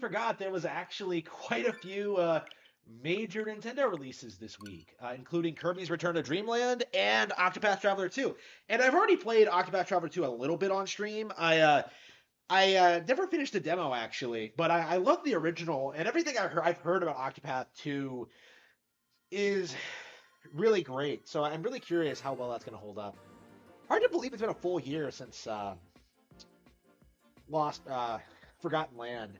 Forgot there was actually quite a few major Nintendo releases this week, including Kirby's Return to Dreamland and Octopath Traveler 2. And I've already played Octopath Traveler 2 a little bit on stream. I never finished the demo actually, but I love the original, and everything I've heard about Octopath 2 is really great. So I'm really curious how well that's going to hold up. Hard to believe it's been a full year since Lost Forgotten Land.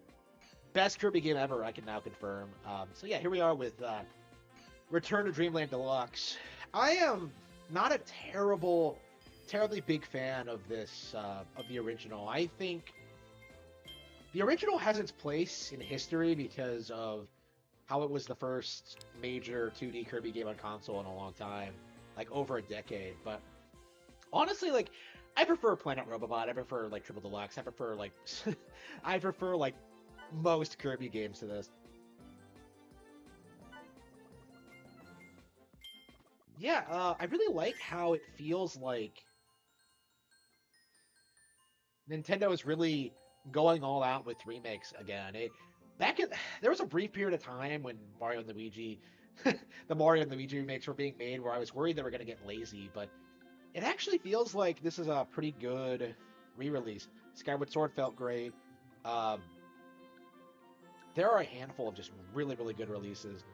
Best Kirby game ever, I can now confirm. So yeah, here we are with Return to Dreamland Deluxe. I am not a terribly big fan of this, of the original. I think the original has its place in history because of how it was the first major 2D Kirby game on console in a long time, like over a decade. But honestly, like, I prefer Planet Robobot. I prefer like Triple Deluxe. I prefer like, I prefer like most Kirby games to this. Yeah, I really like how it feels like Nintendo is really going all out with remakes again. Back in there was a brief period of time when Mario and Luigi, the Mario and Luigi remakes were being made, where I was worried they were going to get lazy, but it actually feels like this is a pretty good re-release. Skyward Sword felt great. Um, there are a handful of just really good releases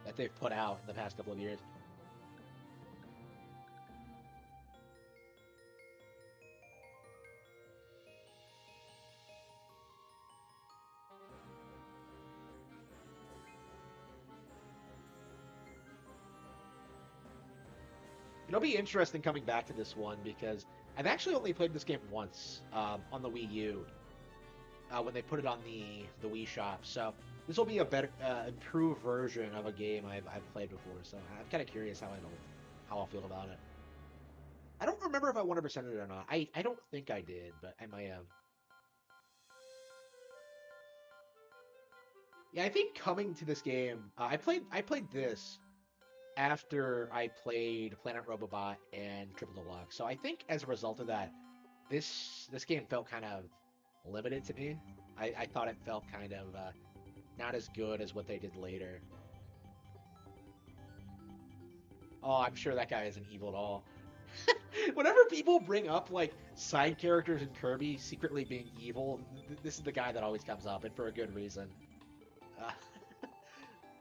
that they've put out in the past couple of years. It'll be interesting coming back to this one because I've actually only played this game once on the Wii U when they put it on the Wii Shop. So this will be a better, improved version of a game I've played before. So I'm kind of curious how I'll feel about it. I don't remember if I 100%ed it or not. I don't think I did, but I might have. Yeah, I think coming to this game, I played this after I played Planet Robobot and Triple Deluxe. So I think as a result of that, this game felt kind of limited to me. I thought it felt kind of not as good as what they did later. Oh, I'm sure that guy isn't evil at all. Whenever people bring up like side characters in Kirby secretly being evil, this is the guy that always comes up, and for a good reason.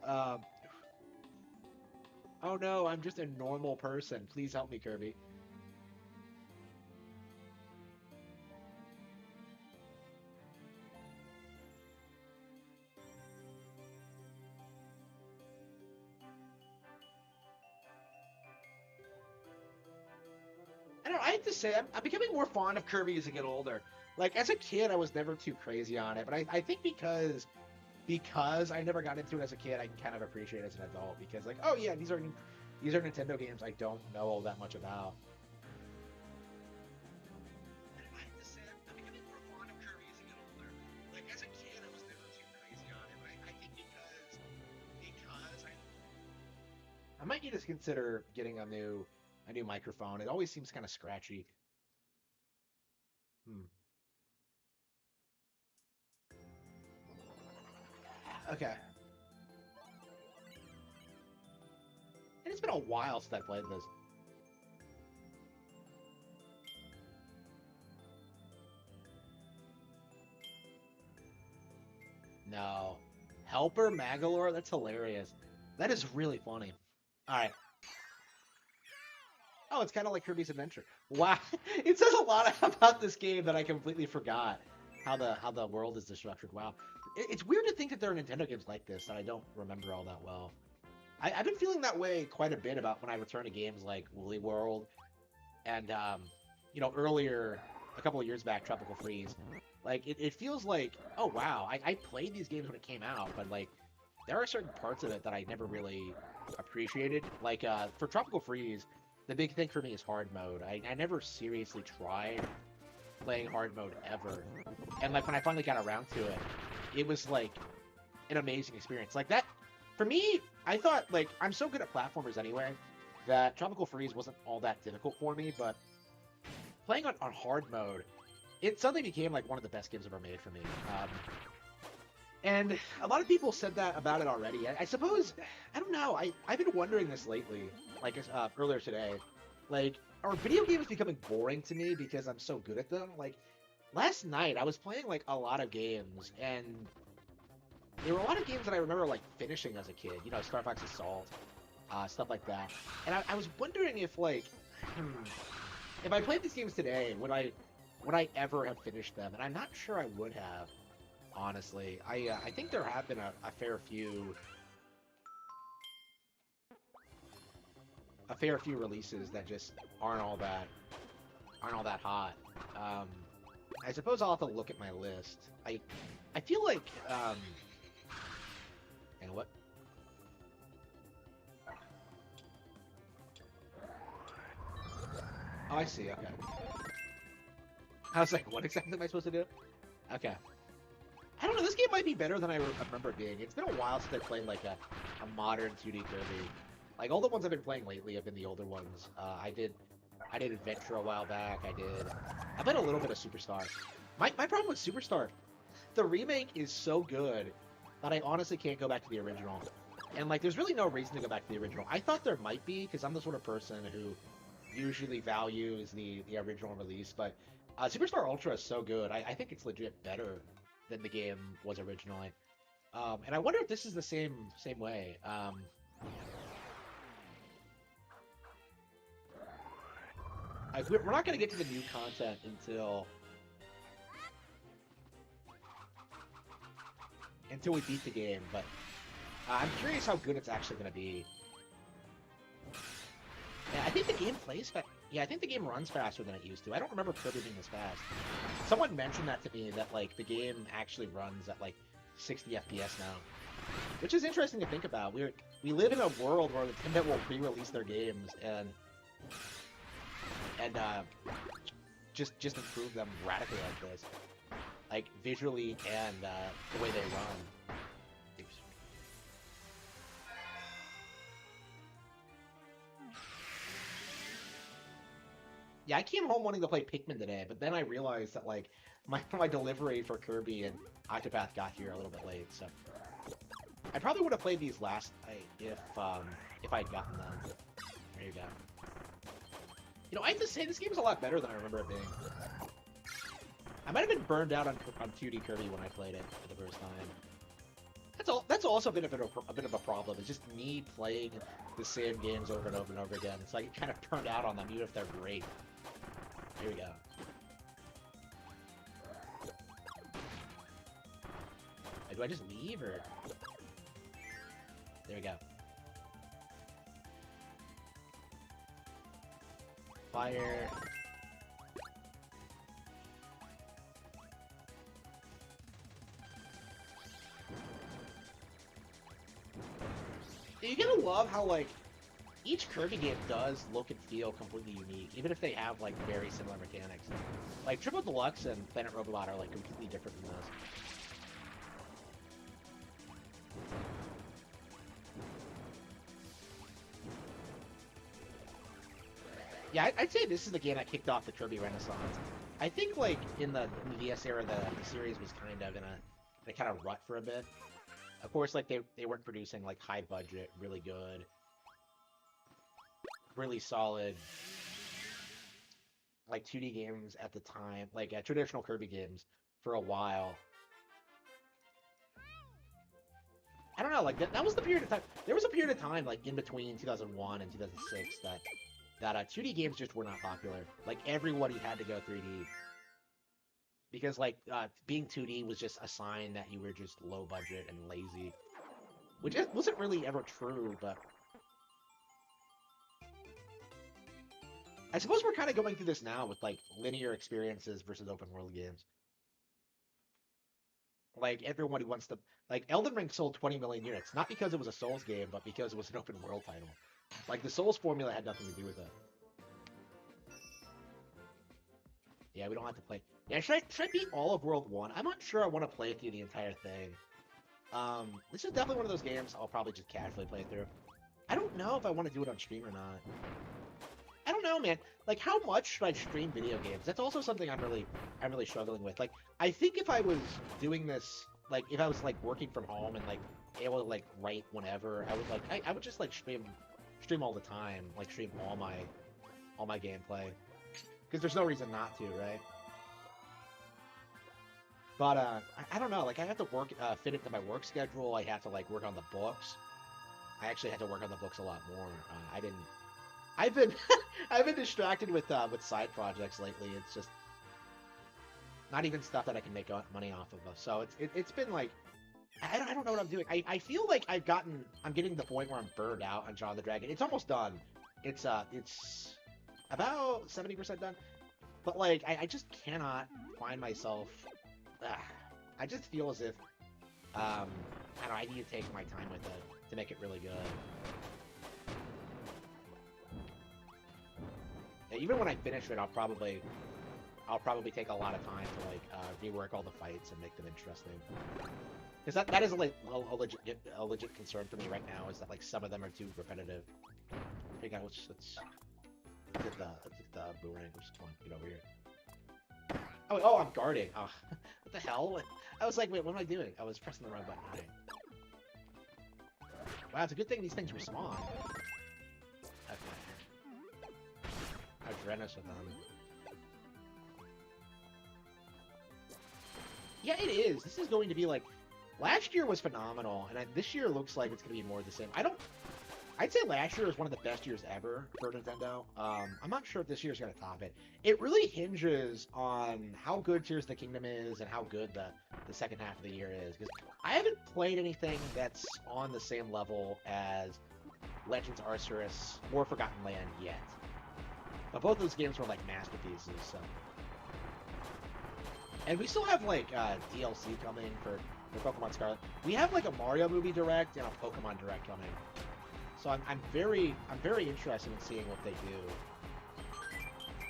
Um, oh no, I'm just a normal person. Please help me, Kirby. I don't know, I have to say, I'm becoming more fond of Kirby as I get older. Like as a kid, I was never too crazy on it, but I think because I never got into it as a kid, I can kind of appreciate it as an adult because like, oh yeah, these are Nintendo games I don't know all that much about. I have to say, I'm becoming more fond of Kirby as I get older. Like as a kid, I was never too crazy on it, but I think I might need to consider getting a new microphone. It always seems kind of scratchy. Hmm. Okay. And it's been a while since I played this. No. Helper Magalore? That's hilarious. That is really funny. Alright. Oh, it's kind of like Kirby's Adventure. Wow. It says a lot about this game that I completely forgot how the world is structured. Wow. It's weird to think that there are Nintendo games like this that I don't remember all that well. I've been feeling that way quite a bit about when I return to games like Woolly World and earlier a couple of years back Tropical Freeze. Like it feels like, oh wow, I played these games when it came out, but like there are certain parts of it that I never really appreciated. Like for Tropical Freeze, the big thing for me is hard mode. I never seriously tried playing hard mode ever. And like when I finally got around to it, it was like an amazing experience. Like that for me, I thought like I'm so good at platformers anyway that Tropical Freeze wasn't all that difficult for me, but playing on hard mode, it suddenly became like one of the best games ever made for me. And a lot of people said that about it already. I suppose, I don't know. I've been wondering this lately, like earlier today. Like, are video games becoming boring to me because I'm so good at them? Like, last night I was playing like a lot of games, and there were a lot of games that I remember like finishing as a kid. You know, Star Fox Assault, stuff like that. And I was wondering if like, if I played these games today, would I ever have finished them? And I'm not sure I would have. Honestly, I think there have been a fair few releases that just aren't all that hot. I suppose I'll have to look at my list. I feel like and what? Oh, I see. Okay. I was like, what exactly am I supposed to do? Okay. I don't know, this game might be better than I remember it being. It's been a while since I played like a modern 2D Kirby. Like, all the ones I've been playing lately have been the older ones. I did Adventure a while back. I played a little bit of Superstar. My problem with Superstar, the remake is so good that I honestly can't go back to the original. And like, there's really no reason to go back to the original. I thought there might be, because I'm the sort of person who usually values the original release, but Superstar Ultra is so good. I think it's legit better than the game was originally. And I wonder if this is the same way. We're not going to get to the new content until we beat the game, but I'm curious how good it's actually going to be. Yeah, I think the game plays fast. Yeah, I think the game runs faster than it used to. I don't remember Kirby being this fast. Someone mentioned that to me, that like the game actually runs at like 60 FPS now, which is interesting to think about. We live in a world where Nintendo will re-release their games and just improve them radically like this, like visually and the way they run. Oops. Yeah, I came home wanting to play Pikmin today, but then I realized that like my delivery for Kirby and Octopath got here a little bit late, so I probably would have played these last night if I'd gotten them. There you go. You know, I have to say, this game is a lot better than I remember it being. I might have been burned out on 2D Kirby when I played it for the first time. That's also been a bit of a problem. It's just me playing the same games over and over and over again. It's like it kind of turned out on them, even if they're great. Here we go. Do I just leave, or... There we go. Fire. You're gonna love how, like, each Kirby game does look and feel completely unique, even if they have, like, very similar mechanics. Like, Triple Deluxe and Planet Robobot are, like, completely different from those. Yeah, I'd say this is the game that kicked off the Kirby Renaissance. I think, like, in the DS era, the series was kind of in a kind of rut for a bit. Of course, like, they weren't producing, like, high-budget, really good, really solid, like, 2D games at the time, like, traditional Kirby games for a while. I don't know, like, that was the period of time. There was a period of time, like, in between 2001 and 2006 that 2D games just were not popular. Like, everybody had to go 3D. Because, like, being 2D was just a sign that you were just low budget and lazy. Which wasn't really ever true, but... I suppose we're kind of going through this now with, like, linear experiences versus open world games. Like, everyone wants to... Like, Elden Ring sold 20 million units, not because it was a Souls game, but because it was an open world title. Like, the Souls formula had nothing to do with it. Yeah, we don't have to play... Yeah, should I beat all of World 1? I'm not sure I want to play through the entire thing. This is definitely one of those games I'll probably just casually play through. I don't know if I want to do it on stream or not. I don't know, man. Like, how much should I stream video games? That's also something I'm really struggling with. Like, I think if I was doing this like if I was like working from home and like able to like write whenever, I would like I would just like stream all the time, like stream all my gameplay, because there's no reason not to, right? But I don't know, like I have to work fit into my work schedule. I have to like work on the books. I actually had to work on the books a lot more. I didn't. I've been I've been distracted with side projects lately. It's just not even stuff that I can make money off of. So it's been like I don't know what I'm doing. I feel like I'm getting to the point where I'm burned out on John of the Dragon. It's almost done. It's about 70% done. But like I just cannot find myself. I just feel as if I don't know, I need to take my time with it to make it really good. Yeah, even when I finish it, I'll probably take a lot of time to like rework all the fights and make them interesting. Because that is like a legit concern for me right now, is that like some of them are too repetitive. Hey guys, let's get the boomerang. Just come on, get over here. Oh, I'm guarding. Oh, what the hell? I was like, wait, what am I doing? I was pressing the wrong button. Right. Wow, it's a good thing these things respawn. Okay. How generous of them. Yeah, it is. This is going to be like... Last year was phenomenal, and this year looks like it's going to be more of the same. I'd say last year was one of the best years ever for Nintendo. I'm not sure if this year's going to top it. It really hinges on how good Tears of the Kingdom is and how good the second half of the year is. Because I haven't played anything that's on the same level as Legends Arceus or Forgotten Land yet. But both those games were like masterpieces, so... And we still have like DLC coming for Pokemon Scarlet. We have like a Mario movie direct and a Pokemon direct coming. So I'm very interested in seeing what they do.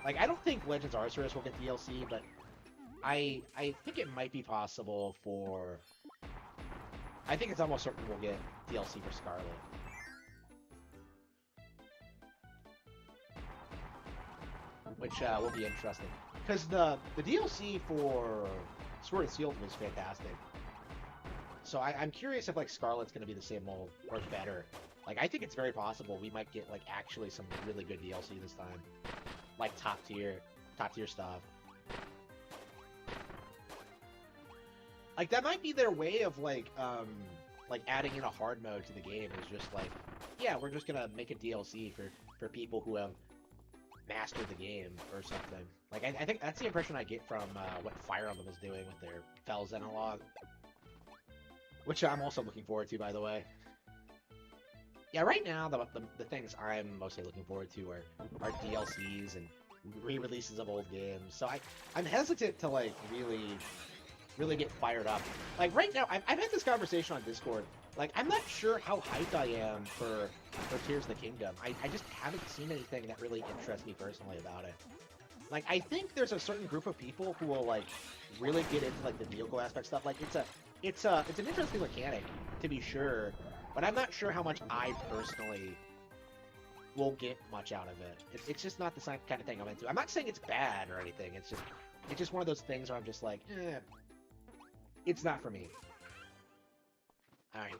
Like, I don't think Legends Arceus will get DLC, but I think it might be possible for... I think it's almost certain we'll get DLC for Scarlet. Which will be interesting. Because the DLC for Sword and Shield was fantastic. So I'm curious if like Scarlet's going to be the same mold or better. Like, I think it's very possible we might get like actually some really good DLC this time. Like top tier stuff. Like, that might be their way of like adding in a hard mode to the game, is just like, yeah, we're just gonna make a DLC for people who have mastered the game or something. Like, I think that's the impression I get from what Fire Emblem is doing with their Fel's Analog. Which I'm also looking forward to, by the way. Yeah, right now, the things I'm mostly looking forward to are DLCs and re-releases of old games. So I'm hesitant to, like, really get fired up. Like, right now, I've had this conversation on Discord. Like, I'm not sure how hyped I am for Tears of the Kingdom. I just haven't seen anything that really interests me personally about it. Like, I think there's a certain group of people who will, like, really get into, like, the vehicle aspect stuff. Like, it's an interesting mechanic, to be sure, but I'm not sure how much I personally will get much out of it. It's just not the kind of thing I'm into. I'm not saying it's bad or anything. It's just one of those things where I'm just like, it's not for me. Alright,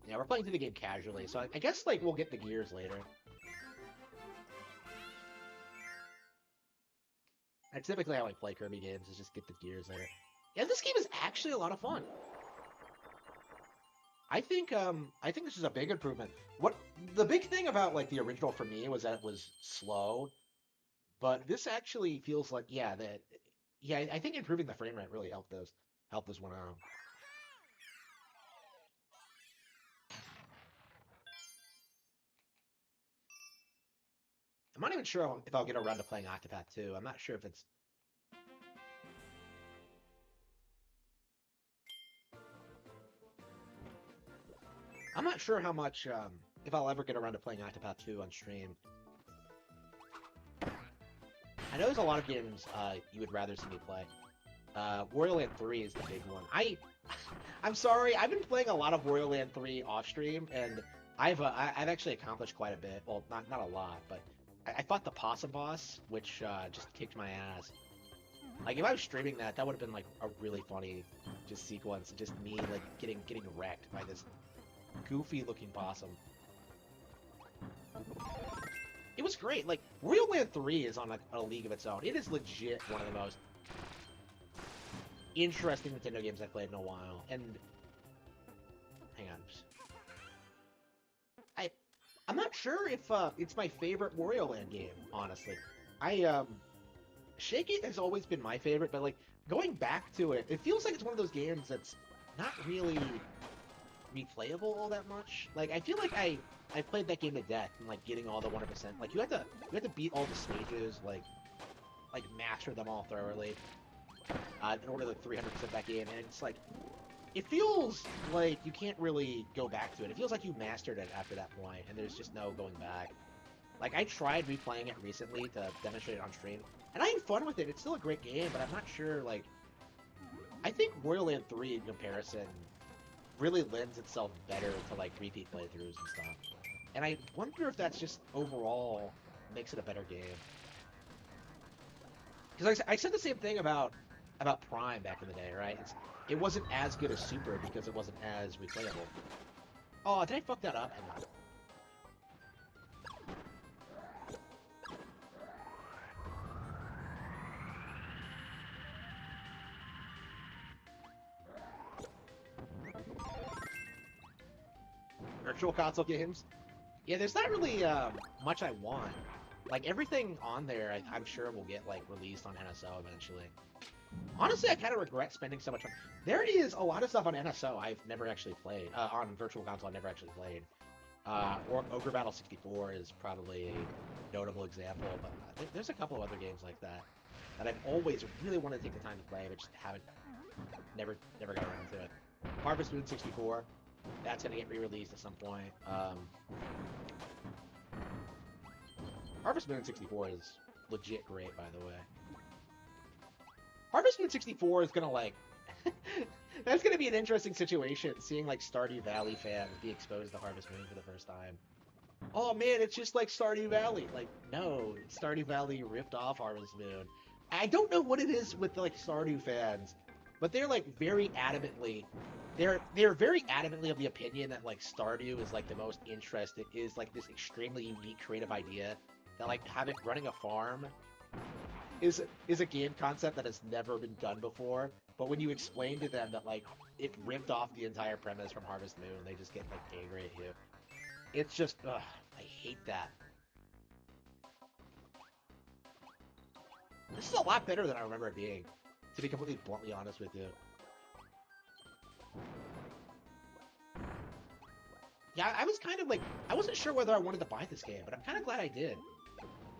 yeah, we're playing through the game casually, so I guess, like, we'll get the gears later. That's typically how I play Kirby games, is just get the gears later. Yeah, this game is actually a lot of fun. I think this is a big improvement. What the big thing about like the original for me was that it was slow, but this actually feels like I think improving the frame rate really helped this one out. I'm not even sure if I'll get around to playing Octopath 2. I'm not sure if it's... I'm not sure how much, if I'll ever get around to playing Octopath 2 on stream. I know there's a lot of games you would rather see me play. Wario Land 3 is the big one. I'm sorry, I've been playing a lot of Wario Land 3 off stream, and I've actually accomplished quite a bit. Well, not a lot, but I fought the Possum Boss, which just kicked my ass. Like if I was streaming that, that would have been like a really funny just sequence, just me like getting wrecked by this goofy looking possum. It was great. Like Wario Land 3 is on like a league of its own. It is legit one of the most interesting Nintendo games I've played in a while. And hang on. I'm not sure if it's my favorite Wario Land game, honestly. Shake It has always been my favorite, but like going back to it, it feels like it's one of those games that's not really replayable all that much. Like I feel like I played that game to death and like getting all the 100%. Like you have to beat all the stages, like master them all thoroughly in order to 300% that game, and it's like it feels like you can't really go back to it. It feels like you mastered it after that point, and there's just no going back. Like, I tried replaying it recently to demonstrate it on stream, and I had fun with it. It's still a great game, but I'm not sure, like... I think Wario Land 3, in comparison, really lends itself better to, like, repeat playthroughs and stuff. And I wonder if that's just, overall, makes it a better game. Because I said the same thing about Prime back in the day, right? It wasn't as good as Super because it wasn't as replayable. Oh, did I fuck that up? Virtual console games? Yeah, there's not really much I want. Like, everything on there, I'm sure will get, like, released on NSO eventually. Honestly, I kind of regret spending so much time. There is a lot of stuff on NSO I've never actually played. On Virtual Console, I've never actually played. Or Ogre Battle 64 is probably a notable example, but there's a couple of other games like that that I've always really wanted to take the time to play, but just never got around to it. Harvest Moon 64, that's gonna get re-released at some point. Harvest Moon 64 is legit great, by the way. Harvest Moon 64 is gonna, like... that's gonna be an interesting situation, seeing, like, Stardew Valley fans be exposed to Harvest Moon for the first time. Oh, man, it's just like Stardew Valley. Like, no, Stardew Valley ripped off Harvest Moon. I don't know what it is with, like, Stardew fans, but they're, like, very adamantly... They're very adamantly of the opinion that, like, Stardew is, like, the most interesting... is, like, this extremely unique, creative idea that, like, running a farm... is a game concept that has never been done before, but when you explain to them that, like, it ripped off the entire premise from Harvest Moon, they just get, like, angry at you. It's just, ugh, I hate that. This is a lot better than I remember it being, to be completely bluntly honest with you. Yeah, I was kind of, like, I wasn't sure whether I wanted to buy this game, but I'm kind of glad I did.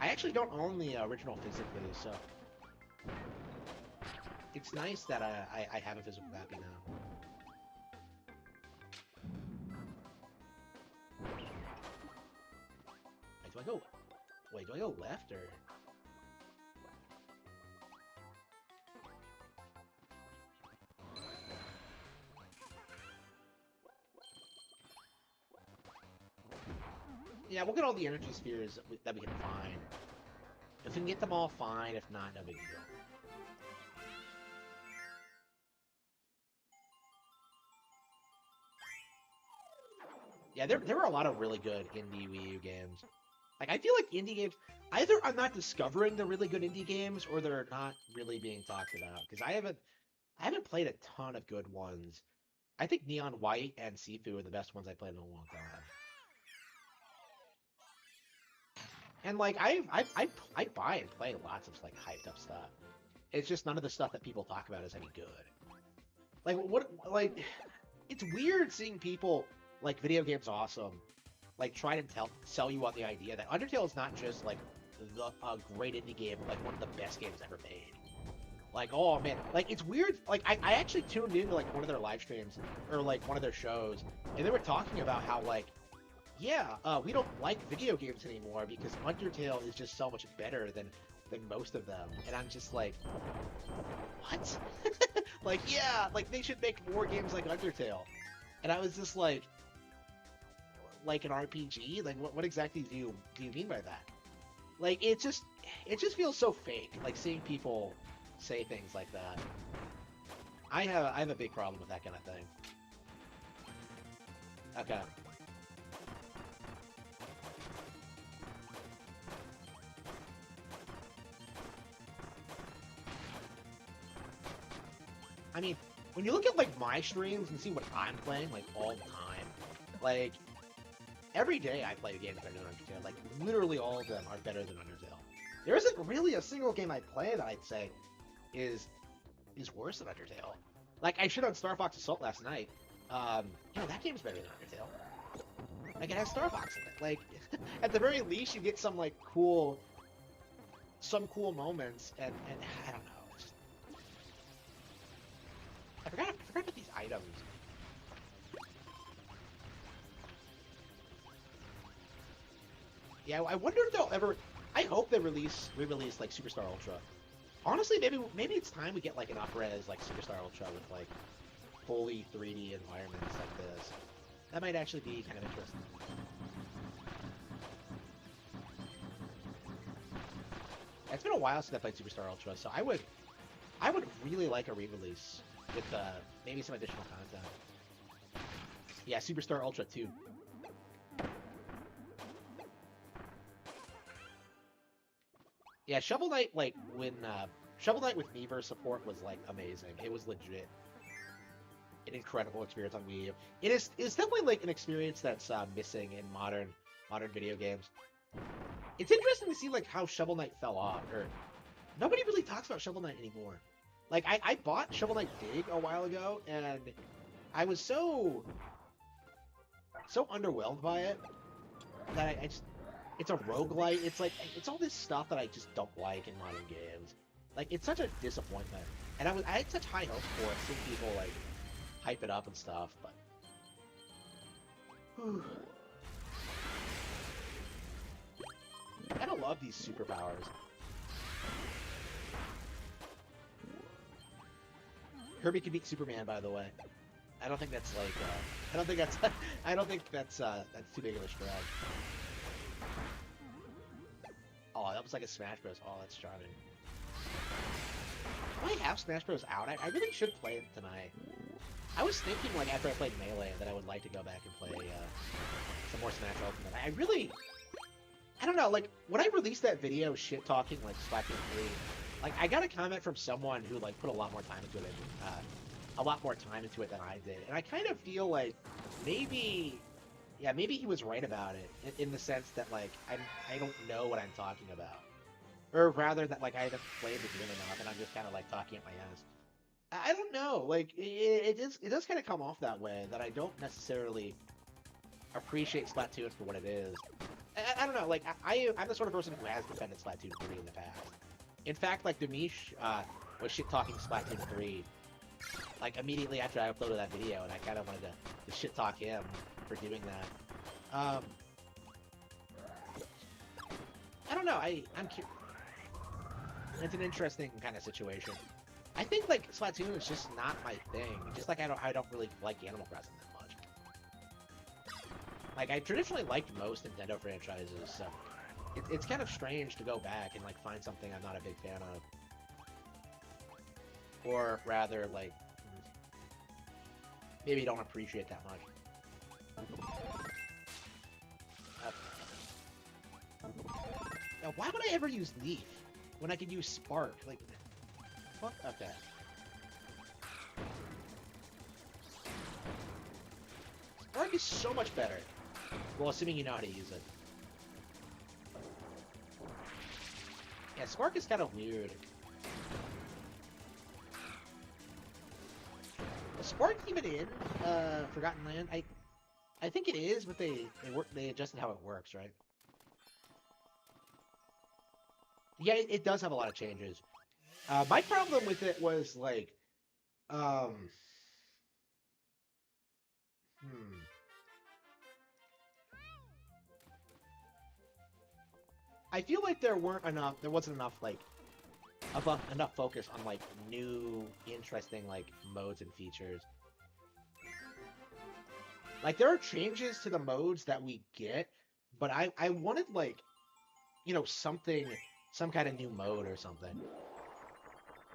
I actually don't own the original physically, so it's nice that I have a physical copy now. Wait, do I go left or? Yeah, we'll get all the energy spheres that we can find. If we can get them all, fine. If not, no big deal. Yeah, there were a lot of really good indie Wii U games. Like, I feel like indie games, either I'm not discovering the really good indie games, or they're not really being talked about. Because I haven't played a ton of good ones. I think Neon White and Sifu are the best ones I played in a long time. And like I buy and play lots of like hyped up stuff. It's just none of the stuff that people talk about is any good. Like it's weird seeing people like video games awesome, like try to sell you on the idea that Undertale is not just like a great indie game, but like one of the best games ever made. Like, oh man, like it's weird. Like I actually tuned into like one of their live streams or like one of their shows, and they were talking about how like, yeah, we don't like video games anymore because Undertale is just so much better than most of them. And I'm just like, what? Like, yeah, like they should make more games like Undertale. And I was just like an RPG? Like, what exactly do you mean by that? Like, it just feels so fake. Like seeing people say things like that. I have a big problem with that kind of thing. Okay. I mean, when you look at like my streams and see what I'm playing like all the time, like every day I play games better than Undertale. Like literally all of them are better than Undertale. There isn't really a single game I play that I'd say is worse than Undertale. Like I shit on Star Fox Assault last night. That game's better than Undertale. Like it has Star Fox in it. Like at the very least, you get some like cool moments, and I don't know. Just, I forgot about these items. Yeah, I wonder if they'll ever. I hope they re-release like Superstar Ultra. Honestly, maybe it's time we get like an up-res like Superstar Ultra with like fully 3D environments like this. That might actually be kind of interesting. It's been a while since I played Superstar Ultra, so I would really like a re-release with maybe some additional content. Yeah, Superstar Ultra 2. Yeah, Shovel Knight, like, when, Shovel Knight with Miiverse support was, like, amazing. It was legit an incredible experience on Wii U. It's definitely, like, an experience that's, missing in modern video games. It's interesting to see, like, how Shovel Knight fell off, or... Nobody really talks about Shovel Knight anymore. Like, I bought Shovel Knight Dig a while ago, and I was so underwhelmed by it that I just... It's a roguelite. It's like it's all this stuff that I just don't like in modern games. Like it's such a disappointment. And I had such high hopes for it, seeing people like hype it up and stuff, but whew. I kind of love these superpowers. Kirby can beat Superman, by the way. I don't think that's like I don't think that's too big of a stretch. Oh, that was like a Smash Bros. Oh, that's charming. Do I have Smash Bros. Out? I really should play it tonight. I was thinking, like, after I played Melee, that I would like to go back and play some more Smash Ultimate. I don't know, like, when I released that video shit-talking, like, Splatoon 3, like, I got a comment from someone who, like, put a lot more time into it than I did. And I kind of feel like maybe he was right about it, in the sense that, like, I don't know what I'm talking about. Or rather that, like, I haven't played the game enough, and I'm just kind of, like, talking at my ass. I don't know, like, it does kind of come off that way, that I don't necessarily appreciate Splatoon for what it is. I don't know, like, I'm the sort of person who has defended Splatoon 3 in the past. In fact, like, Demish was shit-talking Splatoon 3, like, immediately after I uploaded that video, and I kind of wanted to shit-talk him for doing that. I don't know, I'm curious. It's an interesting kind of situation. I think, like, Splatoon is just not my thing. Just like I don't really like Animal Crossing that much. Like, I traditionally liked most Nintendo franchises, so it's kind of strange to go back and, like, find something I'm not a big fan of. Or rather, like, maybe don't appreciate that much. Now, why would I ever use Leaf when I could use Spark? Like, what? Okay. Spark is so much better. Well, assuming you know how to use it. Yeah, Spark is kind of weird. Is Spark even in Forgotten Land? I think it is, but they adjusted how it works, right? Yeah, it does have a lot of changes. My problem with it was, like, I feel like there wasn't enough, like, enough focus on, like, new, interesting, like, modes and features. Like, there are changes to the modes that we get, but I wanted, like, you know, some kind of new mode or something.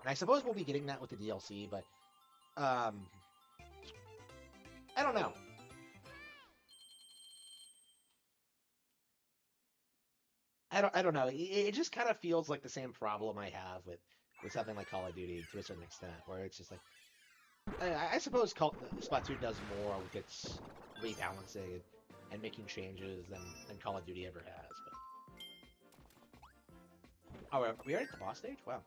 And I suppose we'll be getting that with the DLC, but I don't know. I don't know. It just kind of feels like the same problem I have with something like Call of Duty to a certain extent, where it's just like I suppose Splatoon does more with its rebalancing and making changes than Call of Duty ever has. But oh, we are at the boss stage? Wow.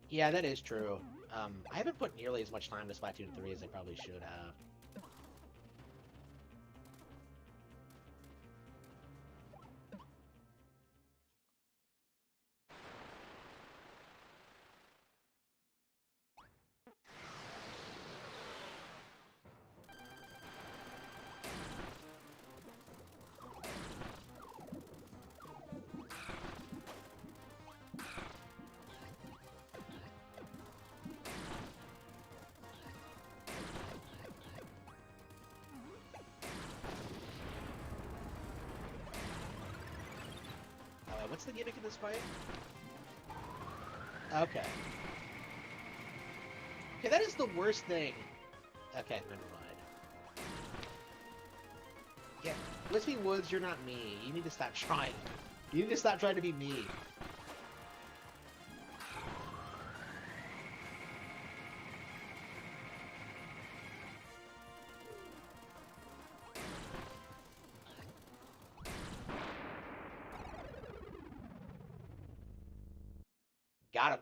Yeah, that is true. I haven't put nearly as much time to Splatoon 3 as I probably should have. What's the gimmick in this fight? Okay. Okay, that is the worst thing. Okay, never mind. Yeah, Wispy Woods, you're not me. You need to stop trying. You need to stop trying to be me. Got him.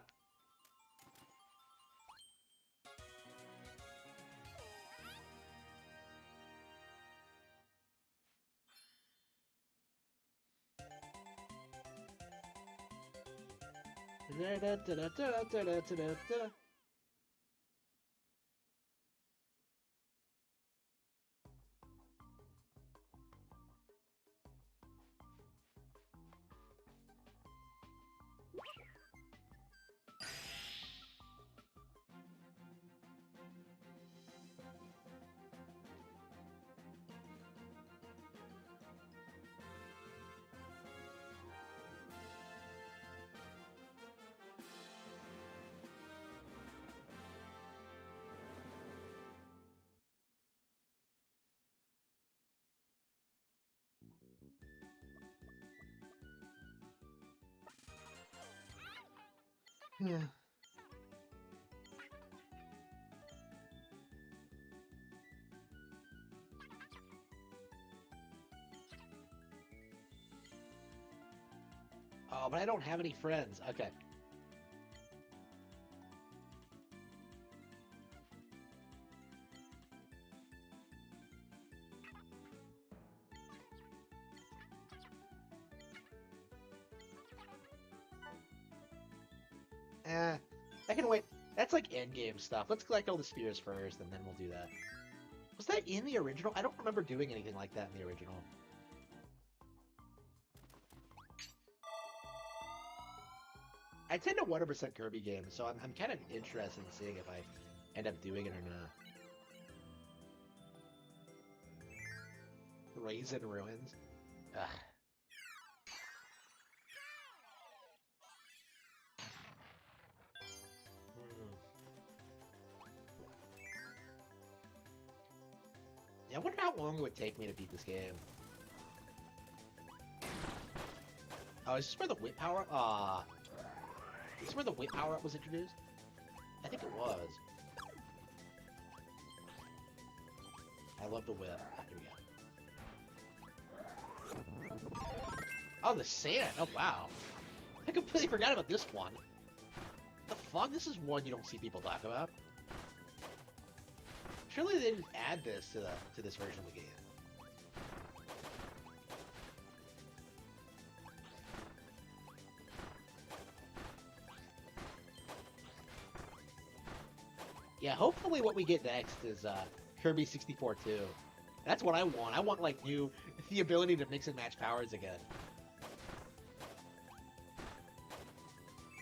Yeah. Oh, but I don't have any friends. Okay. I can wait. That's like endgame stuff. Let's collect all the spears first, and then we'll do that. Was that in the original? I don't remember doing anything like that in the original. I tend to 100% Kirby games, so I'm kind of interested in seeing if I end up doing it or not. Raisin Ruins? Ugh. Yeah, I wonder how long it would take me to beat this game. Oh, is this where the whip power? Is this where the whip power up was introduced? I think it was. I love the whip. Here we go. Oh, the sand. Oh, wow. I completely forgot about this one. The fuck? This is one you don't see people talk about. Surely they didn't add this to this version of the game. Yeah, hopefully what we get next is Kirby 64 too. That's what I want. I want like the ability to mix and match powers again.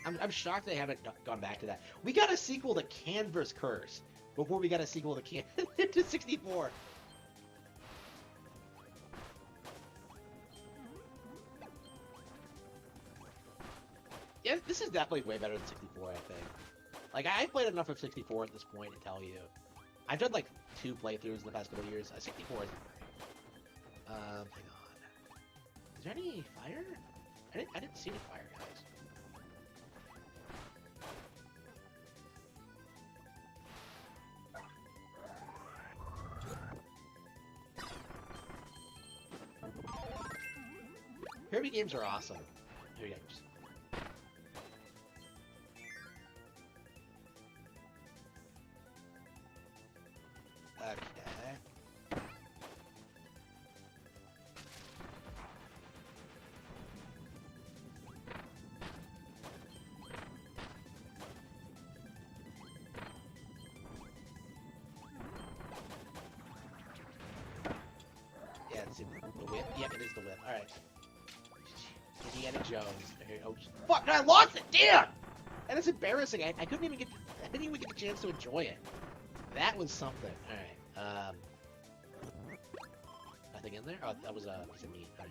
I'm shocked they haven't gone back to that. We got a sequel to Canvas Curse before we got a sequel to to 64. definitely way better than 64, I think. Like, I've played enough of 64 at this point to tell you. I've done like 2 playthroughs in the past couple of years. 64 is... hang on. Is there any fire? I didn't see any fire, guys. Kirby games are awesome. Here we go. Okay. Yeah, it's the whip. Yeah, it is the whip. All right. Indiana Jones. Oh, fuck! I lost it. Damn. And it's embarrassing. I couldn't even get. I didn't even get the chance to enjoy it. That was something. All right. Nothing in there. Oh, that was a piece of meat. All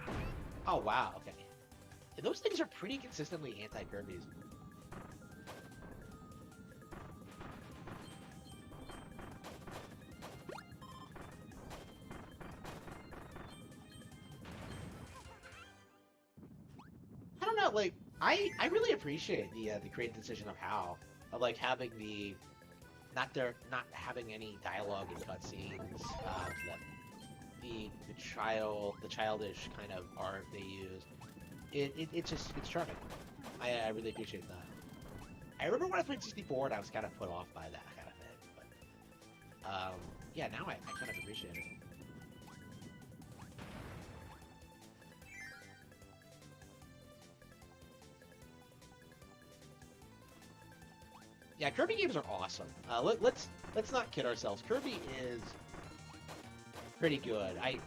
right. Oh wow. Okay. Yeah, those things are pretty consistently anti-Kirby's. Like I really appreciate the creative decision of HAL of like having the not having any dialogue in cutscenes, the childish kind of art they use. It's charming. I really appreciate that. I remember when I played 64 and I was kind of put off by that kind of thing, but yeah, now I kind of appreciate it. Yeah, Kirby games are awesome. Let's not kid ourselves. Kirby is pretty good. I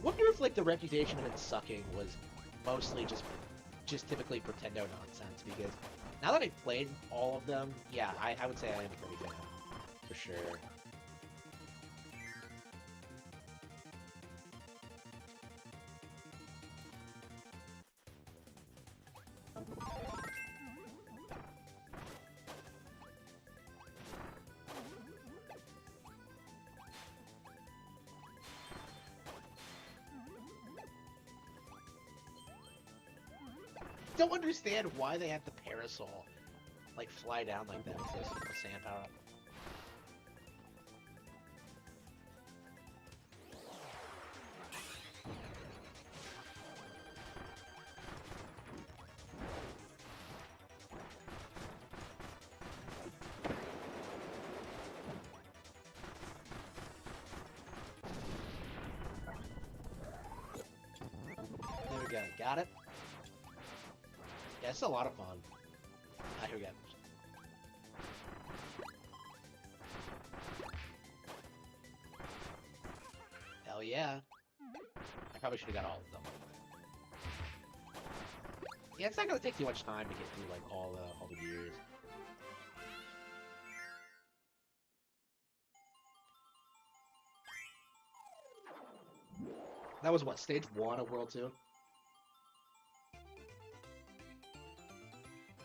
wonder if like the reputation of it sucking was mostly just typically Pretendo nonsense. Because now that I've played all of them, yeah, I would say I am a Kirby fan for sure. Don't understand why they have the parasol like fly down like that with the sand power up. There we go. Got it. Yeah, it's a lot of fun. Here we go. Hell yeah. I probably should have got all of them. Yeah, it's not gonna take too much time to get through like all the gears. That was what, stage 1 of World 2?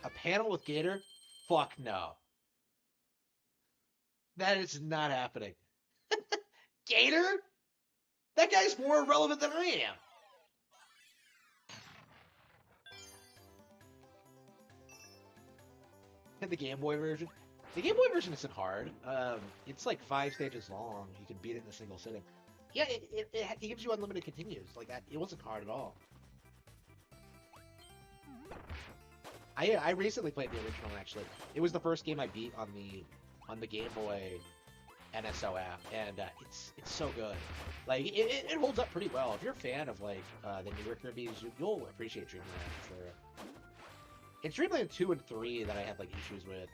A panel with Gator? Fuck no. That is not happening. Gator? That guy's more irrelevant than I am. And the Game Boy version? The Game Boy version isn't hard. It's like 5 stages long. You can beat it in a single sitting. Yeah, it gives you unlimited continues. Like that, it wasn't hard at all. I recently played the original, actually. It was the first game I beat on the Game Boy NSO app, and it's so good. Like it holds up pretty well. If you're a fan of like the newer Kirby's, you'll appreciate Dreamland for sure. It's Dreamland 2 and 3 that I have like issues with.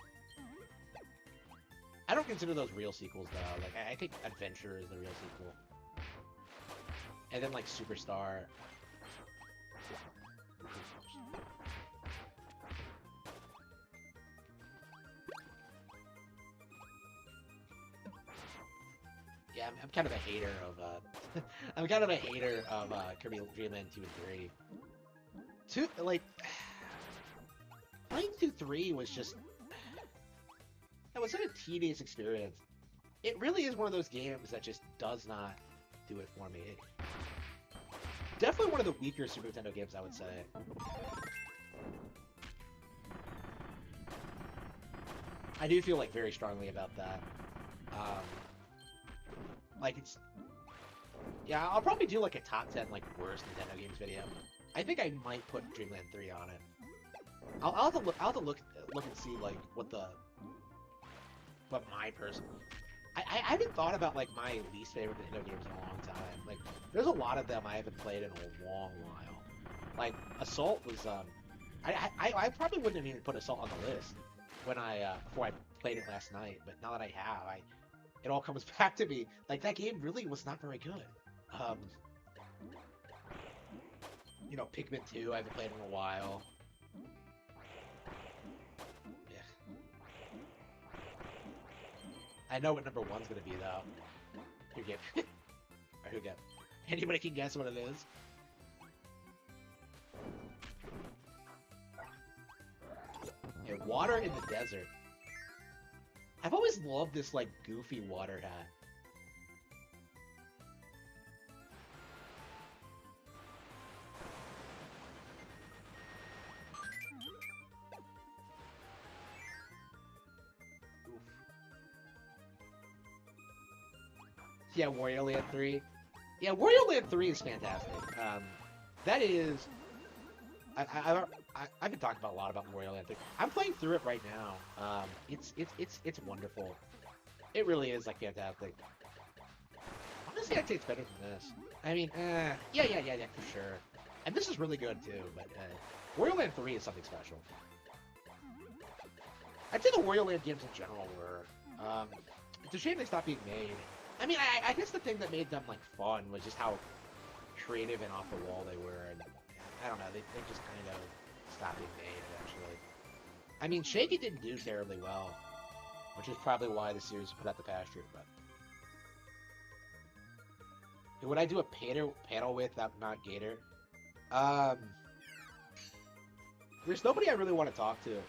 I don't consider those real sequels though. Like I think Adventure is the real sequel, and then like Superstar. Yeah, I'm kind of a hater of I'm kind of a hater of Kirby Dreamland 2 and 3. Two, like, playing through 3 was just, it was such a tedious experience. It really is one of those games that just does not do it for me. Definitely one of the weaker Super Nintendo games, I would say. I do feel like very strongly about that. Like it's, yeah, I'll probably do like a top 10 like worst Nintendo games video. I think I might put Dreamland 3 on it. I'll have to look and see like what my personal. I haven't thought about like my least favorite Nintendo games in a long time. Like there's a lot of them I haven't played in a long while. Like Assault was I probably wouldn't have even put Assault on the list when before I played it last night, but now that I have, it all comes back to me. Like that game really was not very good. You know, Pikmin 2 I haven't played in a while. I know what number 1's gonna be though. Who get? Who get? Anybody can guess what it is. Okay, water in the desert. I've always loved this like goofy water hat. Yeah, Wario Land 3. Yeah, Wario Land 3 is fantastic. That is... I've been talking about a lot about Wario Land 3. I'm playing through it right now. It's wonderful. It really is, like, fantastic. Honestly, I'd say it's better than this. I mean, yeah, for sure. And this is really good, too, but Wario Land 3 is something special. I'd say the Wario Land games in general were... it's a shame they stopped being made. I mean, I guess the thing that made them, like, fun was just how creative and off the wall they were, and I don't know, they just kind of stopped being made, eventually. I mean, Shake It didn't do terribly well, which is probably why the series was put out the pasture, but... Would I do a panel with Mount Gator? There's nobody I really want to talk to.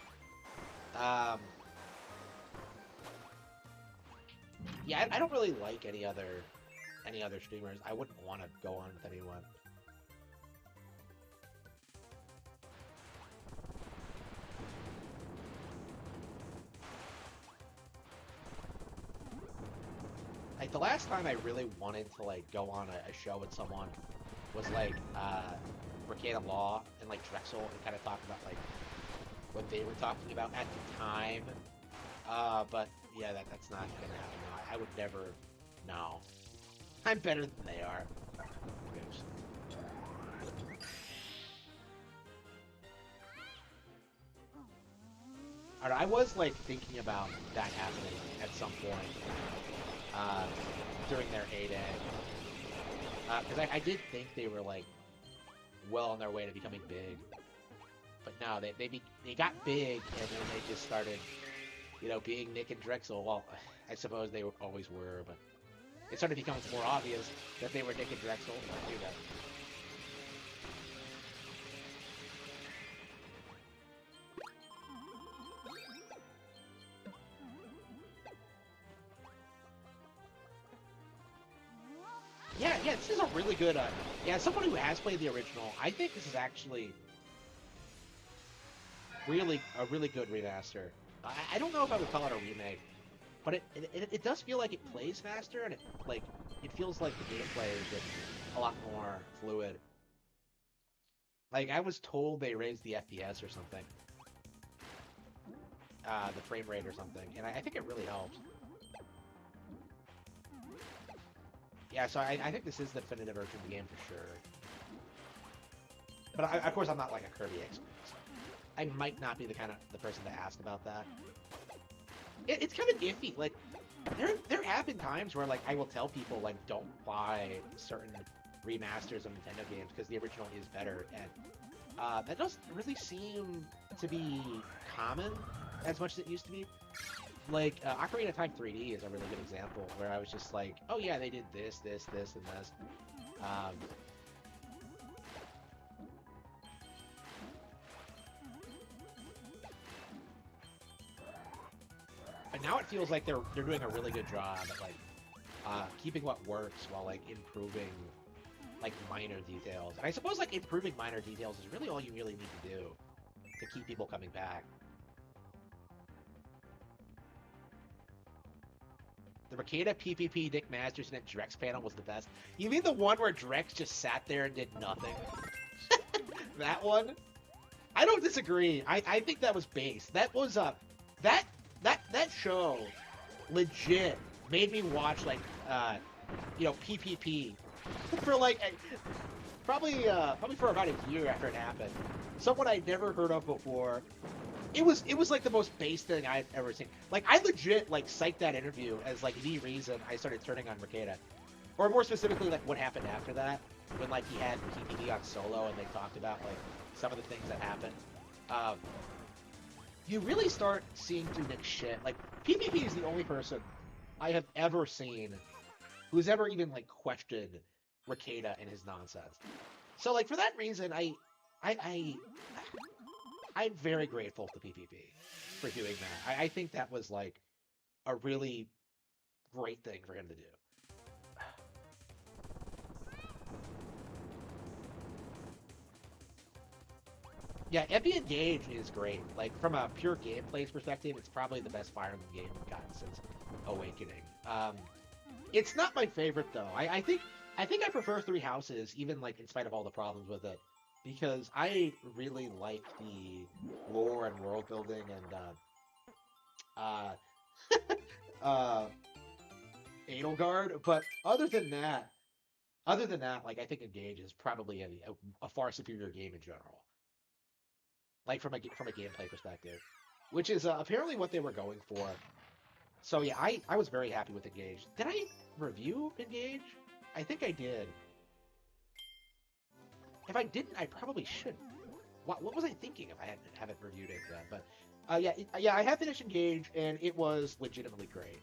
Yeah, I don't really like any other streamers. I wouldn't want to go on with anyone. Like the last time I really wanted to like go on a show with someone was like Arcana Law and like Drexel and kind of talk about like what they were talking about at the time. But yeah, that's not gonna happen now. I would never. No, I'm better than they are. Oops. Alright, I was like thinking about that happening at some point during their heyday, because I did think they were like well on their way to becoming big, but no, they got big and then they just started. You know, being Nick and Drexel, well, I suppose they always were, but it started becoming more obvious that they were Nick and Drexel. I knew that. Yeah, this is a really good, yeah, someone who has played the original, I think this is actually a really good remaster. I don't know if I would call it a remake, but it does feel like it plays faster, and it feels like the gameplay is just a lot more fluid. Like, I was told they raised the FPS or something. The frame rate or something, and I think it really helps. Yeah, so I think this is the definitive version of the game for sure. But of course I'm not like a Kirby expert, so I might not be the person to ask about that. It's kind of iffy. Like, there have been times where like I will tell people like don't buy certain remasters of Nintendo games because the original is better, and that doesn't really seem to be common as much as it used to be. Like Ocarina of Time 3D is a really good example where I was just like, oh yeah, they did this, and this. But now it feels like they're doing a really good job at like keeping what works while like improving like minor details. And I suppose like improving minor details is really all you really need to do to keep people coming back. The Ricada PvP Nick Masterson and Drex panel was the best. You mean the one where Drex just sat there and did nothing? That one? I don't disagree. I think that was base. That was that show legit made me watch like you know, PvP for like probably for about a year after it happened. Someone I'd never heard of before. It was like the most base thing I've ever seen. Like I legit like cite that interview as like the reason I started turning on Ricada. Or more specifically like what happened after that, when like he had PvP on solo and they talked about like some of the things that happened. You really start seeing through Nick's shit. Like PvP is the only person I have ever seen who's ever even like questioned Ricada and his nonsense. So like for that reason, I'm very grateful to PvP for doing that. I think that was like a really great thing for him to do. Yeah, Epi Engage is great. Like from a pure gameplay perspective, it's probably the best Fire Emblem game we've gotten since Awakening. It's not my favorite though. I think I prefer Three Houses, even like in spite of all the problems with it, because I really like the lore and world building and Edelgard. But other than that, like I think Engage is probably a far superior game in general. Like from a gameplay perspective, which is apparently what they were going for. So yeah, I was very happy with Engage. Did I review Engage? I think I did. If I didn't, I probably should. What was I thinking if I haven't reviewed it yet? But yeah, I have finished Engage, and it was legitimately great.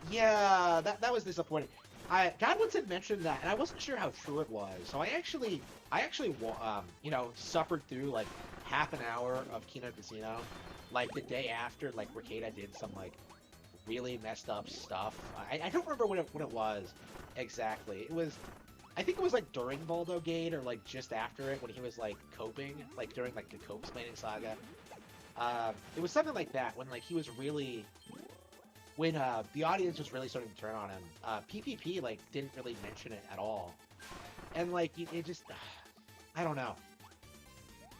Yeah, that was disappointing. Godwinson mentioned that, and I wasn't sure how true it was. So I actually, you know, suffered through like half an hour of Kino Casino, like the day after, like Ricada did some like really messed up stuff. I don't remember what it was exactly. I think it was like during Baldo Gate or like just after it when he was like coping, like during like the cope explaining saga. It was something like that when like he was really. When the audience was really starting to turn on him, PvP like didn't really mention it at all, and like it just, I don't know.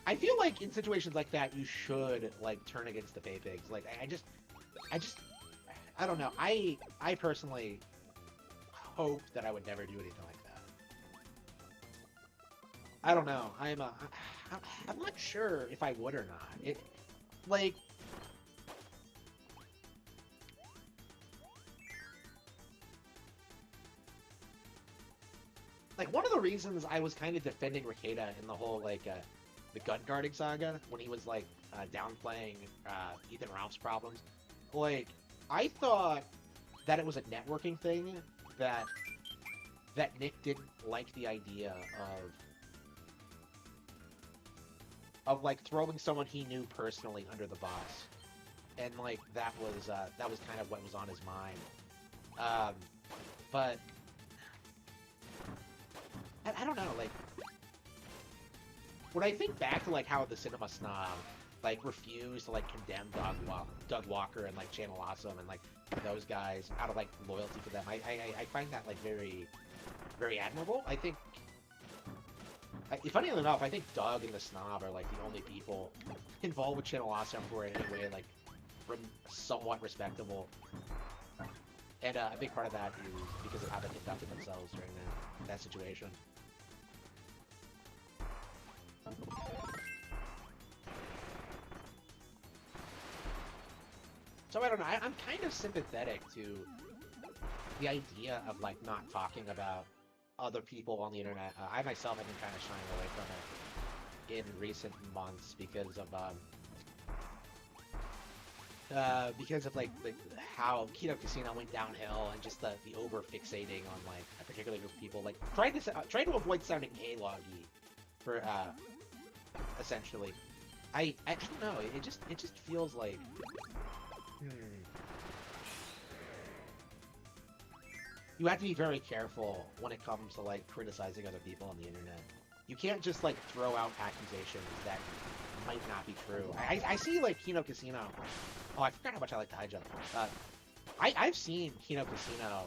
I feel like in situations like that you should like turn against the pay pigs. Like I just, I don't know. I personally hope that I would never do anything like that. I don't know. I'm not sure if I would or not. It like. Like, one of the reasons I was kind of defending Ricada in the whole, like, the gun guarding saga, when he was, like, downplaying Ethan Ralph's problems, like, I thought that it was a networking thing, that Nick didn't like the idea of like, throwing someone he knew personally under the bus. And, like, that was kind of what was on his mind. But... I don't know, like, when I think back to, like, how the Cinema Snob, like, refused to, like, condemn Doug Walker and, like, Channel Awesome and, like, those guys out of, like, loyalty for them, I find that, like, very, very admirable. I think, funny enough, I think Doug and the Snob are, like, the only people involved with Channel Awesome who are in any way, like, somewhat respectable. And a big part of that is because of how they conducted themselves during that situation. So I don't know, I'm kind of sympathetic to the idea of like not talking about other people on the internet. I myself have been kind of shying away from it in recent months because of like how Kino Casino went downhill and just the over fixating on like a particular group of people, like trying to avoid sounding A-loggy for essentially. I don't know. It just feels like. Hmm. You have to be very careful when it comes to like criticizing other people on the internet. You can't just like throw out accusations that might not be true. I see like Kino Casino. Oh, I forgot how much I like to high jump. I've seen Kino Casino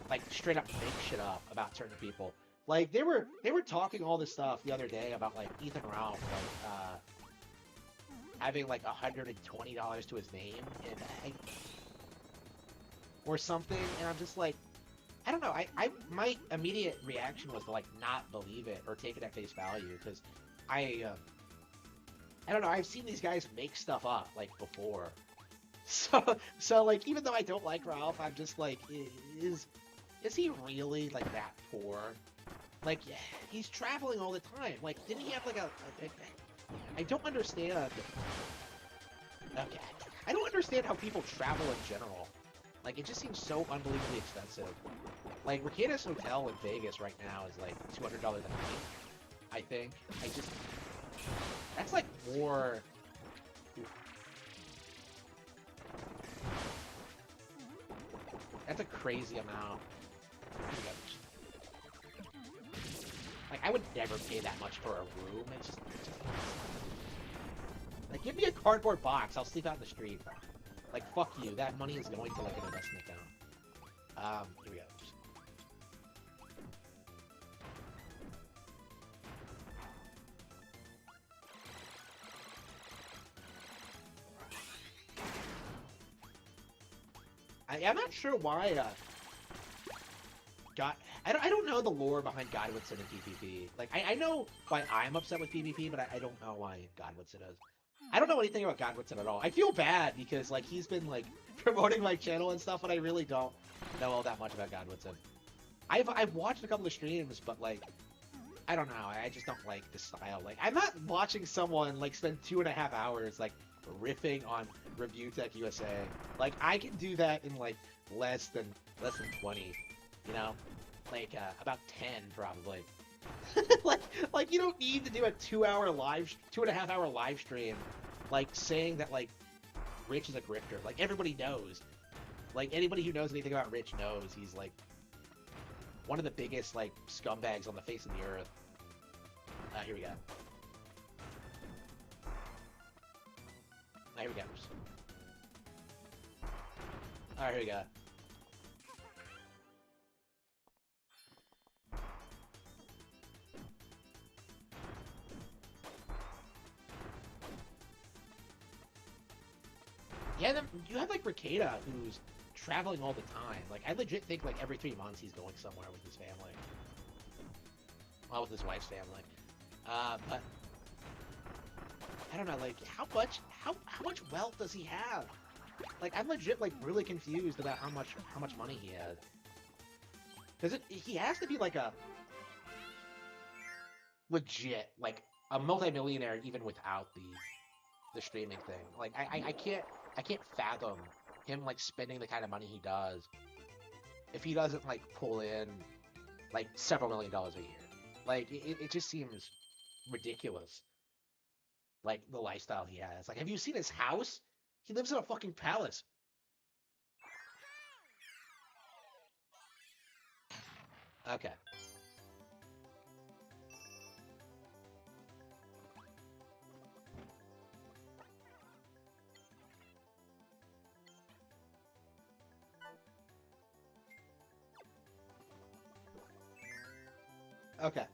like straight up make shit up about certain people. Like they were talking all this stuff the other day about like Ethan Ralph having like $120 to his name and or something, and I'm just like, I don't know. My immediate reaction was to like not believe it or take it at face value because I don't know. I've seen these guys make stuff up like before, so like even though I don't like Ralph, I'm just like, is he really like that poor? Like he's traveling all the time. Like didn't he have like I don't understand. Okay, I don't understand how people travel in general. Like, it just seems so unbelievably expensive. Like, Rekida's Hotel in Vegas right now is, like, $200 a night, I think. That's, like, more... That's a crazy amount. Like, I would never pay that much for a room. It's just... Like, give me a cardboard box. I'll sleep out in the street. Like, fuck you. That money is going to, like, an investment account. Here we go. I'm not sure why, I don't know the lore behind Godwitson and PvP. Like, I know why I'm upset with PvP, but I don't know why Godwitson is. I don't know anything about Godwitson at all. I feel bad because, like, he's been, like, promoting my channel and stuff, but I really don't know all that much about Godwitson. I've watched a couple of streams, but, like, I don't know. I just don't like the style. Like, I'm not watching someone, like, spend 2.5 hours, like, riffing on Review Tech USA. Like, I can do that in, like, less than 20, you know? Like, about 10, probably. like you don't need to do a 2.5 hour live stream, like saying that like Rich is a grifter. Like everybody knows. Like anybody who knows anything about Rich knows he's like one of the biggest like scumbags on the face of the earth. Here we go. Here we go. Alright, here we go. Yeah, you have like Rekieta, who's traveling all the time. Like, I legit think like every 3 months he's going somewhere with his family. Well, with his wife's family. But I don't know, like how much wealth does he have? Like, I'm legit like really confused about how much money he has. Because he has to be like a legit like a multimillionaire even without the streaming thing. Like I can't fathom him like spending the kind of money he does if he doesn't like pull in like several $1 million a year. Like it just seems ridiculous. Like the lifestyle he has. Like, have you seen his house? He lives in a fucking palace. Okay. Okay.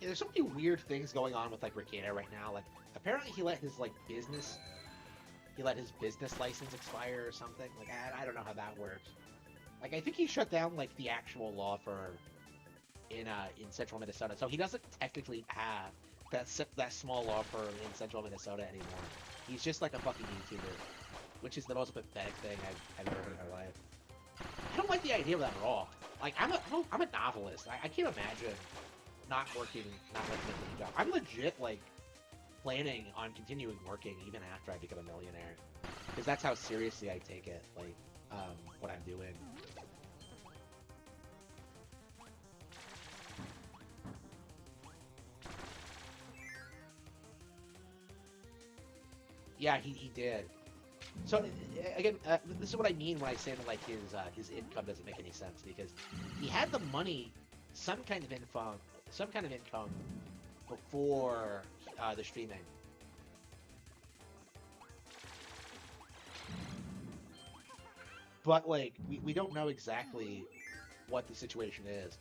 Yeah, there's so many weird things going on with like Rekieta right now. Like apparently he let his business license expire or something. Like I don't know how that works. Like I think he shut down like the actual law firm in central Minnesota, so he doesn't technically have that small law firm in central Minnesota anymore. He's just like a fucking YouTuber, which is the most pathetic thing I've ever heard in my life. I don't like the idea of that at all. Like I'm a novelist. I can't imagine not like making a job. I'm legit like planning on continuing working even after I become a millionaire, because that's how seriously I take it. Like what I'm doing. Yeah, he did. So again, this is what I mean when I say that like his income doesn't make any sense because he had the money, some kind of income before the streaming. But like we don't know exactly what the situation is.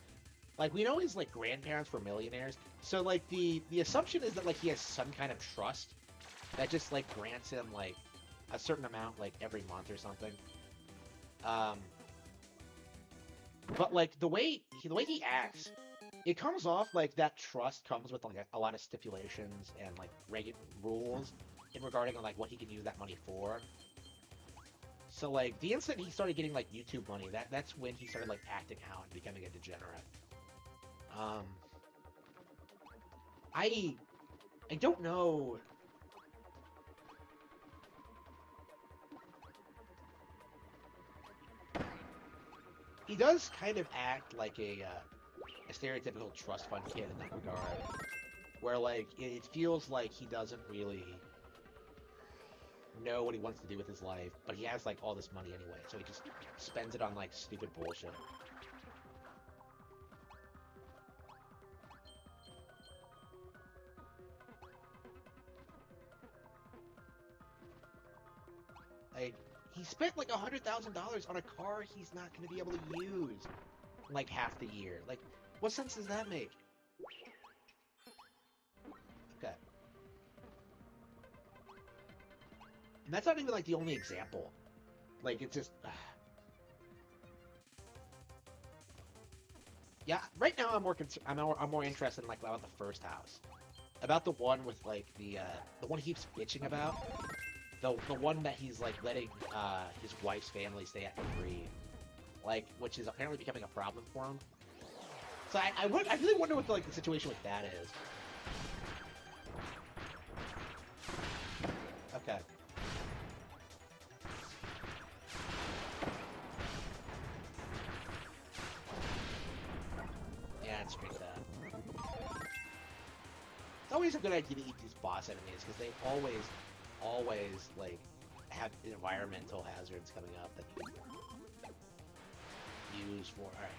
Like we know his like grandparents were millionaires, so like the assumption is that like he has some kind of trust that just like grants him like a certain amount like every month or something. Um, but like the way he acts, it comes off like that trust comes with like a lot of stipulations and like rules in regarding like what he can use that money for. So like the instant he started getting like YouTube money, that's when he started like acting out and becoming a degenerate. Um, I I don't know. He does kind of act like a stereotypical trust fund kid in that regard, where like it feels like he doesn't really know what he wants to do with his life, but he has like all this money anyway, so he just spends it on like stupid bullshit. Like he spent like $100,000 on a car he's not going to be able to use in like half the year. Like, what sense does that make? Okay, and that's not even like the only example. Like it's just yeah. Right now, I'm more interested in like about the first house, about the one with like the one he keeps bitching about, the one that he's like letting his wife's family stay at for free, like which is apparently becoming a problem for him. So I really wonder what like the situation with that is. Okay. Yeah, it's straight that. It's always a good idea to eat these boss enemies because they always like have environmental hazards coming up that you can use for. All right.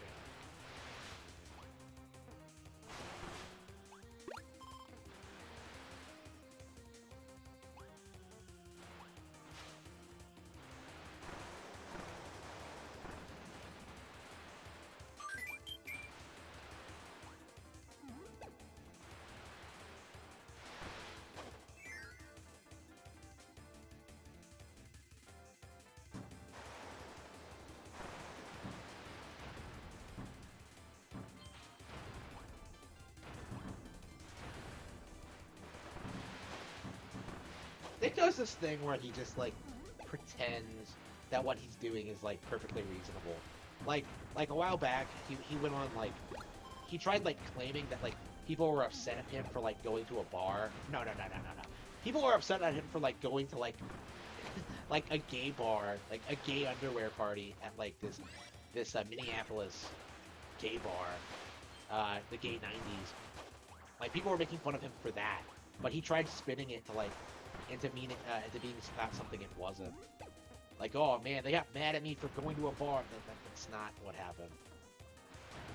Nick does this thing where he just like pretends that what he's doing is like perfectly reasonable. Like a while back, he went on like he tried like claiming that like people were upset at him for like going to a bar. No. People were upset at him for like going to like a gay bar, like a gay underwear party at like this Minneapolis gay bar, the gay 90s. Like people were making fun of him for that, but he tried spinning it to like into being something it wasn't. Like, oh man, they got mad at me for going to a bar. That's not what happened.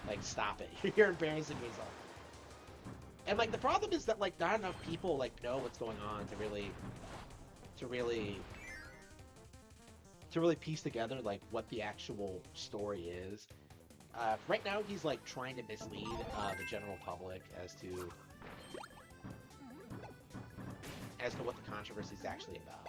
Like, stop it. You're embarrassing yourself. And like the problem is that like not enough people like know what's going on to really to really piece together like what the actual story is. Right now he's like trying to mislead the general public as to what the controversy is actually about.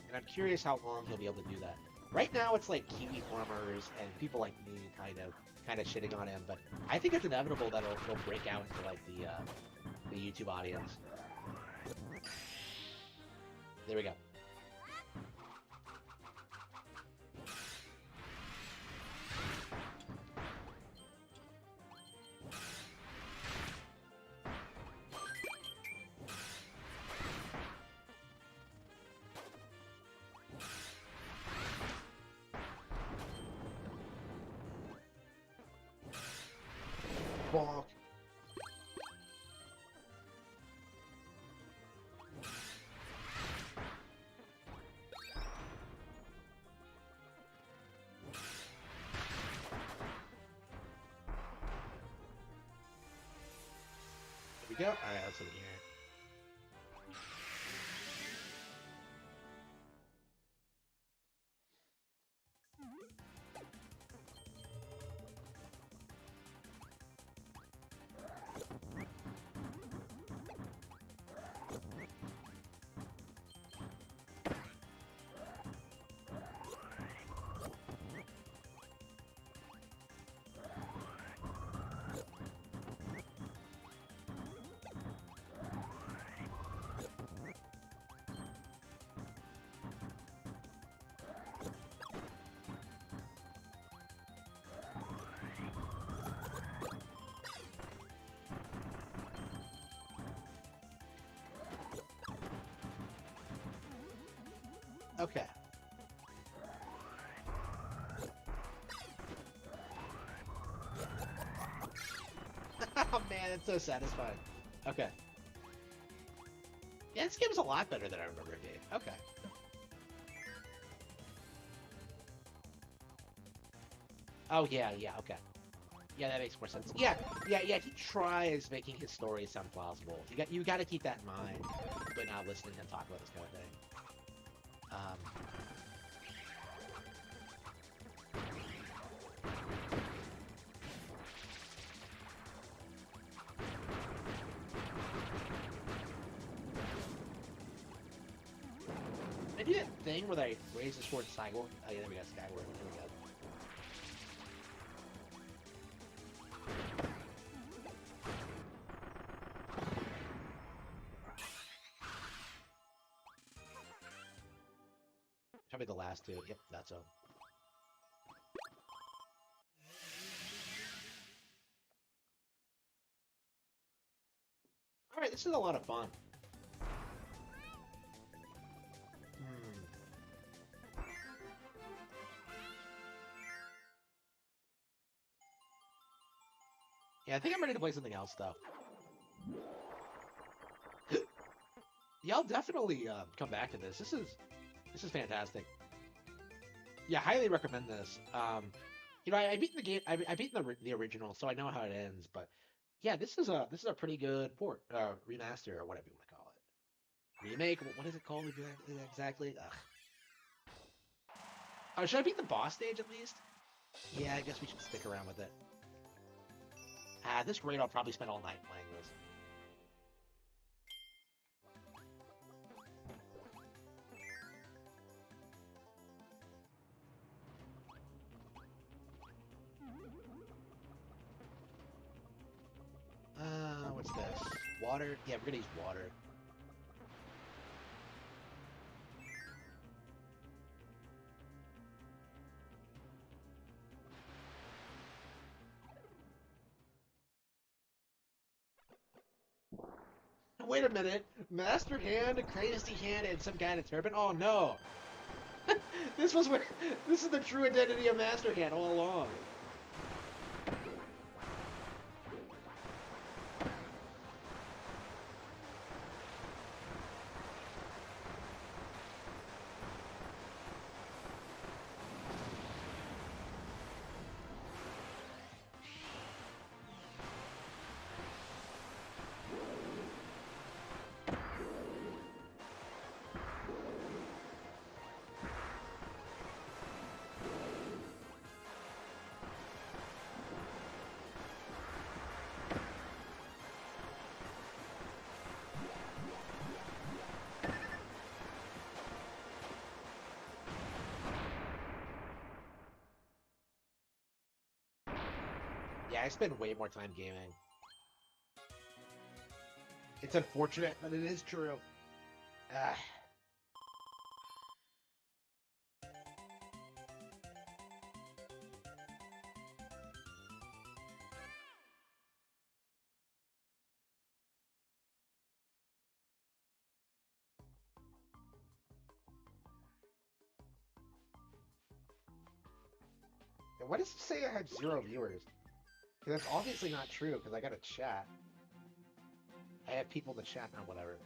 And I'm curious how long he'll be able to do that. Right now it's like Kiwi farmers and people like me kind of shitting on him, but I think it's inevitable that he'll break out into like the YouTube audience. There we go. Bonk. go. All right, let's in here. Okay. Oh man, it's so satisfying. Okay. Yeah, this game's a lot better than I remember it being. Okay. Oh yeah, yeah, okay. Yeah, that makes more sense. Yeah, yeah. He tries making his story sound plausible. You got to keep that in mind when not listening to him talk about this kind of thing. I do that thing where they raise the sword skyward. Oh yeah, there we go, skyward. There we go. Probably the last two. Yep, that's all. Alright, this is a lot of fun. Yeah, I think I'm ready to play something else, though. Yeah, I'll definitely come back to this. This is fantastic. Yeah, highly recommend this. You know, I beat the game. I beat the original, so I know how it ends. But yeah, this is a pretty good port, remaster or whatever you want to call it. Remake. What is it called exactly? Ugh. Oh, should I beat the boss stage at least? Yeah, I guess we should stick around with it. At this rate, I'll probably spend all night playing this. What's this? Water? Yeah, we're gonna use water. Wait a minute. Master Hand, Crazy Hand, and some guy in a turban? Oh no! This was where. This is the true identity of Master Hand all along. Yeah, I spend way more time gaming. It's unfortunate, but it is true. Ah. Why does it say I have 0 viewers? Because that's obviously not true, because I got a chat. I have people in the chat now, whatever.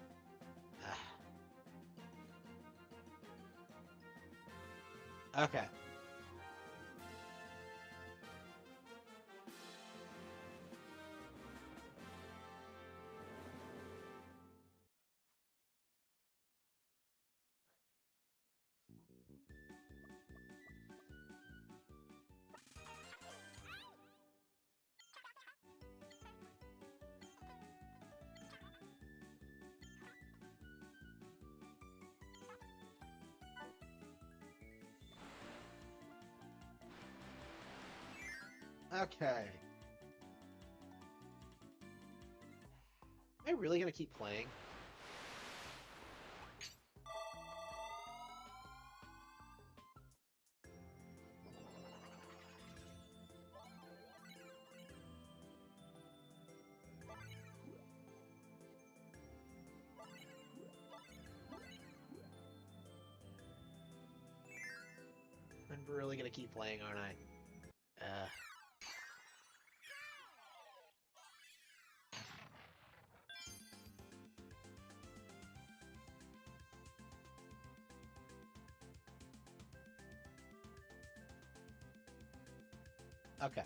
Okay. Okay. Am I really gonna keep playing? I'm really gonna keep playing, aren't I? Okay.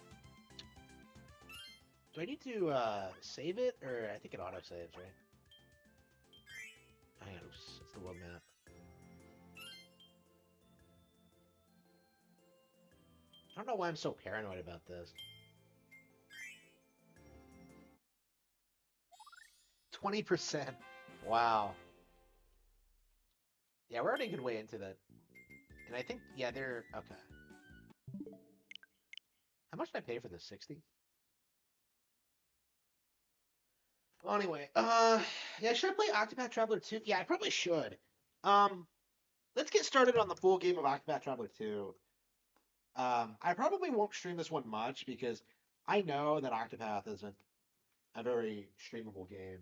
Do I need to save it, or I think it auto saves, right? Hang on, it's the world map. I don't know why I'm so paranoid about this. 20%. Wow. Yeah, we're already a good way into that. And I think, yeah, they're okay. How much did I pay for this? 60? Well, anyway, yeah, should I play Octopath Traveler 2? Yeah, I probably should. Um, let's get started on the full game of Octopath Traveler 2. I probably won't stream this one much because I know that Octopath isn't a very streamable game,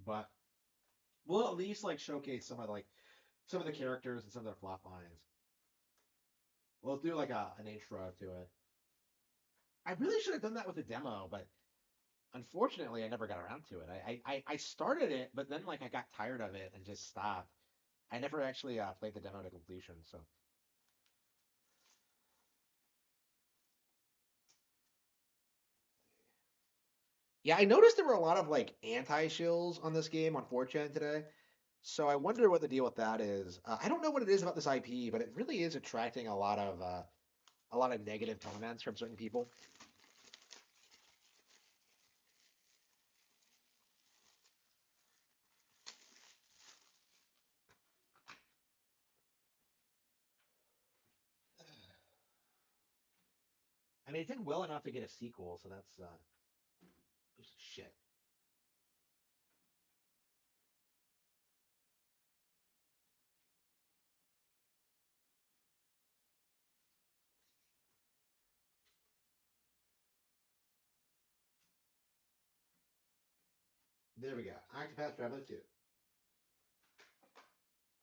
but we'll at least like showcase some of the characters and some of their plot lines. We'll do like an intro to it. I really should have done that with the demo, but unfortunately, I never got around to it. I started it, but then like I got tired of it and just stopped. I never actually played the demo to completion. So yeah, I noticed there were a lot of like anti-shills on this game on 4chan today. So I wonder what the deal with that is. I don't know what it is about this IP, but it really is attracting a lot of negative comments from certain people. I mean, it did well enough to get a sequel, so that's shit. There we go. Octopath Traveler 2.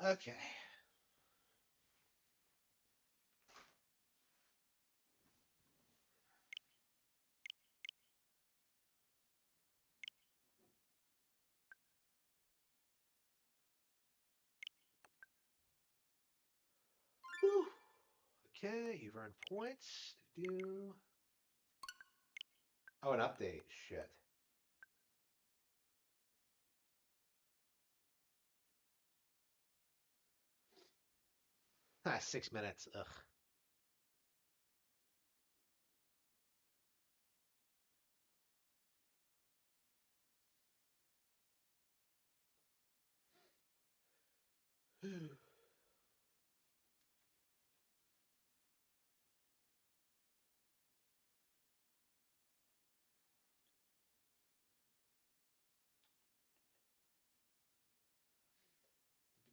Okay. Whew. Okay, you've earned points. Do. Oh, an update. Shit. 6 minutes. Ugh.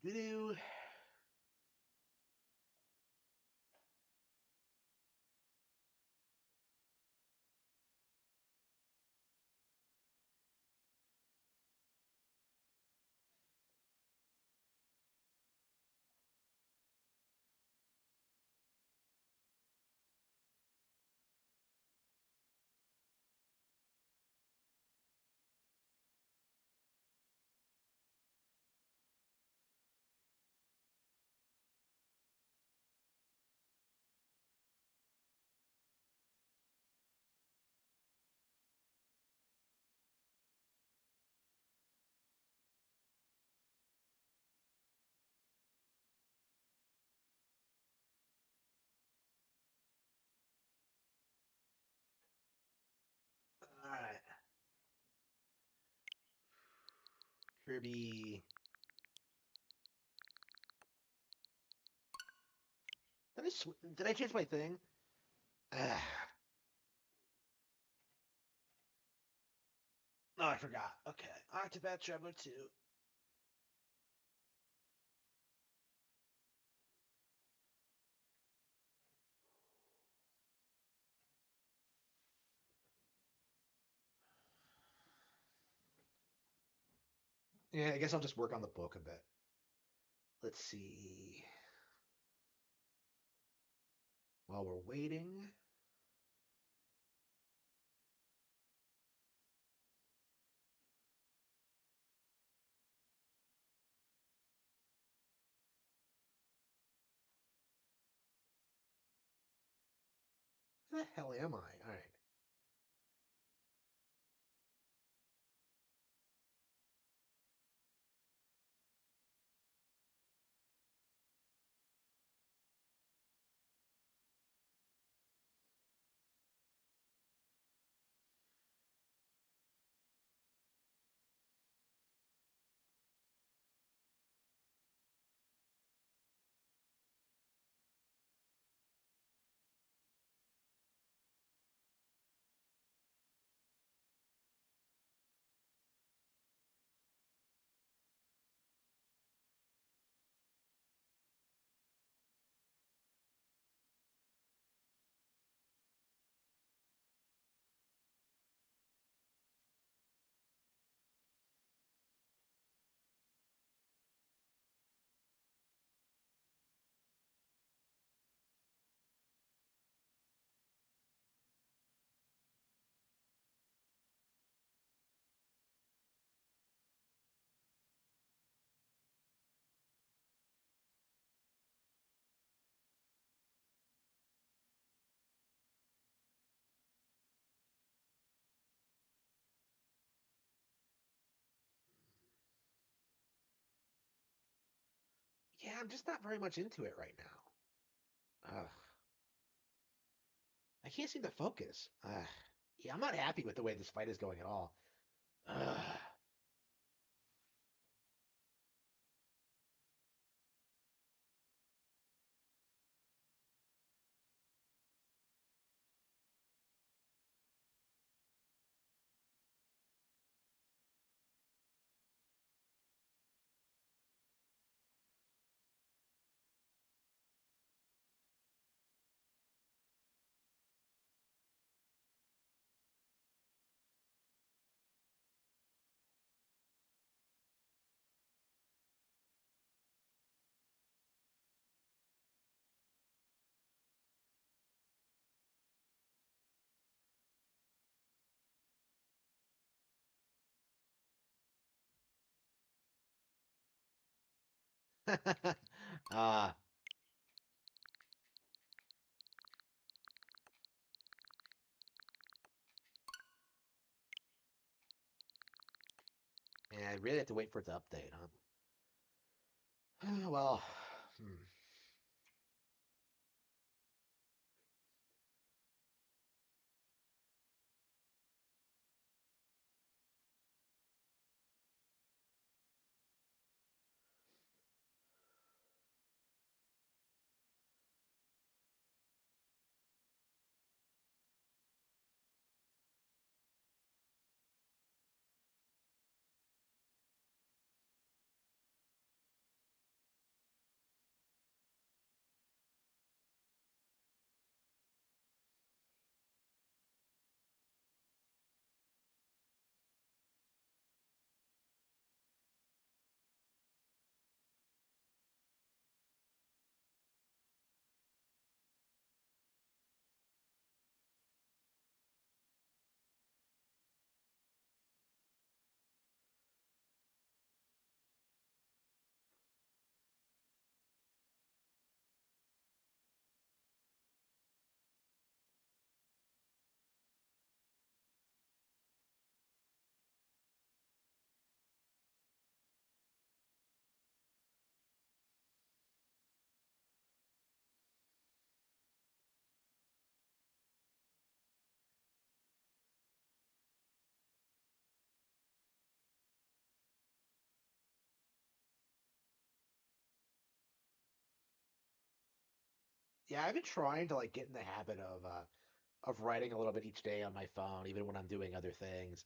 Do. All right. Kirby. Did I change my thing? Octopath Traveler 2. Yeah, I guess I'll just work on the book a bit. Let's see. While we're waiting. Where the hell am I? All right. Yeah, I'm just not very much into it right now. Ugh. I can't seem to focus. Yeah, I'm not happy with the way this fight is going at all. Ugh. uh, yeah, I really have to wait for it to update, huh? Well, hmm. Yeah, I've been trying to like get in the habit of writing a little bit each day on my phone, even when I'm doing other things.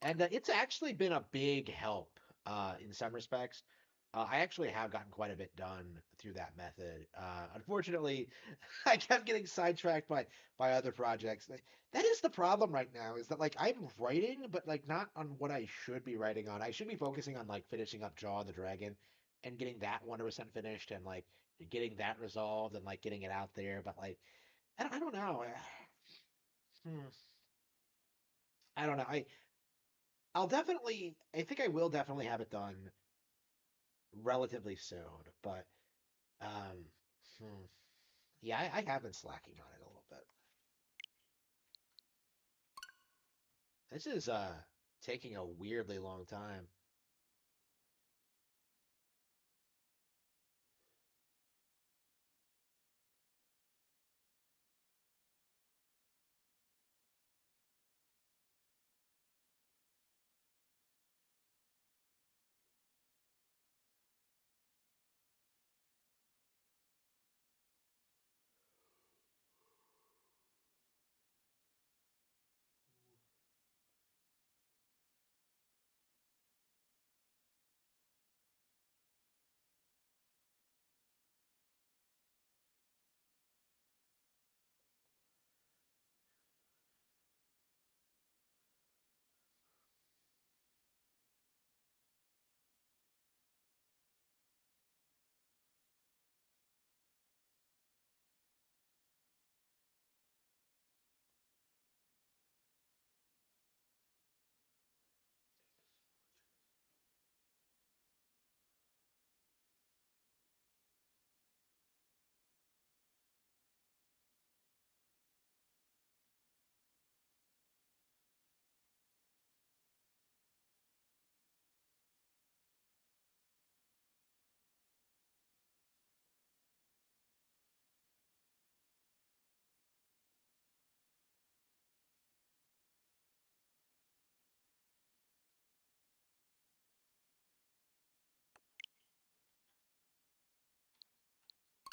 And it's actually been a big help in some respects. I actually have gotten quite a bit done through that method. Unfortunately, I kept getting sidetracked by other projects. That is the problem right now, is that like I'm writing, but like not on what I should be writing on. I should be focusing on like finishing up Jaw and the Dragon and getting that 100% finished and like getting that resolved and like getting it out there. But like I don't know. Hmm, I don't know. I think I will definitely have it done relatively soon. But um, hmm, yeah, I have been slacking on it a little bit. This is taking a weirdly long time.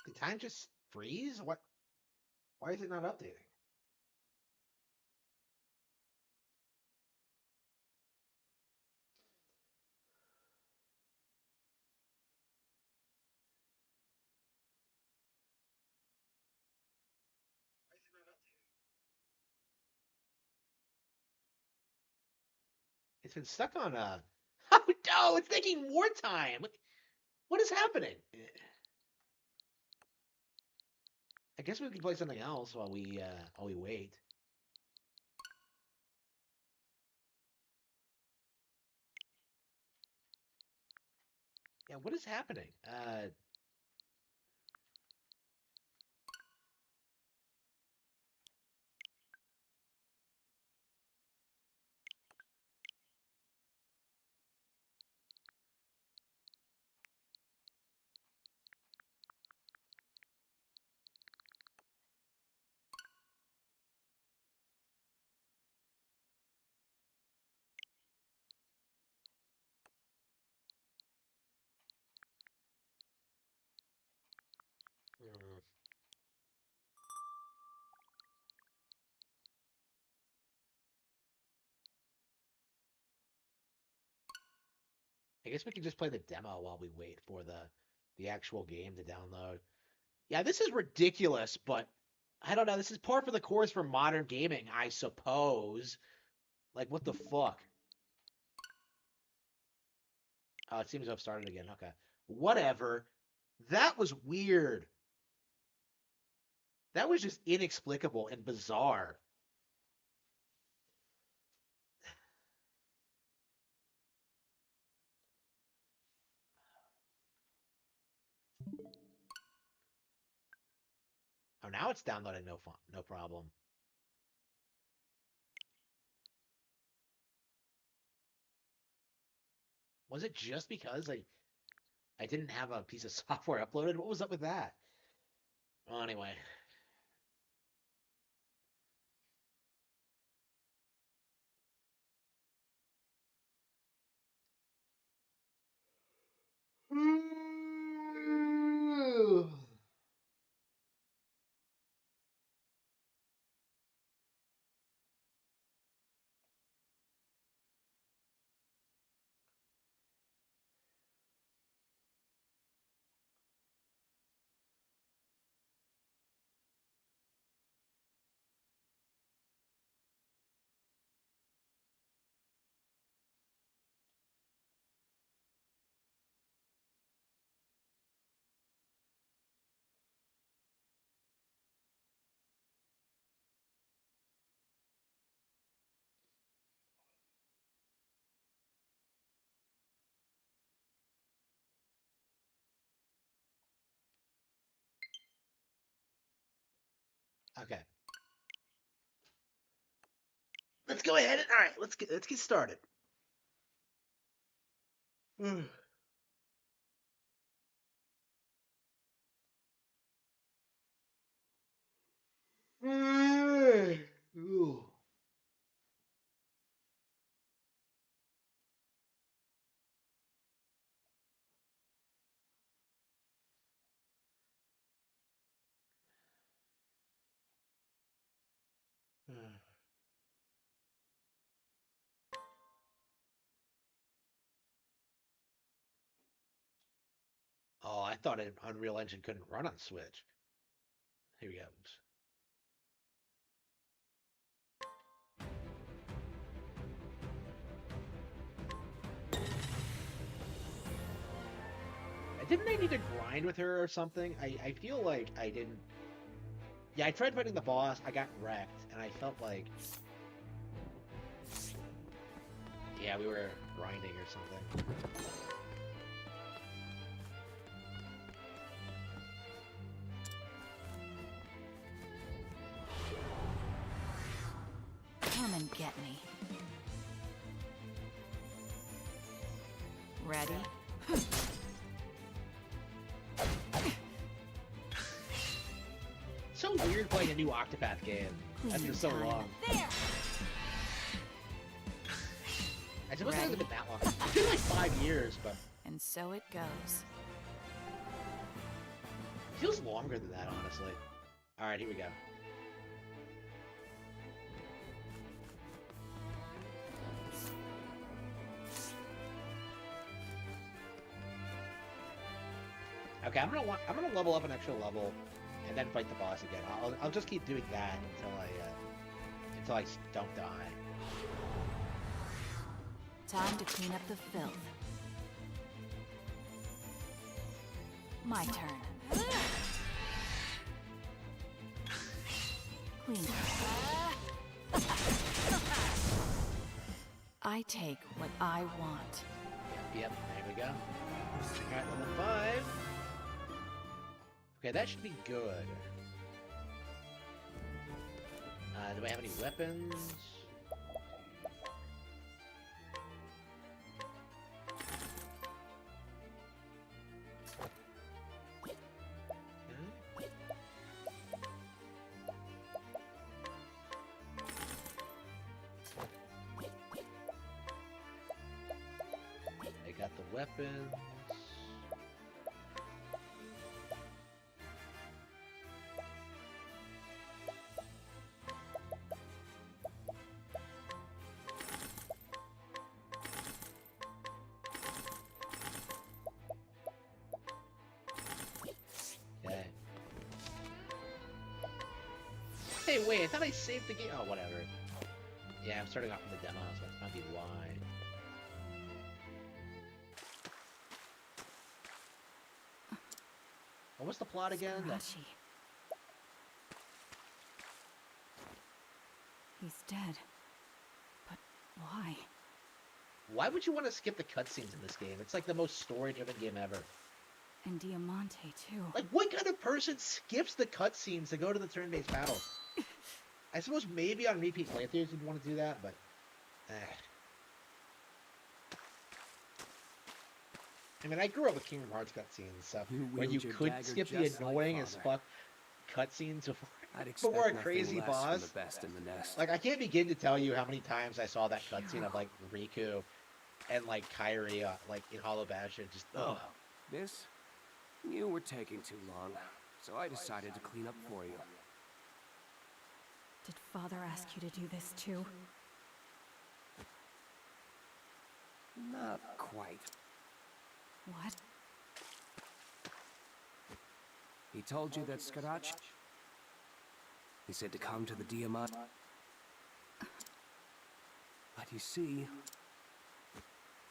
The time just freeze? What? Why is it not updating? It's been stuck on a. Oh no! It's taking more time. What is happening? I guess we can play something else while we wait. Yeah, what is happening? Hmm, I guess we can just play the demo while we wait for the actual game to download. Yeah, this is ridiculous, but I don't know. This is par for the course for modern gaming, I suppose. Like, what the fuck? Oh, it seems to have started again. Okay. Whatever. That was weird. That was just inexplicable and bizarre. Oh, now it's downloading no problem. Was it just because I didn't have a piece of software uploaded? What was up with that? Well, anyway. Okay. Let's go ahead. All right, let's get started. Ooh. Oh, I thought an Unreal Engine couldn't run on Switch. Here we go. Didn't I need to grind with her or something? I feel like I didn't. Yeah, I tried fighting the boss. I got wrecked, and I felt like. Yeah, we were grinding or something. Come and get me. Ready? So weird playing a new Octopath game after so long. There. I suppose it hasn't been that long. It's been like 5 years, but And so it goes. it feels longer than that, honestly. All right, here we go. Okay, I'm gonna level up an extra level, and then fight the boss again. I'll just keep doing that until I don't die. Time to clean up the filth. My turn. Clean. I take what I want. Yep, there we go. Alright, level 5. Okay, that should be good. Do I have any weapons? I got the weapons. Okay. Hey, wait, I thought I saved the game. Oh, whatever. Yeah, I'm starting off from the demo, so that's might be why. What was the plot again? Scarachi. He's dead. But why? Why would you want to skip the cutscenes in this game? It's like the most story-driven game ever. And Diamante, too. Like, what kind of person skips the cutscenes to go to the turn-based battle? I suppose maybe on repeat playthroughs you'd want to do that, but... I mean, I grew up with Kingdom Hearts cutscenes, so when you could skip the annoying as fuck cutscenes before a crazy boss. Like, I can't begin to tell you how many times I saw that cutscene of, like, Riku and, like, Kairi, like, in Hollow Bastion, just, ugh. This? You were taking too long, so I decided to clean up for you. Did Father ask you to do this, too? Not quite. What? He told you that Scarachi... He said to come to the Diamante. But you see...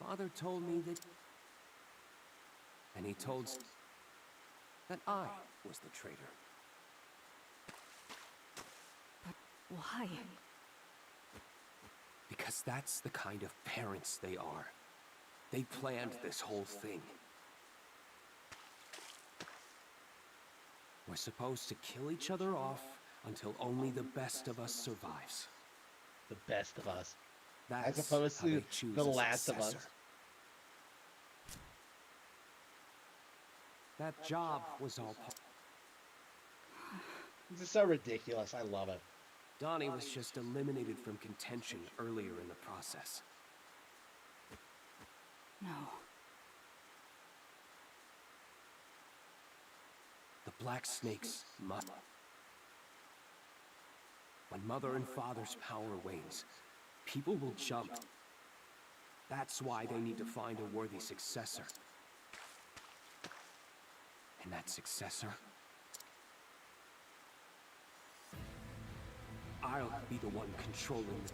Father told me that... And he told... that I was the traitor. But why? Because that's the kind of parents they are. They planned this whole thing. We're supposed to kill each other off until only the best of us survives. The best of us. That's As opposed how to they choose the a last of us. successor. That job was all part. This is so ridiculous. I love it. Donnie was just eliminated from contention earlier in the process. No. The Black Snakes must. When Mother and Father's power wanes, people will jump. That's why they need to find a worthy successor. And that successor, I'll be the one controlling it.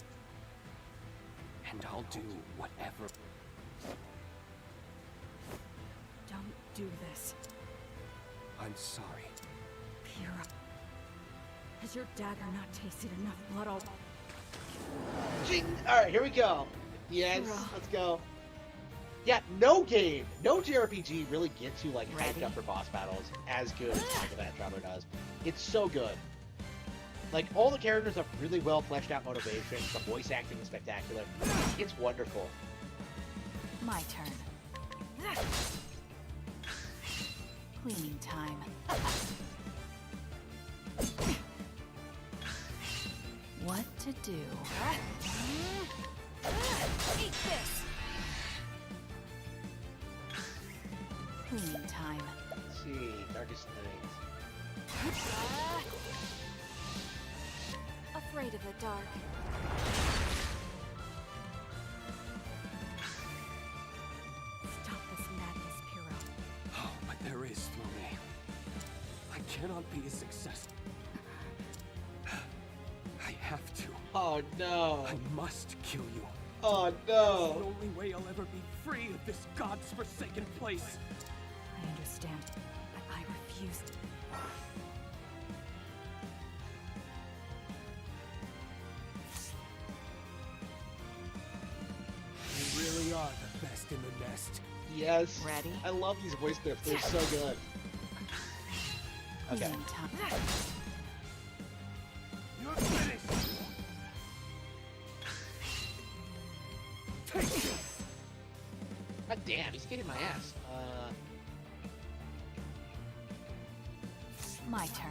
And I'll do whatever. Don't do this. I'm sorry. Pyrrha. Has your dagger not tasted enough blood all... All right, here we go. Yes, let's go. Yeah, no game, no JRPG really gets you like hyped up for boss battles as good as Octopath Traveler does. It's so good. Like, all the characters have really well fleshed out motivations. The voice acting is spectacular. It's wonderful. My turn. Cleaning time. What to do? Eat this! Cleaning time. Let's see, Darkest Night. Afraid of the dark. Stop this madness, Pyrrha. Oh, but there is through me. I cannot be a success. I have to. Oh no. I must kill you. Oh It's no. the only way I'll ever be free of this God's forsaken place. I understand, but I refuse. You really are the best in the nest. Yes. Ready? I love these voice clips. They're so good. Okay. Cleaning time. You're finished. Take this. God damn, he's kicking my ass. My turn.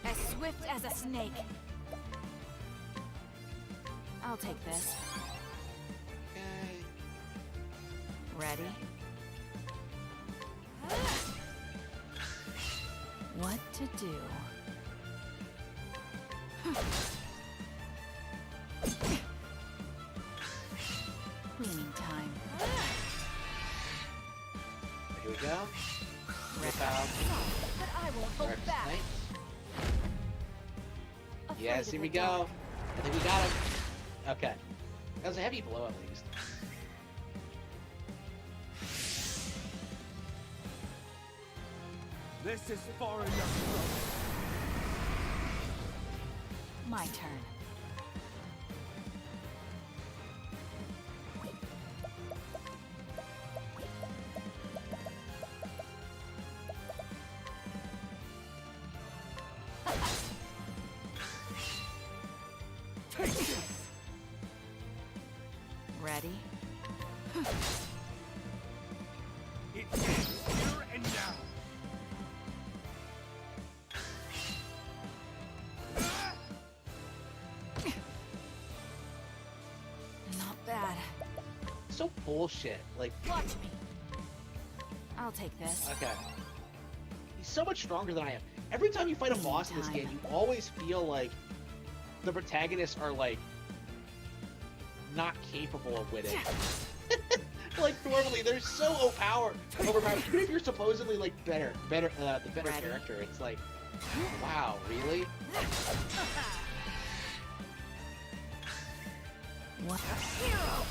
As swift as a snake. I'll take this. Okay. Ready? What to do? Cleaning time. Here we go. Rip out. But I won't hold Darkest back. Night. Afraid Yes, of here the we go. dark. I think we got him. Okay. That was a heavy blow at least. This is far enough. My turn. Take this. Ready? It ends here and now. Not bad. So bullshit. Like, Watch me. I'll take this. okay. He's so much stronger than I am. Every time you fight a boss in this game, you always feel like the protagonists are like not capable of winning. Like normally, they're so overpowered. Even if you're supposedly like the better Ready? character, it's like, wow, really? What? Hero!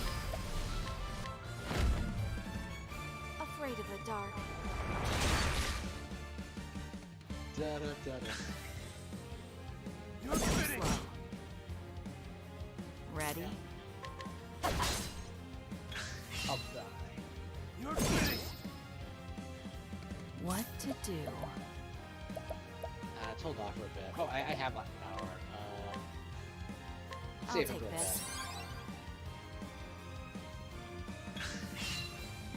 Afraid of the dark. Da, da, da, da. You're finished. Slow. Ready? I'll die. You're finished. What to do? Let's hold off for a bit. Oh, I have Latin power. I'll Save it take for a bit. this.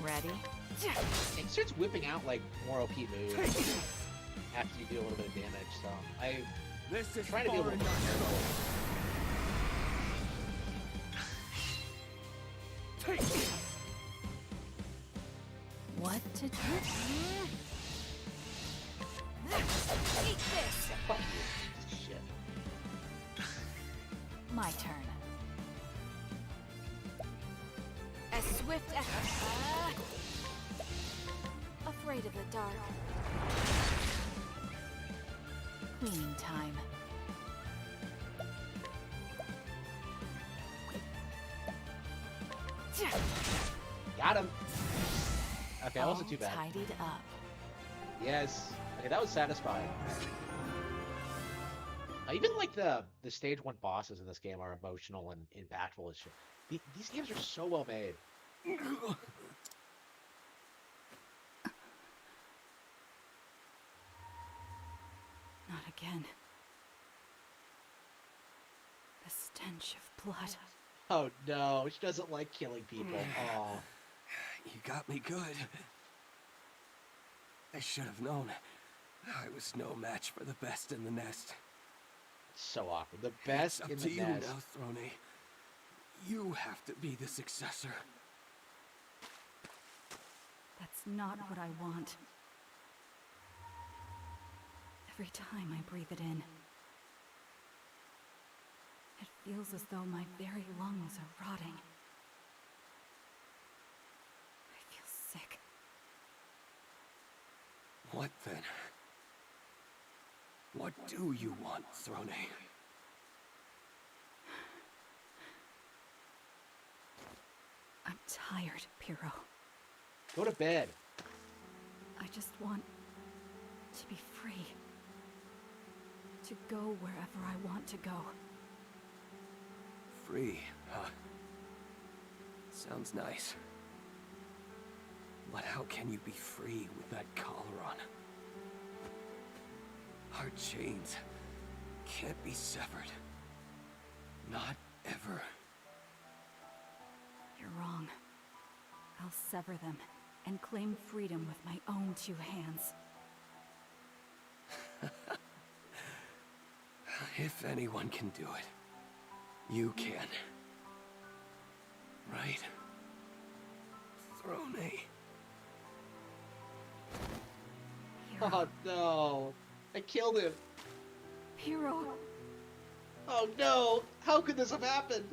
Ready? It starts whipping out like more OP moves after you do a little bit of damage. So This is trying to be a little more careful. What to do? Eat this! Yeah, fuck you. Shit. My turn. As swift as... afraid of the dark. Cleaning time. Got him. Okay, that wasn't too All bad. tidied up. Yes. Okay, that was satisfying. Even like the stage 1 bosses in this game are emotional and impactful as shit. These games are so well made. Not again. The stench of blood. Oh no, she doesn't like killing people. Oh, You got me good. I should have known. I was no match for the best in the nest. so awkward. The best It's up in to the you nest. now, Throne. You have to be the successor. That's not what I want. Every time I breathe it in, it feels as though my very lungs are rotting. I feel sick. What then? What do you want, Throne? I'm tired, Piro. Go to bed. I just want to be free. To go wherever I want to go. Free, huh? Sounds nice. But how can you be free with that collar on? Our chains can't be severed. Not ever. You're wrong. I'll sever them and claim freedom with my own 2 hands. If anyone can do it, you can. Right? Throne. Oh no, I killed him. Piro! Oh no, how could this have happened?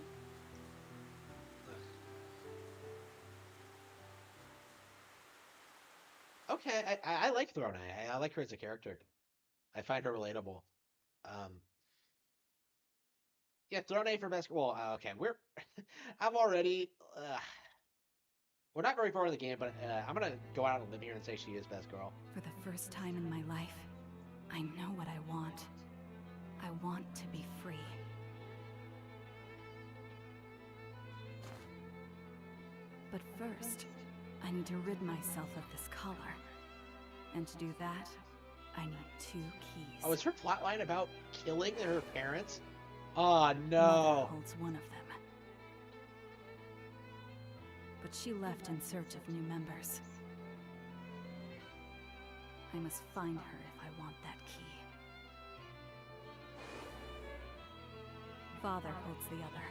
Okay, I like Throne. I like her as a character. I find her relatable. Yeah, Throne for best. Well, okay, I'm already. We're not very far in the game, but I'm gonna go out on a limb here and say she is best girl. For the first time in my life, I know what I want. I want to be free. But first, I need to rid myself of this collar. And to do that, I need 2 keys. Oh, is her plotline about killing her parents? Oh Mother no. holds one of them. But she left in search of new members. I must find her if I want that key. Father holds the other.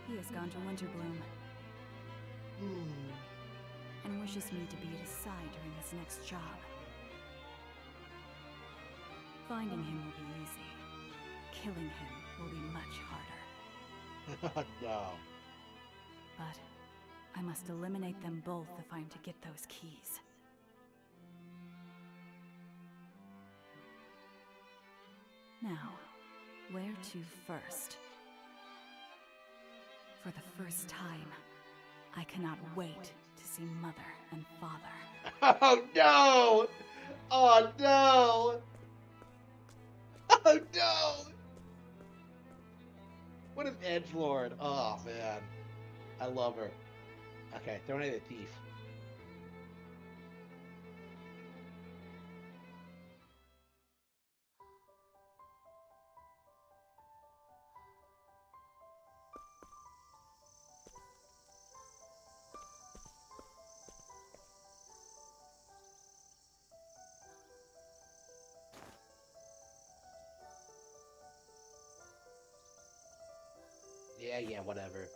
He has gone to Winterbloom and wishes me to be at his side during his next job. Finding him will be easy. Killing him will be much harder. No. But I must eliminate them both if I'm to get those keys. Now, where to first? For the first time, I cannot wait to see Mother and Father. Oh no! Oh no! Oh no! What an edgelord! Oh man, I love her. Okay, Throne the thief. Yeah, whatever.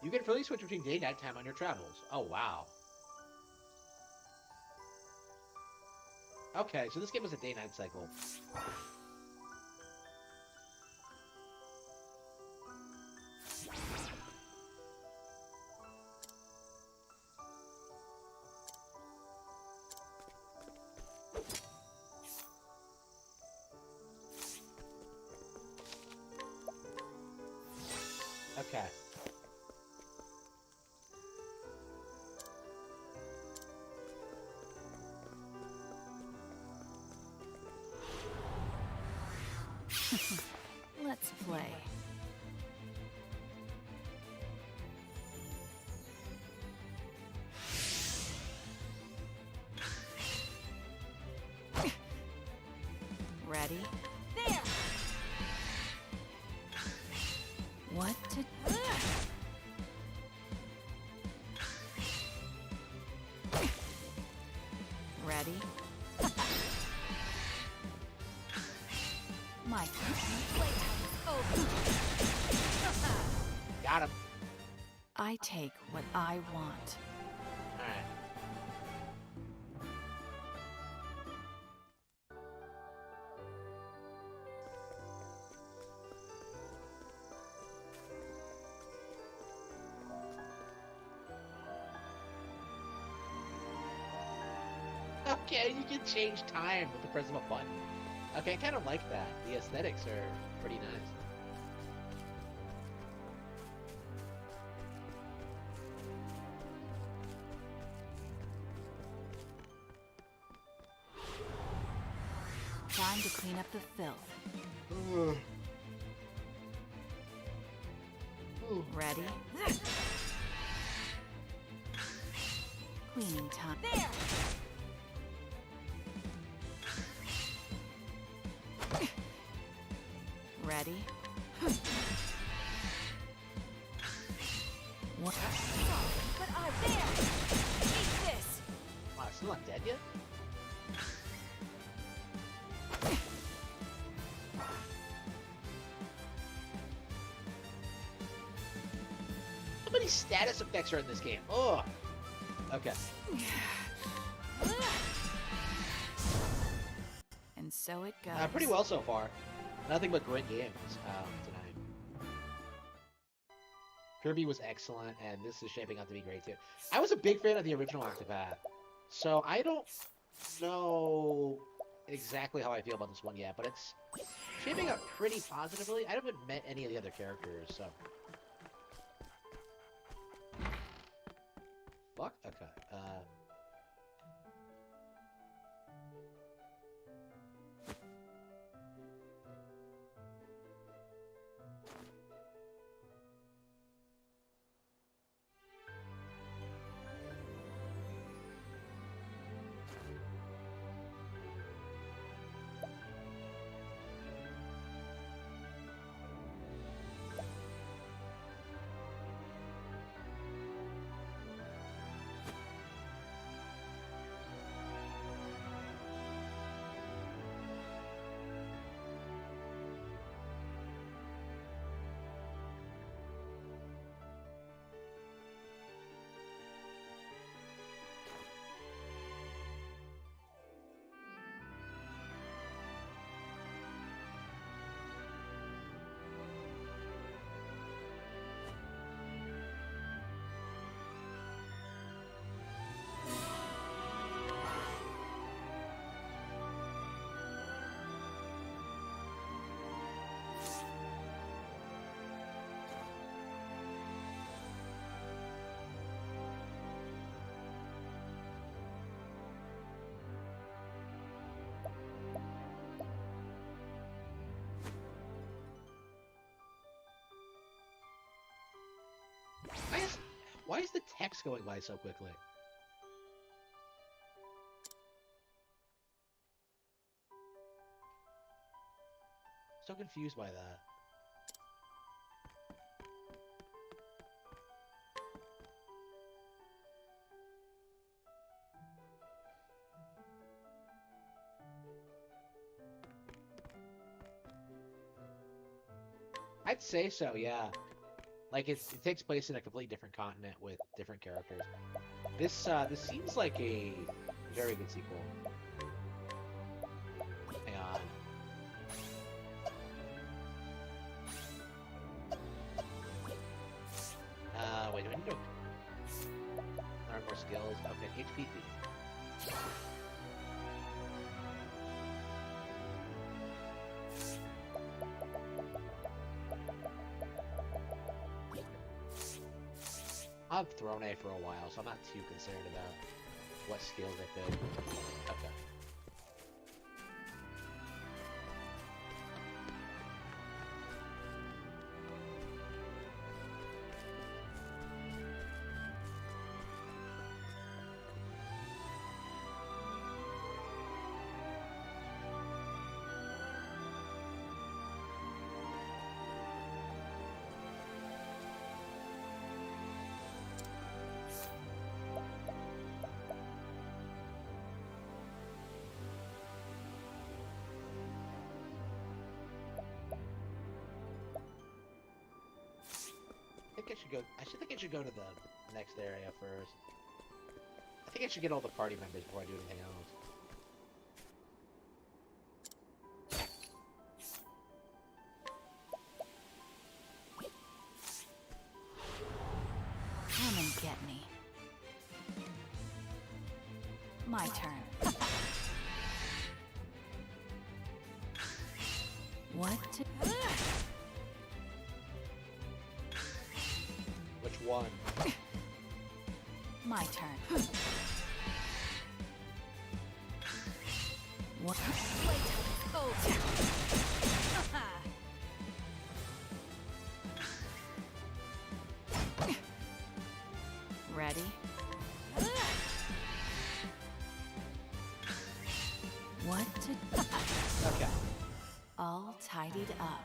You can freely switch between day and nighttime on your travels. Oh, wow. Okay, so this game is a day-night cycle. Okay. Let's play. Ready? There! What to... Ready? My playtime is over. Got him. I take what I want. Alright. Okay, you can change time with the press of a button. Okay, I kind of like that. The aesthetics are pretty nice. Time to clean up the filth. Ready? Cleaning time. There! Ready? What? But I'm there! Eat this! Wow, it's still not dead yet? How many status effects are in this game? Oh! Okay. And so it goes. Pretty well so far. Nothing but great games tonight. Kirby was excellent, and this is shaping up to be great too. I was a big fan of the original Octopath, so I don't know exactly how I feel about this one yet, but it's shaping up pretty positively. I haven't met any of the other characters, so... Fuck? Okay. Why is the text going by so quickly? So confused by that. I'd say so, yeah. Like it takes place in a completely different continent with different characters. This seems like a very good sequel. Hang on. Wait, do I need to learn more skills? Okay, HP thief. I've thrown A for a while, so I'm not too concerned about what skills I could. Okay. I should go to the next area first. I think I should get all the party members before I do anything else. Come and get me. My turn. What to... Which one? My turn. What? Wait till it's over. Ready? What to... Okay. All tidied up.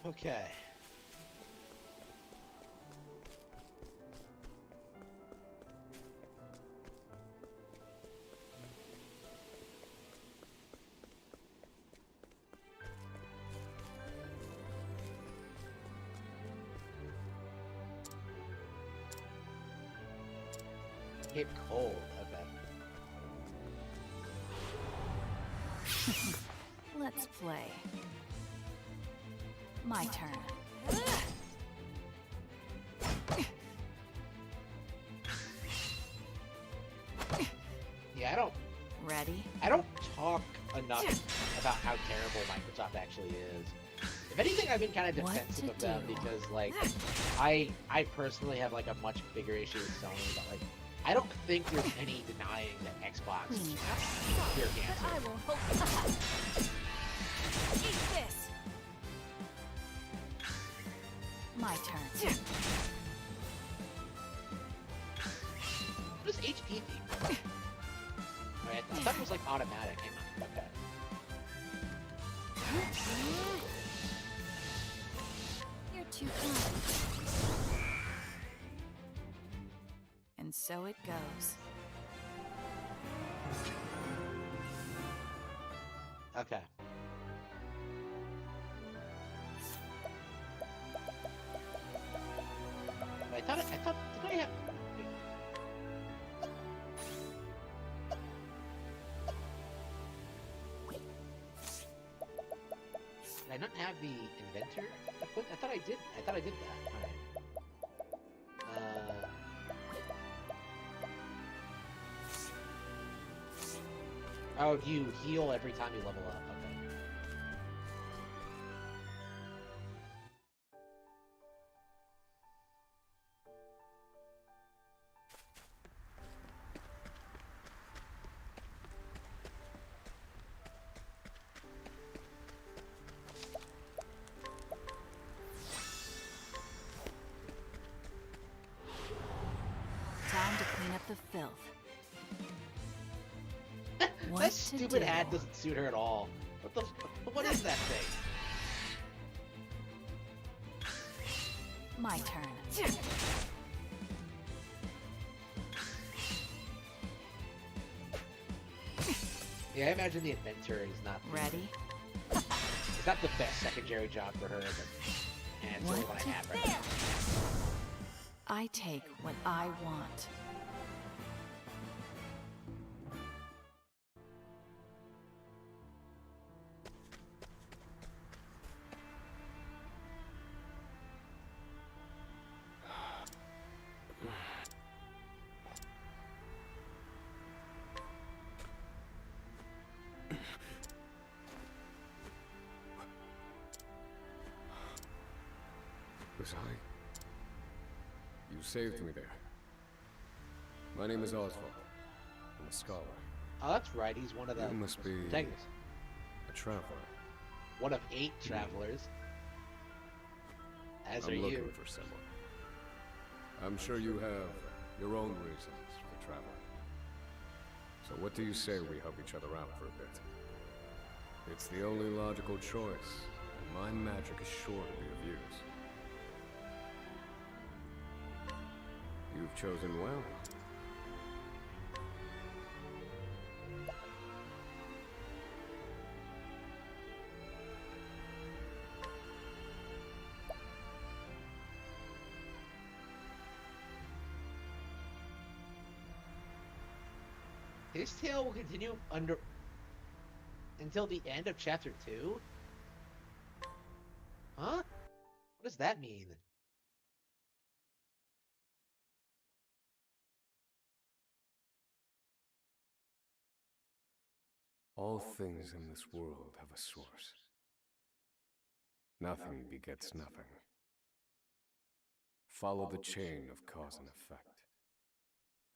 Okay. Cape Cold, okay. Let's play. My turn. Yeah, Ready? I don't talk enough about how terrible Microsoft actually is. If anything, I've been kind of defensive of them because, like, I personally have, like, a much bigger issue with Sony, but, like, I don't think there's any denying that Xbox is pure cancer. I will hope. Eat this. My turn. What is HP thing? Alright, I thought it was like automatic. Hang on. Okay. You're too kind. And so it goes. Okay. I thought, did I have... Did I not have the inventor equipped? I thought I did that. Alright. Oh, you heal every time you level up. Okay. Time to clean up the filth. What That stupid hat doesn't suit her at all. What is that thing? My turn. Yeah, I imagine the inventor is not Ready? it's not the best secondary job for her, but and it's only what I have right now. I take what I want. Was I? You saved me there. My name is Oswald. I'm a scholar. Oh, that's right. He's one of the You must be protagonists. a traveler. One of 8 travelers. As are I'm looking you. for someone. I'm sure you have your own reasons for traveling. So what do you say we help each other out for a bit? It's the only logical choice, and my magic is sure to be of use. You've chosen well. His tale will continue until the end of chapter 2? Huh? What does that mean? All things in this world have a source. Nothing begets nothing. Follow the chain of cause and effect,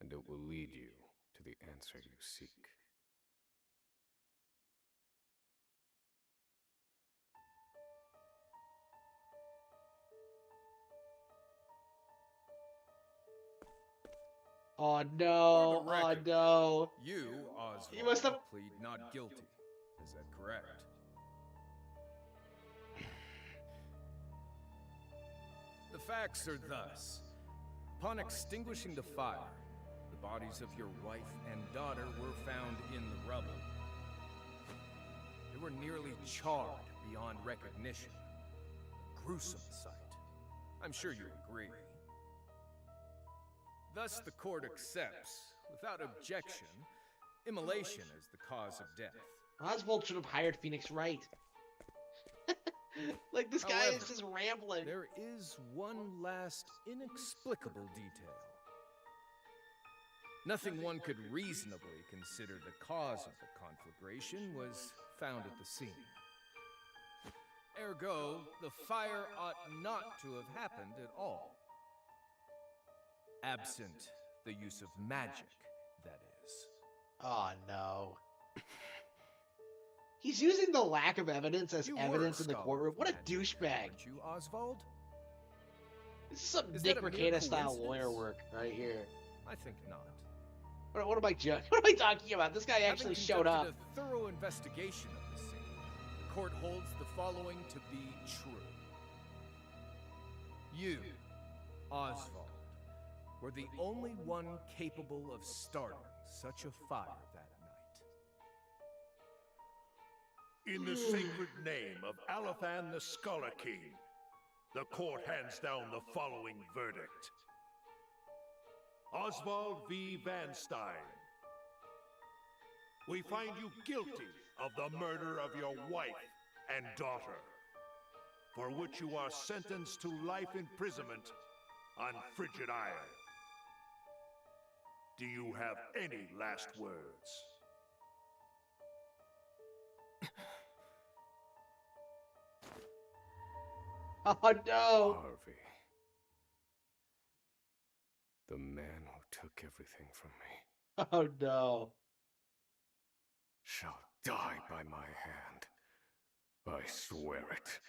and it will lead you to the answer you seek. Oh For no! the Oh record, no! You, He must Oswald, have- plead not guilty. Is that correct? The facts are thus. Upon extinguishing the fire, the bodies of your wife and daughter were found in the rubble. They were nearly charred beyond recognition. A gruesome sight. I'm sure you agree. Thus, the court accepts, without objection, immolation as the cause of death. Oswald should have hired Phoenix Wright. Like, this guy However, is just rambling. There is one last inexplicable detail. Nothing one could reasonably consider the cause of the conflagration was found at the scene. Ergo, the fire ought not to have happened at all. Absent the use of magic, that is. Oh no. He's using the lack of evidence as You were evidence a in the scholar courtroom. of What a magic, douchebag. weren't you, Oswald? This is some Is Nick that a mere Rekieta style coincidence? lawyer work right here. I think not. What am I what am I talking about? This guy actually Having showed up. conducted a thorough investigation of the scene, the court holds the following to be true. You, Oswald, were the only one capable of starting such a fire that night. In the sacred name of Alathan the Scholar King, the court hands down the following verdict. Oswald V. Van Stein, we find you guilty of the murder of your wife and daughter, for which you are sentenced to life imprisonment on Frigid Isle. Do you have any last words? Oh no. Harvey. The man who took everything from me Oh no. shall die by my hand. I swear it.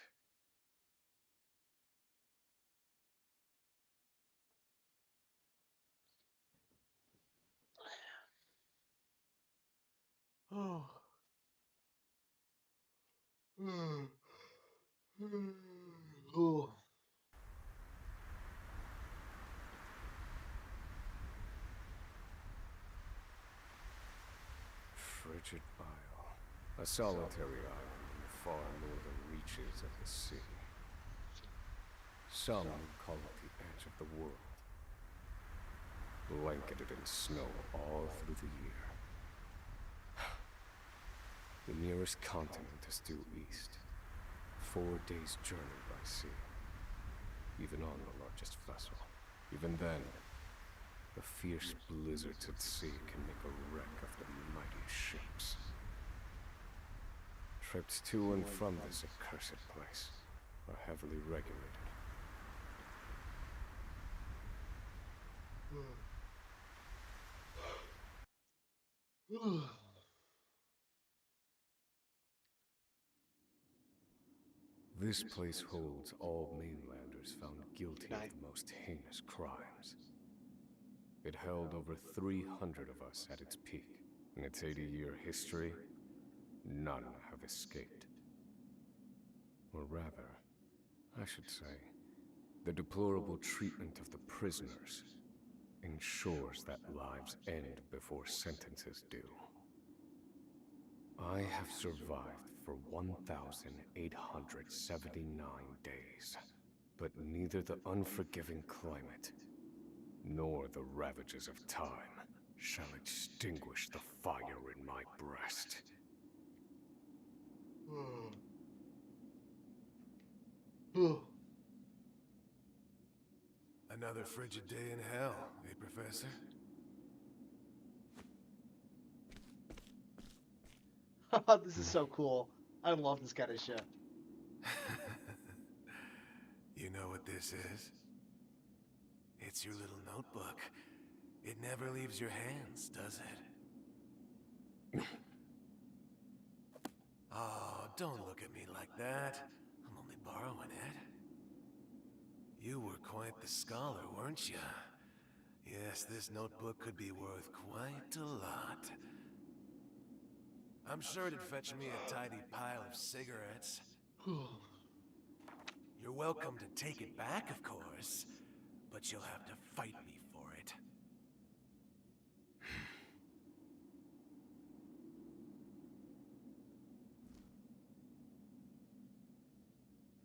Oh. Oh. Frigid Isle. A solitary island in the far northern reaches of the sea. Some call it the edge of the world. Blanketed in snow all through the year. The nearest continent is due east. 4 days' journey by sea. Even on the largest vessel. Even then, the fierce blizzards at sea can make a wreck of the mightiest ships. Trips to and from this accursed place are heavily regulated. This place holds all mainlanders found guilty of the most heinous crimes. It held over 300 of us at its peak. In its 80-year history, none have escaped. Or rather, I should say, the deplorable treatment of the prisoners ensures that lives end before sentences do. I have survived for 1,879 days, but neither the unforgiving climate nor the ravages of time shall extinguish the fire in my breast. Another frigid day in hell, eh, Professor? This is so cool. I love this kind of shit. You know what this is? It's your little notebook. It never leaves your hands, does it? Oh, don't look at me like that. I'm only borrowing it. You were quite the scholar, weren't you? Yes, this notebook could be worth quite a lot. I'm sure it'd fetch me a tidy pile of cigarettes. You're welcome to take it back, of course, but you'll have to fight me for it.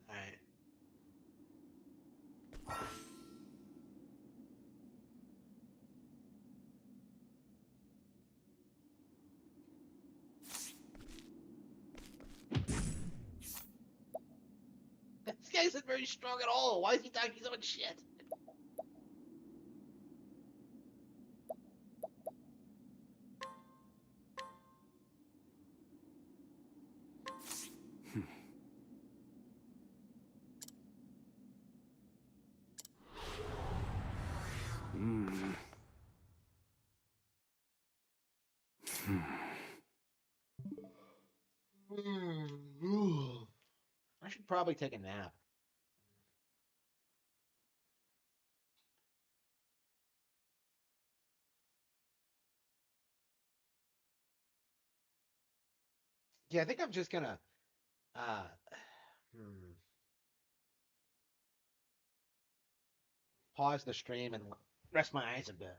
Alright. This guy isn't very strong at all. Why is he talking so much shit? I should probably take a nap. Yeah, I think I'm just gonna uh pause the stream and rest my eyes a bit.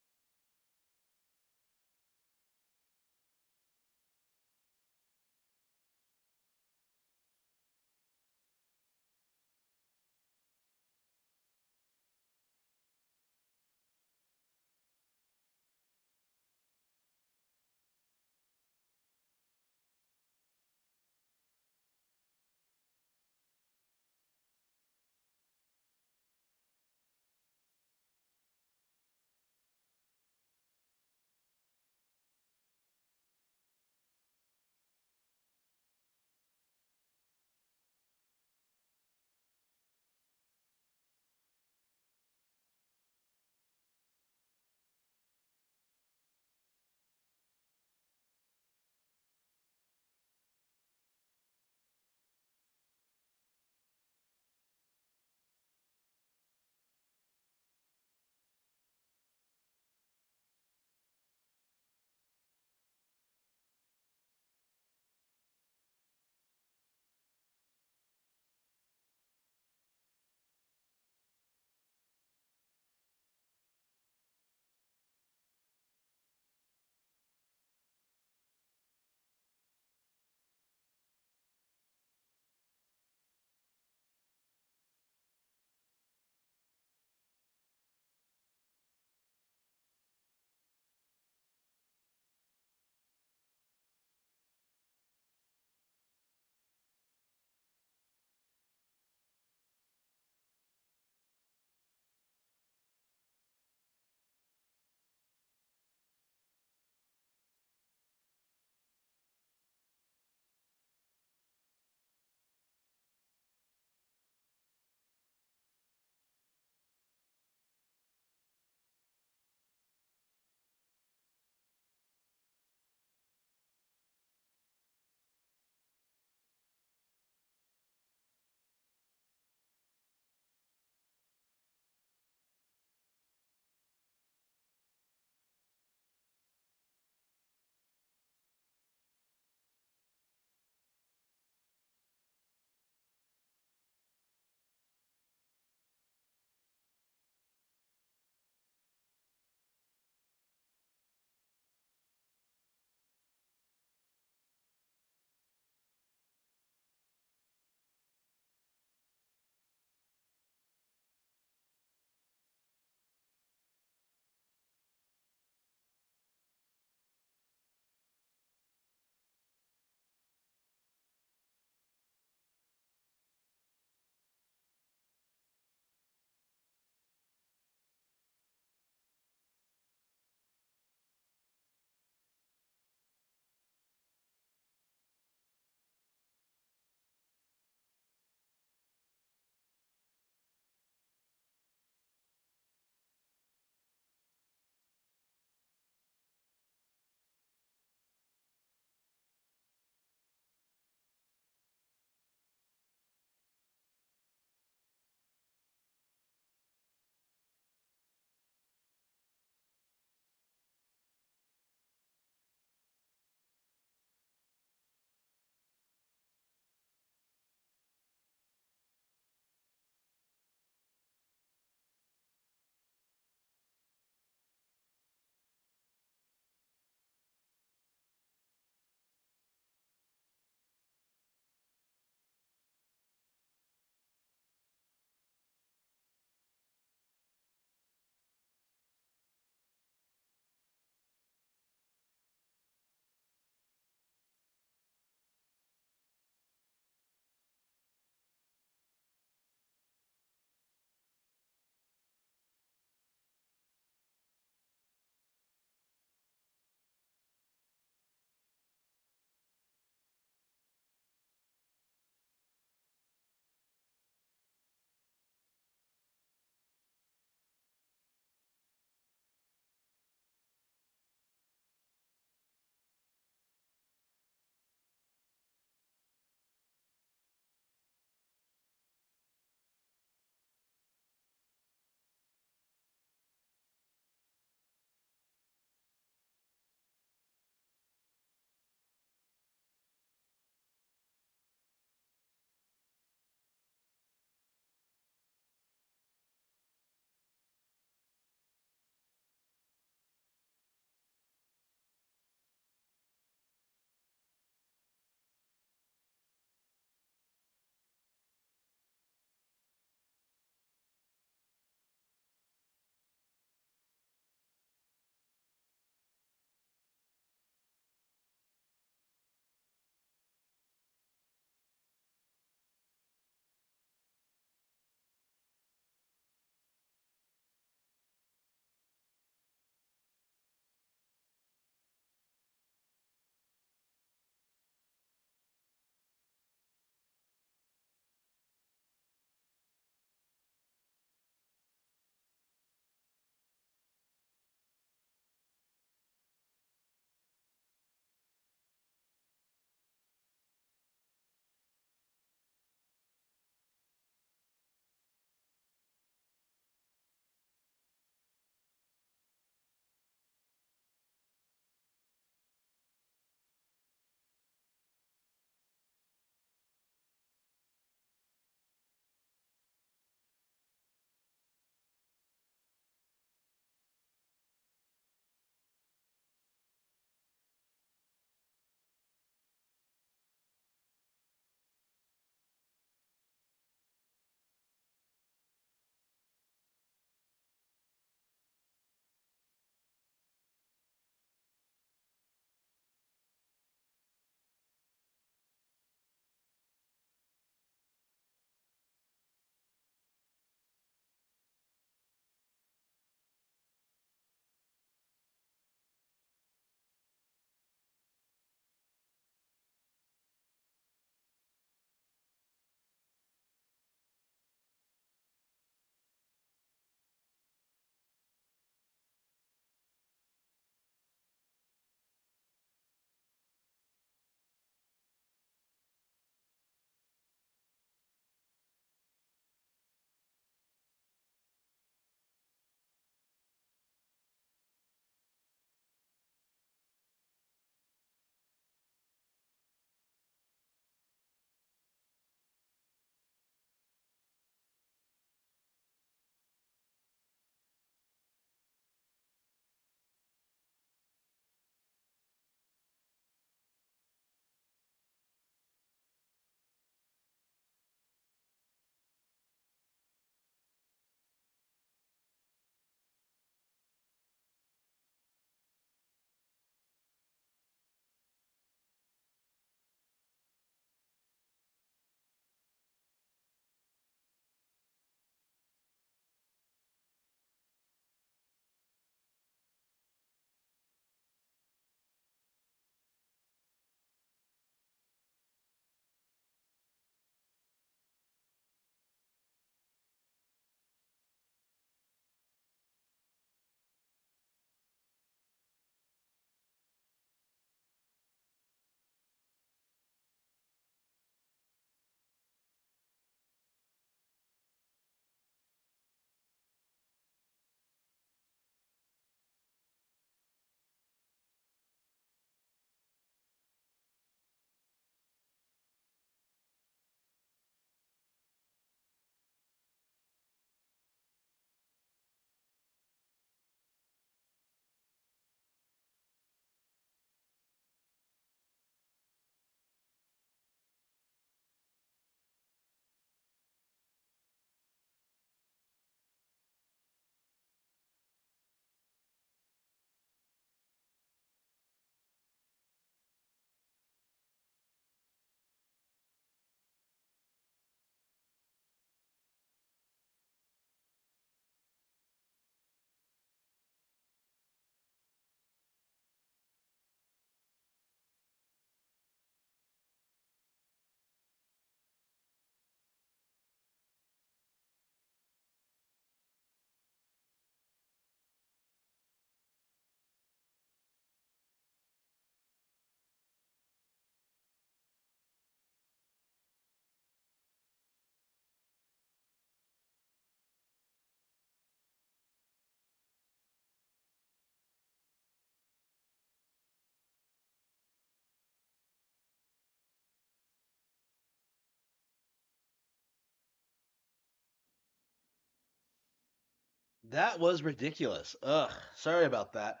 That was ridiculous. Ugh. Sorry about that.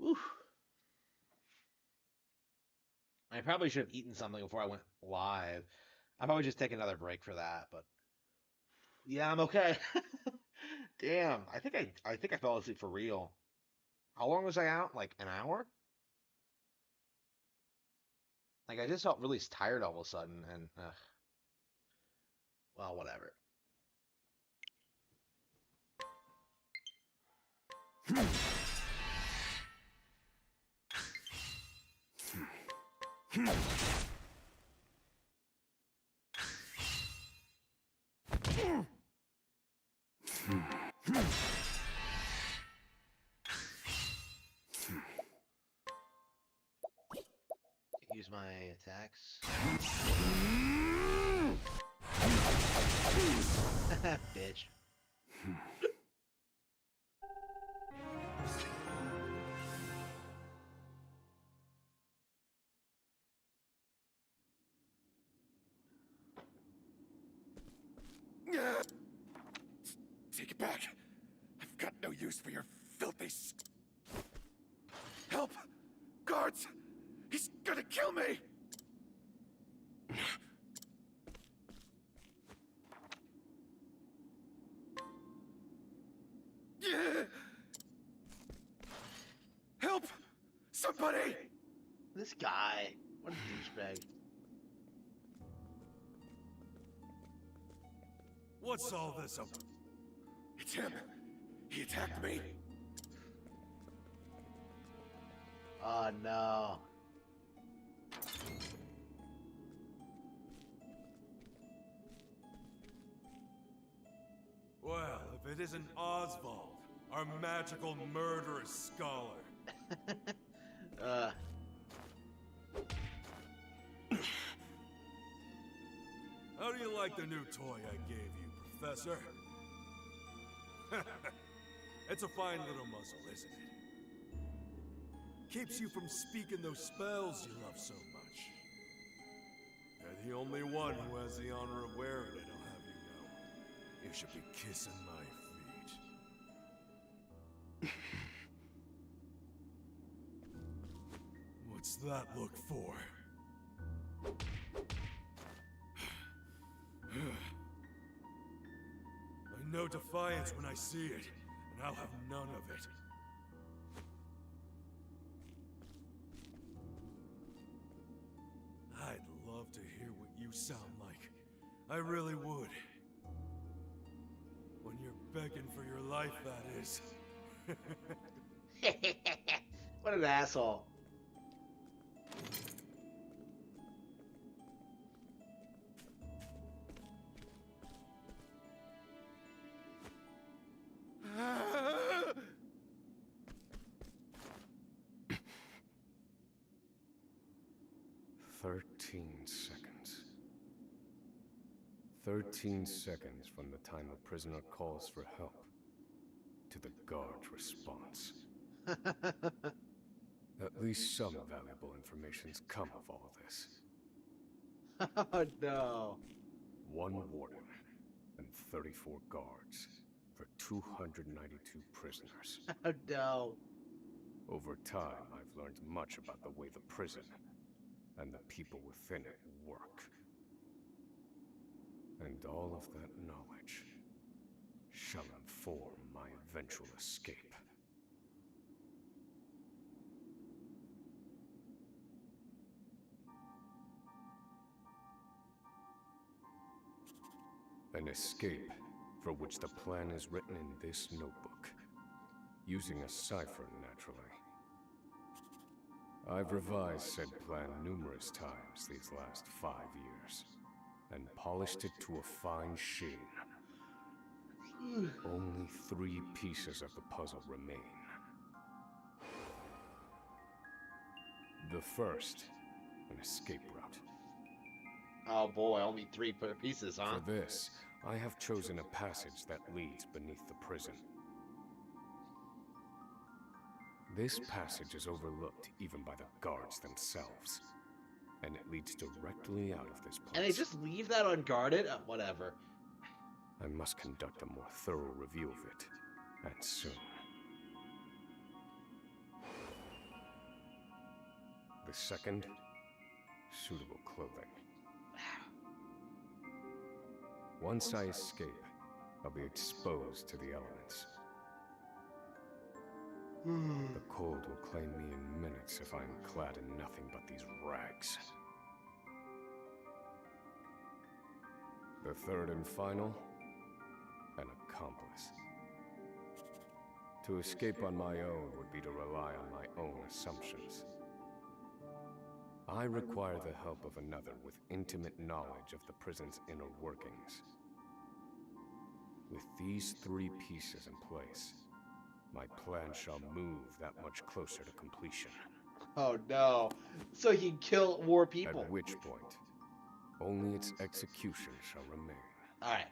Oof. I probably should have eaten something before I went live. I'll probably just take another break for that, but yeah, I'm okay. Damn, I think I fell asleep for real. How long was I out? Like an hour? Like I just felt really tired all of a sudden, and well, whatever. Use my attacks. Bitch. Take it back. I've got no use for your filthy help! Guards! He's gonna kill me! Help! Somebody! This guy. What a douchebag. What's all this about? It's him. He attacked me. Oh no. Well, if it isn't Oswald, our magical murderous scholar. How do you like the new toy I gave you, Professor? It's a fine little muzzle, isn't it? Keeps you from speaking those spells you love so much. You're the only one who has the honor of wearing it, I'll have you know. You should be kissing my feet. What's that look for? I know defiance when I see it, and I'll have none of it. I'd love to hear what you sound like. I really would. When you're begging for your life, that is. What an asshole. Seconds. 13 seconds from the time a prisoner calls for help to the guard's response. At least some valuable information's come of all this. Oh no. 1 warden and 34 guards for 292 prisoners. Oh no. Over time, I've learned much about the way the prison and the people within it work. And all of that knowledge shall inform my eventual escape. An escape for which the plan is written in this notebook, using a cipher, naturally. I've revised said plan numerous times these last 5 years, and polished it to a fine sheen. Only 3 pieces of the puzzle remain. The first, an escape route. Oh boy, only 3 pieces, huh? For this, I have chosen a passage that leads beneath the prison. This passage is overlooked even by the guards themselves, and it leads directly out of this place. And they just leave that unguarded? Whatever. I must conduct a more thorough review of it, And soon. The second, suitable clothing. Once I escape, I'll be exposed to the elements. The cold will claim me in minutes if I'm clad in nothing but these rags. The third and final, an accomplice. To escape on my own would be to rely on my own assumptions. I require the help of another with intimate knowledge of the prison's inner workings. With these three pieces in place, my plan shall move that much closer to completion. Oh no. So he can kill more people. At which point, only its execution shall remain. Alright.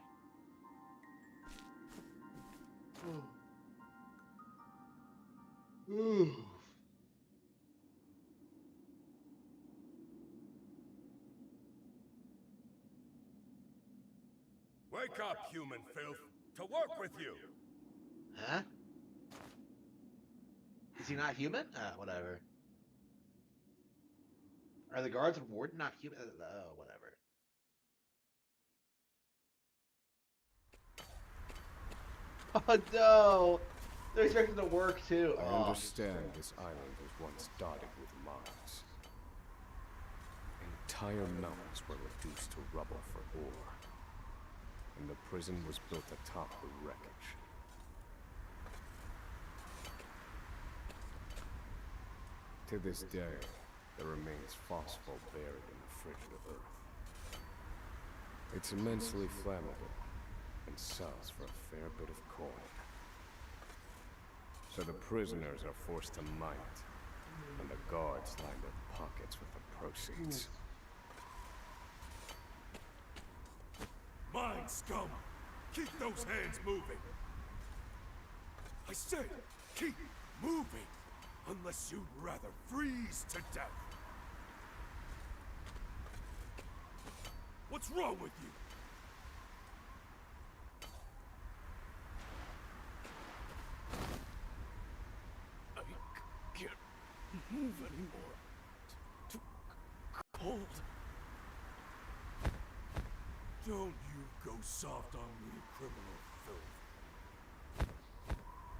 Ooh. Wake up, human filth, to work with you! Huh? Is he not human? Whatever. Are the guards and warden not human? Oh, whatever. Oh no! They're expecting to work too. I Oh. understand this island was once dotted with mines. Entire mountains were reduced to rubble for ore. And the prison was built atop the wreckage. To this day, there remains phosphor buried in the frigid earth. It's immensely flammable and sells for a fair bit of coin. So the prisoners are forced to mine it, and the guards line their pockets with the proceeds. Mine, scum! Keep those hands moving! I said, keep moving! Unless you'd rather freeze to death! What's wrong with you? I can't move anymore. Too cold. Don't you go soft on me, criminal filth.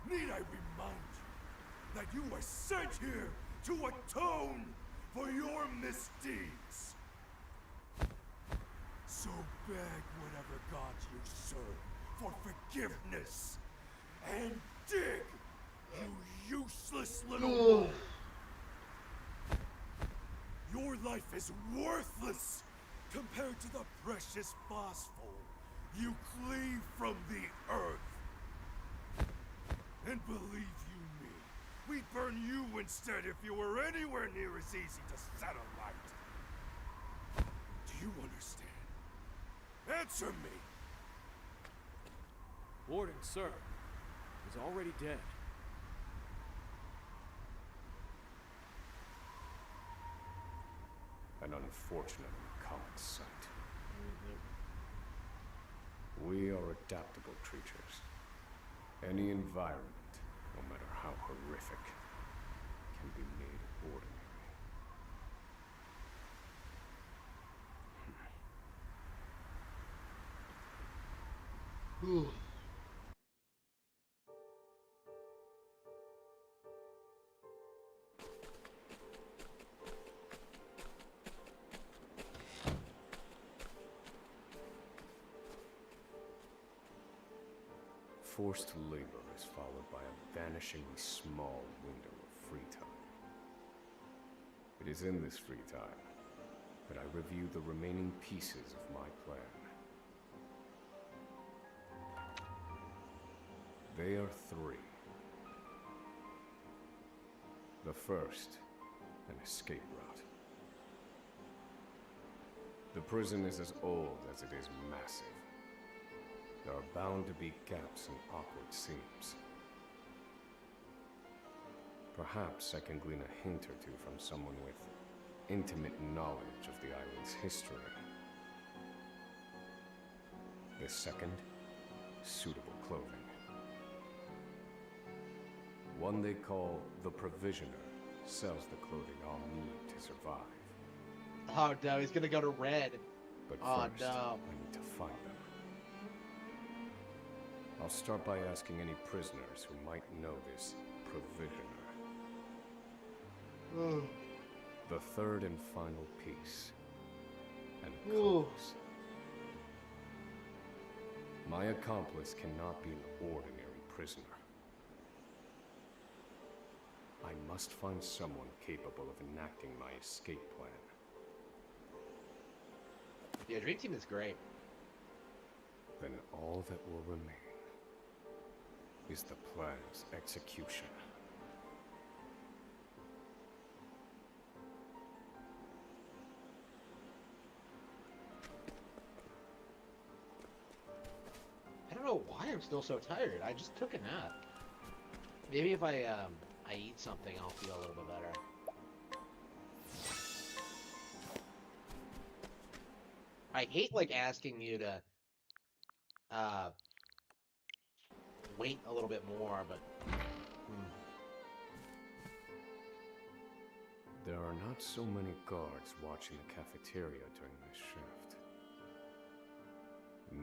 Need I remind you that you were sent here to atone for your misdeeds? So beg whatever gods you serve for forgiveness, and dig, you useless little mole. Your life is worthless compared to the precious phosphor you cleave from the earth. And believe you me, we'd burn you instead if you were anywhere near as easy to set alight. Do you understand? Answer me! Warden, sir. He's already dead. An unfortunately common sight. We are adaptable creatures. Any environment, no matter how horrific, can be made ordinary. Ooh. Forced labor is followed by a vanishingly small window of free time. It is in this free time that I review the remaining pieces of my plan. They are three. The first, an escape route. The prison is as old as it is massive. There are bound to be gaps and awkward seams. Perhaps I can glean a hint or two from someone with intimate knowledge of the island's history. The second, suitable clothing. One they call the Provisioner sells the clothing I'll need to survive. Oh no, he's gonna go to Red. But Oh, first, no. I need to find them. I'll start by asking any prisoners who might know this Provisioner. Ooh. The third and final piece. An Ooh. accomplice. My accomplice cannot be an ordinary prisoner. I must find someone capable of enacting my escape plan. Yeah, Dream Team is great. Then all that will remain is the plan's execution. I don't know why I'm still so tired. I just took a nap. Maybe if I eat something, I'll feel a little bit better. I hate like asking you to wait a little bit more, but There are not so many guards watching the cafeteria during this shift.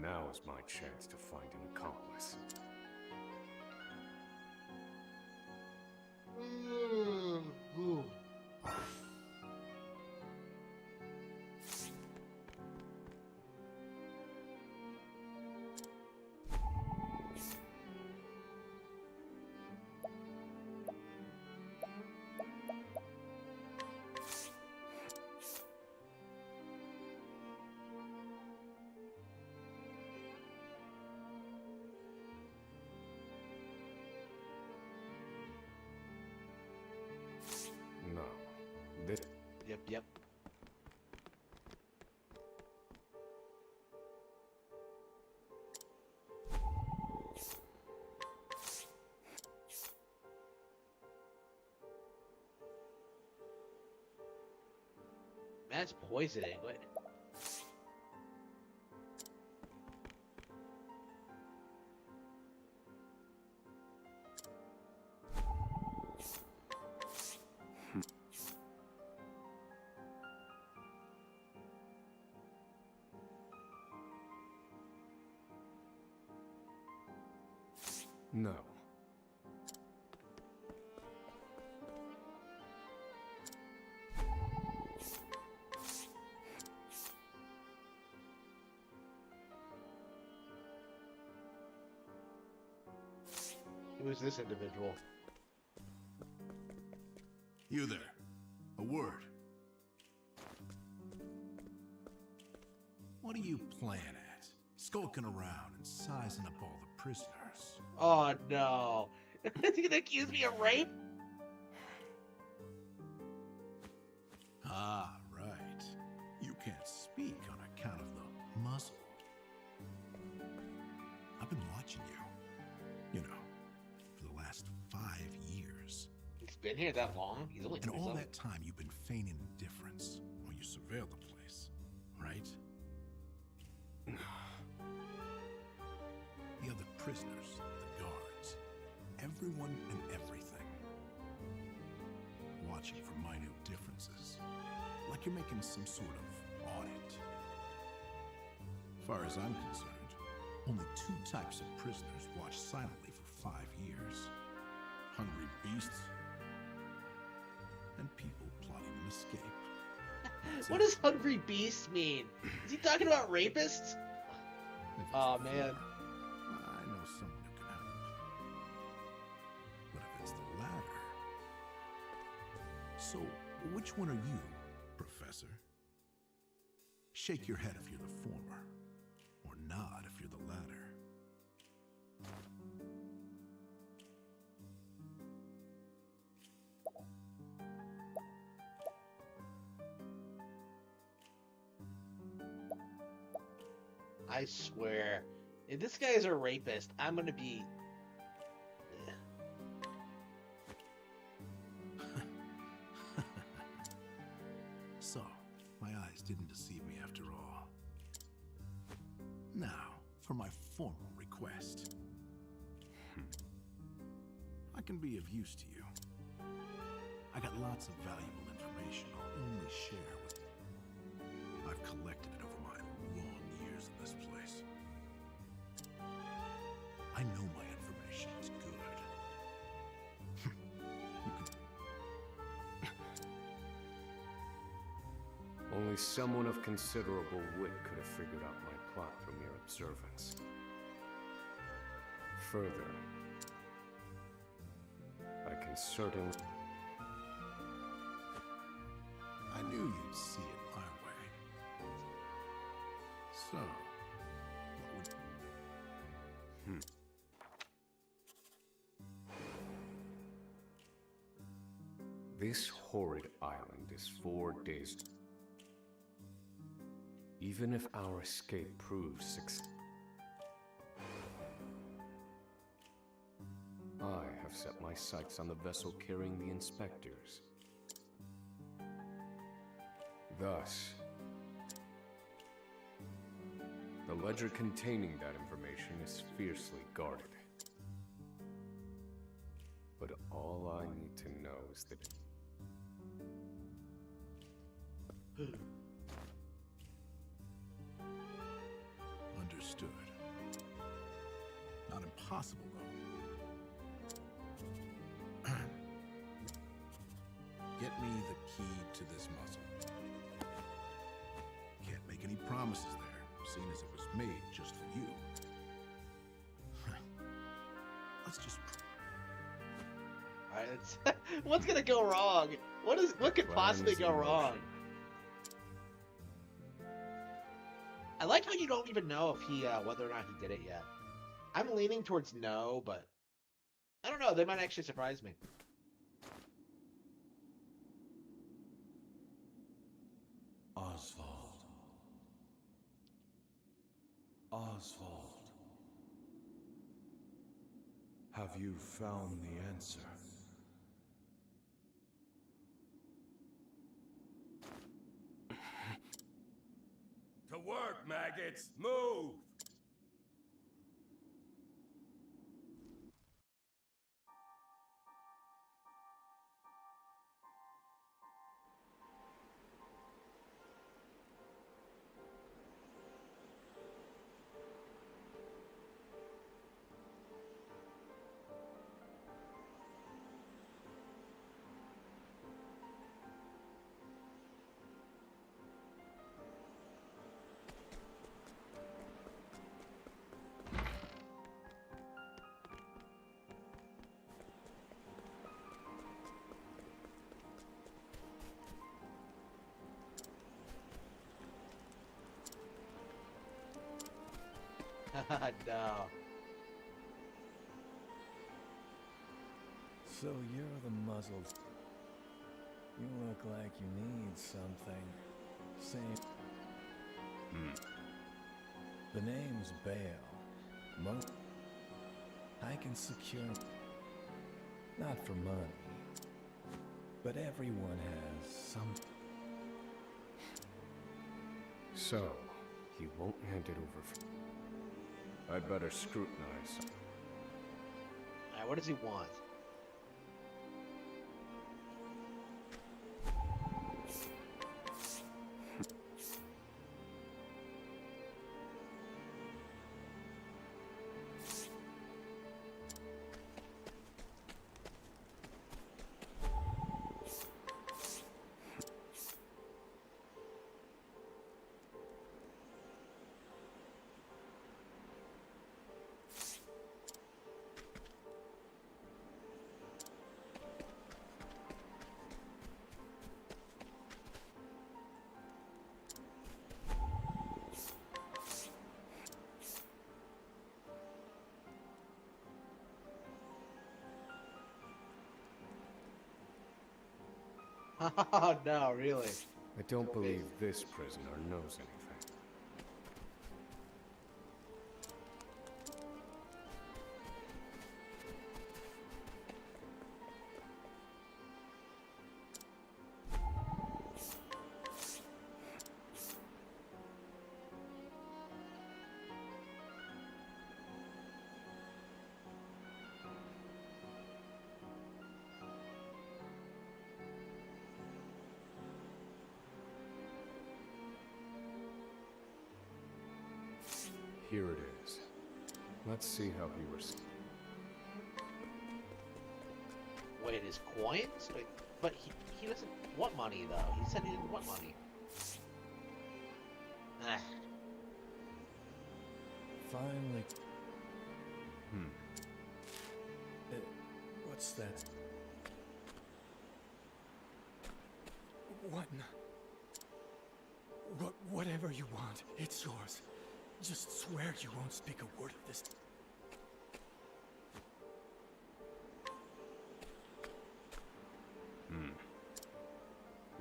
Now is my chance to find an accomplice. Ooh. No. This... Yep. That's poisoning. What? No. Who's this individual? You there. A word. What are you playing at? Skulking around and sizing up all the prisoners. Oh no! Is he gonna accuse me of rape? Ah, right. You can't speak on account of the muzzle. I've been watching you. You know, for the last 5 years. He's been here that long? He's only And all 27. that time you've been feigning indifference while you surveil the place, right? The other prisoners, the guards, everyone and everything. Watching for minute differences, like you're making some sort of audit. As far as I'm concerned, only 2 types of prisoners watch silently for 5 years. Hungry beasts and people plotting an escape. That's What it. does hungry beast mean? Is he talking about rapists? If it's Oh the man. former, I know someone who can help. But if it's the latter... So, which one are you, Professor? Shake your head if you're the former, or nod if you're the latter. I swear, if this guy is a rapist, I'm gonna be. So, my eyes didn't deceive me after all. Now, for my formal request. I can be of use to you. I got lots of valuable information I'll only share with you. I've collected it over my long years in this place. I know my information is good. Only someone of considerable wit could have figured out my plot from mere observance. Further, I can certainly... I knew you'd see it my way. So, what would... This horrid island is 4 days... Even if our escape proves successful, I have set my sights on the vessel carrying the inspectors. Thus, the ledger containing that information is fiercely guarded. But all I need to know is that... Understood. Not impossible, though. Get me the key to this muzzle. Can't make any promises there, seeing as it was made just for you. Let's just... Alright, what's gonna go wrong? What could possibly go wrong? I like how you don't even know if he, whether or not he did it yet. I'm leaning towards no, but I don't know. They might actually surprise me. Oswald. Oswald. Have you found the answer? To work, maggots! Move! No. So you're the muzzled. You look like you need something. Same. The name's Bale. I can secure... Not for money. But everyone has some... So, you won't hand it over for... I'd better scrutinize. Alright, what does he want? Oh, no, really. I don't believe this prisoner knows anything. Here it is. Let's see how he responds. Wait, his coins? Wait, but he doesn't want money, though. He said he didn't want money. Ah. Finally. What's that? Whatever you want, it's yours. Just swear you won't speak a word of this.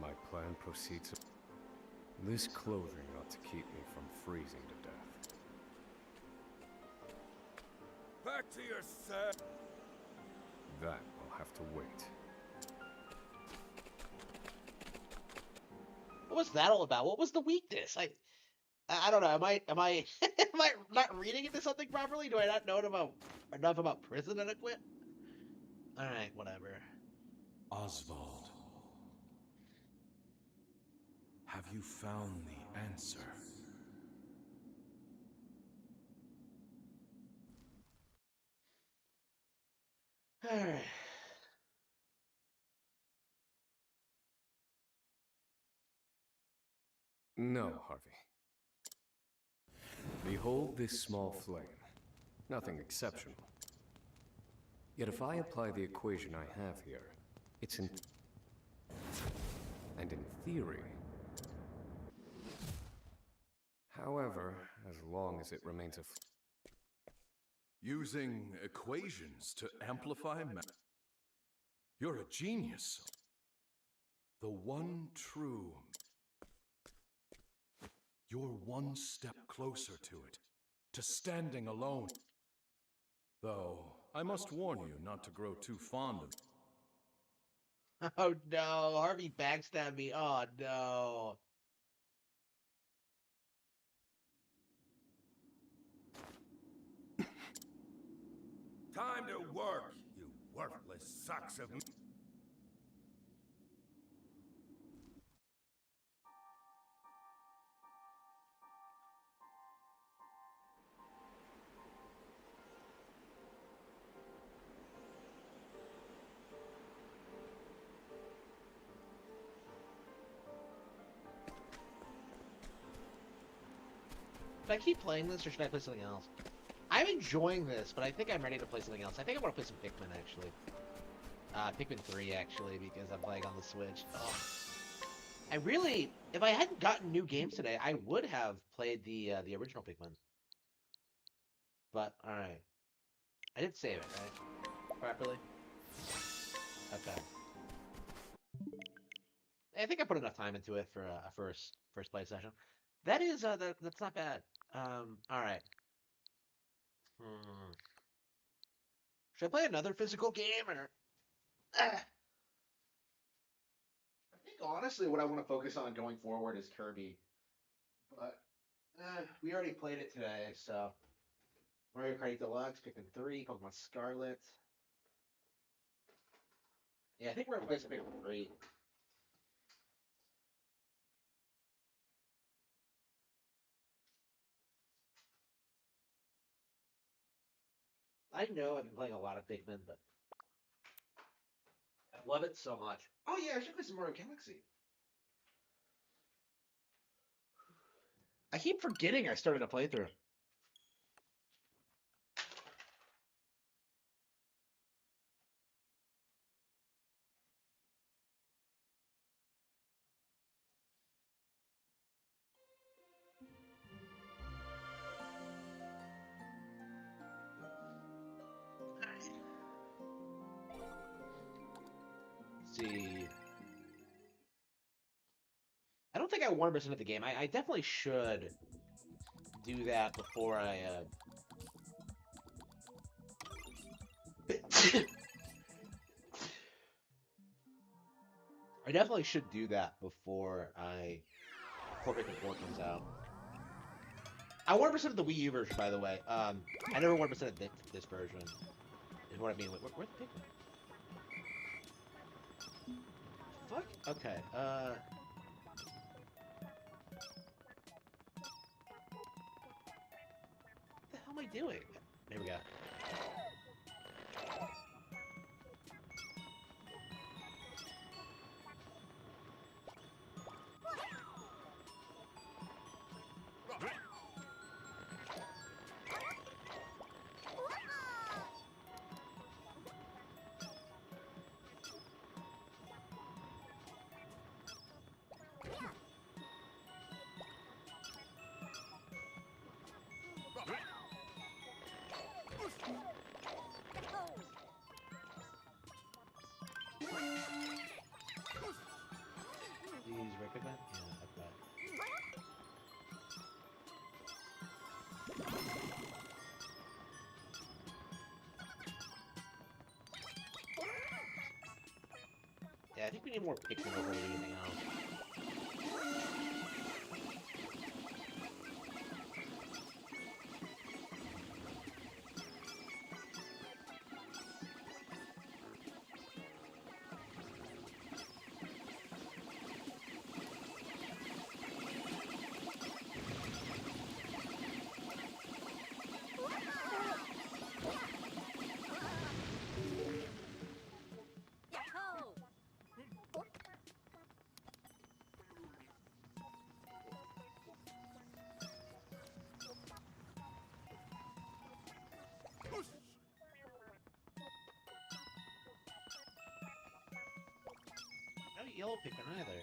My plan proceeds. This clothing ought to keep me from freezing to death. Back to your set. That will have to wait. What was that all about? What was the weakness? I don't know. Am I am I not reading into something properly? Do I not know enough about prison etiquette? All right, whatever. Oswald, have you found the answer? All right. No, Harvey. Behold this small flame. Nothing exceptional. Yet if I apply the equation I have here, it's in... And in theory... However, as long as it remains a... Using equations to amplify math. You're a genius. The one true. You're one step closer to it, to standing alone. Though, I must warn you not to grow too fond of it. Oh no, Harvey backstabbed me. Oh no. Time to work, you worthless sacks of... Should I keep playing this or should I play something else? I'm enjoying this, but I think I'm ready to play something else. I think I want to play some Pikmin, actually. Pikmin 3, actually, because I'm playing on the Switch. Oh. I really... If I hadn't gotten new games today, I would have played the original Pikmin. But, alright. I did save it, right? Properly? Okay. I think I put enough time into it for a first play session. That is, that's not bad. Alright. Should I play another physical game, or... I think, honestly, what I want to focus on going forward is Kirby. But, we already played it today, so... Mario Kart Deluxe, Pikmin 3, Pokemon Scarlet. Yeah, I think we're going to play some Pikmin 3. I know I've been playing a lot of Pikmin, but I love it so much. Oh yeah, I should play some Mario Galaxy. I keep forgetting I started a playthrough. See. I don't think I 100% of the game. I definitely should do that before I I definitely should do that before Pikmin 4 comes out. I 100% of the Wii U version, by the way. I never 100% of this version. Is what I mean. Where's the Pikmin? Fuck? Okay, we doing? There we go. These recommend? Yeah, okay. Yeah, I think we need more Pikmin over anything else. No yellow Pikmin either.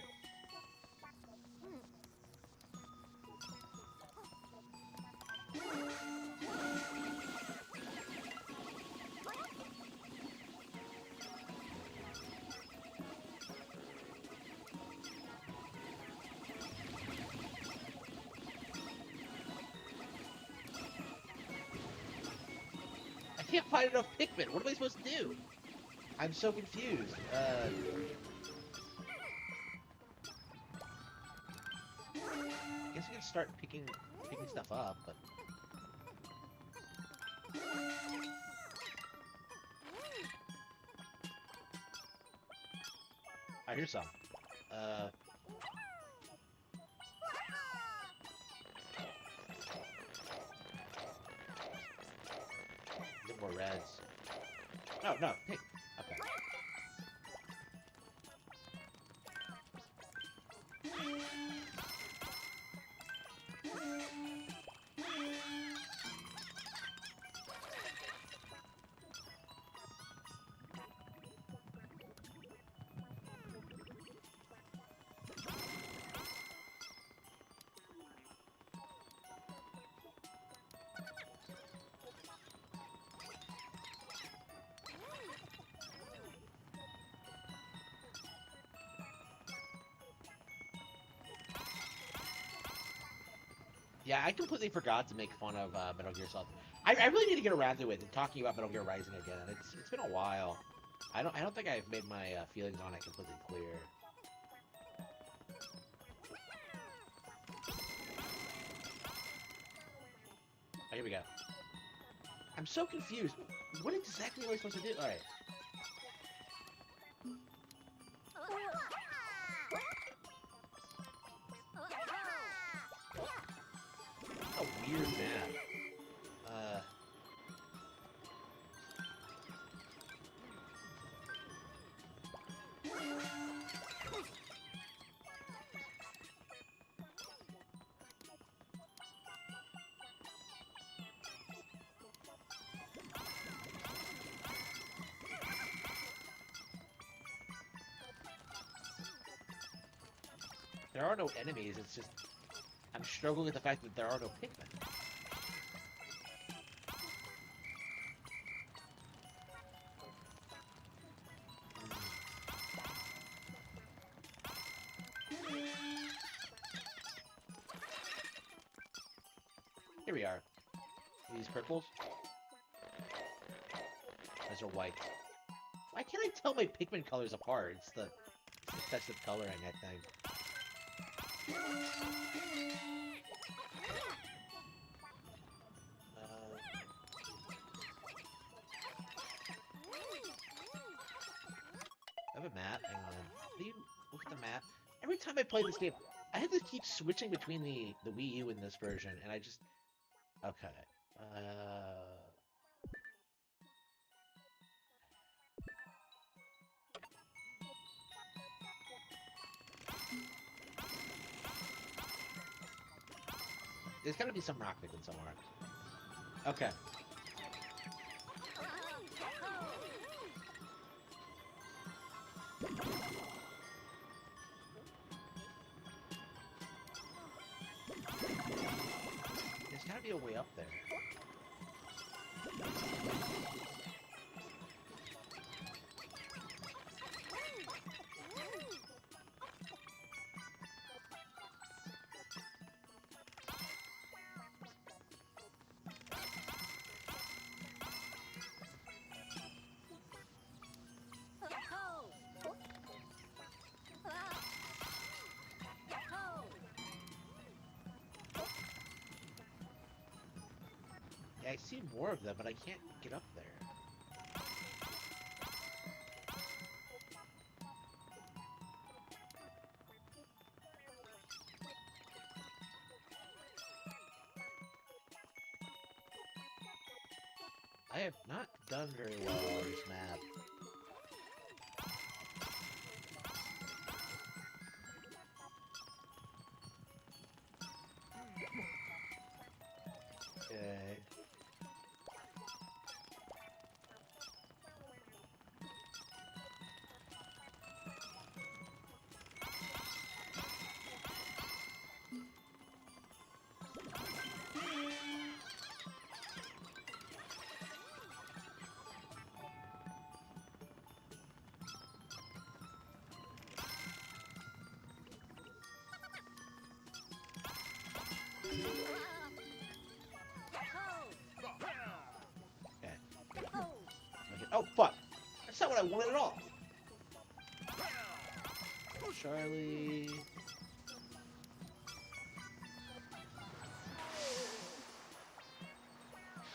I can't find enough Pikmin. What am I supposed to do? I'm so confused. I guess we can start picking stuff up, but I hear some. Get more reds. No, no, hey, okay. Yeah, I completely forgot to make fun of Metal Gear Solid. I really need to get around to it and talking about Metal Gear Rising again. It's been a while. I don't think I've made my feelings on it completely clear. Oh, here we go. I'm so confused. What exactly am I supposed to do? All right. A weird map. There are no enemies, it's just... I'm struggling with the fact that there are no Pikmin. Here we are. These purples. Those are white. Why can't I tell my Pikmin colors apart? It's the excessive coloring, I think. I have a map. Hang on. Can you look at the map? Every time I play this game, I have to keep switching between the Wii U and this version, and I just... Okay. There's gotta be some rock picking somewhere. Okay. There's gotta be a way up there. Yeah, I see more of them, but I can't get up there. I have not done very well on this map. Okay. Oh, fuck! That's not what I wanted at all! Charlie...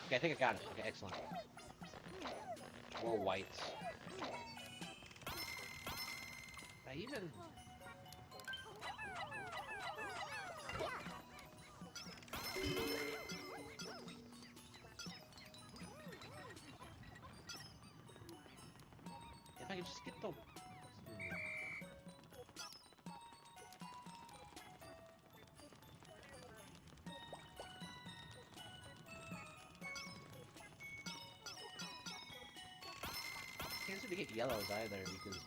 Okay, I think I got it. Okay, excellent. More whites. I even... If I could just get the... Can't seem to get yellows either because...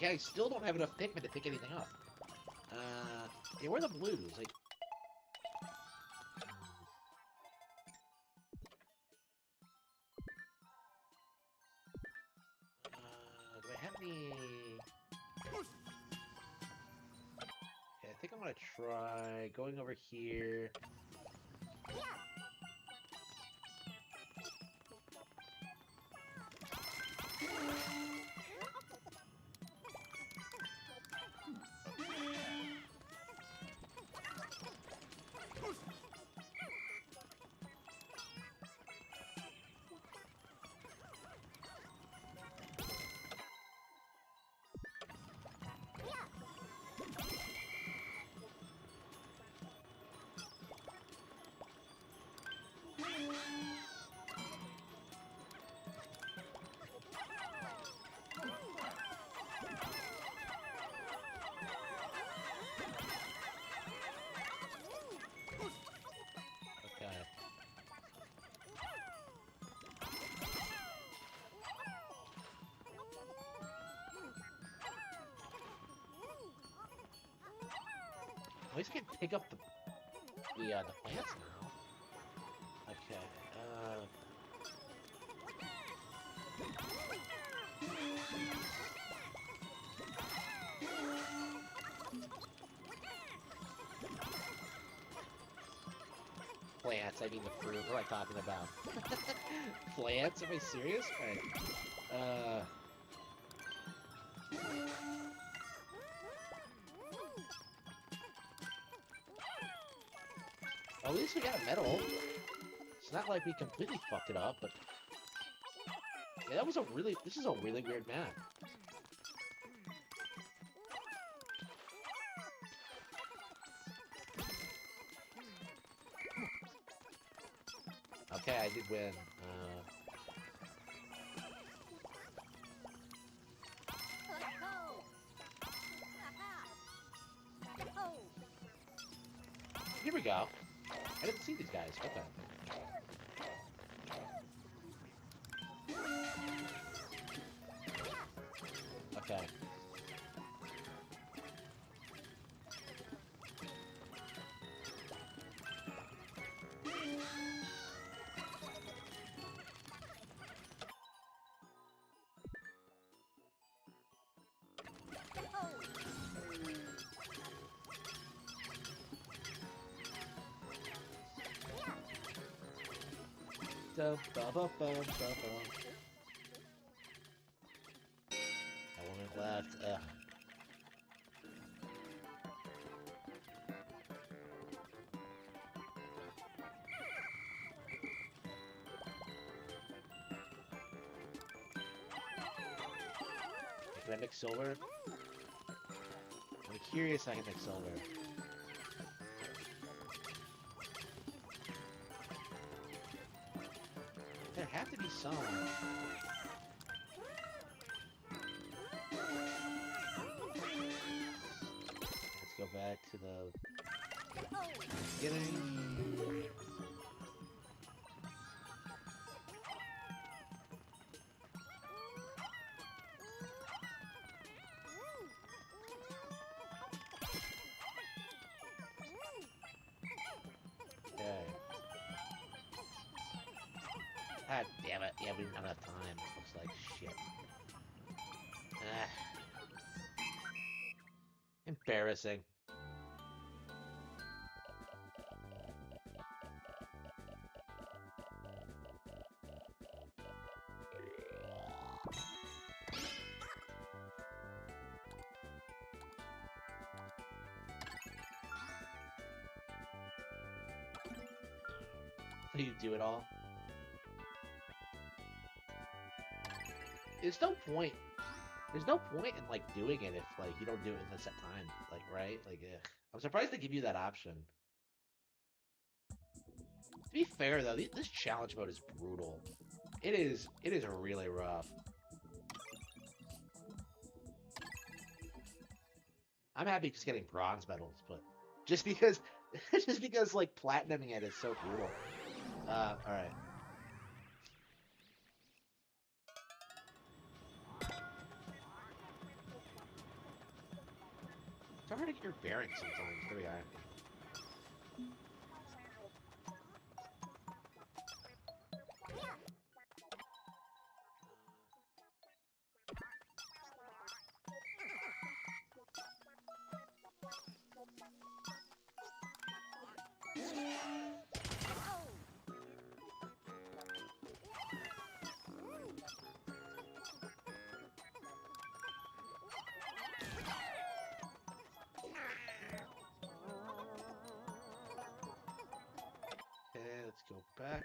Yeah, I still don't have enough Pikmin to pick anything up. Yeah, where are the blues? Like... do I have any... Okay, I think I'm gonna try going over here. At least I can pick up the plants now. Okay, plants, I mean the fruit, what am I talking about? Plants? Am I serious? Alright, at least we got a medal. It's not like we completely fucked it up, but... Yeah, this is a really weird map. Okay, I did win. Here we go. I didn't see these guys. Okay. Okay. That one left. Can I mix silver? I'm curious I can mix silver. There have to be some. Let's go back to the beginning. Okay. God damn it. Yeah, we don't have enough time. Looks like shit. Ah. Embarrassing. So you do it all? There's no point. There's no point in like doing it if like you don't do it in a set time, like right? Like, ugh. I'm surprised they give you that option. To be fair though, this challenge mode is brutal. It is really rough. I'm happy just getting bronze medals, but just because like platinuming it is so brutal. All right. It's hard to get your bearings sometimes. Here we are. Okay, let's go back.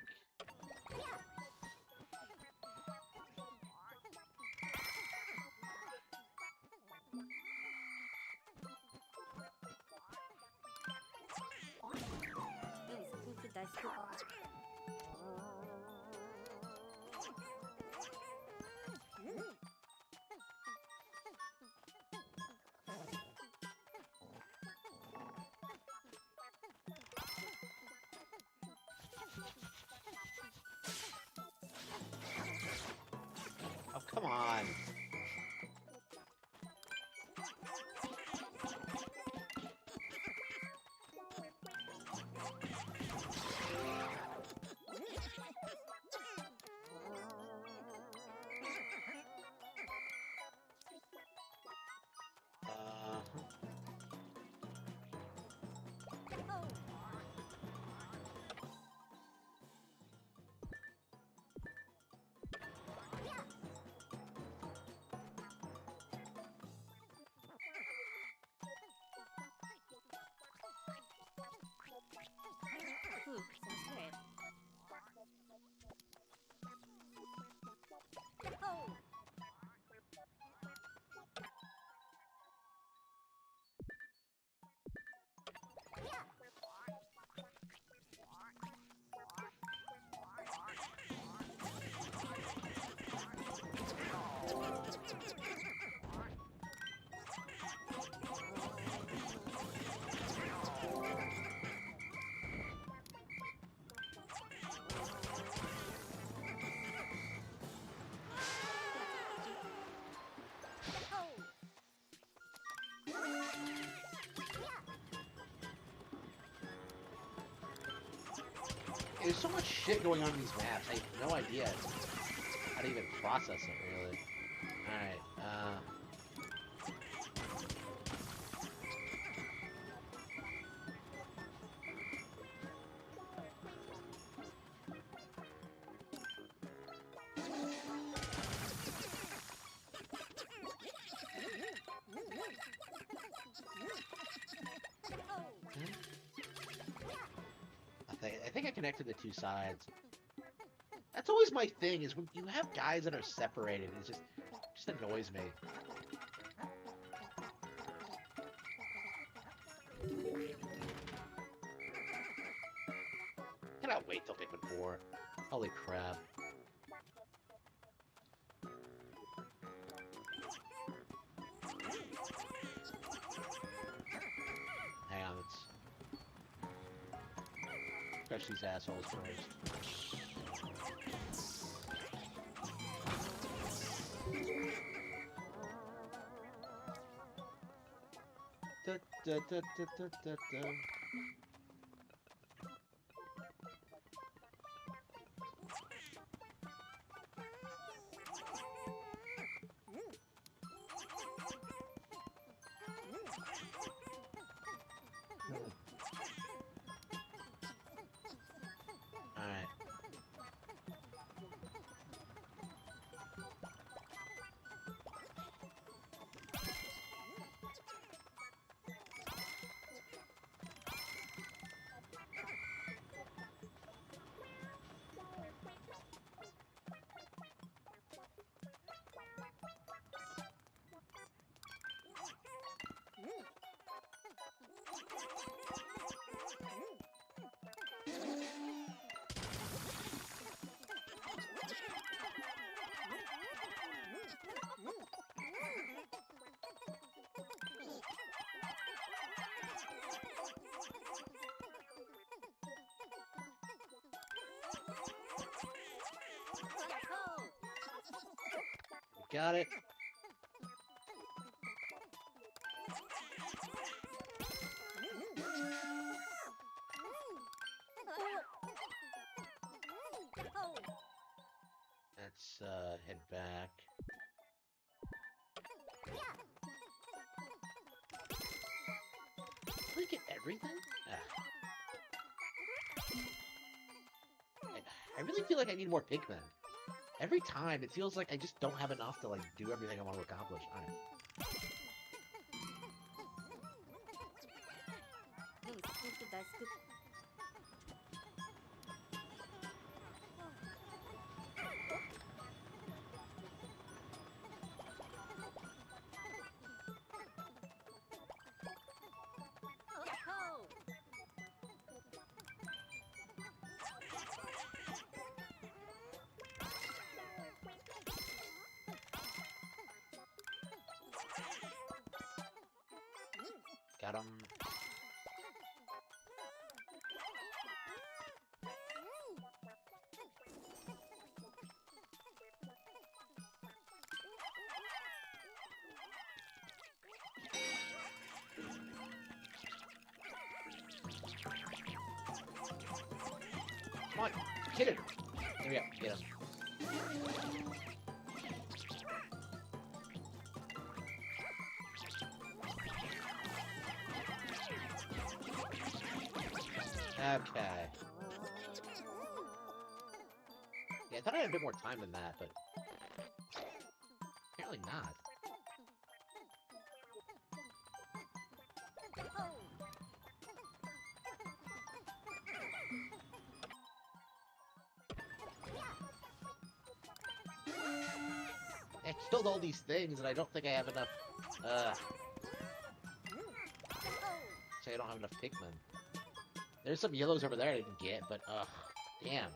Oh, come on. There's so much shit going on in these maps. I have no idea how to even process it, really. Alright, I think I connected the two sides. That's always my thing, is when you have guys that are separated, it just annoys me. Cannot wait till Pikmin 4. Holy crap. Hang on, let's crush these assholes first. Da, da, da, da, da, da, da. Alright. Got it. Let's head back. Did we get everything? I really feel like I need more Pikmin. Every time, it feels like I just don't have enough to, like, do everything I want to accomplish. Alright. Got him. Come on, hit it. There we go, get him. Okay. Yeah, I thought I had a bit more time than that, but apparently not. I killed all these things, and I don't think I have enough, say I don't have enough Pikmin. There's some yellows over there I didn't get, but, damn.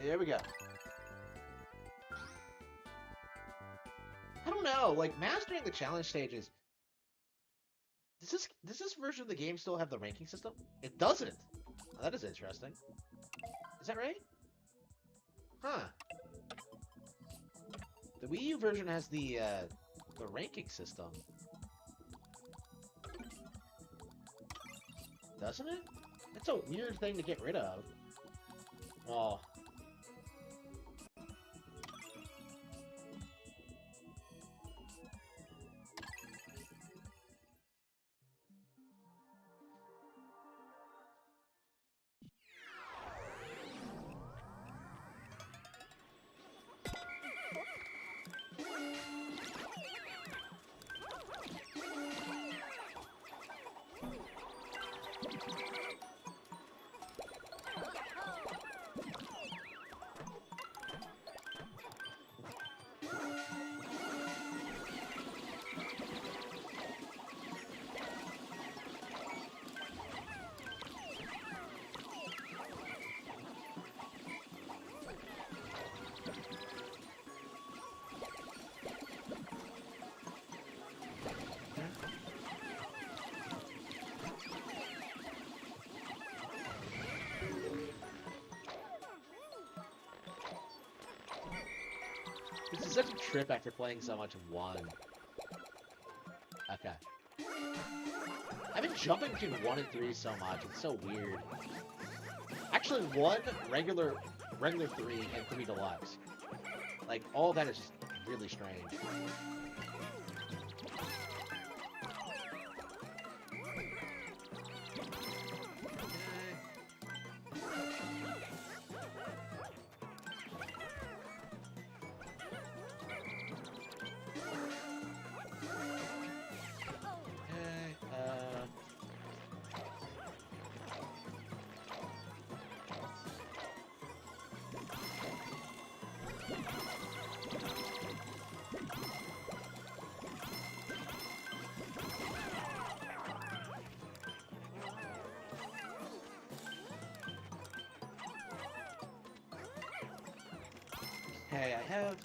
There we go. I don't know, like, mastering the challenge stages Does this version of the game still have the ranking system? It doesn't. Oh, that is interesting. Is that right? Huh. The Wii U version has the ranking system. Doesn't it? That's a weird thing to get rid of. Oh. This is such a trip after playing so much of 1. Okay. I've been jumping between 1 and 3 so much, it's so weird. Actually, 1, regular 3, and 3 Deluxe. Like, all that is just really strange. Okay, I have...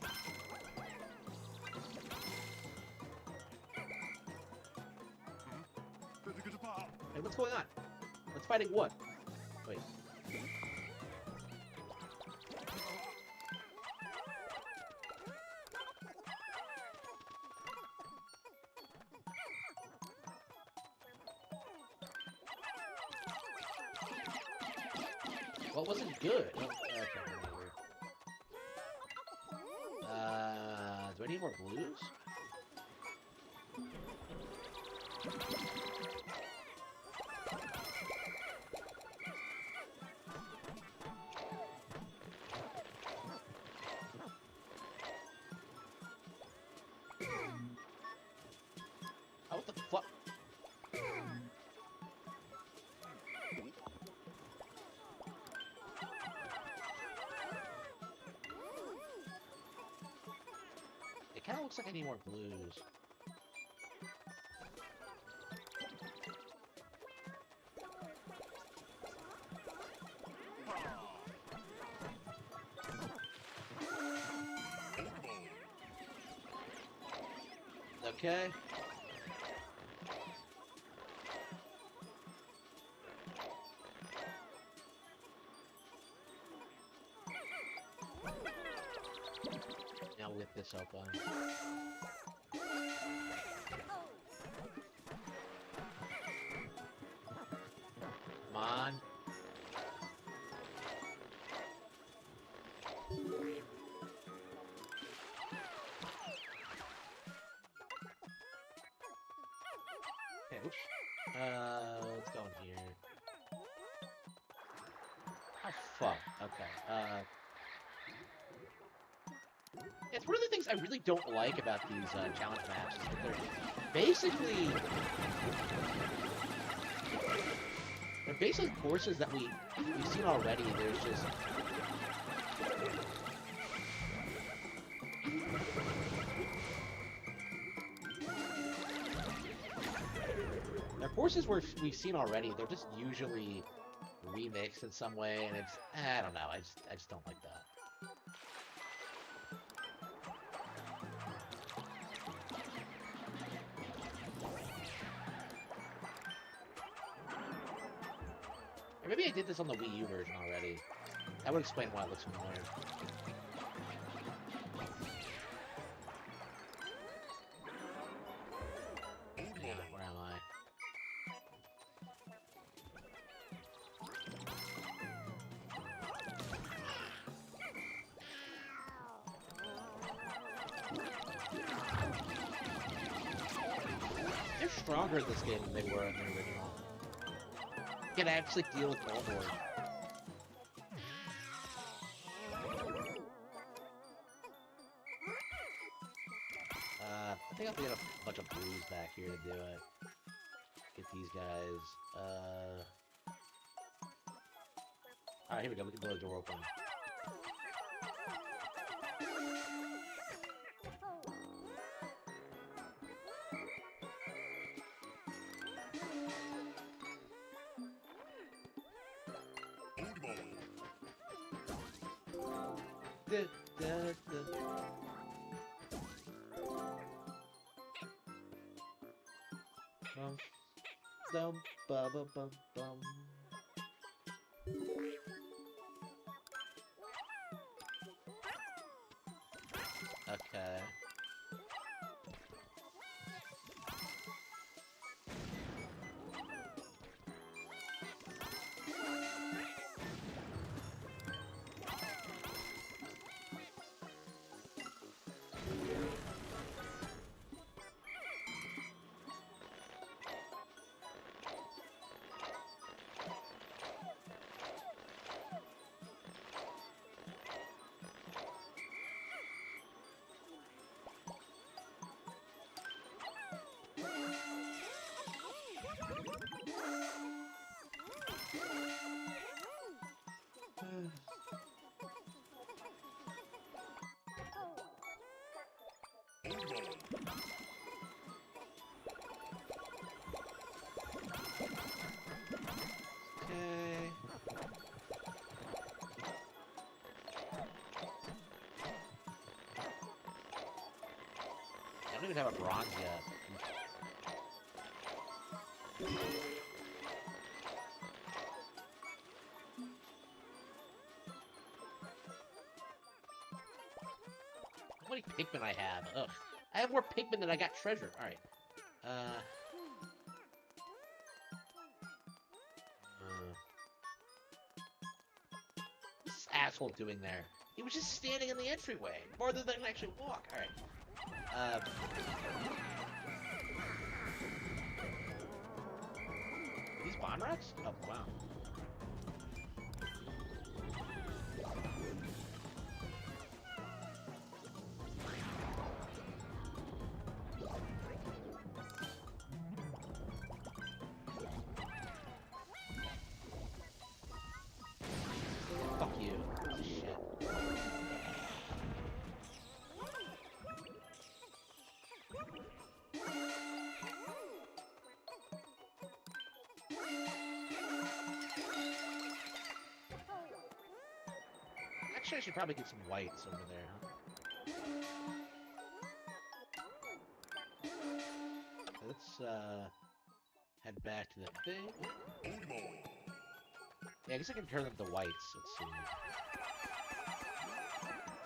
Hey, what's going on? Let's fighting what? Wait. What wasn't good? Oh, okay. Do I need more blues? Oh, what the fuck? It kind of looks like I need more blues. Okay. Now whip this open. Come on. Okay, oops. Let's go in here. Oh, fuck. Okay, it's one of the things I really don't like about these challenge maps is that they're basically courses that we've seen already. There's just they're courses where we've seen already. They're just usually remixed in some way, and it's I don't know. I just don't like that. Or maybe I did this on the Wii U version already. That would explain why it looks familiar. Where am I? They're stronger in this game than they were in the original. You can actually deal with Voldemort. I think I'll have to get a bunch of blues back here to do it. Get these guys. Alright, here we go. We can blow the door open. Bum, bum, bum, bum, bum. Okay. Okay. I don't even have a bronze yet. How many Pikmin I have? Ugh. I have more Pikmin than I got treasure. Alright. What's this asshole doing there? He was just standing in the entryway. More than they can actually walk. Alright. These bomb rats? Oh, wow. Fuck you. Shit. Actually, I should probably get some whites over there, huh? Let's, head back to the thing. Yeah, I guess I can turn them to whites, let's see.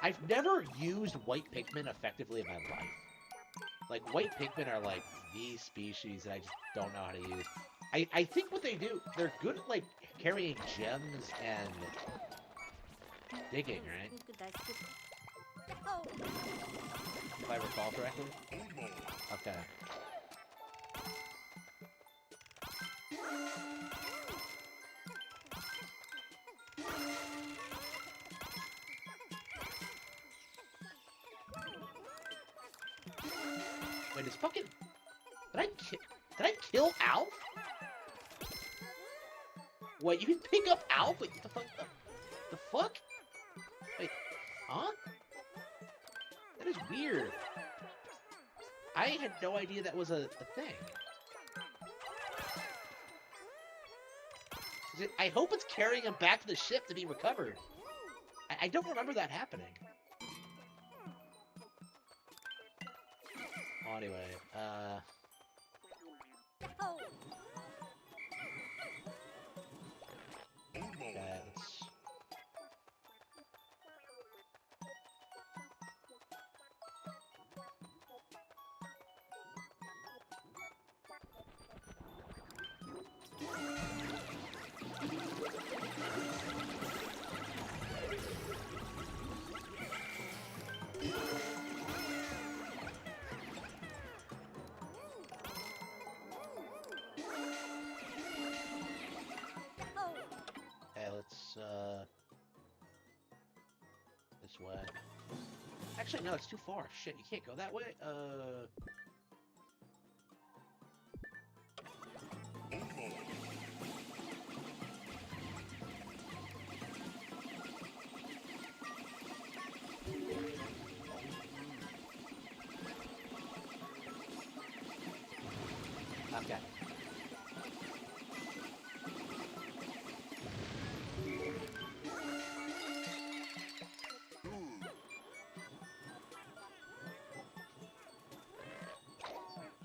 I've never used white Pikmin effectively in my life. Like, white Pikmin are, like, the species that I just don't know how to use. I think what they do, they're good at, like, carrying gems and digging, right? If I recall correctly? Okay. Wait, is fucking... Did I kill Alf? Wait, you can pick up Alf? Wait, what the fuck? The fuck? Wait, huh? That is weird. I had no idea that was a thing. I hope it's carrying him back to the ship to be recovered. I don't remember that happening. Oh, anyway, Actually, no, it's too far. Shit, you can't go that way. Okay.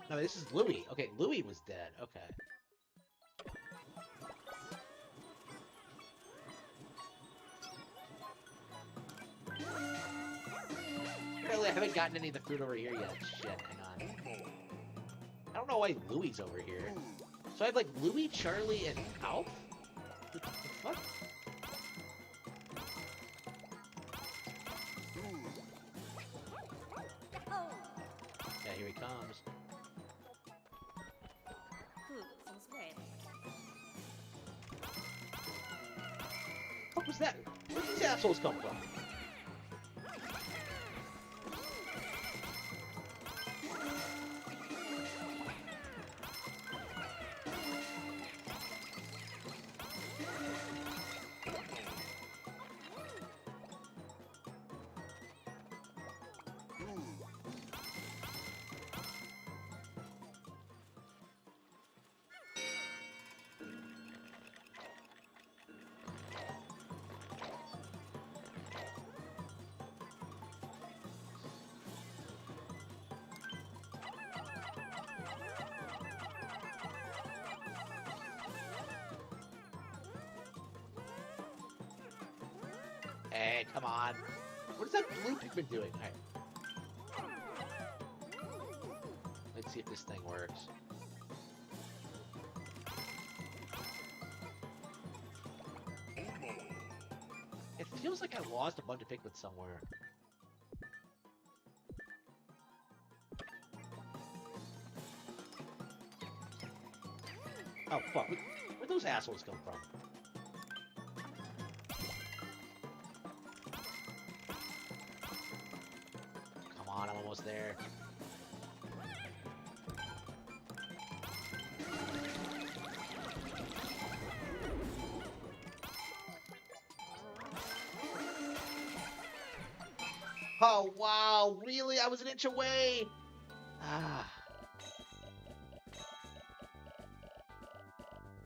No, this is Louis. Okay, Louis was dead. Okay. Apparently, I haven't gotten any of the fruit over here yet. Shit, hang on. I don't know why Louis over here. So I have like Louis, Charlie, and Alf? What the fuck? Yeah, here he comes. What was that? Where did these assholes come from? Hey, come on. What is that blue Pikmin doing? Alright. Let's see if this thing works. It feels like I lost a bunch of Pikmin somewhere. Oh, fuck. Where'd those assholes come from? Come on, I'm almost there. Oh, wow. Really? I was an inch away. Ah.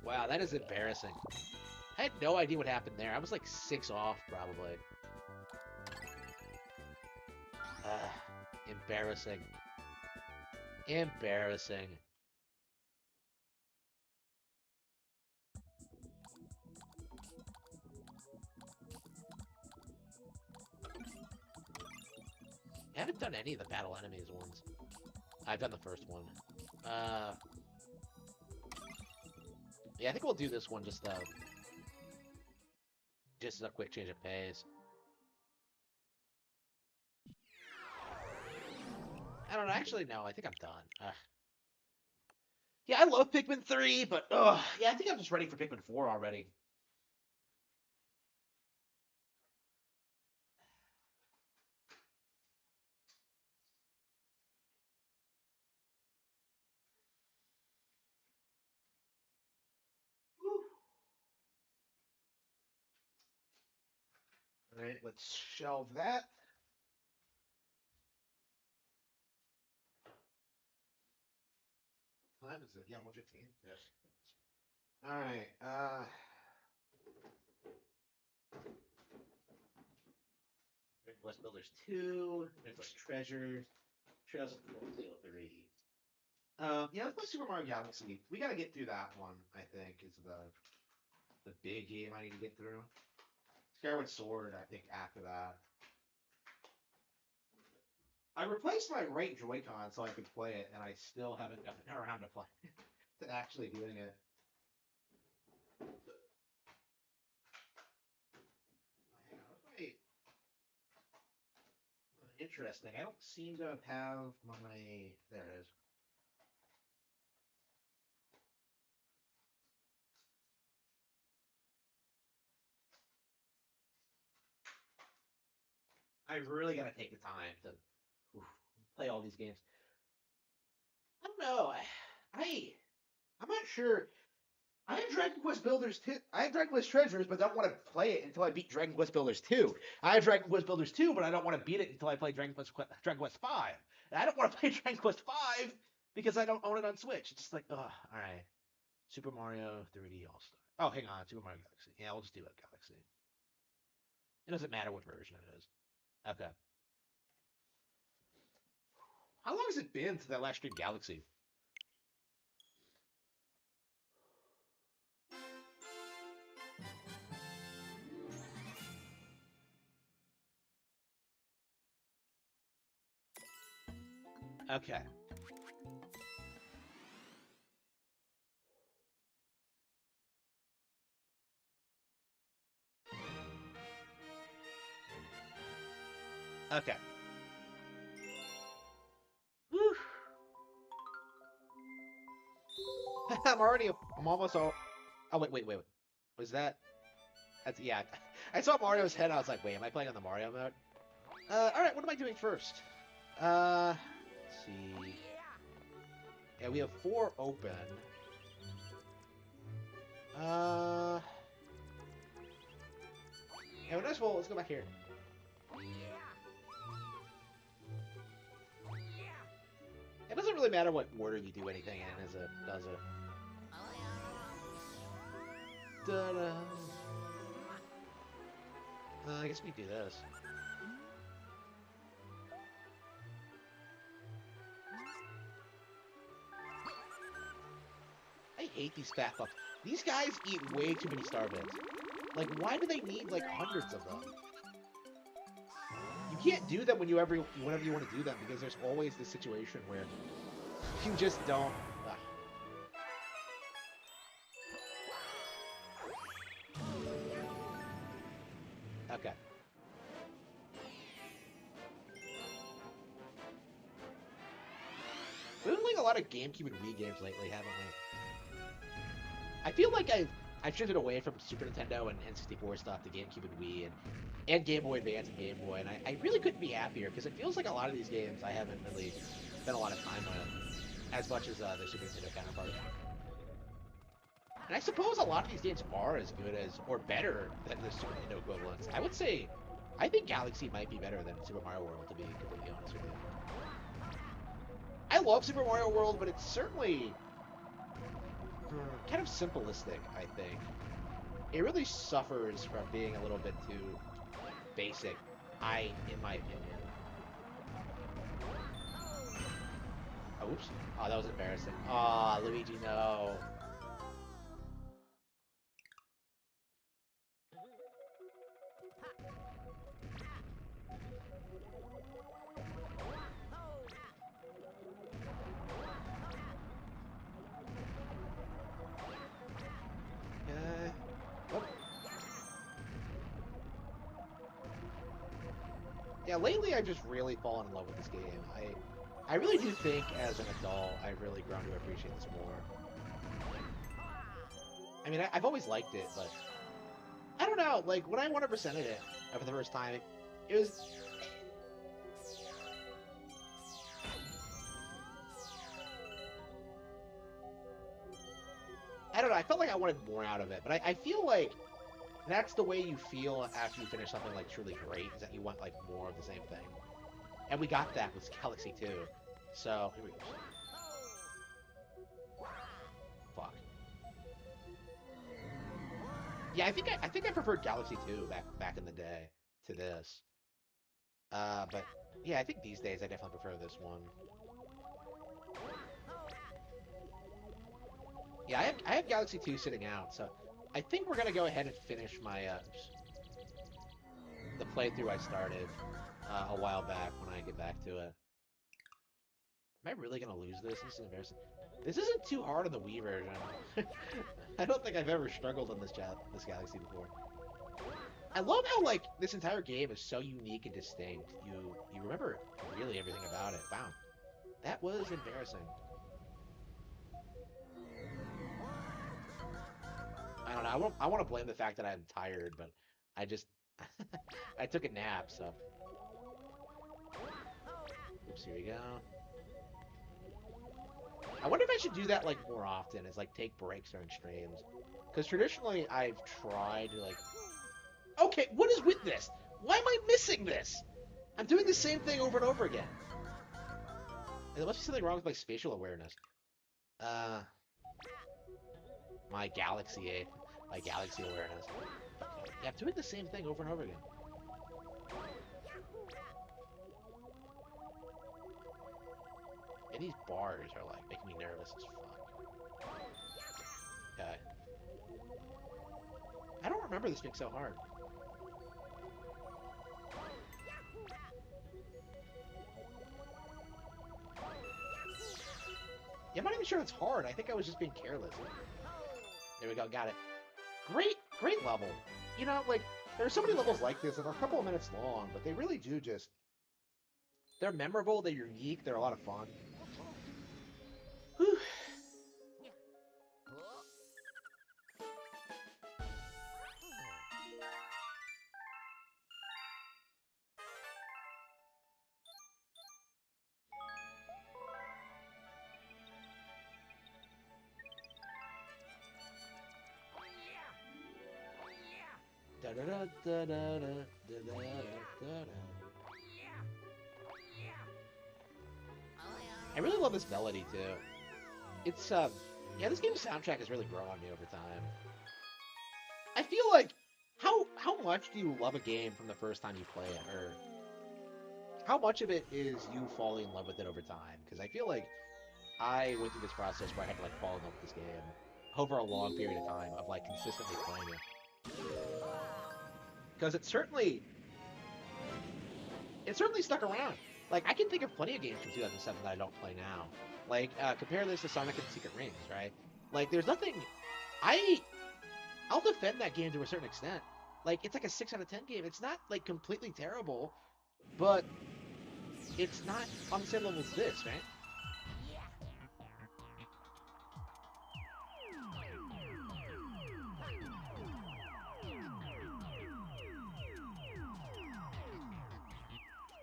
Wow, that is embarrassing. I had no idea what happened there. I was like 6 off, probably. Embarrassing. Embarrassing. I haven't done any of the battle enemies ones. I've done the first one. Yeah, I think we'll do this one just as a quick change of pace. I don't know. Actually, no. I think I'm done. Yeah, I love Pikmin 3, but yeah, I think I'm just ready for Pikmin 4 already. All right, let's shelve that. What time is it? Yeah, 1:15. Yes. All right. West Builders 2. Midwest Treasure. Trails of Cold 3. Yeah, let's play Super Mario Galaxy. We gotta get through that one. I think is the big game I need to get through. Skyward Sword. I think after that. I replaced my right Joy-Con so I could play it, and I still haven't gotten around to play to actually doing it. Wait. Interesting. I don't seem to have my. There it is. I really gotta take the time to oof, play all these games. I don't know. I'm not sure. I have Dragon Quest Builders 2. I have Dragon Quest Treasures, but don't want to play it until I beat Dragon Quest Builders 2. I have Dragon Quest Builders 2, but I don't want to beat it until I play Dragon Quest 5. And I don't want to play Dragon Quest 5 because I don't own it on Switch. It's just like, ugh, all right. Super Mario 3D All Star. Oh, hang on, Super Mario Galaxy. Yeah, we'll just do it Galaxy. It doesn't matter what version it is. Okay. How long has it been since I last streamed Galaxy? Okay. Okay. Whew. I'm almost all. Oh, wait. Was that? That's, yeah. I saw Mario's head, I was like, wait, am I playing on the Mario mode? Alright, what am I doing first? Let's see. Yeah, we have 4 open. Yeah, well, let's go back here. It doesn't really matter what order you do anything in, does it? Da-da. I guess we do this. I hate these fat fucks. These guys eat way too many star bits. Like, why do they need, like, hundreds of them? You can't do them whenever you want to do them, because there's always this situation where you just don't... Okay. We've been playing a lot of GameCube and Wii games lately, haven't we? I feel like I've shifted away from Super Nintendo and N64 stuff to GameCube and Wii and Game Boy Advance and Game Boy, and I really couldn't be happier, because it feels like a lot of these games I haven't really spent a lot of time with, as much as their Super Nintendo counterparts. And I suppose a lot of these games are as good as, or better than the Super Nintendo equivalents. I would say, I think Galaxy might be better than Super Mario World, to be completely honest with you. I love Super Mario World, but it's certainly kind of simplistic, I think. It really suffers from being a little bit too basic, in my opinion. Oh, oops. Oh, that was embarrassing. Aw, oh, Luigi, no. Yeah, lately I've just really fallen in love with this game. I really do think, as an adult, I've really grown to appreciate this more. I mean, I've always liked it, but I don't know. Like, when I 100%ed it for the first time, it was... I don't know. I felt like I wanted more out of it, but I feel like that's the way you feel after you finish something like truly great, is that you want like more of the same thing. And we got that with Galaxy 2. So here we go. Fuck. Yeah, I think I preferred Galaxy 2 back in the day to this. But yeah, I think these days I definitely prefer this one. Yeah, I have Galaxy 2 sitting out, so I think we're gonna go ahead and finish my the playthrough I started a while back when I get back to it. Am I really gonna lose this? This is embarrassing. This isn't too hard on the Wii version. I don't think I've ever struggled on this Galaxy before. I love how like this entire game is so unique and distinct. You remember really everything about it. Wow, that was embarrassing. I don't know. I want to blame the fact that I'm tired, but I just I took a nap, so steps. Here we go. I wonder if I should do that like more often, is like take breaks during streams. Because traditionally I've tried to like... Okay, what is with this? Why am I missing this? I'm doing the same thing over and over again. There must be something wrong with my spatial awareness. My galaxy awareness. Yeah, I'm doing the same thing over and over again. And these bars are like making me nervous as fuck. Okay. I don't remember this being so hard. Yeah, I'm not even sure it's hard. I think I was just being careless. There we go, got it. Great level. You know, like, there are so many levels like this, and they're a couple of minutes long, but they really do just... They're memorable, they're unique, they're a lot of fun. Whew. I really love this melody too. It's yeah, this game's soundtrack has really grown on me over time. I feel like how much do you love a game from the first time you play it, or how much of it is you falling in love with it over time? Because I feel like I went through this process where I had to like fall in love with this game over a long period of time of like consistently playing it. Because it certainly stuck around. Like, I can think of plenty of games from 2007 that I don't play now. Like, compare this to Sonic and Secret Rings, right? Like, there's nothing... I'll defend that game to a certain extent. Like, it's like a 6 out of 10 game. It's not, like, completely terrible, but it's not on the same level as this, right?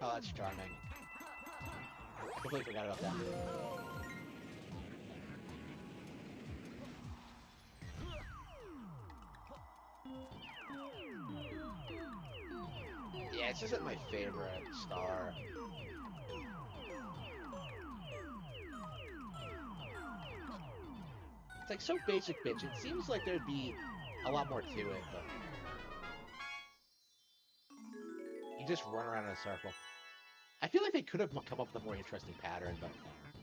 Oh, that's charming. I completely forgot about that. Yeah, this isn't my favorite star. It's like so basic, bitch. It seems like there'd be a lot more to it, but... You just run around in a circle. I feel like they could have come up with a more interesting pattern, but...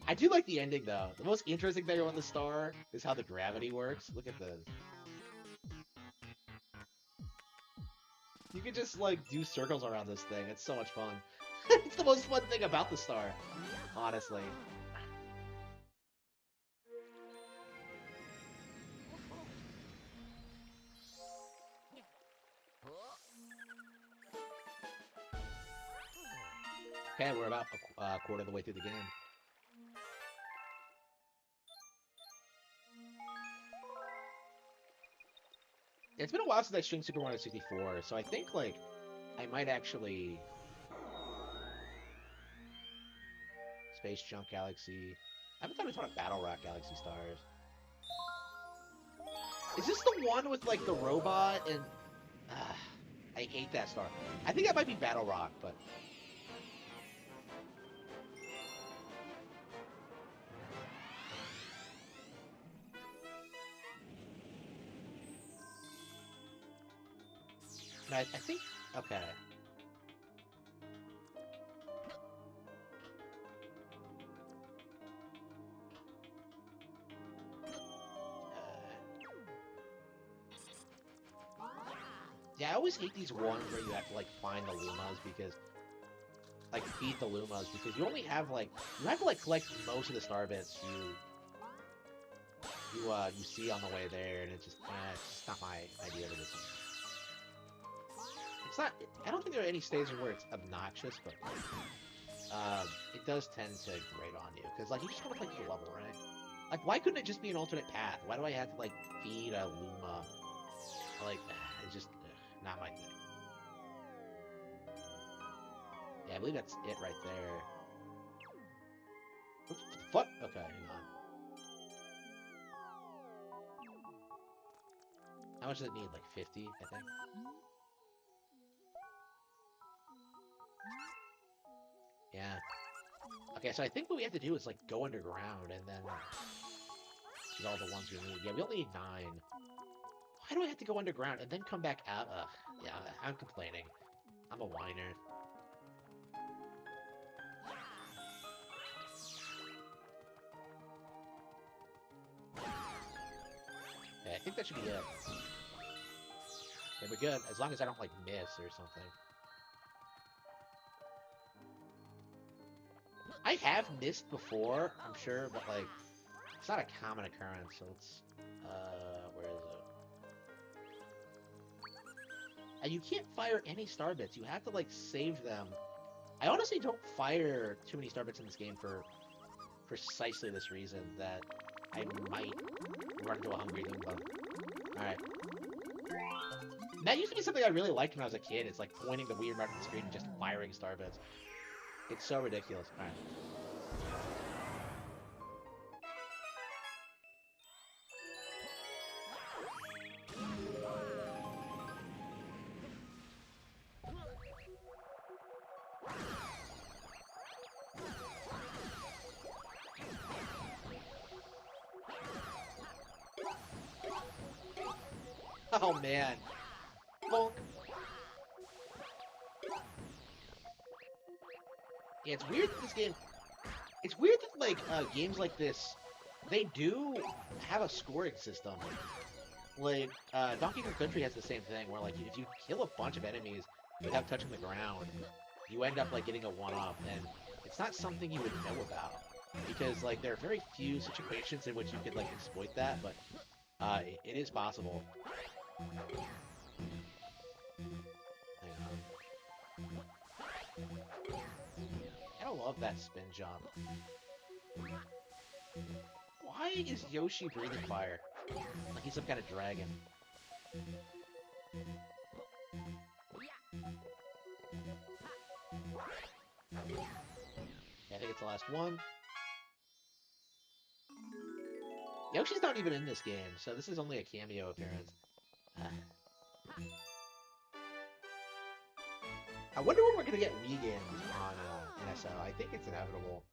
I do like the ending, though. The most interesting thing about the star is how the gravity works. Look at this. You can just, like, do circles around this thing. It's so much fun. It's the most fun thing about the star, honestly. Okay, we're about a quarter of the way through the game. It's been a while since I streamed Super Mario 64, so I think, like, I might actually... Space Junk Galaxy... I haven't thought it's one of Battle Rock Galaxy Stars. Is this the one with, like, the robot and... I hate that star. I think that might be Battle Rock, but... I think... Okay. Yeah, I always hate these ones where you have to, like, find the Lumas because... Like, beat the Lumas because you only have, like... You have to, like, collect most of the star bits you see on the way there, and it's just not my idea of this one. It's not... I don't think there are any stages where it's obnoxious, but... it does tend to grate on you, because, like, you just want to play the level, right? Like, why couldn't it just be an alternate path? Why do I have to, like, feed a Luma? Like, it's just... not my thing. Yeah, I believe that's it right there. Oops, what? Okay, hang on. How much does it need? Like 50, I think. Yeah. Okay, so I think what we have to do is like go underground and then get all the ones we need. Yeah, we only need 9. Why do I have to go underground and then come back out? Ugh, yeah, I'm complaining. I'm a whiner. Okay, I think that should be it. Okay, we're good, as long as I don't, like, miss or something. I have missed before, I'm sure, but, like, it's not a common occurrence, so let's... where is it? And you can't fire any star bits. You have to, like, save them. I honestly don't fire too many star bits in this game for precisely this reason, that I might run into a hungry Loomba. Alright. That used to be something I really liked when I was a kid. It's like pointing the weird mark on the screen and just firing star bits. It's so ridiculous. Alright. Oh man. Bonk. Yeah, it's weird that this game... It's weird that, like, games like this, they do have a scoring system. Like, Donkey Kong Country has the same thing, where, like, if you kill a bunch of enemies without touching the ground, you end up, like, getting a 1-up, and it's not something you would know about. Because, like, there are very few situations in which you could, like, exploit that, but it is possible. I love that spin jump. Why is Yoshi breathing fire? Like he's some kind of dragon. Yeah, I think it's the last one. Yoshi's not even in this game, so this is only a cameo appearance. I wonder when we're gonna get Wiegans on NSO. I think it's inevitable.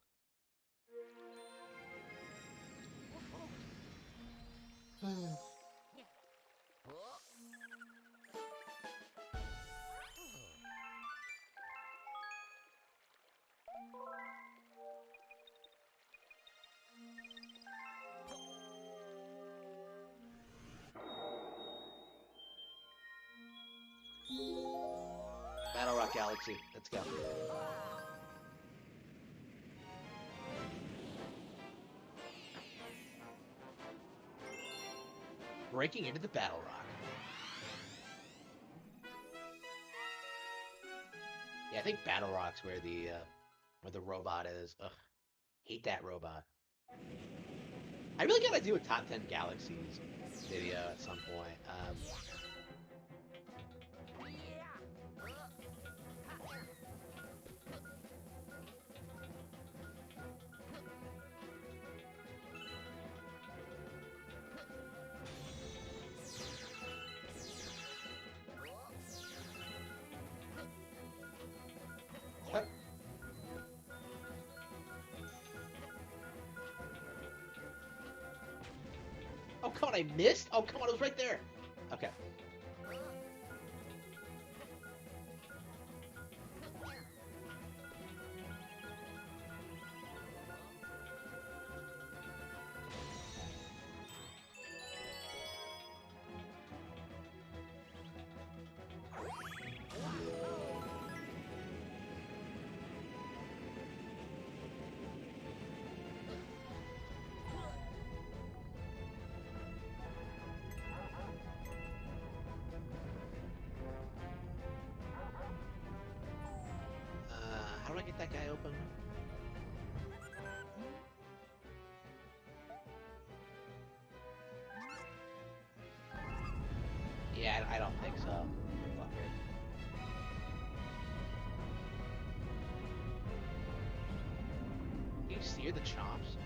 Battle Rock Galaxy. Let's go. Breaking into the Battle Rock. Yeah, I think Battle Rock's where the robot is. Ugh, hate that robot. I really gotta do a top 10 galaxies video at some point. Oh, come on, I missed? Oh, come on, it was right there. Okay. hear the chomps?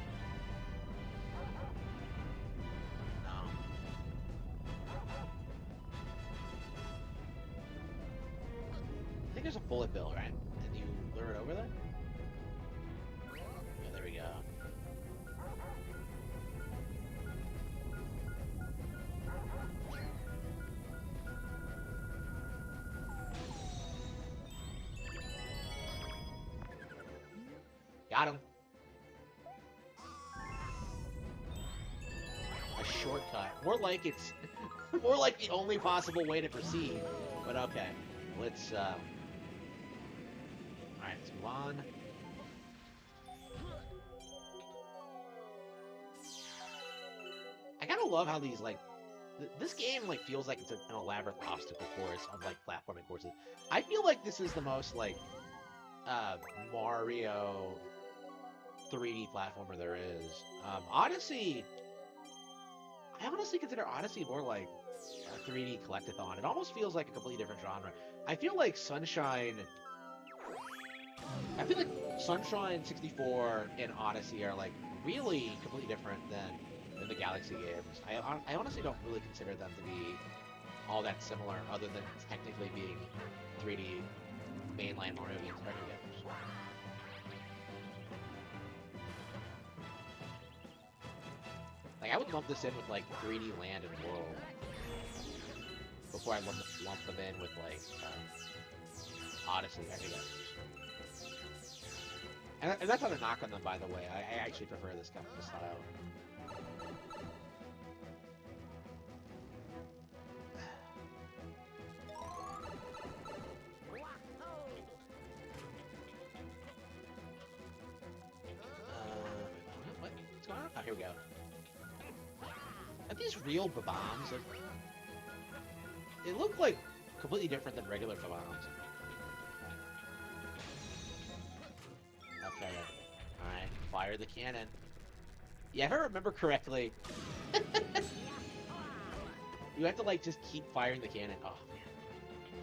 No. I think there's a bullet bill, right? And you lure it over there? Yeah, there we go. Got him. A shortcut. More like it's more like the only possible way to proceed. But okay. Let's alright, let's move on. I kinda love how these like this game like feels like it's an elaborate obstacle course on like platforming courses. I feel like this is the most like Mario 3D platformer there is. Odyssey, I honestly consider Odyssey more like a 3D collectathon. It almost feels like a completely different genre. I feel like Sunshine 64 and Odyssey are like really completely different than the Galaxy games. I honestly don't really consider them to be all that similar, other than technically being 3D mainline Mario games. Like, I would lump this in with, like, 3D Land and World before I lump them in with, like, Odyssey. I think and that's not a knock on them, by the way. I actually prefer this kind of style. What's going on? Oh, here we go. Are these real bombs? They look like completely different than regular bombs. Okay. Alright, fire the cannon. Yeah, if I remember correctly, you have to like just keep firing the cannon. Oh man.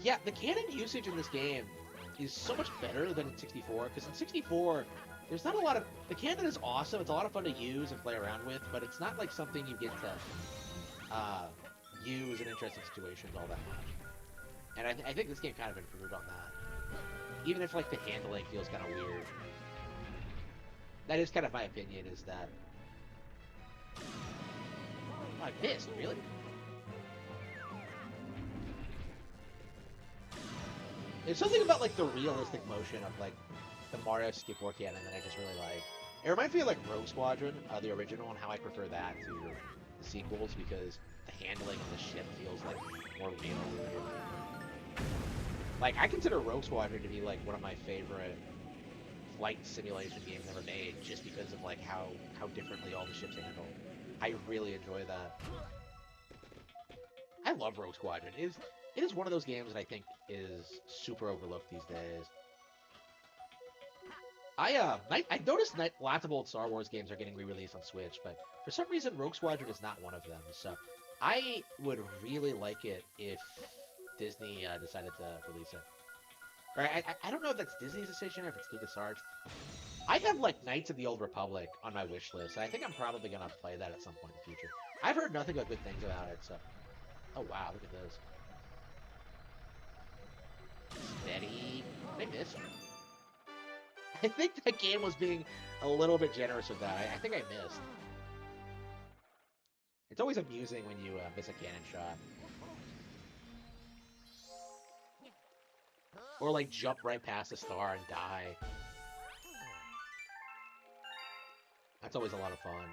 Yeah, the cannon usage in this game is so much better than in 64, because in 64, there's not a lot of... The cannon is awesome, it's a lot of fun to use and play around with, but it's not like something you get to use in interesting situations all that much. And I think this game kind of improved on that. Even if like the handling feels kind of weird. That is kind of my opinion, is that... Oh, I missed, really? There's something about like the realistic motion of like the Mario 64 cannon that I just really like. It reminds me of like Rogue Squadron, the original, and how I prefer that to the sequels, because the handling of the ship feels like more real. Like, I consider Rogue Squadron to be like one of my favorite flight simulation games ever made, just because of like how differently all the ships handle. I really enjoy that. I love Rogue Squadron. It is one of those games that I think is super overlooked these days. I noticed lots of old Star Wars games are getting re-released on Switch, but for some reason Rogue Squadron is not one of them. So I would really like it if Disney decided to release it. Or I don't know if that's Disney's decision or if it's LucasArts. I have like Knights of the Old Republic on my wish list, and I think I'm probably gonna play that at some point in the future. I've heard nothing but good things about it. So, oh wow, look at this. Steady. I missed. I think that game was being a little bit generous with that. I think I missed. It's always amusing when you miss a cannon shot. Or like jump right past a star and die. That's always a lot of fun.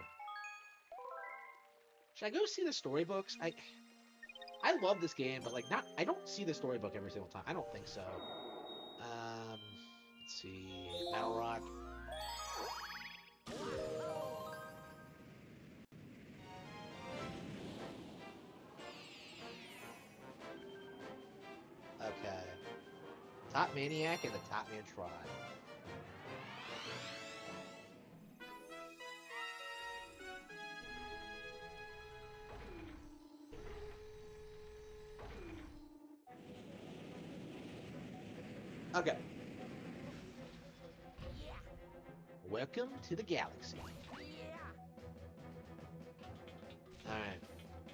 Should I go see the storybooks? I love this game, but like I don't see the storybook every single time. I don't think so. Let's see. Battle Rock. Okay. Top Maniac and the Top Man Tribe. Okay. Welcome to the galaxy. Alright.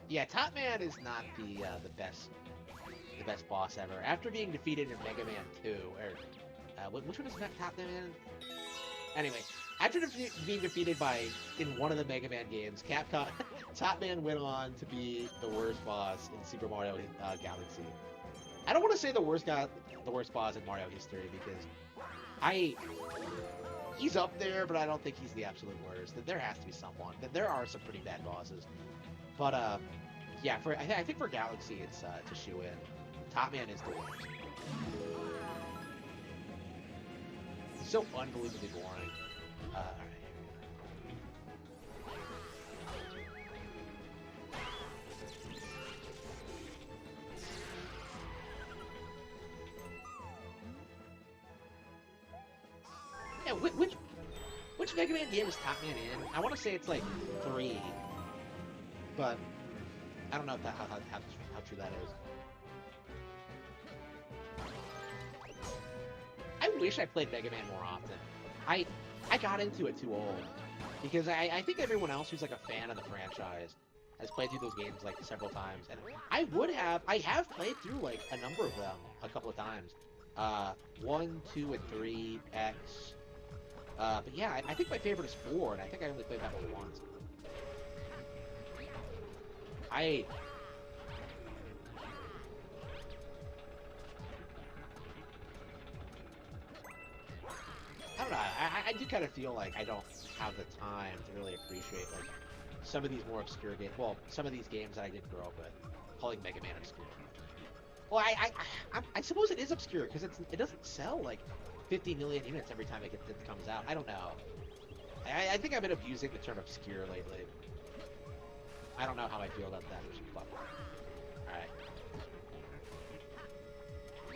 Yeah, Top Man is not the best boss ever. After being defeated in Mega Man 2, or which one is Top Man? Anyway, after being defeated in one of the Mega Man games, Capcom Top Man went on to be the worst boss in Super Mario Galaxy. I don't want to say the worst boss in Mario history because he's up there, but I don't think he's the absolute worst. There has to be someone. There are some pretty bad bosses, but yeah, I think for Galaxy it's to shoe in. Top Man is the worst. So unbelievably boring. Alright. Yeah, which Mega Man game is Top Man in? I want to say it's like 3, but I don't know if how true that is. I wish I played Mega Man more often. I got into it too old because I think everyone else who's like a fan of the franchise has played through those games like several times, and I have played through like a number of them a couple of times. 1, 2, and 3, X. But yeah, I think my favorite is 4, and I think I only played that one once. I don't know. I do kind of feel like I don't have the time to really appreciate like some of these more obscure games. Well, some of these games that I didn't grow up with, calling Mega Man obscure. Well, I suppose it is obscure because it doesn't sell like 50 million units every time it comes out. I don't know. I think I've been abusing the term obscure lately. I don't know how I feel about that. Alright.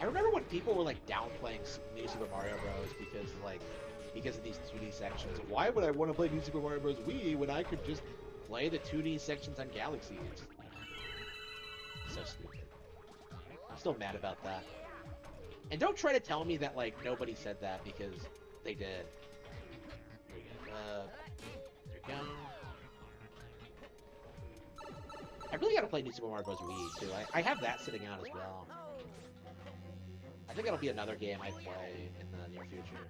I remember when people were like downplaying New Super Mario Bros. Because of these 2D sections. Why would I want to play New Super Mario Bros. Wii when I could just play the 2D sections on Galaxy? It's so stupid. I'm still mad about that. And don't try to tell me that like nobody said that because they did. There we go. There we go. I really gotta play New Super Mario Bros. Wii too. I have that sitting out as well. I think it'll be another game I play in the near future.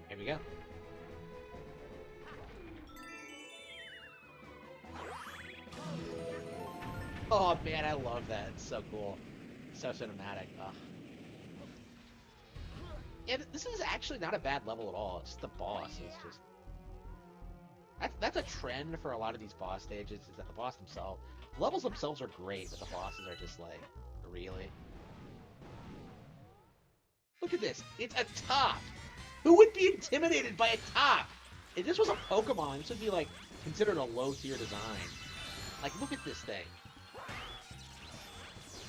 Here we go. Oh man, I love that. It's so cool. So cinematic. Ugh. And this is actually not a bad level at all. It's just the boss is just... That's a trend for a lot of these boss stages, is that the boss themselves... Levels themselves are great, but the bosses are just like, really? Look at this. It's a top! Who would be intimidated by a top? If this was a Pokemon, this would be like considered a low-tier design. Like, look at this thing.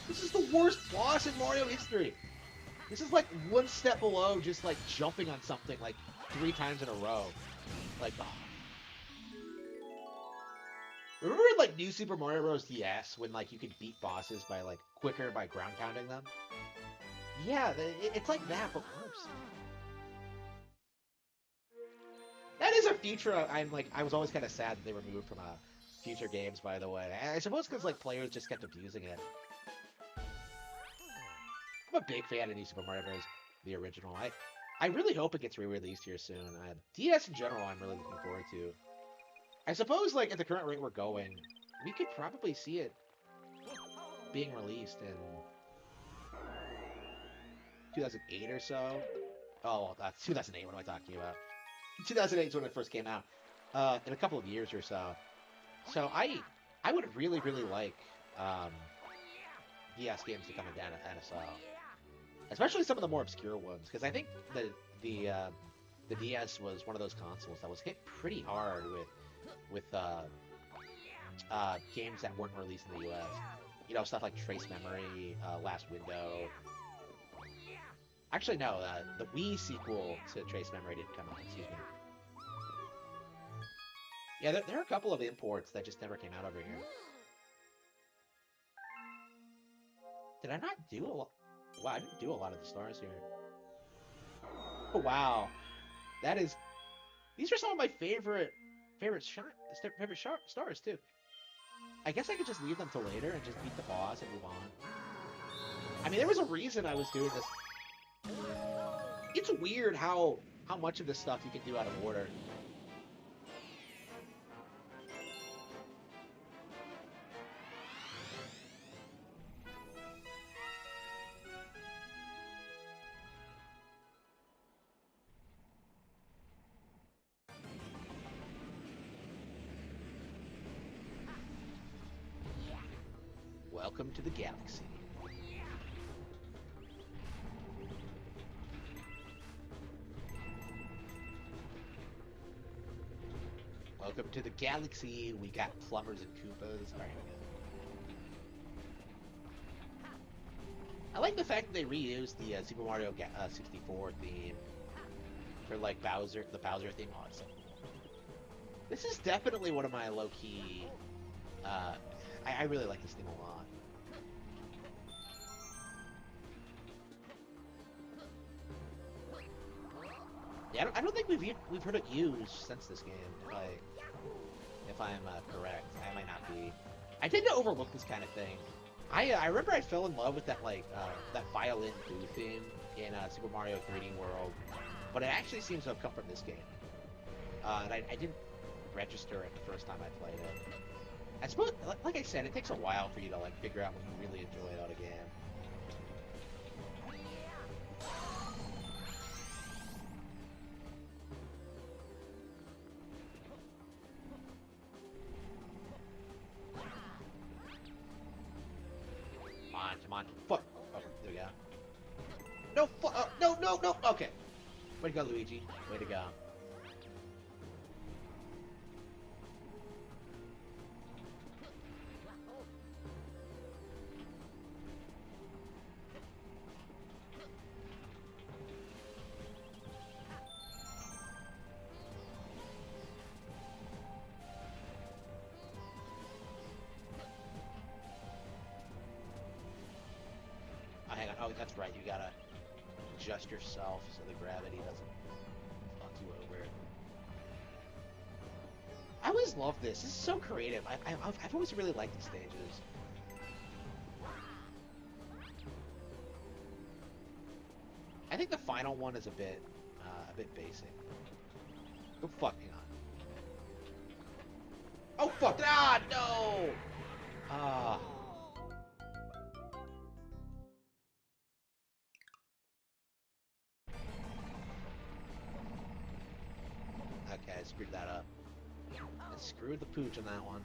This is the worst boss in Mario history. This is like one step below just like jumping on something like 3 times in a row. Like, oh. Remember in like New Super Mario Bros. DS when like you could beat bosses by like quicker by ground pounding them? Yeah, it's like that, but worse. That is a feature I was always kind of sad that they removed from future games, by the way. I suppose because like players just kept abusing it. I'm a big fan of New Super Mario Bros. The original. I really hope it gets re-released here soon. DS in general, I'm really looking forward to. I suppose, like, at the current rate we're going, we could probably see it being released in 2008 or so. Oh, that's 2008. What am I talking about? 2008 is when it first came out. In a couple of years or so. So I would really, really like DS games to come into NSO. Especially some of the more obscure ones, because I think the DS was one of those consoles that was hit pretty hard with games that weren't released in the US. You know, stuff like Trace Memory, Last Window. Actually, no, the Wii sequel to Trace Memory didn't come out, excuse me. Yeah, there are a couple of imports that just never came out over here. Did I not do a lot? Wow, I didn't do a lot of the stars here. Oh, wow. That is... These are some of my favorite stars, too. I guess I could just leave them till later and just beat the boss and move on. I mean, there was a reason I was doing this. It's weird how much of this stuff you can do out of order. Welcome to the galaxy. Welcome to the galaxy. We got plumbers and Koopas. Alright, I like the fact that they reused the Super Mario 64 theme for like Bowser, the Bowser theme. Awesome. This is definitely one of my low-key. I really like this theme a lot. Yeah, I don't think we've heard it used since this game. If I'm correct, I might not be. I tend to overlook this kind of thing. I remember I fell in love with that that violin Boo theme in Super Mario 3D World, but it actually seems to have come from this game. And I didn't register it the first time I played it. I suppose, like I said, it takes a while for you to like figure out what you really enjoy about a game. Come on, fuck. Oh, there we go. No, no. Okay. Way to go, Luigi. Way to go. Oh, that's right, you gotta adjust yourself so the gravity doesn't fuck you over. I always love this. This is so creative. I've always really liked these stages. I think the final one is a bit basic. Oh fuck, hang on. Oh fuck! Ah, no! Ah. Okay, I screwed that up. I screwed the pooch on that one.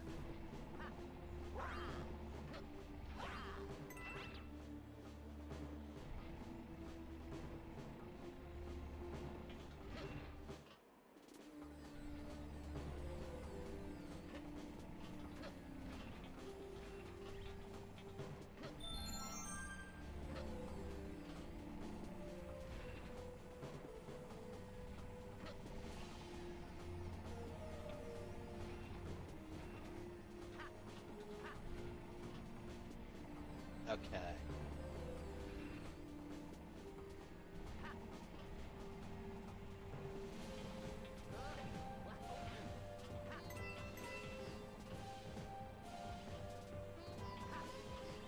Okay.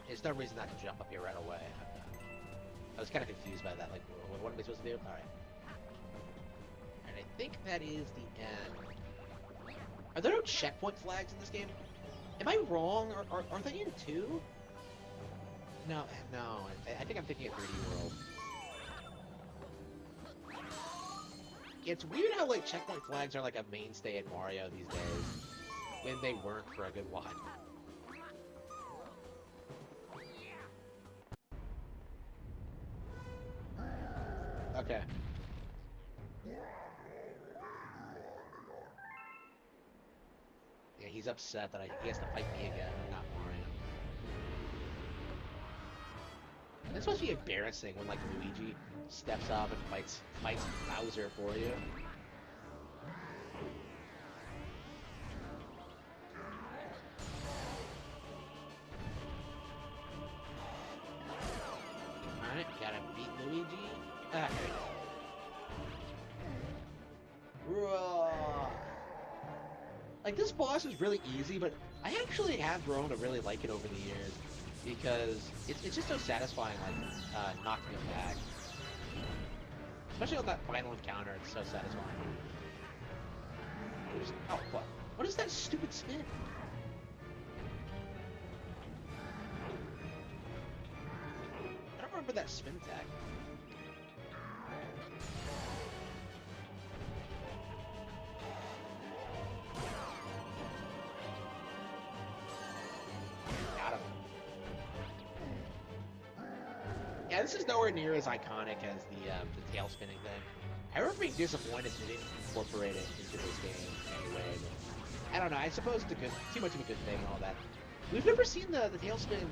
There's no reason not to jump up here right away. I was kind of confused by that. Like, what am I supposed to do? Alright. And I think that is the end. Are there no checkpoint flags in this game? Am I wrong? Are they in 2? No. I think I'm thinking of 3D World. It's weird how, like, checkpoint flags are, like, a mainstay in Mario these days, when they weren't for a good while. Okay. Yeah, he's upset that he has to fight me again, not Mario. It's supposed to be embarrassing when like Luigi steps up and fights Bowser for you. Alright, gotta beat Luigi. Ah, here we go. Roar. Like, this boss is really easy, but I actually have grown to really like it over the years because it's just so satisfying, like, knocking him back. Especially on that final encounter, it's so satisfying. Oh, fuck. What is that stupid spin? I don't remember that spin attack. Got him. Yeah, this is nowhere near as iconic as the tail spinning thing. I remember being disappointed they didn't incorporate it into this game anyway. But I don't know. I suppose it's too much of a good thing and all that. We've never seen the tail spin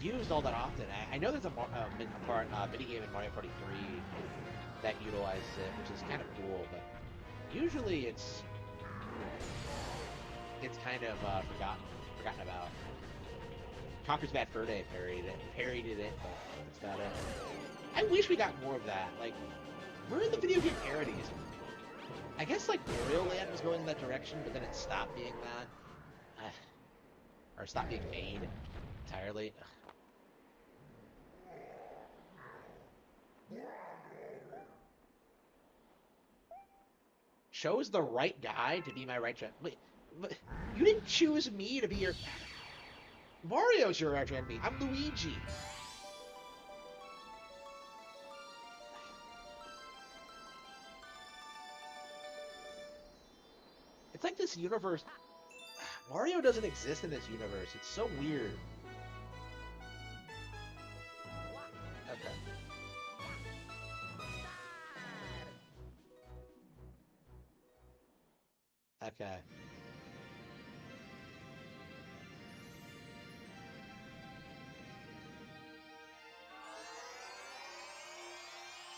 used all that often. I know there's a mini game in Mario Party 3 that utilizes it, which is kind of cool, but usually it's kind of forgotten about. Conker's Bad Fur Day parodied it, but that's about it. I wish we got more of that. Like, where are the video game parodies? I guess like Wario Land was going in that direction, but then it stopped being that. Or stopped being made entirely. Chose the right guy to be my right hand. Wait, you didn't choose me to be your... Mario's your arch enemy. I'm Luigi. It's like this universe... Mario doesn't exist in this universe. It's so weird. Okay. Okay.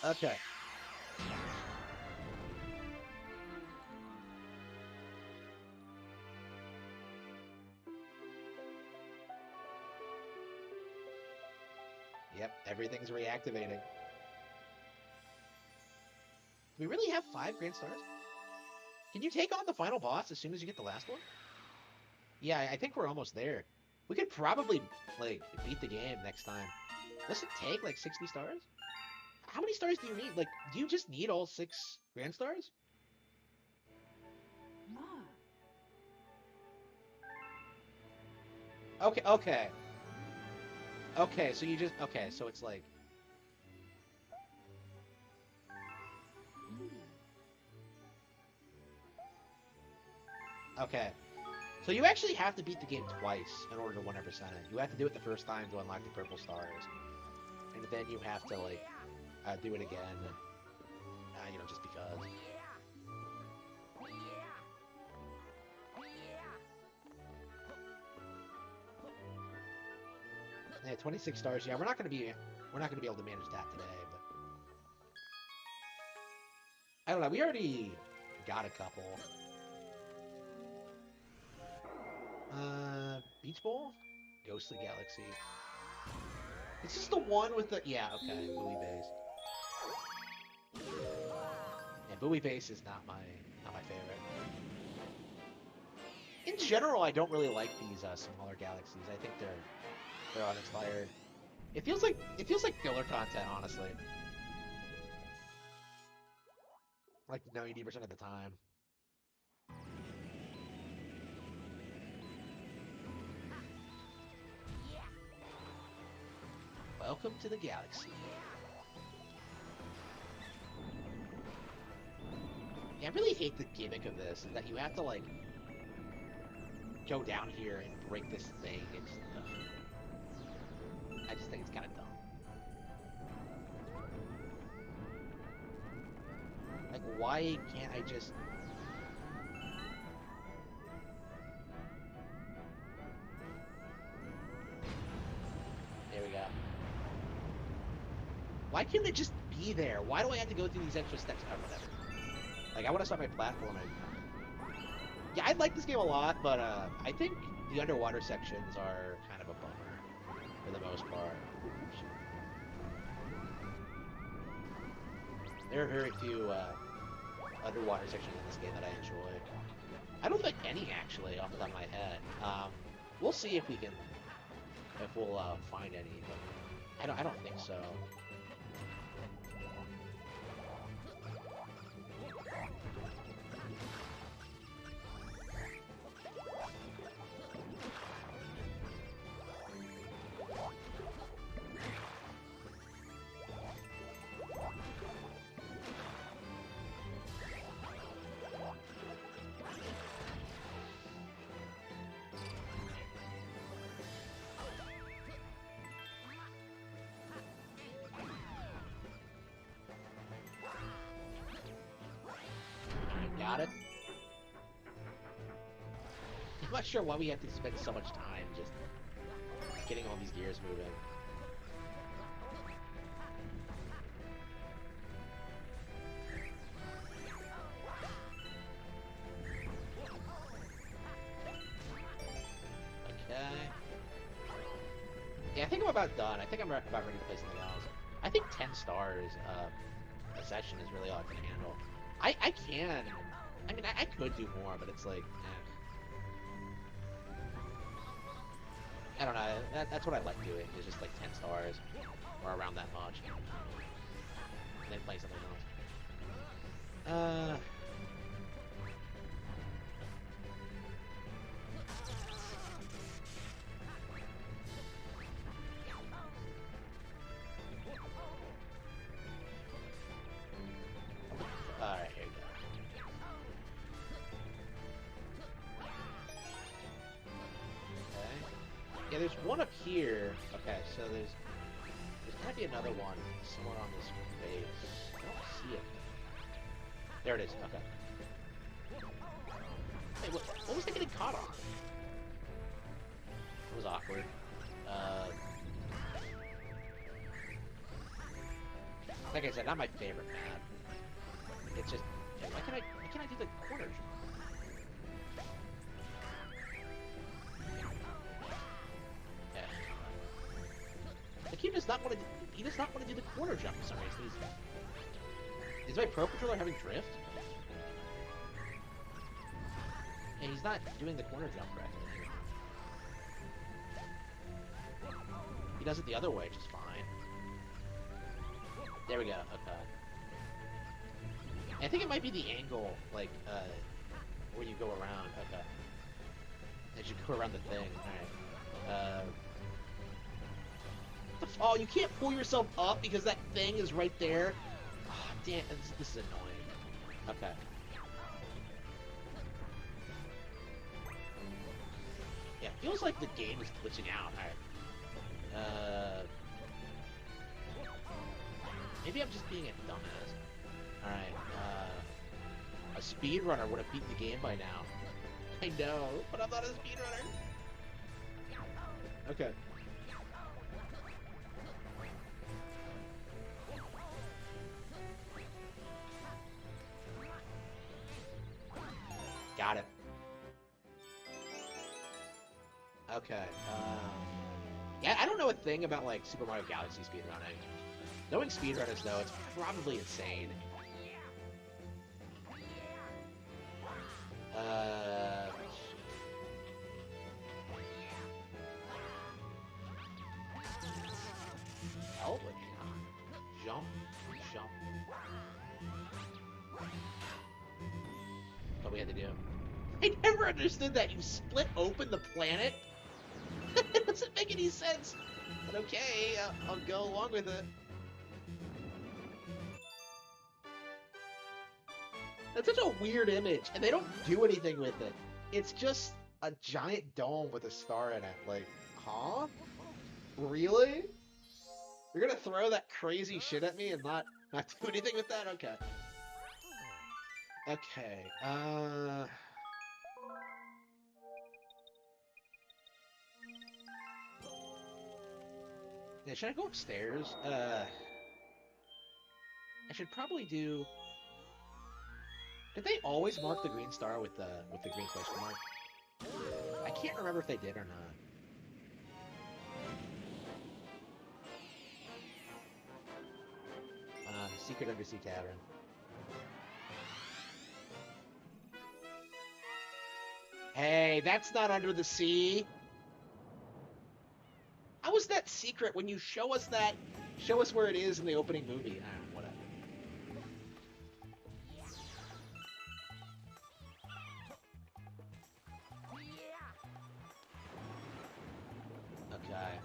Okay. Yep, everything's reactivating. Do we really have 5 Grand Stars? Can you take on the final boss as soon as you get the last one? Yeah, I think we're almost there. We could probably, like, beat the game next time. Does it take, like, 60 stars? How many stars do you need? Like, do you just need all 6 Grand Stars? Ma. Okay, okay. Okay, so you just... Okay, so it's like... Okay. So you actually have to beat the game twice in order to 100%. You have to do it the first time to unlock the purple stars. And then you have to, like, do it again. You know, just because. Yeah, 26 stars. Yeah, we're not gonna be able to manage that today, but I don't know. We already got a couple. Beach Bowl? Ghostly Galaxy. It's just the one with the... Yeah, okay, Buoy Base. Yeah, Buoy Base is not my favorite. In general, I don't really like these smaller galaxies. I think they're uninspired. It feels like filler content, honestly. Like 90% of the time. Welcome to the galaxy. Yeah, I really hate the gimmick of this, that you have to, like, go down here and break this thing. It's, I just think it's kind of dumb. Like, why can't I just... There we go. Why can't it just be there? Why do I have to go through these extra steps? Oh, whatever. Like, I want to start my platforming. Yeah, I like this game a lot, but I think the underwater sections are kind of a bummer for the most part. Oops. There are very few underwater sections in this game that I enjoy. I don't think any, actually, off the top of my head. We'll see if we'll find any, but I don't think so. Got it. I'm not sure why we have to spend so much time just getting all these gears moving. Okay. Yeah, I think I'm about done. I think I'm about ready to play something else. I think 10 stars a session is really all I can handle. I can. I mean, I could do more, but it's like, I don't know. That's what I like doing. Is just like 10 stars or around that much, and then play something else. All right, here we go. Yeah, there's one up here. Okay, so there's gotta be another one somewhere on this base. I don't see it. There it is. Okay. Hey, what was I getting caught on? It was awkward. Like I said, not my favorite map. It's just, why can't I do the corner jump? Like he does not want to do the corner jump for some reason. Is my Pro Controller having drift? And he's not doing the corner jump correctly. He does it the other way just fine. There we go, okay. I think it might be the angle, like, where you go around, okay. As you go around the thing, alright. Oh, you can't pull yourself up because that thing is right there. Oh, damn, this is annoying. Okay. Yeah, it feels like the game is glitching out. Alright. Maybe I'm just being a dumbass. Alright, a speedrunner would have beat the game by now. I know, but I'm not a speedrunner. Okay. Got it. Okay, yeah, I don't know a thing about, like, Super Mario Galaxy speedrunning. Knowing speedrunners, though, it's probably insane. Hell, jump. What we had to do. I never understood that. You split open the planet? It doesn't make any sense. But okay, I'll go along with it. That's such a weird image, and they don't do anything with it. It's just a giant dome with a star in it. Like, huh? Really? You're gonna throw that crazy shit at me and not do anything with that? Okay. Okay, yeah, should I go upstairs? I should probably do. Did they always mark the green star with the green question mark? I can't remember if they did or not. Secret Undersea Cavern. Hey, that's not under the sea. How is that secret when you show us that? Show us where it is in the opening movie. Whatever. Okay.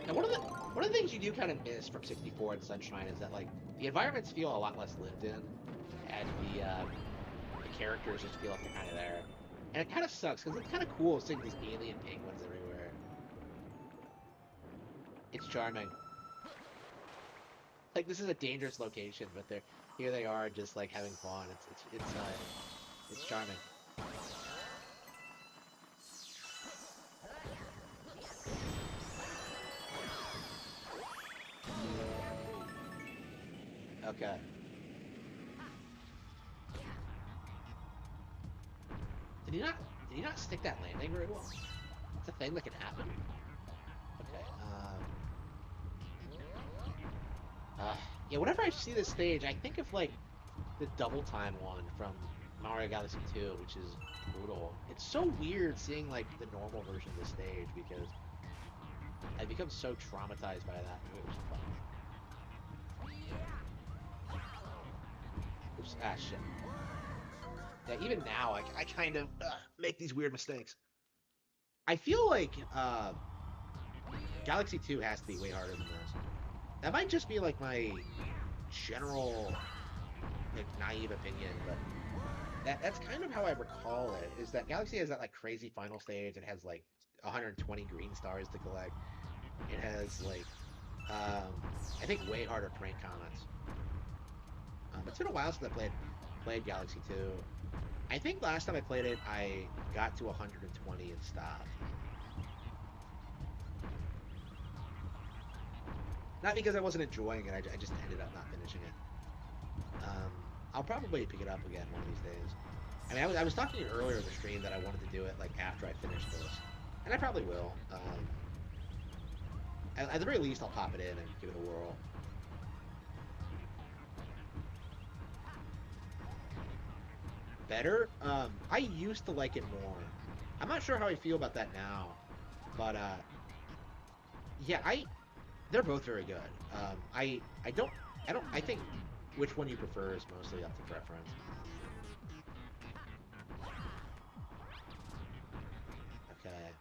Now, one of the things you do kind of miss from 64 and Sunshine is that like the environments feel a lot less lived in, and the characters just feel like they're kind of there, and it kind of sucks because it's kind of cool seeing these alien penguins everywhere. It's charming. Like this is a dangerous location, but here they are just like having fun. It's charming. Okay. Did he not stick that landing very well? It's a thing that can happen. Okay. Yeah. Whenever I see this stage, I think of like the double time one from Mario Galaxy 2, which is brutal. It's so weird seeing like the normal version of the stage because I become so traumatized by that. It was fun. Oops, shit. Yeah, even now, I kind of make these weird mistakes. I feel like Galaxy 2 has to be way harder than this. That might just be like my general like naive opinion, but that's kind of how I recall it, is that Galaxy has that like crazy final stage. It has like 120 green stars to collect. It has like I think way harder prank comets. It's been a while since I played Galaxy 2. I think last time I played it, I got to 120 and stopped. Not because I wasn't enjoying it, I just ended up not finishing it. I'll probably pick it up again one of these days. I mean, I was talking earlier in the stream that I wanted to do it like after I finish this, and I probably will. At the very least, I'll pop it in and give it a whirl. Better? I used to like it more. I'm not sure how I feel about that now, but yeah, they're both very good. I think which one you prefer is mostly up to preference. Okay.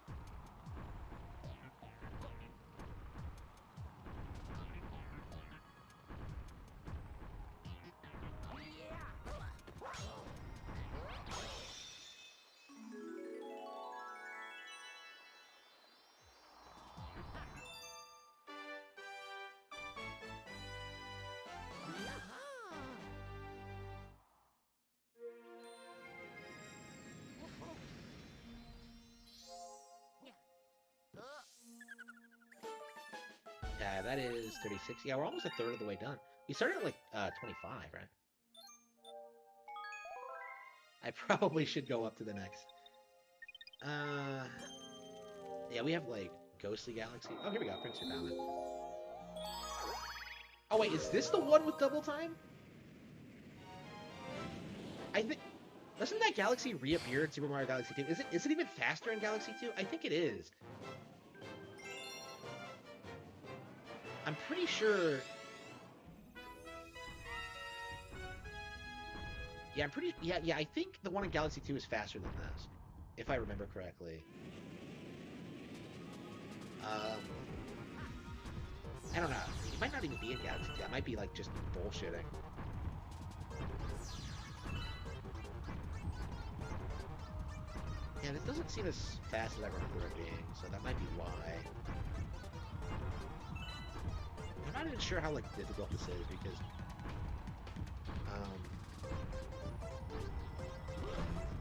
Yeah, that is 36. Yeah, we're almost a third of the way done. We started at like 25, right? I probably should go up to the next. Yeah, we have like Ghostly Galaxy. Oh, here we go. Prince of Falmouth. Oh wait, is this the one with double time? I think doesn't that galaxy reappear in Super Mario Galaxy 2? Is it even faster in Galaxy 2? I think it is. I'm pretty sure. Yeah, yeah, I think the one in Galaxy 2 is faster than this, if I remember correctly. I don't know. It might not even be in Galaxy 2. I might be like just bullshitting. And it doesn't seem as fast as I remember it being, so that might be why. I'm not even sure how like difficult this is because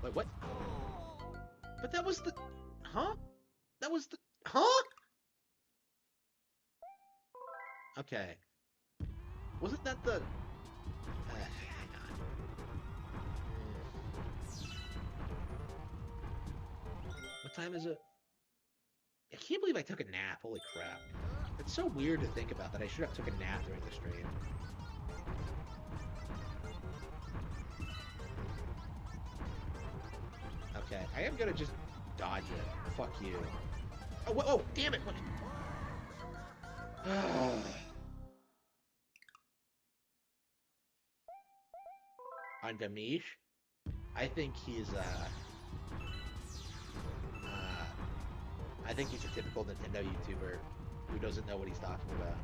wait, what? But that was the huh? That was the huh? Okay. Wasn't that the... hang on. What time is it? I can't believe I took a nap. Holy crap. It's so weird to think about that I should have took a nap during the stream. Okay, I am gonna just dodge it. Fuck you. Oh, oh, damn it! What? On Gamish, I think he's I think he's a typical Nintendo YouTuber who doesn't know what he's talking about.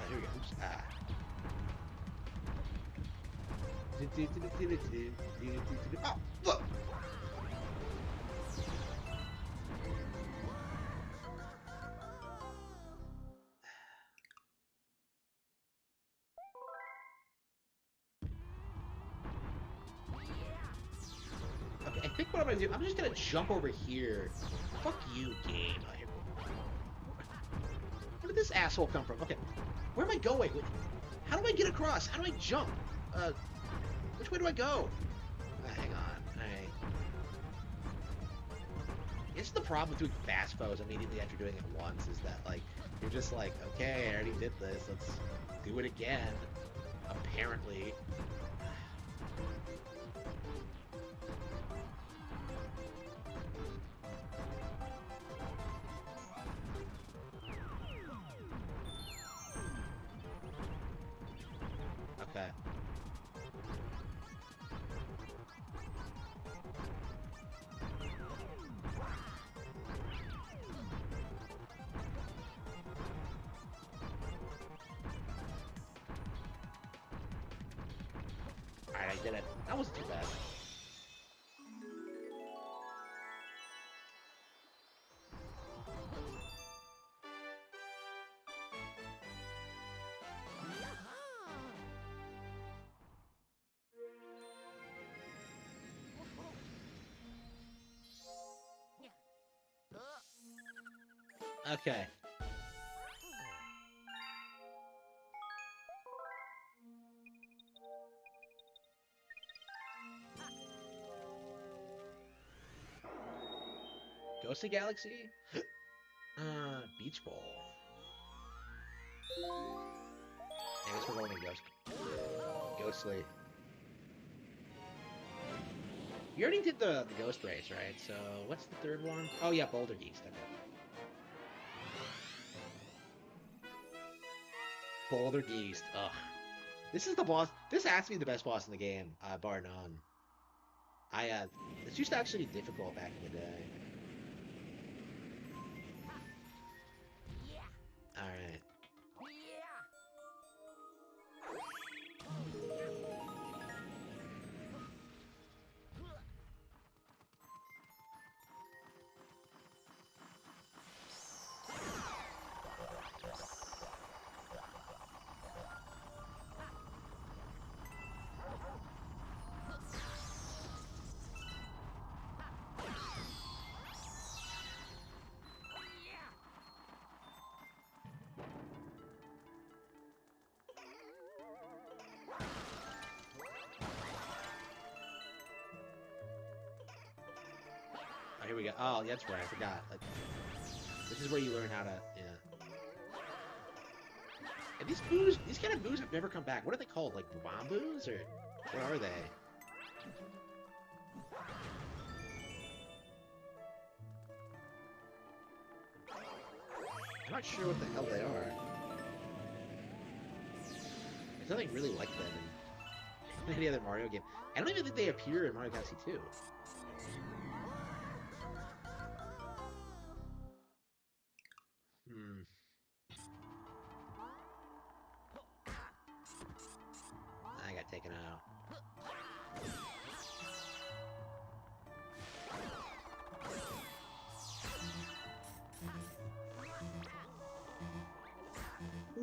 Here we go. Oops. Oh, look! Okay, I think what I'm gonna do, I'm just gonna jump over here. Fuck you, game. Where did this asshole come from? Okay, where am I going? How do I get across? How do I jump? Which way do I go? Hang on. Alright. It's the problem with doing fast foes immediately after doing it once is that, like, you're just like, okay, I already did this. Let's do it again. Apparently. Okay. Alright, I did it. That wasn't too bad. Okay. Ghostly Galaxy? Beach Bowl. I guess we're going to Ghostly. You already did the Ghost Race, right? So, what's the third one? Oh, yeah, Boulder Geeks. Okay. Boulder Geist. Ugh. This is the boss. This has to be the best boss in the game, bar none. This used to actually be difficult back in the day. Alright. Oh, here we go. Oh, that's right. I forgot. Like, this is where you learn how to, yeah. And these kind of boos have never come back. What are they called? Like Womboos? Or what are they? I'm not sure what the hell they are. There's nothing really like them in any other Mario game. I don't even think they appear in Mario Galaxy 2. I got taken out.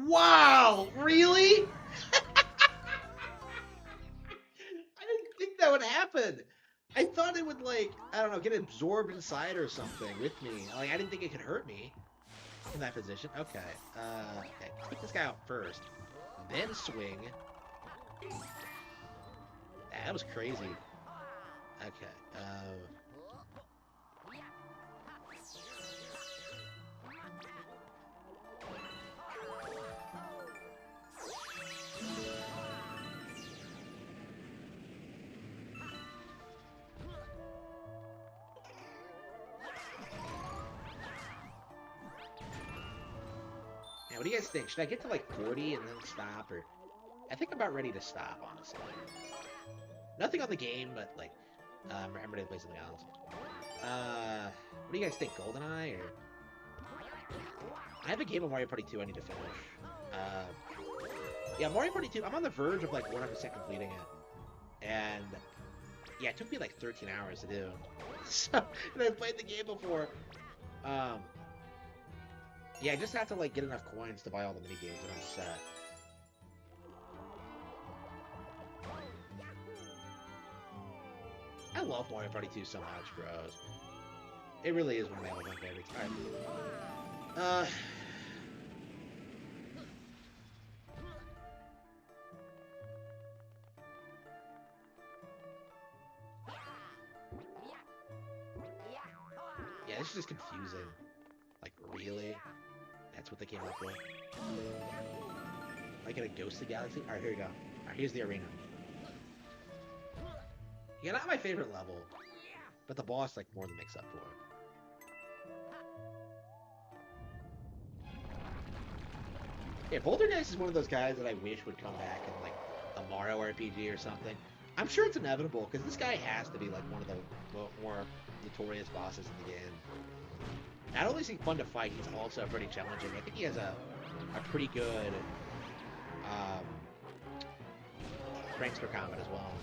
Wow! Really? I thought it would, like, I don't know, get absorbed inside or something with me. Like, I didn't think it could hurt me in that position. Okay. Okay. Take this guy out first. Then swing. That was crazy. Okay. What do you guys think? Should I get to like 40 and then stop, or I think I'm about ready to stop, honestly. Nothing on the game, but like, I'm ready to play something else. What do you guys think? GoldenEye, or I have a game of Mario Party 2 I need to finish. Yeah, Mario Party 2. I'm on the verge of like 100% completing it, and yeah, it took me like 13 hours to do. So, and I've played the game before. Yeah, I just have to like get enough coins to buy all the mini games, and I'm set. I love Mario Party 2 so much, bros. It really is one of my all-time favorites. Alright. Yeah, this is just confusing. Like, really? That's what they came up with? Like in a ghostly galaxy? Alright, here we go. Alright, here's the arena. Yeah, not my favorite level, but the boss, like, more than makes up for it. Yeah, Poltergeist is one of those guys that I wish would come back in, like, a Mario RPG or something. I'm sure it's inevitable, because this guy has to be, like, one of the more notorious bosses in the game. Not only is he fun to fight, he's also pretty challenging. I think he has a pretty good prankster combat as well.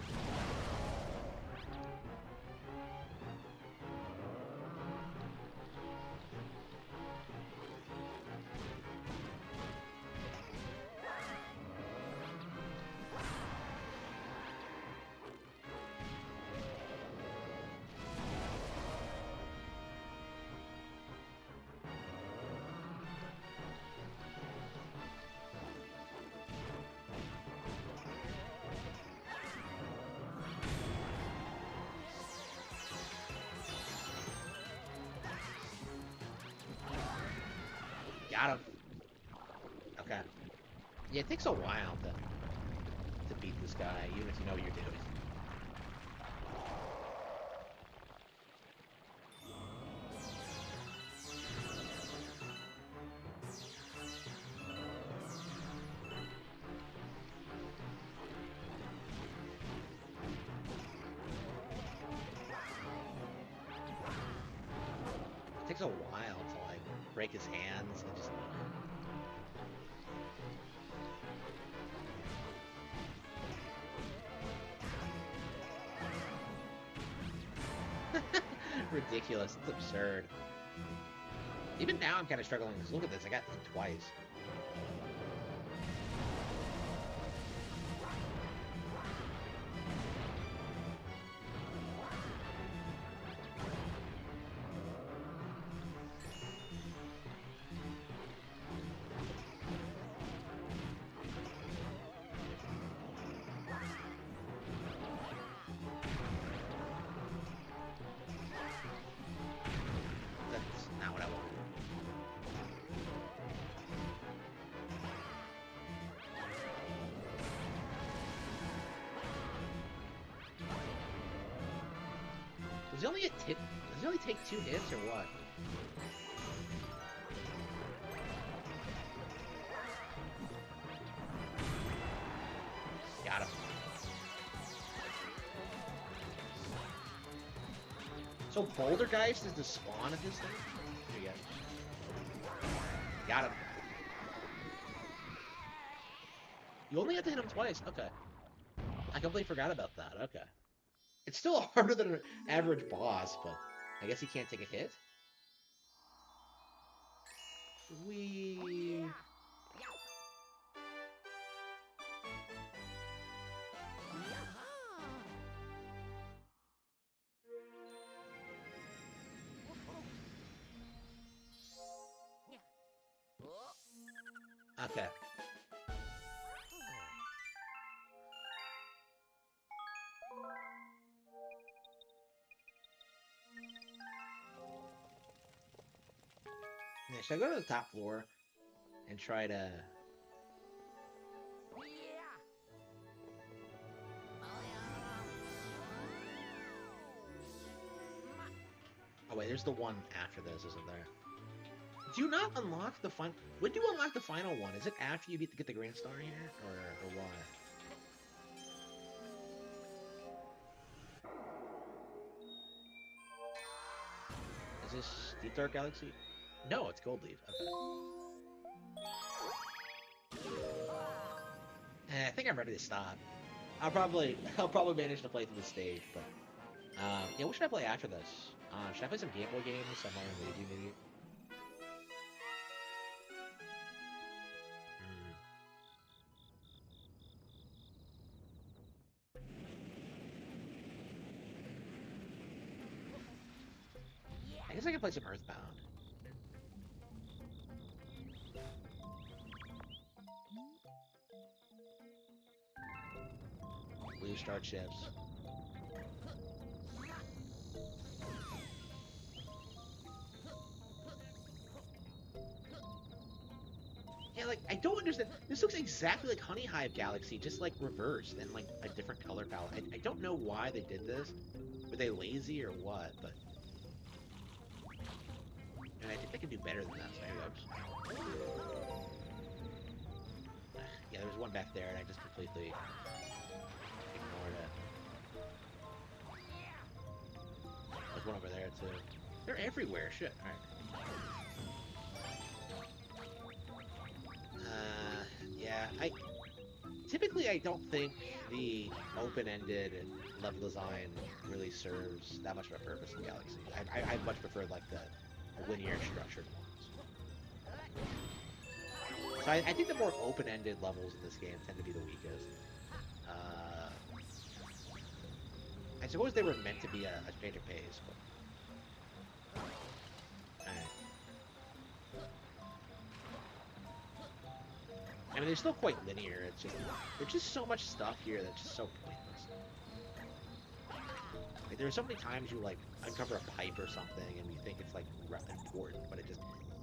Got him. Okay. Yeah, it takes a while to beat this guy, even if you know what you're doing. It takes a while to like break his hands and just ridiculous. It's absurd. Even now I'm kind of struggling, because look at this, I got hit twice. Does he only take 2 hits or what? Got him. So Bouldergeist is the spawn of this thing? Here you go. Got him. You only have to hit him twice. Okay. I completely forgot about that. Okay. It's still harder than an average boss, but I guess he can't take a hit. Whee! Okay. Yeah, should I go to the top floor and try to... Oh wait, there's the one after this, isn't there? Do you not unlock the final... When do you unlock the final one? Is it after you get the Grand Star here? Or what? Is this Deep Dark Galaxy? No, it's Gold Leaf. Okay. I think I'm ready to stop. I'll probably manage to play through the stage, but yeah, what should I play after this? Should I play some Game Boy games? Some Mario and Luigi, maybe? I guess I can play some Earthbound. Blue Star Chips. Yeah, like, I don't understand. This looks exactly like Honey Hive Galaxy, just, like, reversed and, like, a different color palette. I don't know why they did this. Were they lazy or what, but... And I think they can do better than that, so maybe I'll just... Yeah, there's one back there, and I just completely ignored it. There's one over there, too. They're everywhere, shit. Alright. Yeah, typically I don't think the open-ended level design really serves that much of a purpose in Galaxy. I much prefer, like, the linear structured ones. So I think the more open-ended levels in this game tend to be the weakest. I suppose they were meant to be a change of pace, but... I mean, they're still quite linear. It's just there's just so much stuff here that's just so pointless. Like, there are so many times you like uncover a pipe or something, and you think it's like important, but it just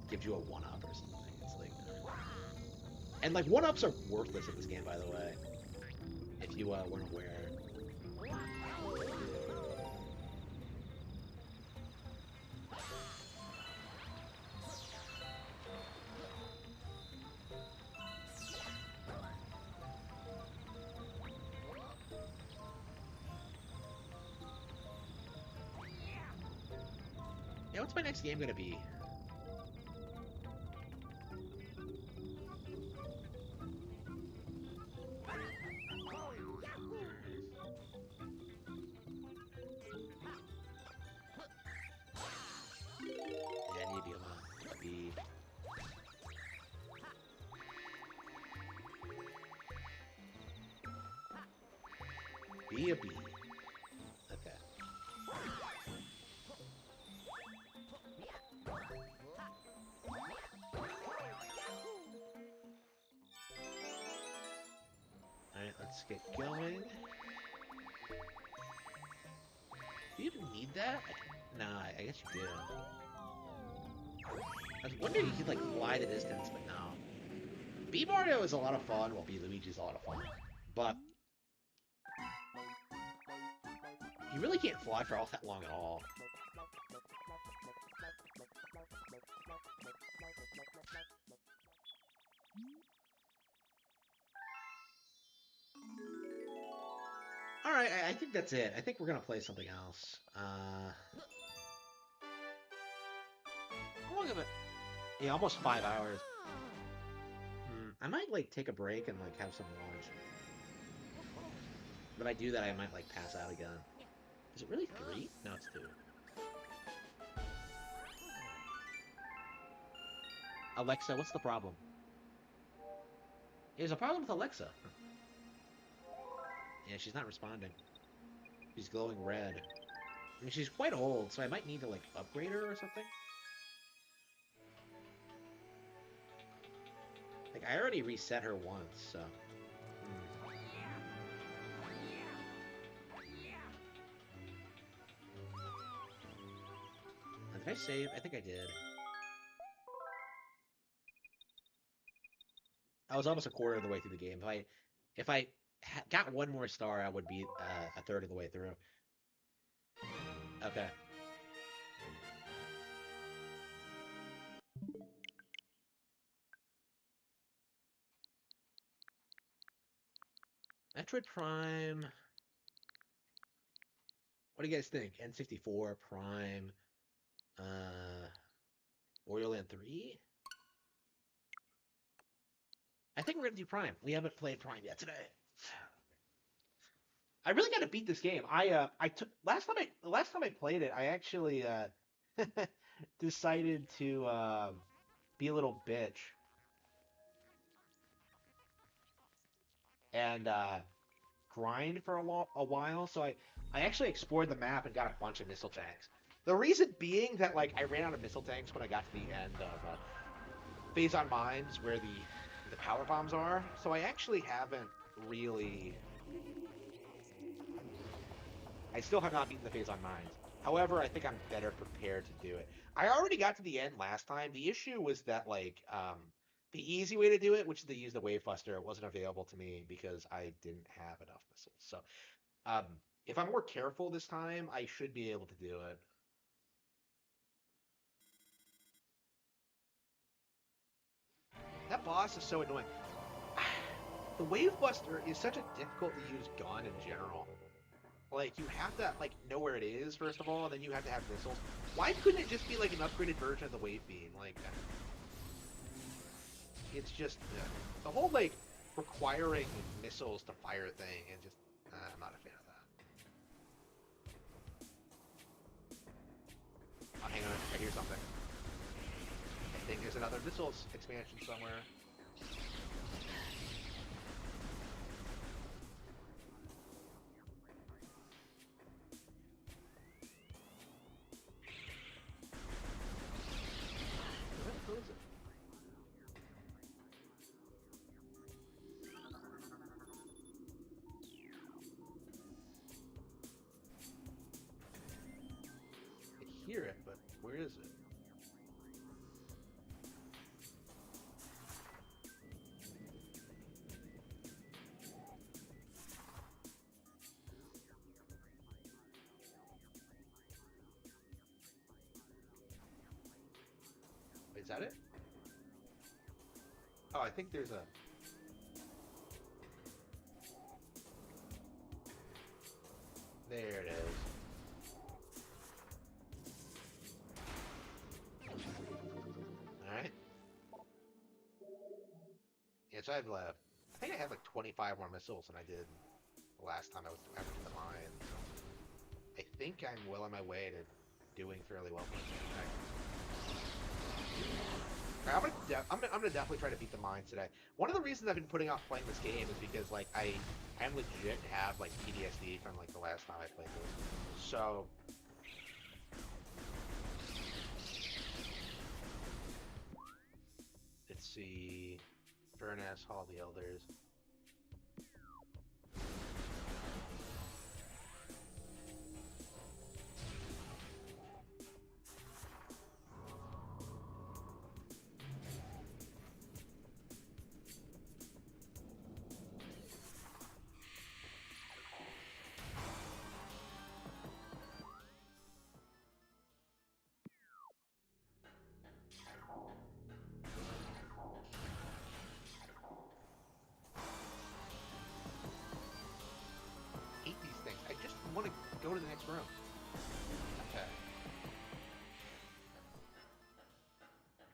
gives you a one-up or something. It's like, and like one-ups are worthless in this game, by the way, if you weren't aware. Yeah, what's my next game gonna be? Yeah, I need to be alone. Be a bee. Okay. Alright, let's get going. Do you even need that? Nah, I guess you do. I was wondering if you could, like, fly the distance, but no. B Mario is a lot of fun, while B Luigi is a lot of fun. But... you really can't fly for all that long at all. Alright, I think that's it. I think we're gonna play something else. How long of it? Yeah, almost 5 hours. I might, like, take a break and, like, have some lunch. But I do that, I might, like, pass out again. Is it really 3? No, it's 2. Alexa, what's the problem? There's a problem with Alexa. Yeah, she's not responding. She's glowing red. I mean, she's quite old, so I might need to, like, upgrade her or something. Like, I already reset her once, so. Did I save? I think I did. I was almost a quarter of the way through the game. If I got one more star, I would be a third of the way through. Okay. Metroid Prime. What do you guys think? N64 Prime. Wario Land 3. I think we're gonna do Prime. We haven't played Prime yet today. I really got to beat this game. I took last time I played it, I actually decided to be a little bitch and grind for a while. So I actually explored the map and got a bunch of missile tanks. The reason being that like I ran out of missile tanks when I got to the end of Phase on Mines where the power bombs are. So I actually haven't really. I still have not beaten the Phase on Mines. However, I think I'm better prepared to do it. I already got to the end last time. The issue was that like the easy way to do it, which is to use the Wave Buster, wasn't available to me because I didn't have enough missiles. So if I'm more careful this time, I should be able to do it. That boss is so annoying. The Wave Buster is such a difficult to use gun in general. Like, you have to, like, know where it is, first of all, and then you have to have missiles. Why couldn't it just be, like, an upgraded version of the Wave Beam? Like, it's just, the whole, like, requiring missiles to fire thing, and just, I'm not a fan of that. Oh, hang on, I hear something. I think there's another missiles expansion somewhere. Hear it, but where is it? Wait, is that it? Oh, I think there's a... There it is. Alright. Yeah, so I have left. I think I have like 25 more missiles than I did the last time I was after the mine. So I think I'm well on my way to doing fairly well. I'm gonna definitely try to beat the mines today. One of the reasons I've been putting off playing this game is because like I legit have like PTSD from like the last time I played this. So let's see, Furnace, Hall of the Elders. Want to go to the next room. Okay.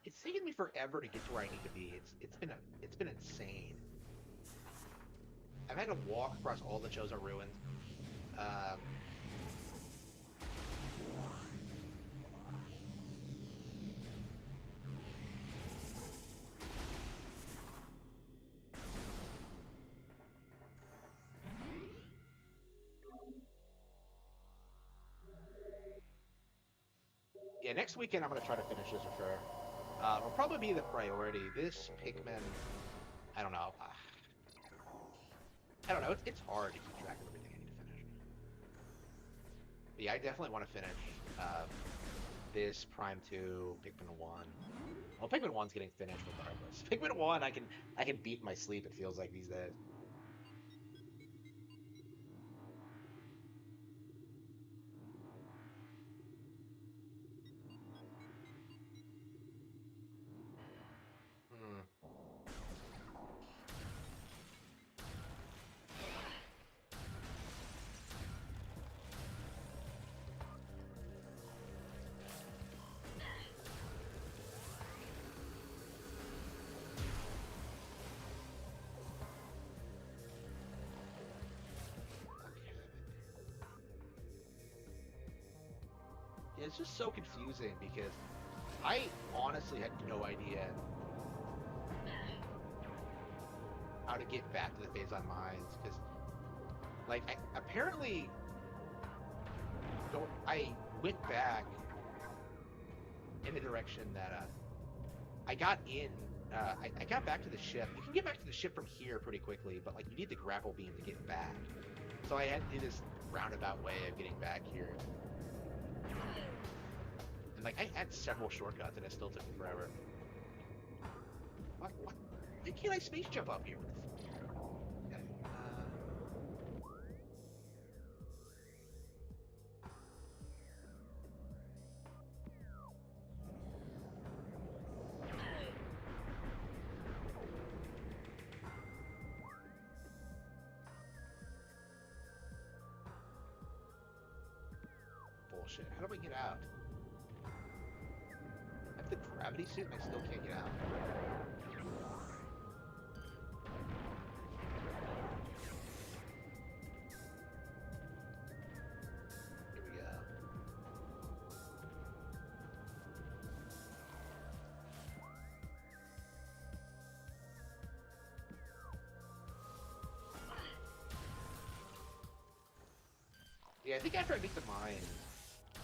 It's taken me forever to get to where I need to be. It's been insane. I've had to walk across all the Chozo ruins. Yeah, next weekend I'm going to try to finish this for sure. It'll probably be the priority. This Pikmin I don't know. I don't know. It's hard to keep track of everything I need to finish. But yeah, I definitely want to finish this Prime 2, Pikmin 1. Well, Pikmin 1's getting finished regardless. Pikmin 1, I can beat my sleep. It feels like these days. Hmm. Yeah, it's just so confusing because I honestly had no idea how to get back to the Phazon Mines because, like, I apparently don't. I went back in the direction that I got in. I got back to the ship. You can get back to the ship from here pretty quickly, but like you need the grapple beam to get back. So I had to do this roundabout way of getting back here. And like I had several shortcuts and it still took me forever. What? Why can't I space jump up here? Okay. Bullshit. How do I get out? I have the gravity suit and I still can't get out. Here we go. Yeah, I think after I beat the mine,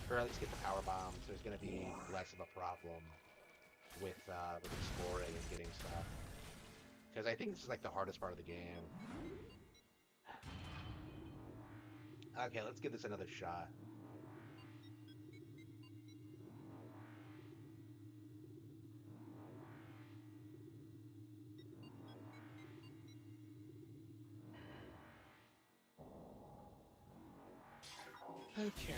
or at least get the power bombs, there's going to be less of a problem with exploring and getting stuff. Because I think this is like the hardest part of the game. Okay, let's give this another shot. Okay.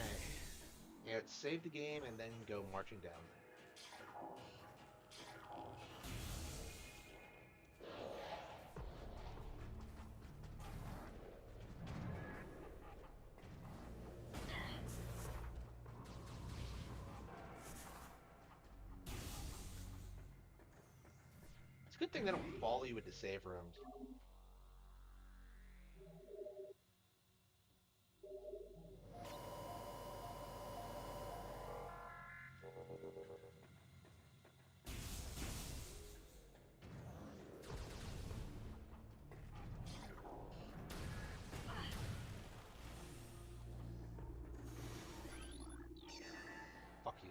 Yeah, let's save the game and then go marching down there. It's a good thing they don't follow you into save rooms. Fuck you.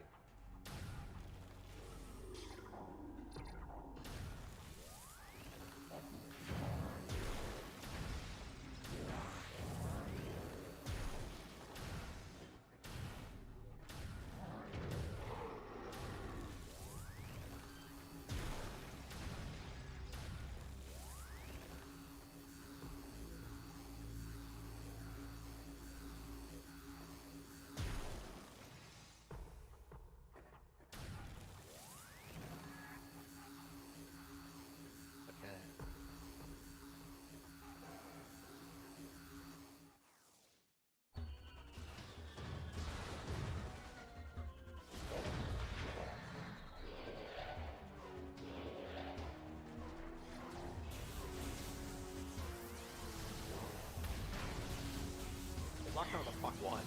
Lockdown the fuck one.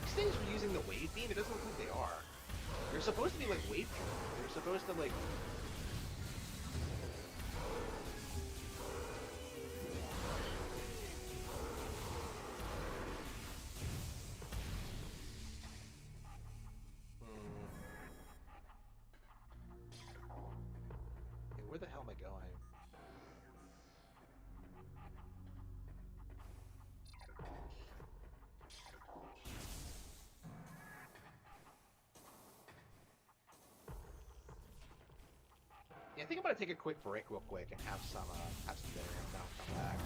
These things were using the wave beam, it doesn't look like they are. They're supposed to be like wave control. They're supposed to like... I think I'm gonna take a quick break real quick and have some dinner and then I'll come back.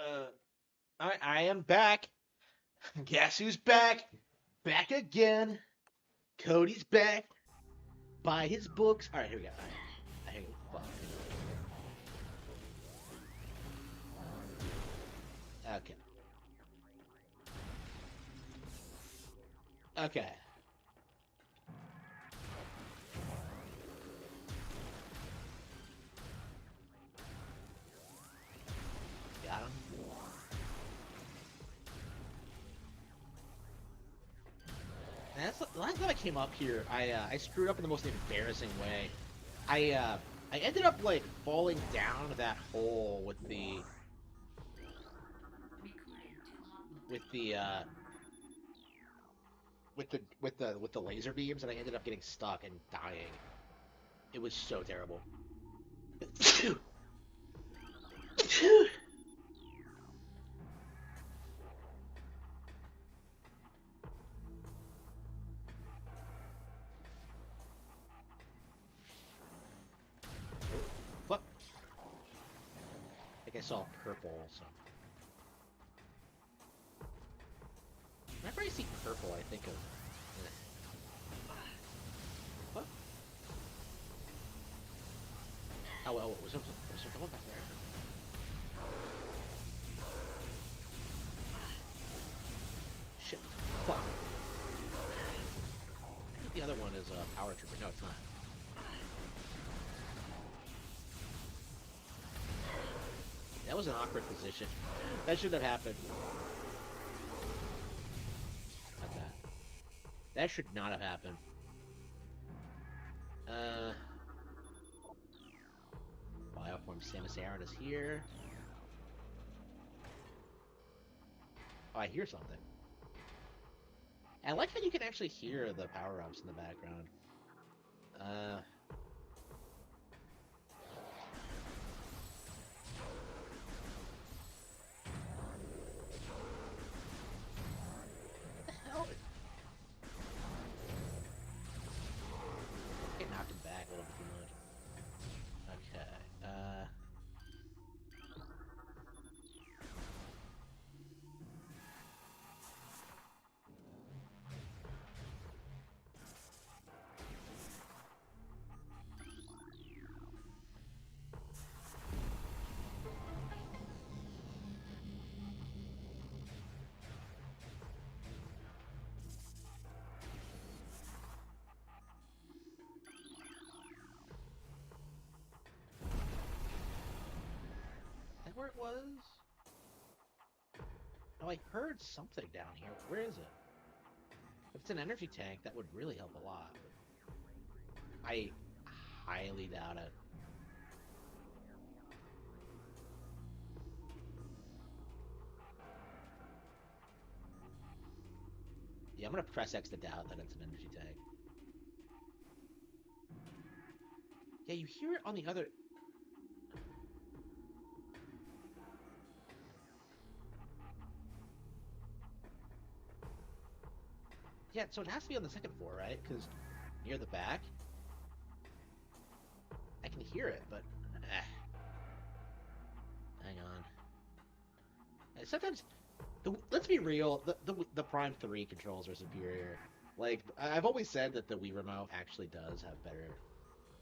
Alright, I am back. Guess who's back? Back again. Cody's back. Buy his books. Alright, here we go. Alright, here we go. Fuck. Okay. Okay. Got him. And that's the last time I came up here. I screwed up in the most embarrassing way. I ended up like falling down that hole with the with the laser beams, and I ended up getting stuck and dying. It was so terrible. What? I think I saw purple, so. Whenever I see purple, I think of. What? Oh, was there someone back there? Shit. Fuck. I think the other one is a power trooper. No, it's not. That was an awkward position. That shouldn't have happened. Like that. That should not have happened. Bioform Samus Aran is here. Oh, I hear something. I like how you can actually hear the power-ups in the background. Get knocked him back a little bit too much. Okay. Where it was? Oh, I heard something down here. Where is it? If it's an energy tank, that would really help a lot. I highly doubt it. Yeah, I'm gonna press X to doubt that it's an energy tank. Yeah, you hear it on the other... Yeah, so it has to be on the second floor, right? Because near the back, I can hear it, but hang on. Sometimes, let's be real, the Prime 3 controls are superior. Like, I've always said that the Wii Remote actually does have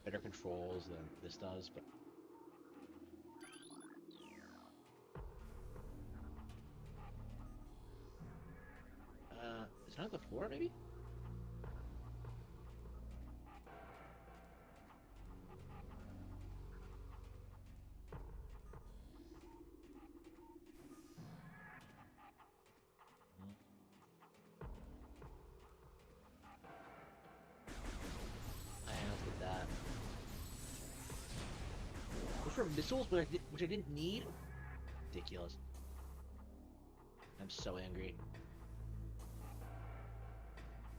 better controls than this does, but is it on the floor, maybe? Look at that. Those were missiles, which I didn't need? Ridiculous. I'm so angry.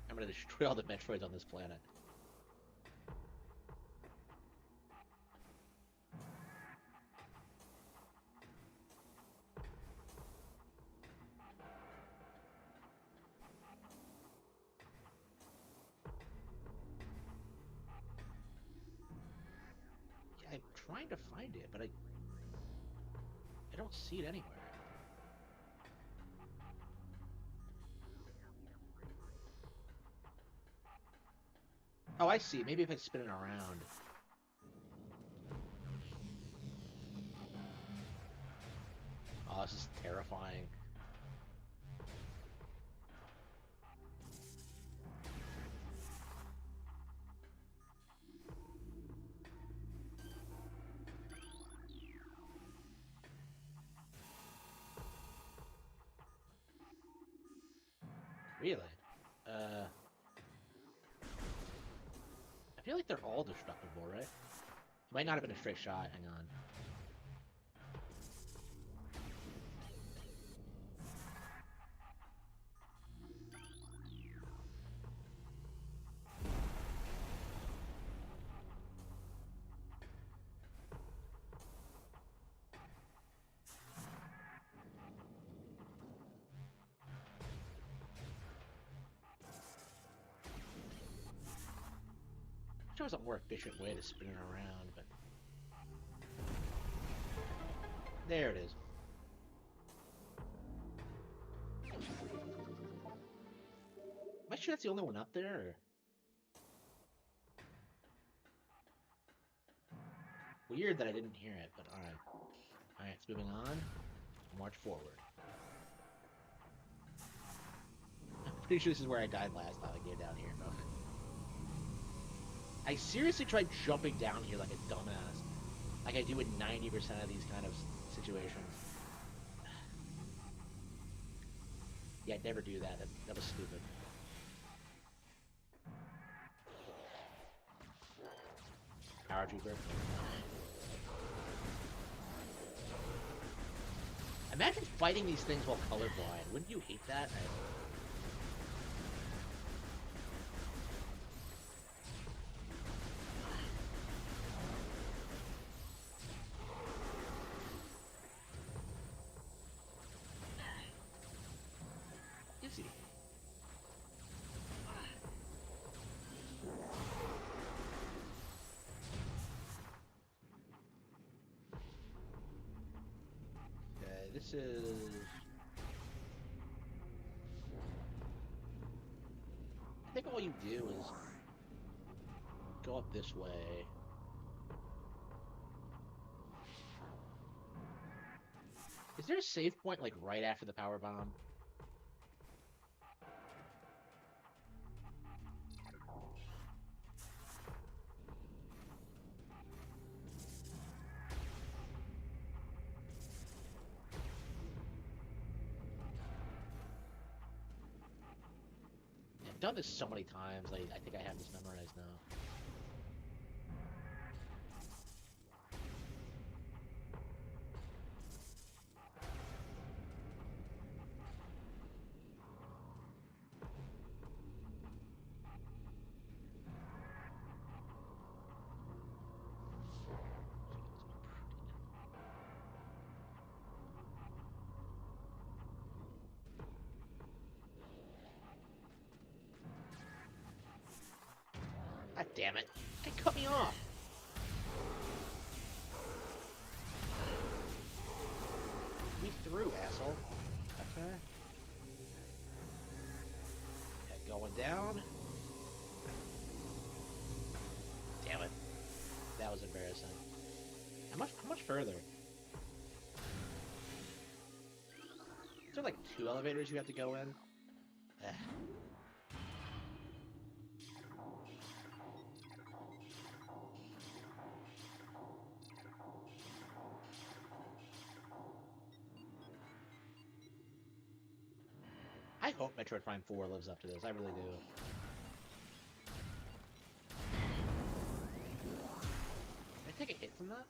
I'm gonna destroy all the Metroids on this planet. Yeah, I'm trying to find it, but I don't see it anywhere. Oh, I see. Maybe if I spin it around. Oh, this is terrifying. Really? I feel like they're all destructible, right? It might not have been a straight shot. Hang on. There was a more efficient way to spin it around, but there it is. Am I sure that's the only one up there? Or... Weird that I didn't hear it, but alright. Alright, it's moving on. March forward. I'm pretty sure this is where I died last time I came down here. Okay. I seriously tried jumping down here like a dumbass. Like I do in 90% of these kind of situations. Yeah, I'd never do that. That was stupid. Power Trooper. Imagine fighting these things while colorblind. Wouldn't you hate that? Easy. Okay, this is... I think all you do is go up this way. Is there a save point like right after the power bomb? I've done this so many times, I think I have this memorized now. God damn it. It cut me off. Me through, asshole. Okay. Okay, going down. Damn it. That was embarrassing. How much further? Is there like 2 elevators you have to go in? Eh. I hope Metroid Prime 4 lives up to this. I really do. Did I take a hit from that?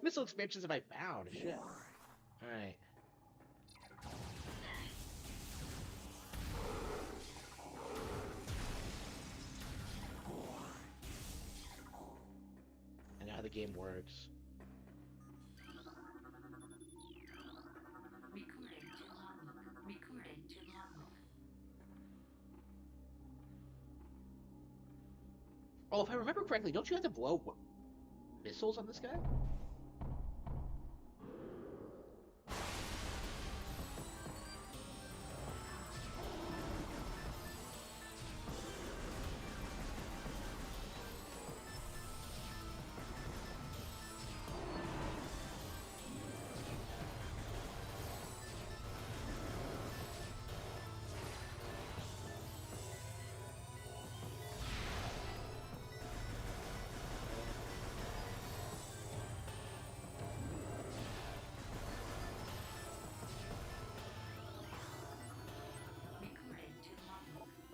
Missile expansions have I found? Shit. Alright. I know how the game works. Recording to logbook. Oh, if I remember correctly, don't you have to blow missiles on this guy?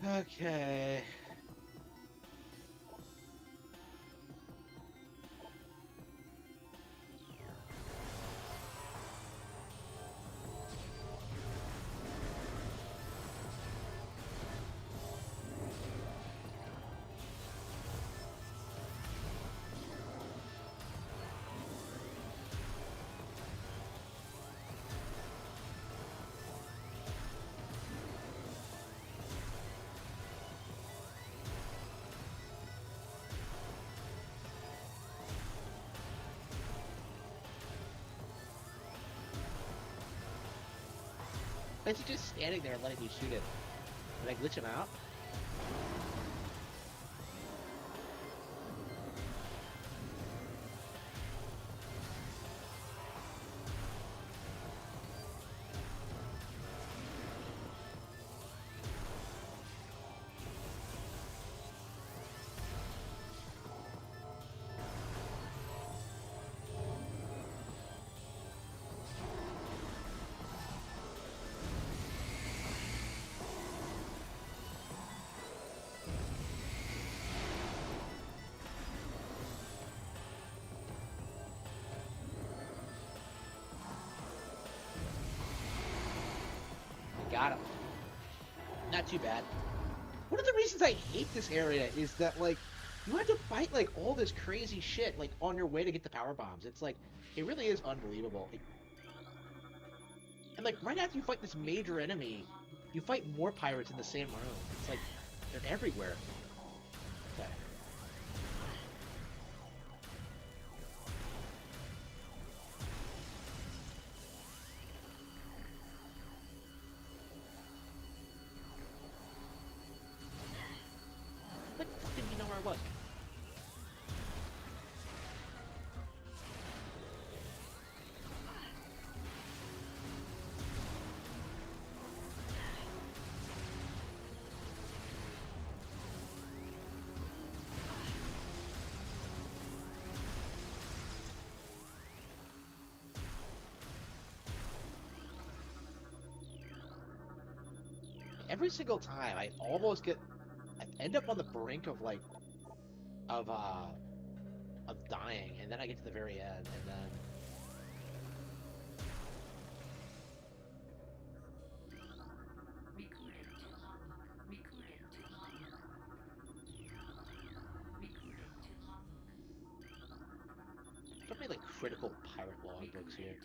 Okay. Why is he just standing there and letting me shoot it? Did I glitch him out? Got him. Not too bad. One of the reasons I hate this area is that, like, you have to fight, like, all this crazy shit, like, on your way to get the power bombs. It's like, it really is unbelievable. And, like, right after you fight this major enemy, you fight more pirates in the same room. It's like, they're everywhere. Okay. What the fuck didn't you know where I was? Every single time, I end up on the brink of like, of dying, and then I get to the very end, and then. So many like critical pirate logbooks here.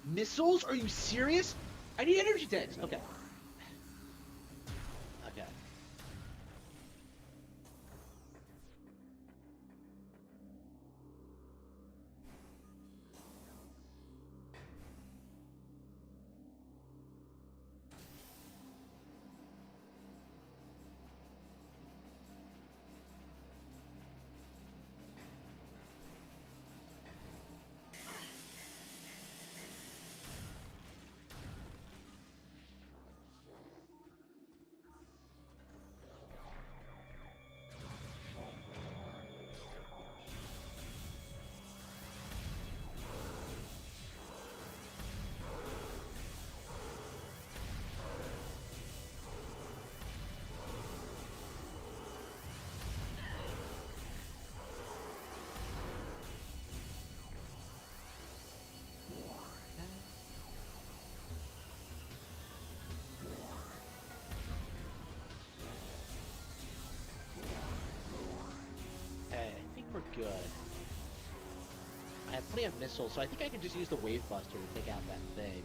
Missiles? Are you serious? I need energy tanks. Okay. Okay. We're good. I have plenty of missiles, so I think I can just use the Wave Buster to take out that thing.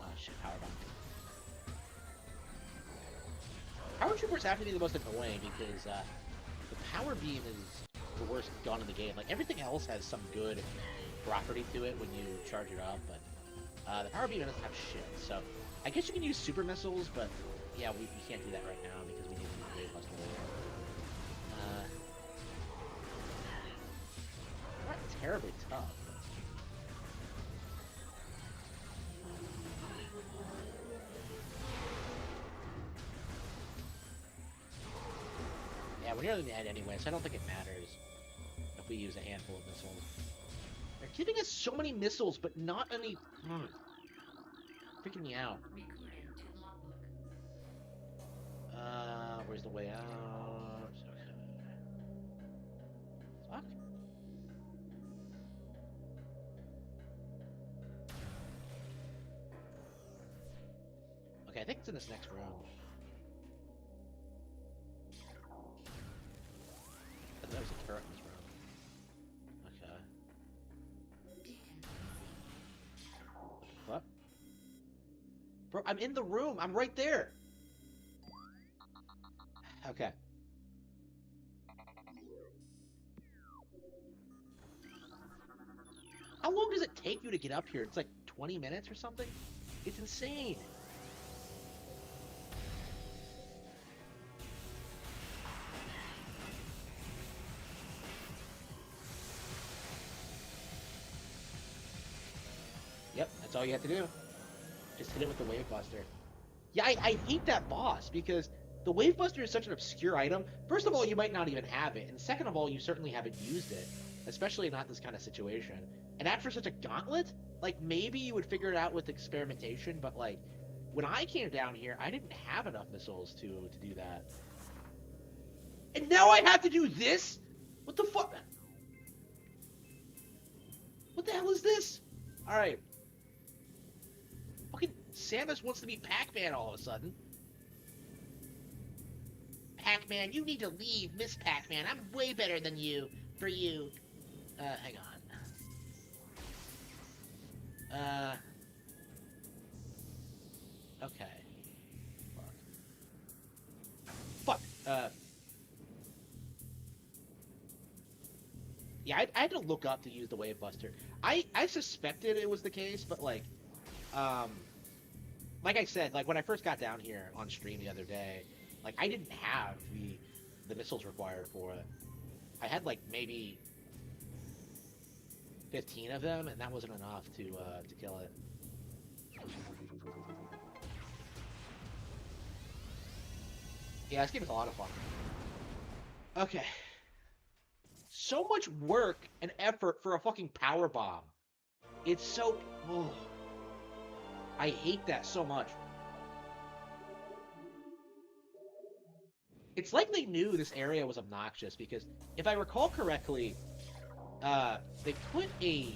Oh shit, Power Bomb. Power Troopers have to be the most annoying because the Power Beam is the worst gun in the game. Like, everything else has some good property to it when you charge it up, but the Power Beam doesn't have shit. So I guess you can use Super Missiles, but yeah, we can't do that right now because we need to Wave Buster later. Not terribly tough. Yeah, we're nearly the end anyway, so I don't think it matters if we use a handful of missiles. They're giving us so many missiles, but not any... freaking me out. Where's the way out? Okay. Fuck. Okay, I think it's in this next room. I thought there was a turret in this room. Okay. What? Bro, I'm in the room. I'm right there. Okay. How long does it take you to get up here? It's like 20 minutes or something? It's insane. Yep, that's all you have to do. Just hit it with the Wave Buster. Yeah, I hate that boss because the Wave Buster is such an obscure item. First of all, you might not even have it, and second of all, you certainly haven't used it, especially not this kind of situation. And after such a gauntlet, like, maybe you would figure it out with experimentation, but like, when I came down here, I didn't have enough missiles to do that. And now I have to do this? What the fuck? What the hell is this? Alright. Fucking Samus wants to be Pac-Man all of a sudden. Pac-Man, you need to leave, Miss Pac-Man. I'm way better than you. For you. Hang on. Okay. Fuck. Yeah, I had to look up to use the Wave Buster. I suspected it was the case, but like I said, like when I first got down here on stream the other day, like I didn't have the missiles required for it. I had like maybe 15 of them, and that wasn't enough to kill it. Yeah, this game is a lot of fun. Okay. So much work and effort for a fucking power bomb. It's so... Ugh. I hate that so much. It's like they knew this area was obnoxious, because if I recall correctly, they put a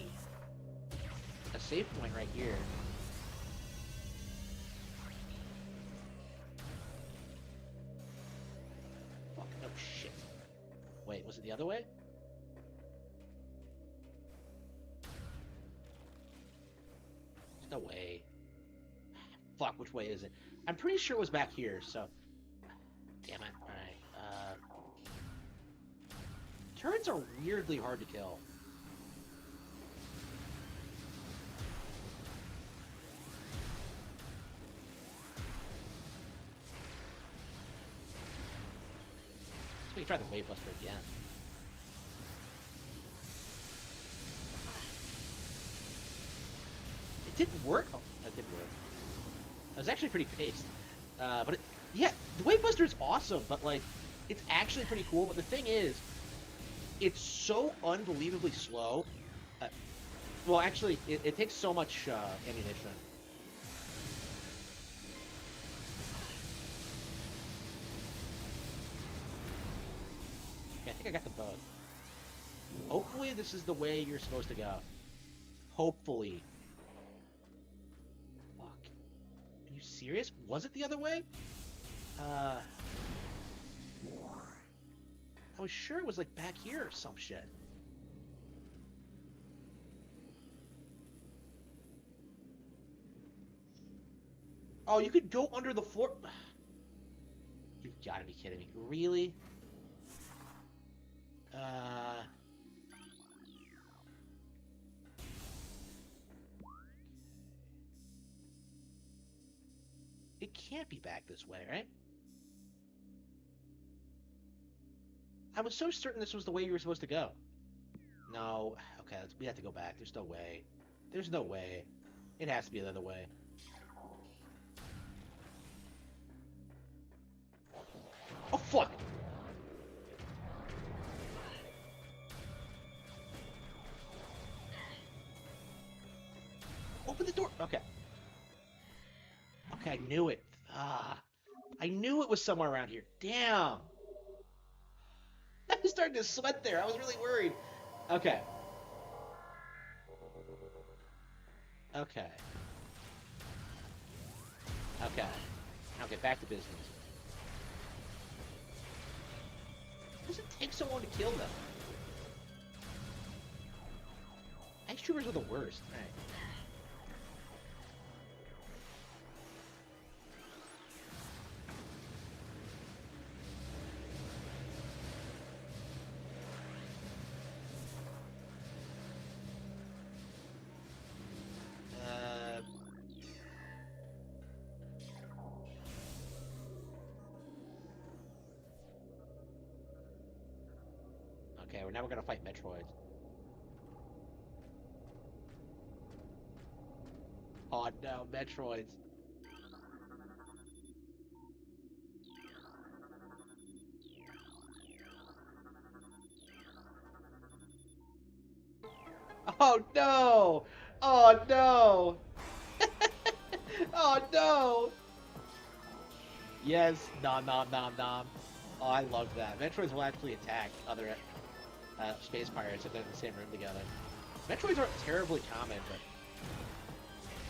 save point right here. Fuck, no shit. Wait, was it the other way? There's no way. Fuck, which way is it? I'm pretty sure it was back here, so... Damn it. Alright, turrets are weirdly hard to kill. Let me try the Wave Buster again. It didn't work. Oh, that didn't work. That was actually pretty paced. But it, yeah, the Wave Buster is awesome, but like, it's actually pretty cool. But the thing is, it's so unbelievably slow. Well, actually, it takes so much ammunition. Okay, I think I got them both. Hopefully, this is the way you're supposed to go. Hopefully. Fuck. Are you serious? Was it the other way? I was sure it was like back here or some shit. Oh, you could go under the floor. You've got to be kidding me. Really? It can't be back this way, right? I was so certain this was the way you were supposed to go. No. Okay, we have to go back. There's no way. There's no way. It has to be the other way. Oh, fuck! Open the door! Okay. Okay, I knew it. I knew it was somewhere around here. Damn! I was starting to sweat there. I was really worried. Okay. Okay. Okay. Now get back to business. Why does it take so long to kill them? Ice troopers are the worst. All right. Okay, well, now we're gonna fight Metroids. Oh no, Metroids. Oh no! Oh no! Oh no! Yes, nom nom nom nom. Oh, I love that. Metroids will actually attack other space pirates if they're in the same room together. Metroids aren't terribly common, but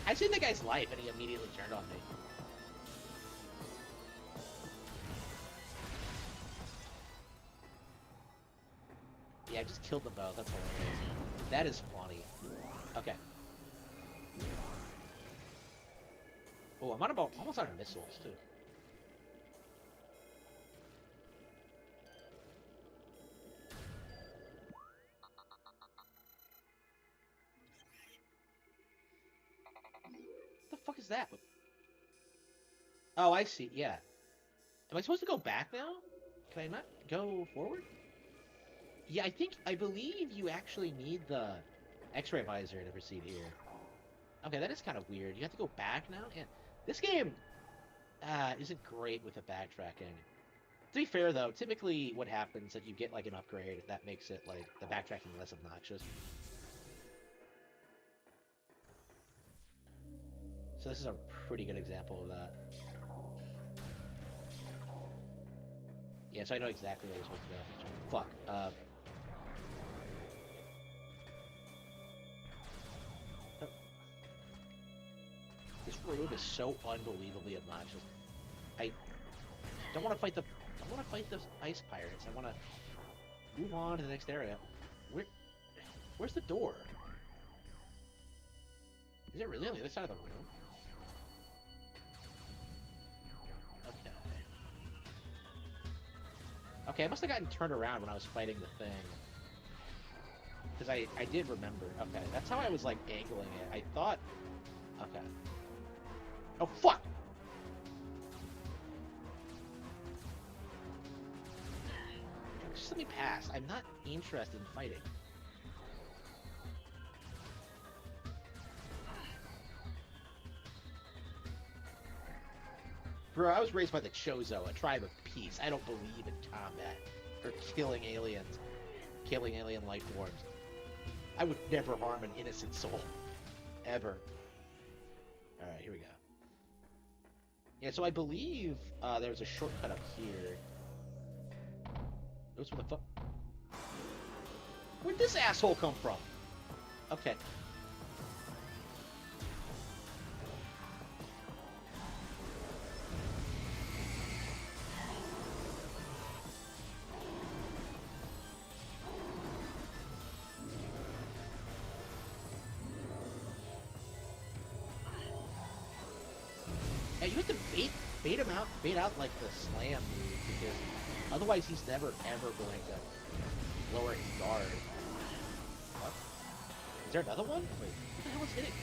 I saved the guy's life and he immediately turned on me. Yeah, I just killed them both. That's hilarious. That is funny. Okay. Oh, I'm almost out of missiles too. What the fuck is that? Oh, I see. Yeah. Am I supposed to go back now? Can I not go forward? Yeah, I believe you actually need the X-ray visor to proceed here. Okay, that is kind of weird. You have to go back now? Yeah. This game isn't great with the backtracking. To be fair, though, typically what happens is that you get, like, an upgrade that makes it, like, the backtracking less obnoxious. So this is a pretty good example of that. Yeah, so I know exactly where you're supposed to go. Fuck. This room is so unbelievably obnoxious. I don't want to fight the ice pirates. I want to move on to the next area. Where's the door? Is it really on the other side of the room? Okay. Okay, I must have gotten turned around when I was fighting the thing. Because I did remember. Okay, that's how I was, like, angling it. I thought... Okay. Oh, fuck! Just let me pass. I'm not interested in fighting. Bro, I was raised by the Chozo, a tribe of peace. I don't believe in combat or killing aliens, killing alien life forms. I would never harm an innocent soul. Ever. Alright, here we go. Yeah, so I believe there's a shortcut up here. Notice where the fuck... Where'd this asshole come from? Okay. you have to bait out like the slam move, because otherwise he's never ever going to lower his guard. What? Is there another one? Wait, what the hell is hitting me?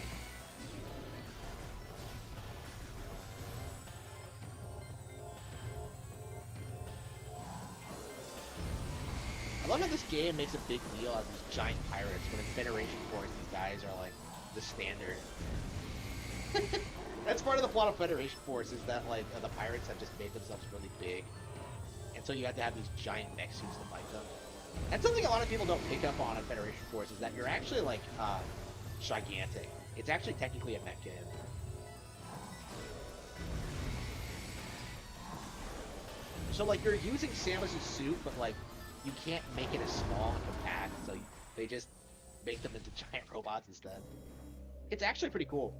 I love how this game makes a big deal out of these giant pirates, when in Federation Force these guys are like the standard. That's part of the plot of Federation Force, is that like the pirates have just made themselves really big, and so you have to have these giant mech suits to fight them. And something a lot of people don't pick up on in Federation Force is that you're actually like gigantic. It's actually technically a mech game. So like you're using Samus's suit, but like you can't make it as small and compact, so they just make them into giant robots instead. It's actually pretty cool.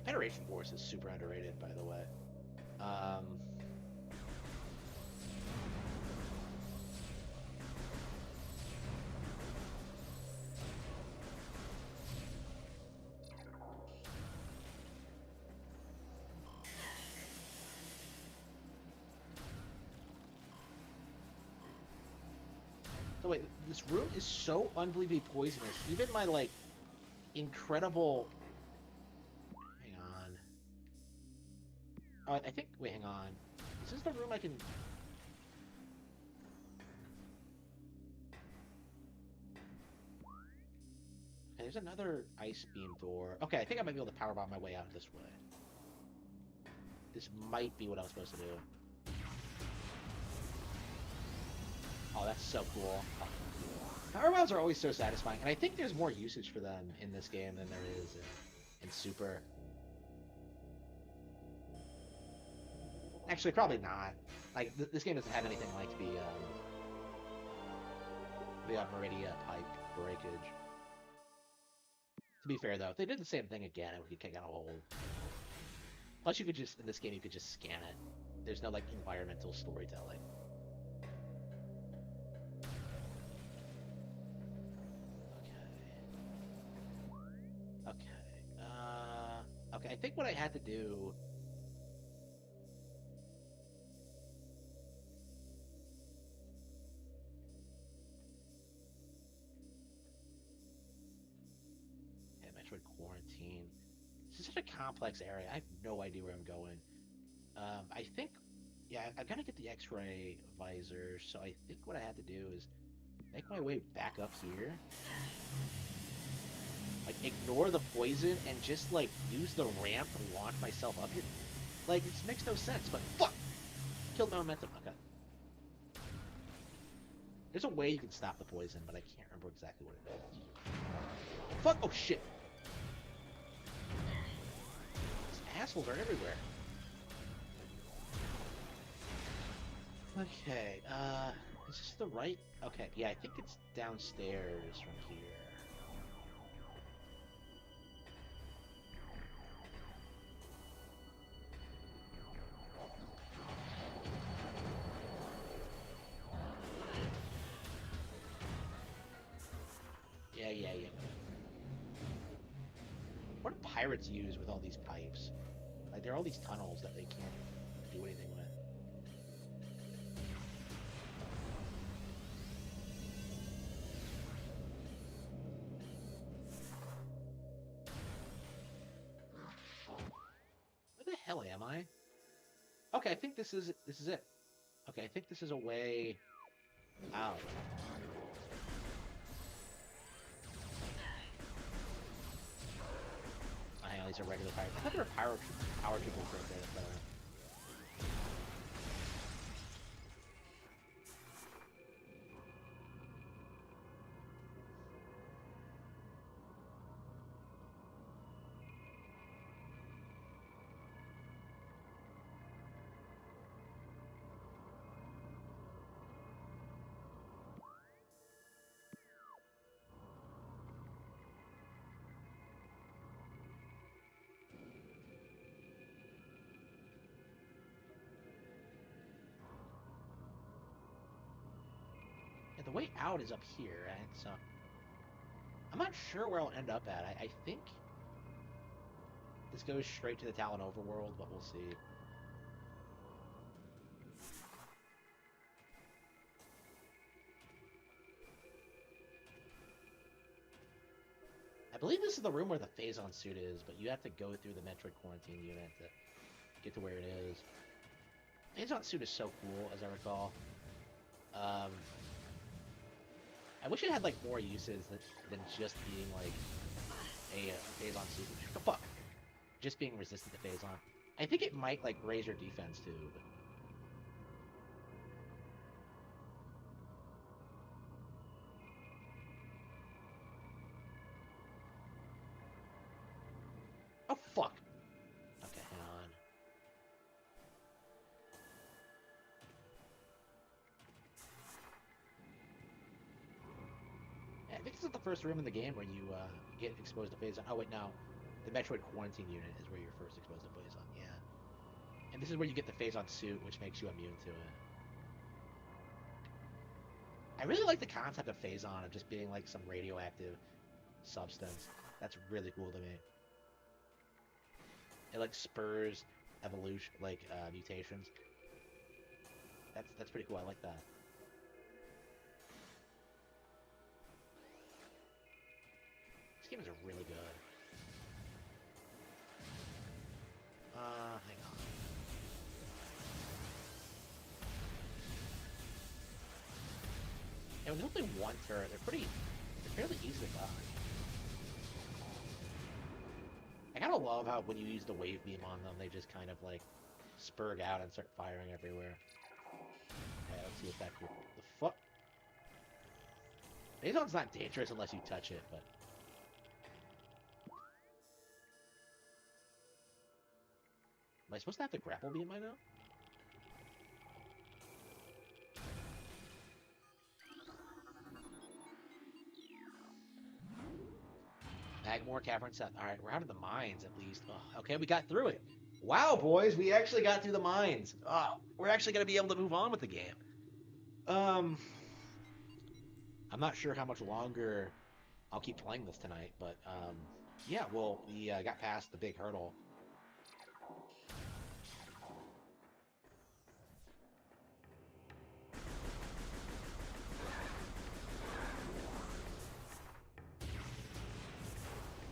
Federation Force is super underrated, by the way. So wait, this room is so unbelievably poisonous. Even my, like, incredible... Hang on. Oh, I think... Wait, hang on. Is this the room I can... Okay, there's another ice beam door. Okay, I think I might be able to power bomb my way out this way. This might be what I was supposed to do. Oh, that's so cool. Power bombs are always so satisfying, and I think there's more usage for them in this game than there is in Super. Actually, probably not. Like, this game doesn't have anything like the Meridia pipe breakage. To be fair, though, if they did the same thing again, it would get kind of old. Plus, you could just, in this game, you could just scan it. There's no, like, environmental storytelling. Okay, I think what I had to do... Okay, Metroid Quarantine. This is such a complex area. I have no idea where I'm going. I think... Yeah, I've got to get the X-ray visor, so I think what I have to do is make my way back up here. Like, ignore the poison and just, like, use the ramp to launch myself up here. Like, this makes no sense, but fuck! Killed my momentum. Okay. There's a way you can stop the poison, but I can't remember exactly what it is. Fuck! Oh, shit! These assholes are everywhere. Okay, is this the right? Okay, yeah, I think it's downstairs from here. Yeah. What do pirates use with all these pipes? Like, there are all these tunnels that they can't do anything with. Where the hell am I? Okay, I think this is it. Okay, I think this is a way out. Oh, these are regular pirates. I thought they were power people for a bit, but... The way out is up here, right? So I'm not sure where I'll end up at. I think this goes straight to the Talon overworld, but we'll see. I believe this is the room where the Phazon suit is, but you have to go through the Metroid quarantine unit to get to where it is. Phazon suit is so cool, as I recall. I wish it had like more uses than just being like a Phazon suit. What the fuck? Just being resistant to Phazon. I think it might like raise your defense too, but... Oh fuck! Okay, hang on. Yeah, I think this is the first room in the game where you get exposed to Phazon. Oh wait, no. The Metroid quarantine unit is where you're first exposed to Phazon, yeah. And this is where you get the Phazon suit, which makes you immune to it. I really like the concept of Phazon, of just being like some radioactive substance. That's really cool to me. It like spurs evolution, like mutations. That's pretty cool. I like that. This game is really good. Hang on. And when you only one turret, they're fairly easy to dodge. I kind of love how when you use the wave beam on them, they just kind of like spurg out and start firing everywhere. Okay, let's see if that could... The fuck? Phazon's not dangerous unless you touch it, but... Am I supposed to have to grapple beam by now? Magmore Cavern South. Alright, we're out of the mines at least. Oh, okay, we got through it. Wow, boys, we actually got through the mines. Oh, we're actually going to be able to move on with the game. I'm not sure how much longer I'll keep playing this tonight, but yeah, well, we got past the big hurdle.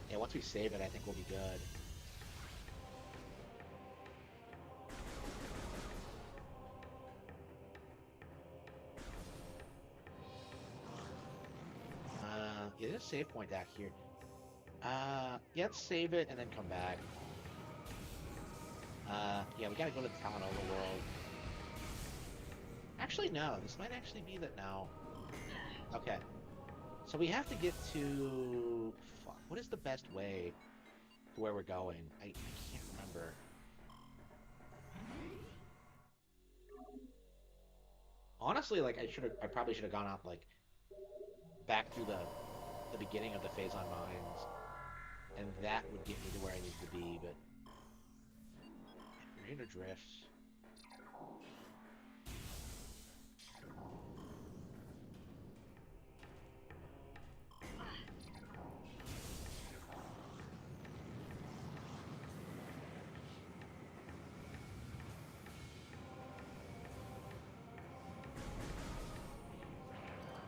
Yeah, once we save it, I think we'll be good. Yeah, there's a save point back here. Yeah, let's save it and then come back. Yeah, we gotta go to the Talon Overworld. Actually, no, this might actually be that now. Okay. So we have to get to... Fuck, what is the best way to where we're going? I can't remember. Honestly, like, I probably should have gone out, like, back through the beginning of the Phazon Mines, and that would get me to where I need to be, but... Arena drifts.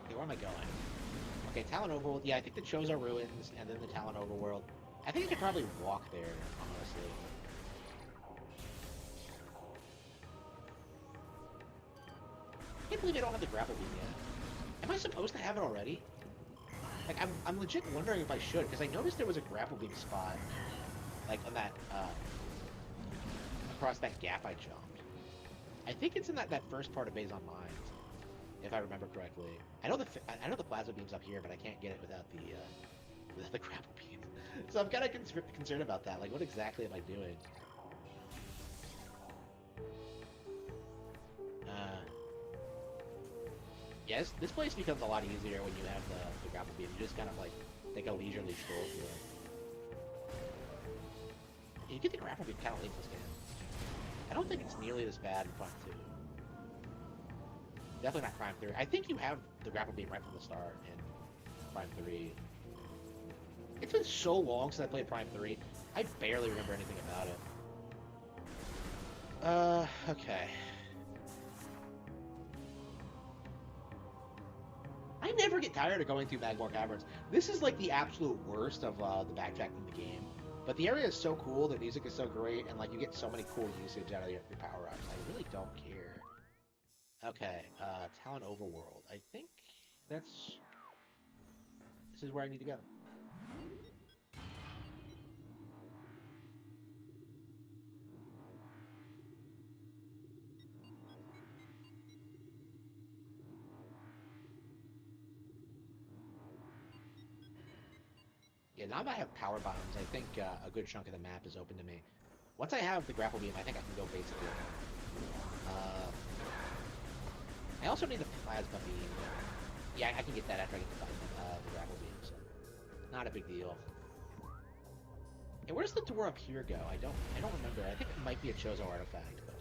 Okay, where am I going? Okay, Talon Overworld. Yeah, I think the Chozo Ruins, and then the Talon Overworld. I think I could probably walk there, honestly. I can't believe I don't have the grapple beam yet. Am I supposed to have it already? Like, I'm legit wondering if I should, because I noticed there was a grapple beam spot, like, on that, across that gap I jumped. I think it's in that first part of Phazon Mines, if I remember correctly. I know the plasma beam's up here, but I can't get it without the grapple beam. So I'm kind of concerned about that. Like, what exactly am I doing? Yes, this place becomes a lot easier when you have the grapple beam. You just kind of like take a leisurely stroll through it. You get the grapple beam kind of late in this game. I don't think it's nearly as bad in Prime 2. Definitely not Prime 3. I think you have the grapple beam right from the start in Prime 3. It's been so long since I played Prime 3. I barely remember anything about it. Okay. I never get tired of going through Magmor Caverns. This is like the absolute worst of the backtracking in the game. But the area is so cool, the music is so great, and like you get so many cool usage out of your power-ups. I really don't care. Okay, Talon Overworld. I think this is where I need to go. Yeah, now that I have power bombs, I think a good chunk of the map is open to me. Once I have the grapple beam, I think I can go basically. I also need the plasma beam. Yeah, I can get that after I get the grapple beam, so not a big deal. And where's the door up here go? I don't remember. I think it might be a Chozo artifact, but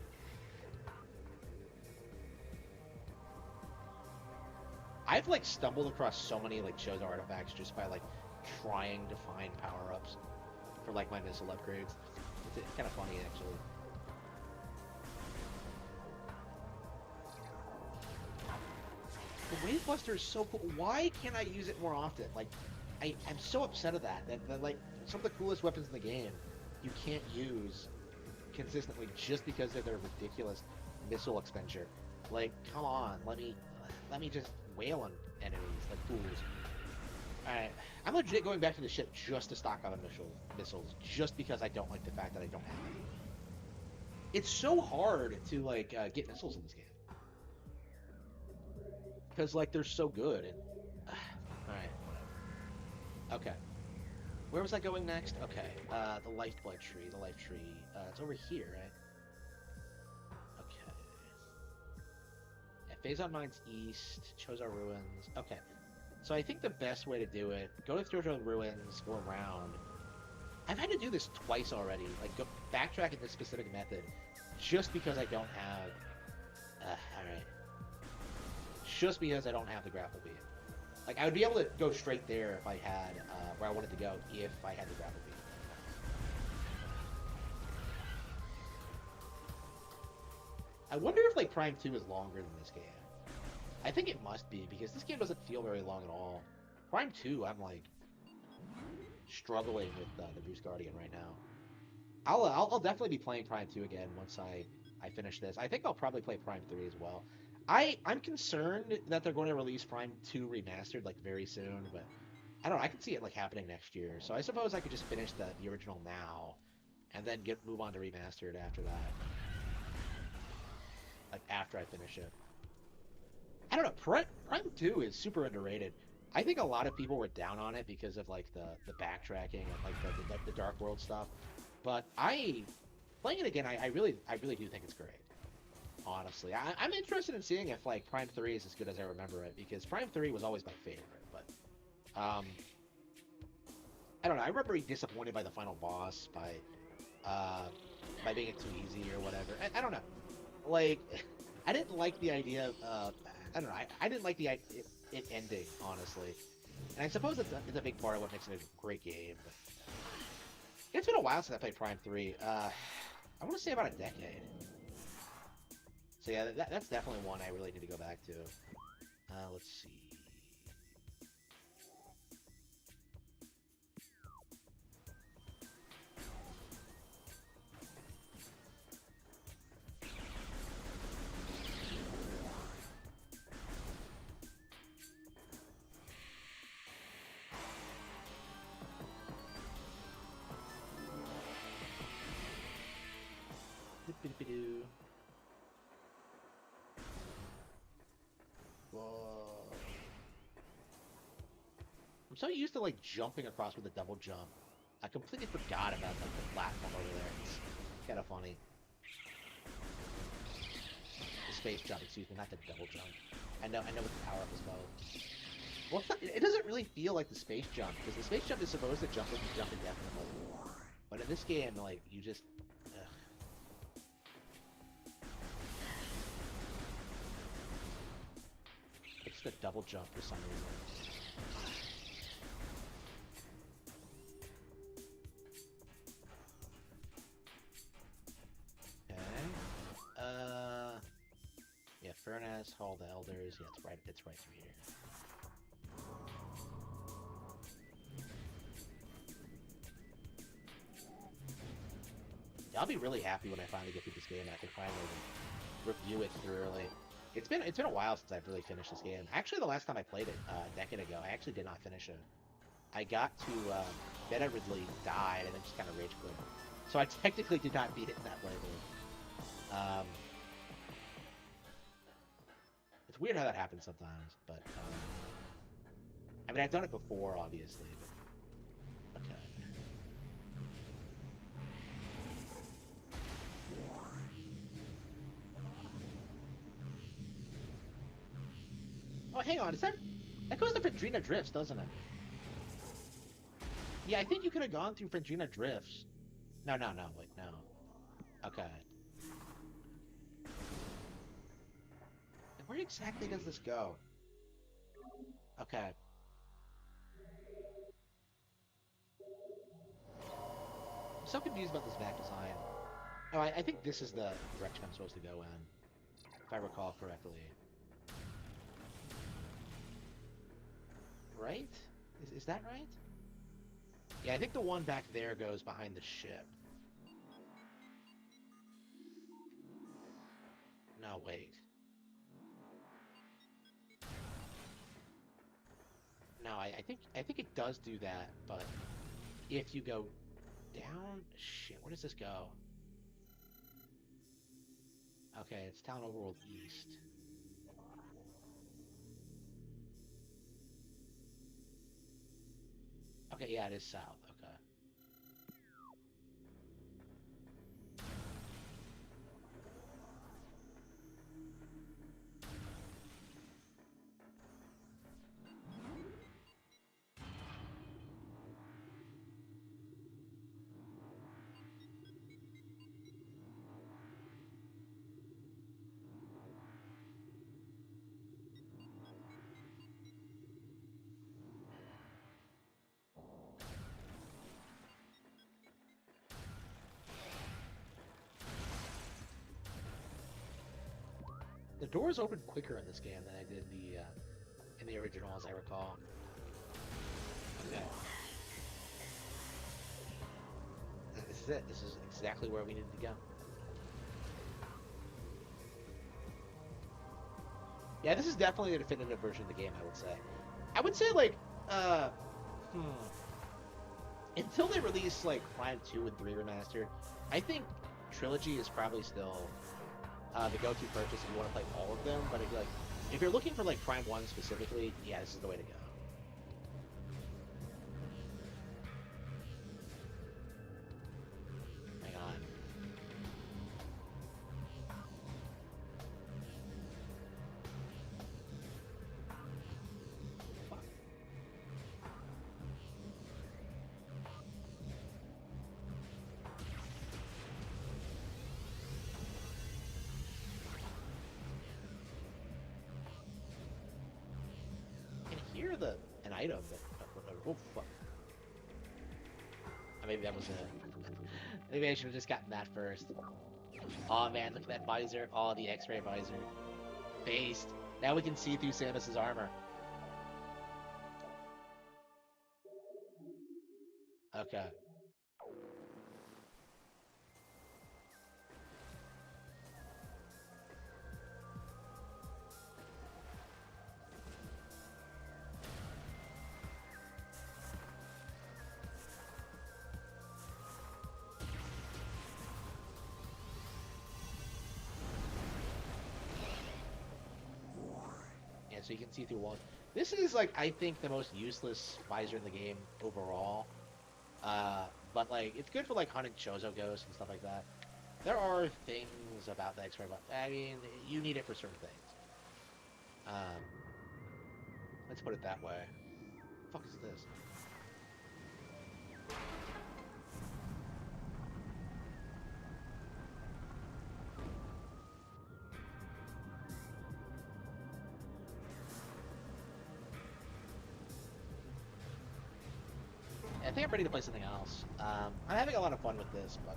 I've like stumbled across so many like Chozo artifacts just by like trying to find power-ups for like my missile upgrades. It's kind of funny actually. The Wave Buster is so cool. Why can't I use it more often? Like, I'm so upset at that like some of the coolest weapons in the game you can't use consistently just because of their ridiculous missile expenditure. Like, come on, let me just wail on enemies like fools. Alright, I'm legit going back to the ship just to stock up on missiles, just because I don't like the fact that I don't have any. It's so hard to like get missiles in this game. Because like they're so good and alright, whatever. Okay. Where was I going next? Okay, the lifeblood tree, it's over here, right? Okay. Yeah, Phazon Mines East, Chozo Ruins, okay. So I think the best way to do it, go to Chozo Ruins, go around. I've had to do this twice already, like go backtrack in this specific method, just because I don't have, alright. Just because I don't have the grapple beam. Like, I would be able to go straight there if I had, where I wanted to go, if I had the grapple beam. I wonder if, like, Prime 2 is longer than this game. I think it must be, because this game doesn't feel very long at all. Prime 2, I'm, like, struggling with the Bruce Guardian right now. I'll definitely be playing Prime 2 again once I finish this. I think I'll probably play Prime 3 as well. I'm concerned that they're going to release Prime 2 remastered like very soon, but I don't know. I can see it like happening next year. So I suppose I could just finish the original now, and then move on to remastered after that. Like after I finish it. I don't know. Prime 2 is super underrated. I think a lot of people were down on it because of like the backtracking and like the Dark World stuff. But playing it again, I really do think it's great. Honestly, I'm interested in seeing if like Prime 3 is as good as I remember it, because Prime 3 was always my favorite, but I don't know. I remember being disappointed by the final boss by being it too easy or whatever. I don't know. Like, I didn't like the idea of I don't know. I didn't like it ending, honestly, and I suppose it's a big part of what makes it a great game. But it's been a while since I played Prime 3. I want to say about a decade. So yeah, that's definitely one I really need to go back to. Let's see. Doo-doo-doo-doo. Whoa. I'm so used to like jumping across with a double jump. I completely forgot about like the platform over there. It's kind of funny. The space jump, excuse me, not the double jump. I know what the power up is called. Well, it doesn't really feel like the space jump, because the space jump is supposed to jump indefinitely. But in this game, like, you just... It's the double jump for some reason. Pass, Hall of the Elders. Yeah, it's right through here. Yeah, I'll be really happy when I finally get through this game and I can finally review it thoroughly. It's been a while since I've really finished this game. Actually, the last time I played it, a decade ago, I actually did not finish it. I got to Beta Ridley died and then just kind of rage quit. So I technically did not beat it in that playthrough. It's weird how that happens sometimes, but I mean, I've done it before, obviously. But, okay. Oh, hang on, that goes to Fendrina Drifts, doesn't it? Yeah, I think you could have gone through Fendrina Drifts. No, wait, no. Okay. And where exactly does this go? Okay. I'm so confused about this map design. Oh, I think this is the direction I'm supposed to go in, if I recall correctly. Right? Is that right? Yeah, I think the one back there goes behind the ship. No, wait. No, I think it does do that, but if you go down... Shit, where does this go? Okay, it's Town Overworld East. Okay, yeah, it is south. Okay. The doors open quicker in this game than I did in the original, as I recall. Okay. This is it. This is exactly where we needed to go. Yeah, this is definitely the definitive version of the game, I would say. I would say, like, until they release, like, Prime 2 and 3 Remastered, I think Trilogy is probably still the go-to purchase if you want to play all of them, but if you're looking for, like, Prime 1 specifically, yeah, this is the way to go. Hang on. Fuck. Hear an item oh fuck. Maybe that was maybe I should have just gotten that first. Oh man, look at that visor. Oh, the X-ray visor. Based. Now we can see through Samus's armor. Okay. So you can see through walls. This is, like, I think the most useless visor in the game overall. But, like, it's good for, like, hunting Chozo ghosts and stuff like that. There are things about the X-ray, but I mean, you need it for certain things. Let's put it that way. What the fuck is this? I think I'm ready to play something else. I'm having a lot of fun with this, but...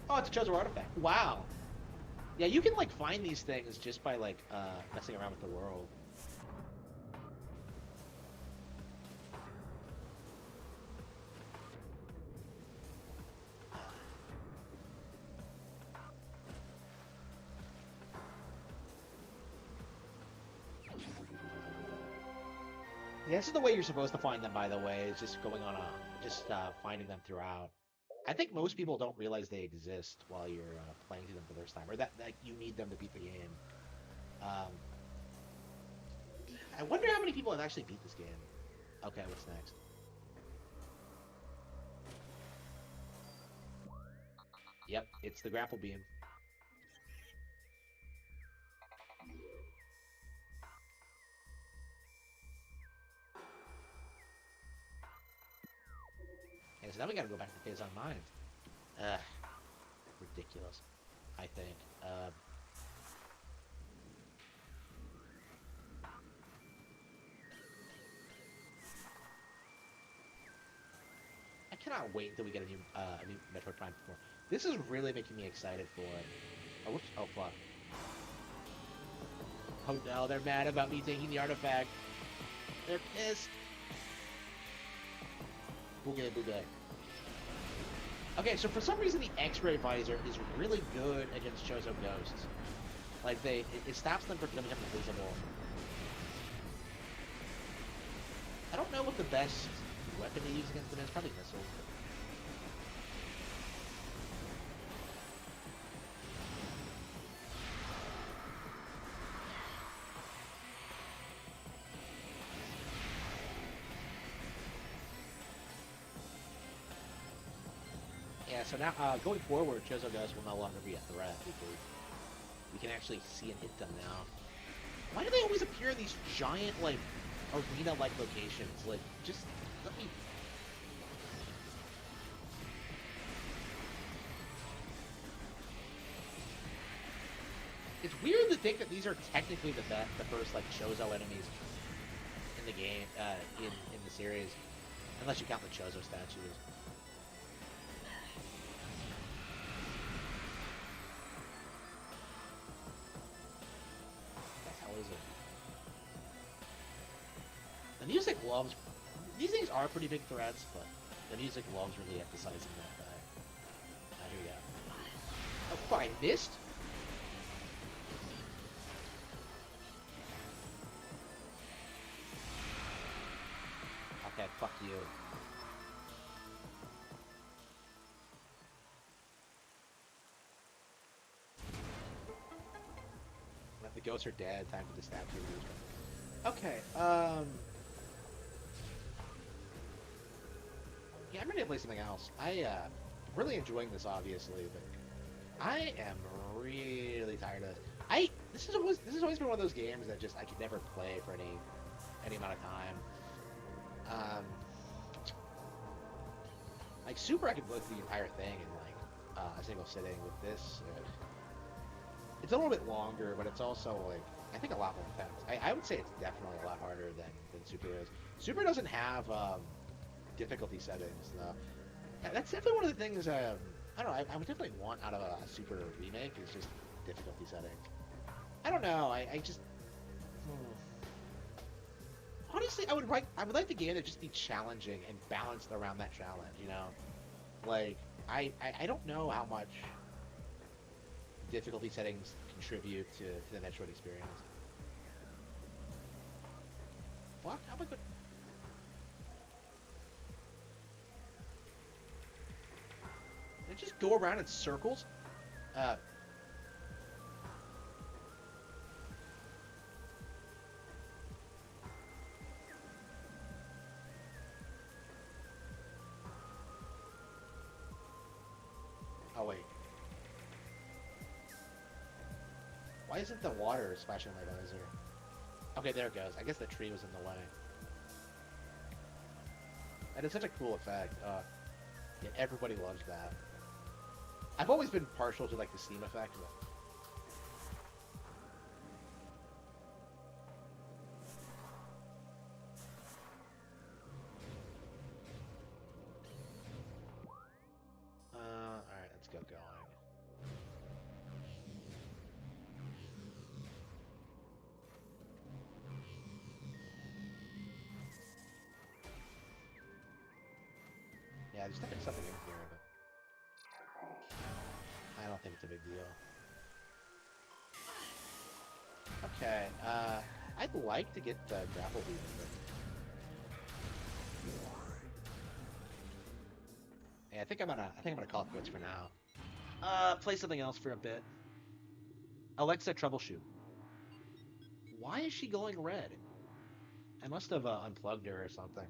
Oh, it's a Chozo artifact. Wow! Yeah, you can like find these things just by like messing around with the world. Yeah, this is the way you're supposed to find them, by the way. Is just going on finding them throughout. I think most people don't realize they exist while you're playing through them for the first time, or that you need them to beat the game. Um, I wonder how many people have actually beat this game. Okay, what's next? Yep, it's the grapple beam. Okay, so now we gotta go back to Phase Online. Ridiculous, I think. I cannot wait until we get a new Metroid Prime 4. This is really making me excited for it. Oh, whoops. Oh, fuck. Oh no, they're mad about me taking the artifact. They're pissed. Boogie boogie. Okay, so for some reason the X-ray visor is really good against Chozo ghosts. Like it stops them from becoming invisible. I don't know what the best weapon to use against them is. Probably missiles. Yeah, so now, going forward, Chozo Ghosts will no longer be a threat, because we can actually see and hit them now. Why do they always appear in these giant, like, arena-like locations? Like, just let me... It's weird to think that these are technically the first, like, Chozo enemies in the game, in the series. Unless you count the Chozo statues. The music loves... These things are pretty big threats, but the music loves really emphasizing that fact. Here we go. Oh, fuck, I missed? Okay, fuck you. The ghosts are dead, time for the statue. Okay, yeah, I'm ready to play something else. I'm really enjoying this, obviously, but I am really tired of it. This has always been one of those games that just I could never play for any amount of time. Like Super, I could go through the entire thing in like a single sitting. With this, it's a little bit longer, but it's also like I think a lot more intense. I would say it's definitely a lot harder than Super is. Super doesn't have difficulty settings though. Yeah, that's definitely one of the things I don't know. I would definitely want out of a Super remake is just difficulty settings. I don't know. I just honestly I would like the game to just be challenging and balanced around that challenge. You know, like I don't know how much difficulty settings contribute to the Metroid experience. Fuck, how am I good? Did it just go around in circles? Oh wait. Why isn't the water splashing my visor? Okay, there it goes. I guess the tree was in the way. That is such a cool effect. Yeah, everybody loves that. I've always been partial to like the steam effect. Alright, let's go going. There's definitely something in here, but I don't think it's a big deal. Okay, I'd like to get the grapple beam, but yeah, I think I'm gonna call it quits for now. Play something else for a bit. Alexa, troubleshoot. Why is she going red? I must have unplugged her or something.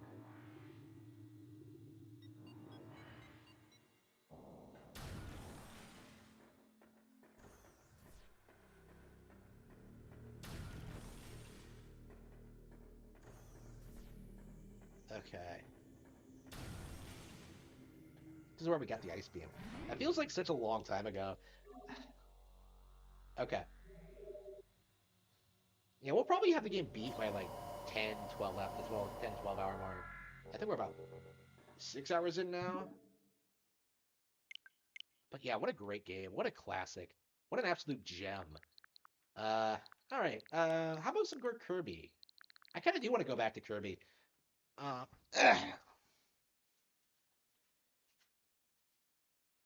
Okay. This is where we got the ice beam. That feels like such a long time ago. Okay. Yeah, we'll probably have the game beat by like 10, 12 hours, as well, 10, 12 hour mark. I think we're about 6 hours in now. But yeah, what a great game. What a classic. What an absolute gem. All right. How about some more Kirby? I kind of do want to go back to Kirby. Uh,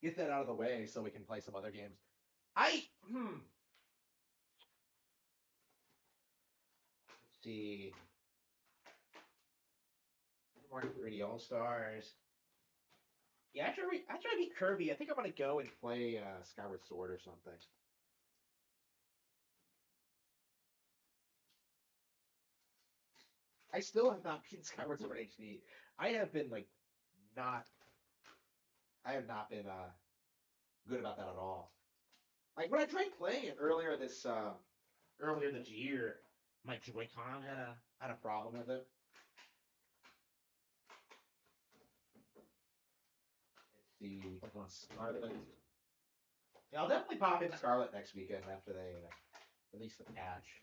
get that out of the way so we can play some other games. Let's see. More 3D All Stars. Yeah, after I beat Kirby, I think I'm gonna go and play Skyward Sword or something. I still have not beaten Skyward Sword HD. I have been like not. I have not been good about that at all. Like when I tried playing it earlier this year, my Joy-Con had a problem with it. Let's see. What's on Scarlet? Yeah, I'll definitely pop in Scarlet next weekend after they release the patch.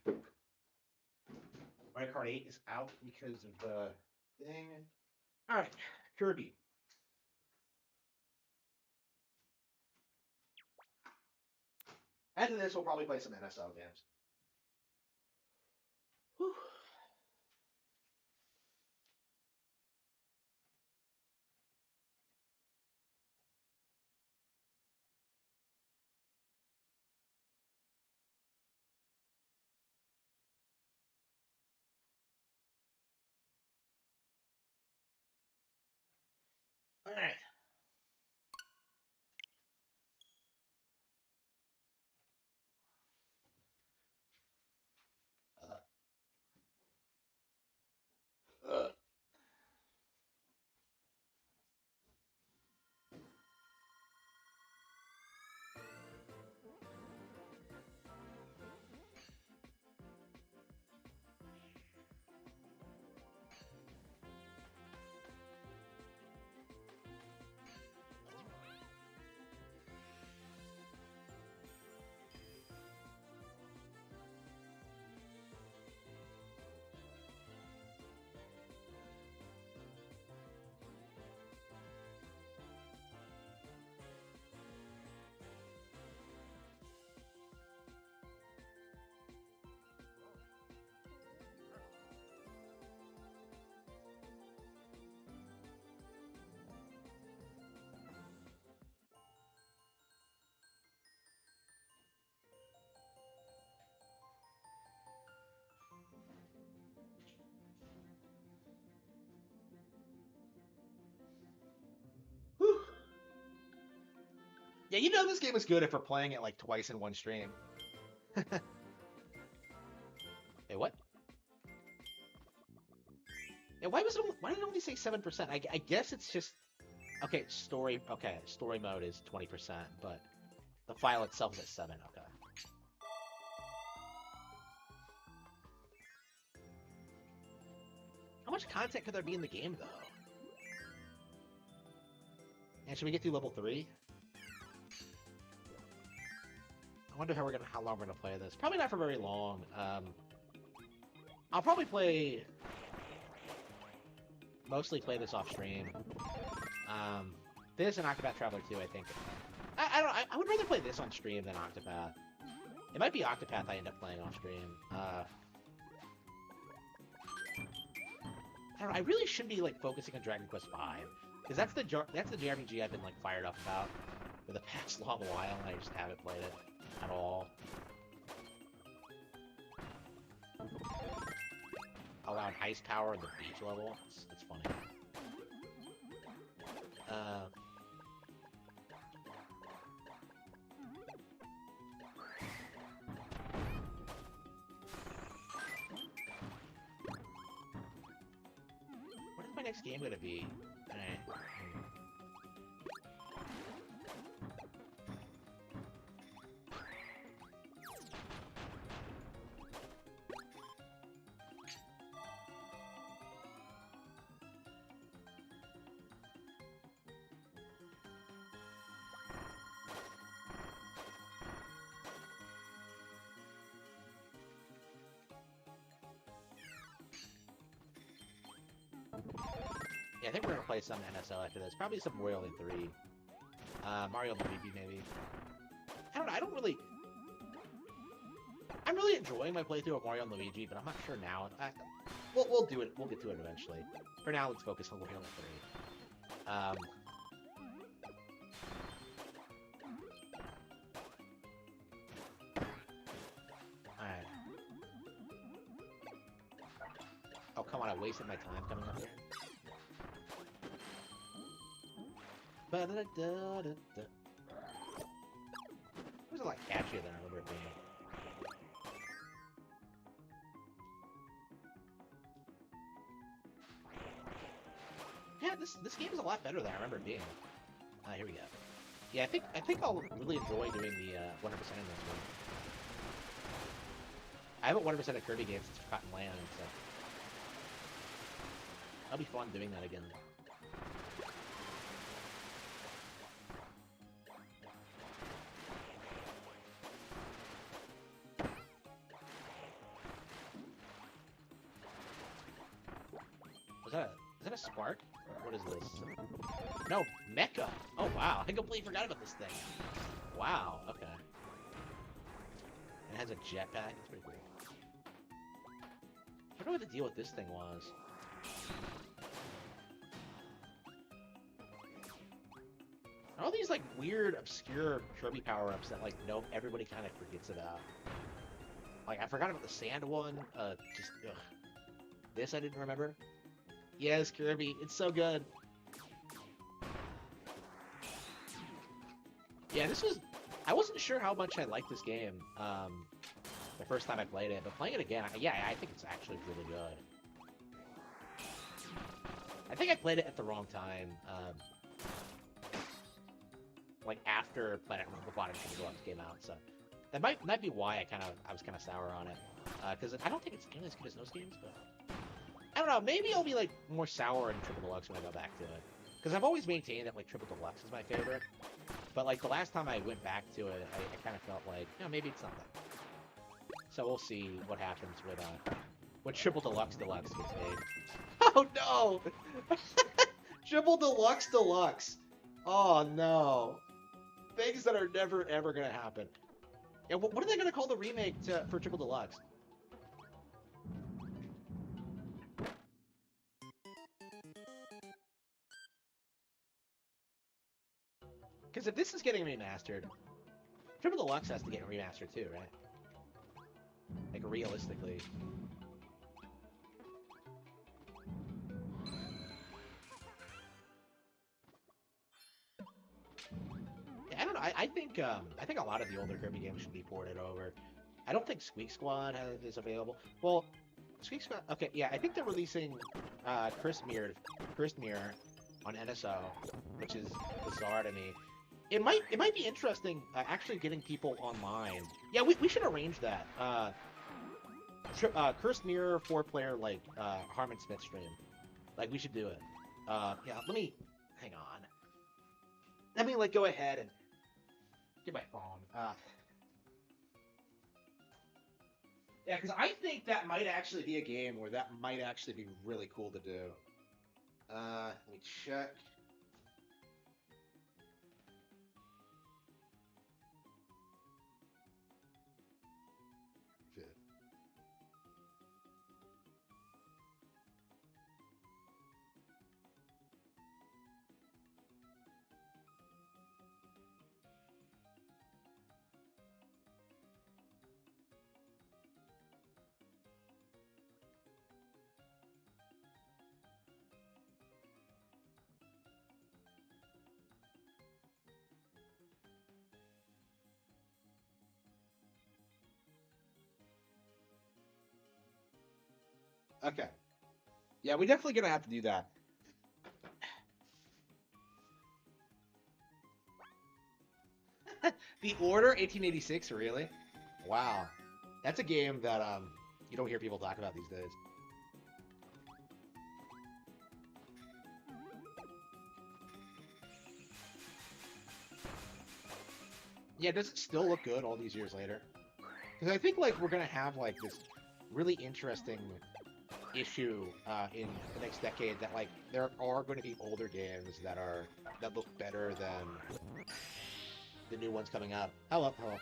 Mario Kart 8 is out because of the thing. All right, Kirby. After this, we'll probably play some NSL games. Whew. All right. Uh, Whew. Yeah, you know this game is good if we're playing it like twice in one stream. Hey, what? Yeah, why did it only say 7%? I guess it's just okay. Story mode is 20%, but the file itself is at 7. Okay. How much content could there be in the game though? And should we get through level 3? I wonder how long we're gonna play this. Probably not for very long. I'll probably mostly play this off stream. This and Octopath Traveler 2, I think. I would rather play this on stream than Octopath. It might be Octopath I end up playing off stream. I don't know. I really should be like focusing on Dragon Quest V. Because that's the JRPG I've been like fired up about for the past long while, and I just haven't played it at all. Allowed ice power in the beach level. It's funny. What is my next game gonna be? Yeah, I think we're gonna play some NSL after this. Probably some Royal in 3. Mario Luigi, maybe. I don't know, I'm really enjoying my playthrough of Mario and Luigi, but I'm not sure now. We'll do it. We'll get to it eventually. For now, let's focus on Royal in 3. Alright. Oh, come on, I wasted my time coming up here. It was a lot catchier than I remember it being. Yeah, this game is a lot better than I remember it being. Here we go. Yeah, I think I'll really enjoy doing the 100% in this one. I haven't 100% of Kirby games since Forgotten Land, so that'll be fun doing that again. Is that a spark? What is this? No, Mecha! Oh wow, I completely forgot about this thing. Wow, okay. It has a jetpack, it's pretty cool. I don't know what the deal with this thing was. All these like weird, obscure Kirby power-ups that like everybody kind of forgets about. Like I forgot about the sand one. Just ugh. This I didn't remember. Yes, Kirby, it's so good. Yeah, I wasn't sure how much I liked this game the first time I played it, but playing it again, yeah, I think it's actually really good. I think I played it at the wrong time. Like after Planet Robot and Deluxe came out, so that might be why I was kind of sour on it. Because I don't think it's nearly as good as those games, but I don't know. Maybe I'll be like more sour in Triple Deluxe when I go back to it. Because I've always maintained that like Triple Deluxe is my favorite. But like the last time I went back to it, I kind of felt like, you know, maybe it's something. So we'll see what happens with when Triple Deluxe gets made. Oh no! Triple Deluxe. Oh no! Things that are never ever gonna happen. Yeah, what are they gonna call the remake for Triple Deluxe? Because if this is getting remastered, Triple Deluxe has to get remastered too, right? Like, realistically. Yeah, I don't know. I think a lot of the older Kirby games should be ported over. I don't think Squeak Squad is available. Well, Squeak Squad... Okay, yeah, I think they're releasing Chris Mirror on NSO, which is bizarre to me. It might be interesting actually getting people online. Yeah, we should arrange that. Cursed Mirror 4-player like Harmon Smith stream. Like we should do it. Yeah, let me hang on. Let me like go ahead and get my phone. Yeah, because I think that might actually be a game where that might actually be really cool to do. Let me check. Okay. Yeah, we're definitely gonna have to do that. The Order 1886, really? Wow. That's a game that you don't hear people talk about these days. Yeah, does it still look good all these years later? Because I think like we're gonna have like this really interesting issue in the next decade that like there are going to be older games that look better than the new ones coming out. Hello, hello.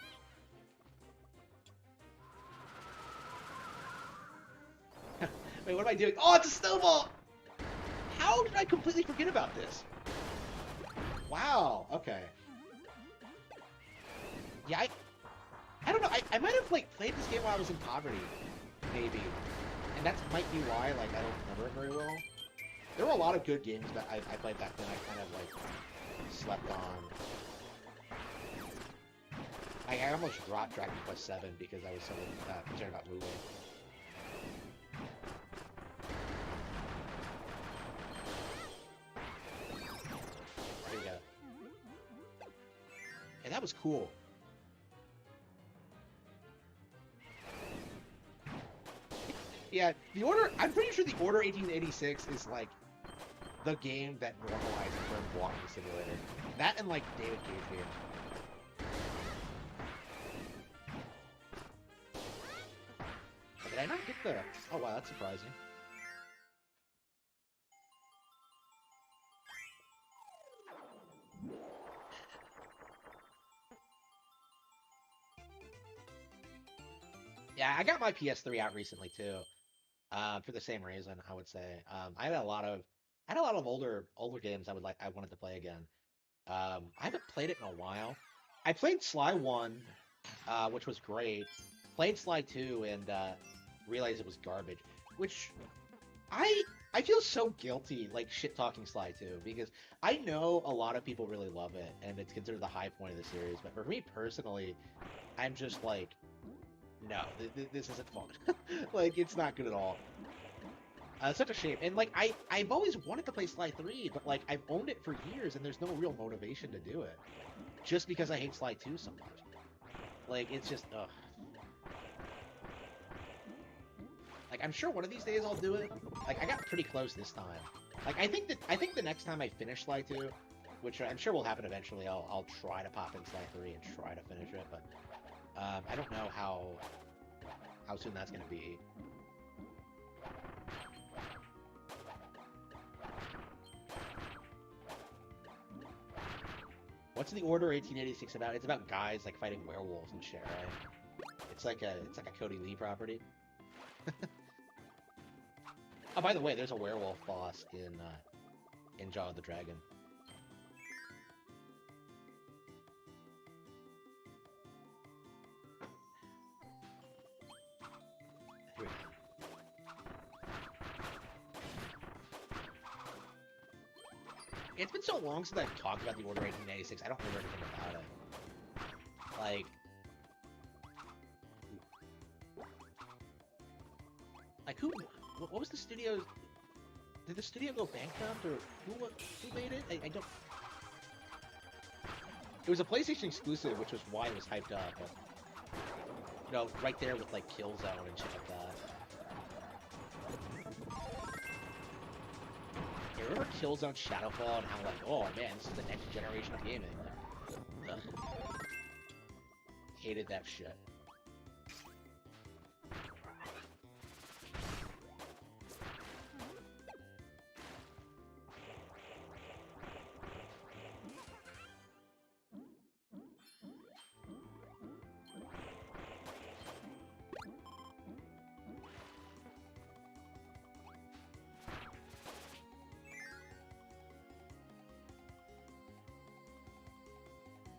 Wait, what am I doing? Oh, it's a snowball! How did I completely forget about this? Wow, okay. Yeah, I don't know. I might have like played this game while I was in poverty, maybe, and that might be why like I don't remember it very well. There were a lot of good games that I played back then. I kind of like slept on. I almost dropped Dragon Quest VII because I was so concerned about moving. There we go. And that was cool. Yeah, the Order. I'm pretty sure the Order 1886 is like the game that normalized the term walking simulator. That and like David Cage games. Did I not get the? Oh wow, that's surprising. Yeah, I got my PS3 out recently too. For the same reason, I would say. I had a lot of older games I wanted to play again. I haven't played it in a while. I played Sly 1, which was great. Played Sly 2 and realized it was garbage. Which I feel so guilty like shit talking Sly 2 because I know a lot of people really love it and it's considered the high point of the series. But for me personally, I'm just like, no, this isn't fun. Like, it's not good at all. Such a shame. And, like, I've always wanted to play Sly 3, but, like, I've owned it for years, and there's no real motivation to do it. Just because I hate Sly 2 so much. Like, it's just, ugh. Like, I'm sure one of these days I'll do it. Like, I got pretty close this time. Like, I think the next time I finish Sly 2, which I'm sure will happen eventually, I'll try to pop in Sly 3 and try to finish it, but I don't know how soon that's going to be. What's the Order 1886 about? It's about guys like fighting werewolves and shit, right? It's like a Cody Lee property. Oh, by the way, there's a werewolf boss in Jaw of the Dragon. It's been so long since I've talked about the Order 1886, I don't remember anything about it. Like who? What was the studio? Did the studio go bankrupt, or who made it? I don't. It was a PlayStation exclusive, which was why it was hyped up. But, you know, right there with like Killzone and shit like that. Yeah, remember Killzone Shadowfall and how like, oh man, this is the next generation of gaming. Like, hated that shit.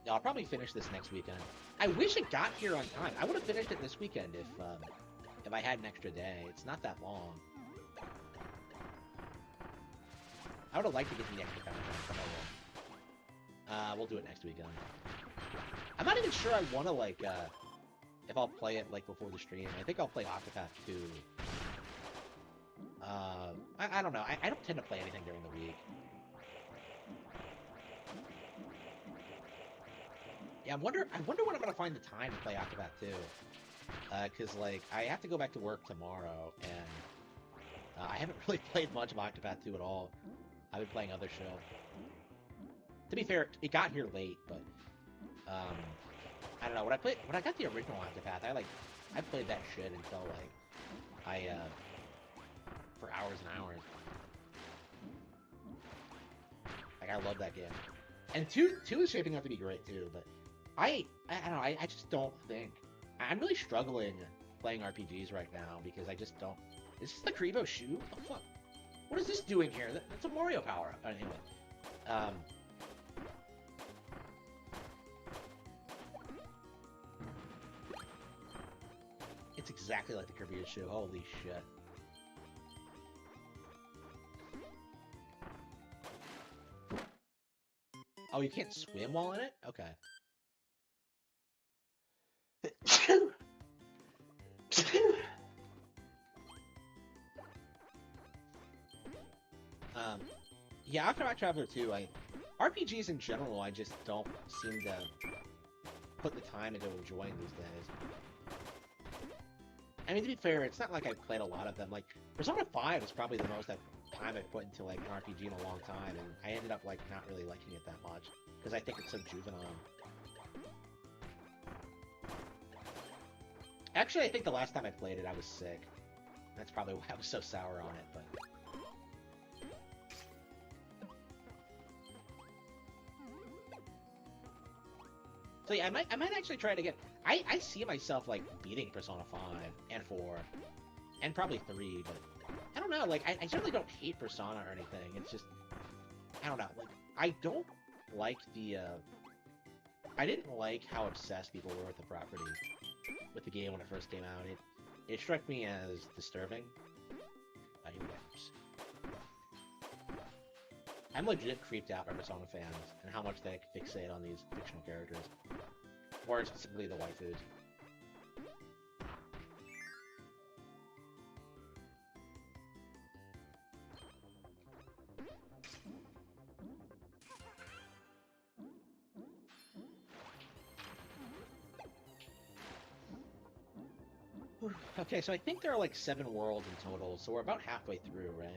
I'll probably finish this next weekend. I wish it got here on time. I would have finished it this weekend if I had an extra day. It's not that long. I would have liked to get the extra time, but I will. We'll do it next weekend. I'm not even sure I want to like if I'll play it like before the stream. I think I'll play Octopath 2 I don't know. I don't tend to play anything during the week. Yeah, I wonder when I'm gonna find the time to play Octopath 2. Cause like I have to go back to work tomorrow, and I haven't really played much of Octopath 2 at all. I've been playing other shit. To be fair, it got here late, but I don't know. When I got the original Octopath, I played that shit until like for hours and hours. Like I love that game. And two is shaping up to be great too, but I don't know, I just don't think I'm really struggling playing RPGs right now because I just don't. Is this the Kirby shoe? What the fuck? What is this doing here? That's a Mario power up. Anyway, it's exactly like the Kirby shoe. Holy shit. Oh, you can't swim while in it? Okay. Yeah, Octopath Traveler 2, RPGs in general, I just don't seem to put the time into enjoying these days. I mean, to be fair, it's not like I've played a lot of them. Like, Persona 5 is probably the most time I've put into, like, an RPG in a long time, and I ended up, like, not really liking it that much, because I think it's so juvenile. Actually, I think the last time I played it, I was sick. That's probably why I was so sour on it, but... So yeah, I might actually try it again. I see myself, like, beating Persona 5 and 4, and probably 3, but I don't know, like, I certainly don't hate Persona or anything. It's just, I don't know, like, I don't like the, I didn't like how obsessed people were with the property, with the game when it first came out. It struck me as disturbing. Here we go. I'm legit creeped out by Persona fans and how much they fixate on these fictional characters. Or specifically the waifus. Okay, so I think there are like 7 worlds in total, so we're about halfway through, right?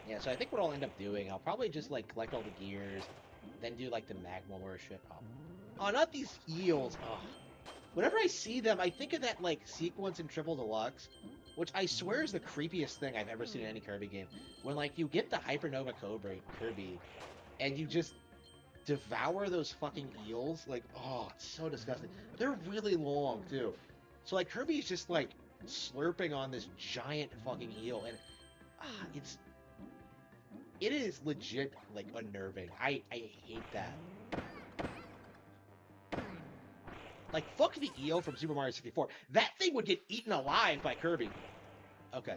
Yeah, so I think what I'll end up doing, I'll probably just, like, collect all the gears, then do, like, the magma worship. Oh, not these eels! Oh. Whenever I see them, I think of that, like, sequence in Triple Deluxe, which I swear is the creepiest thing I've ever seen in any Kirby game. When, like, you get the Hypernova Cobra Kirby, and you just devour those fucking eels. Like, oh, it's so disgusting. They're really long, too. So, like, Kirby's just, like, slurping on this giant fucking eel, and it is legit, like, unnerving. I hate that. Like, fuck the eel from Super Mario 64. That thing would get eaten alive by Kirby. Okay.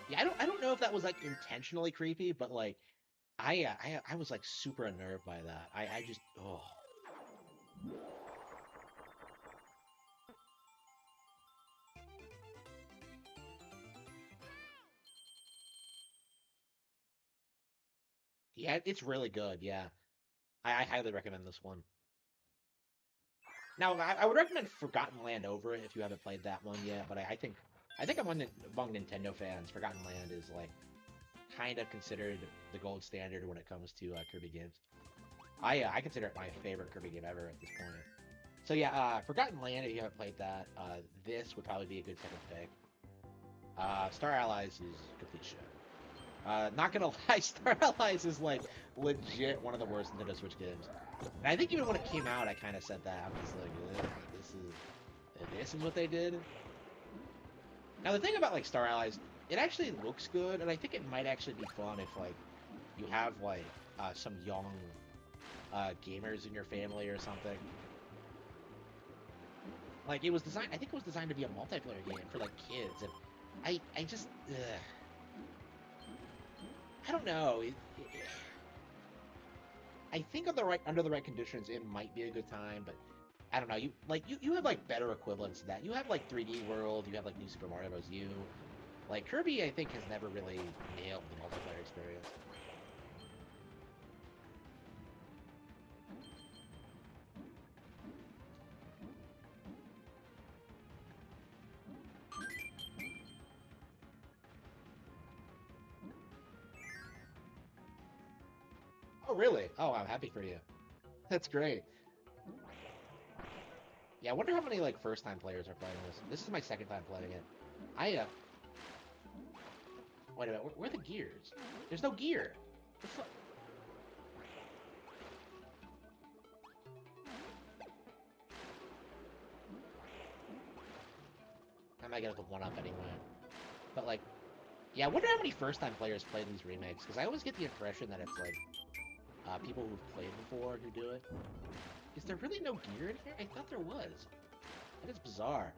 Yeah, I don't know if that was, like, intentionally creepy, but, like, I was, like, super unnerved by that. I just, oh. Yeah, it's really good, yeah. I highly recommend this one. Now, I would recommend Forgotten Land over it if you haven't played that one yet, but I think among Nintendo fans, Forgotten Land is, like, kind of considered the gold standard when it comes to Kirby games. I consider it my favorite Kirby game ever at this point. So yeah, Forgotten Land, if you haven't played that, this would probably be a good second pick. Star Allies is complete shit. Not gonna lie, Star Allies is, like, legit one of the worst Nintendo Switch games. And I think even when it came out, I kind of said that. I was like, this is what they did? Now, the thing about, like, Star Allies, it actually looks good, and I think it might actually be fun if, like, you have, like, some young gamers in your family or something. Like, it was designed, I think it was designed to be a multiplayer game for, like, kids, and I just, I don't know. I think under the right conditions, it might be a good time, but I don't know. You have like better equivalents to that. You have like 3D World. You have like New Super Mario Bros. U. Like Kirby, I think has never really nailed the multiplayer experience. Oh really? Oh, I'm happy for you. That's great. Yeah, I wonder how many like first-time players are playing this. This is my second time playing it. I wait a minute. Where are the gears? There's no gear. The fuck? I might get the one up anyway. But like, yeah, I wonder how many first-time players play these remakes, because I always get the impression that it's like people who've played before who do it. Is there really no gear in here? I thought there was. That is bizarre.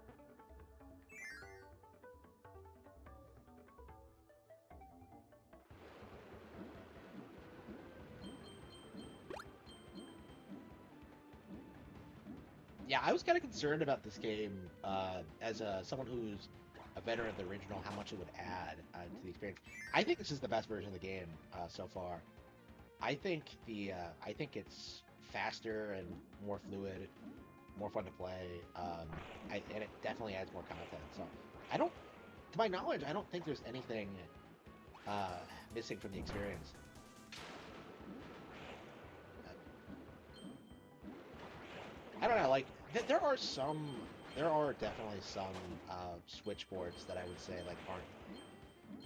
Yeah, I was kind of concerned about this game as someone who's a veteran of the original, how much it would add to the experience. I think this is the best version of the game so far. I think it's faster and more fluid, more fun to play, and it definitely adds more content. So to my knowledge, I don't think there's anything missing from the experience. I don't know, like there are definitely some Switch ports that I would say like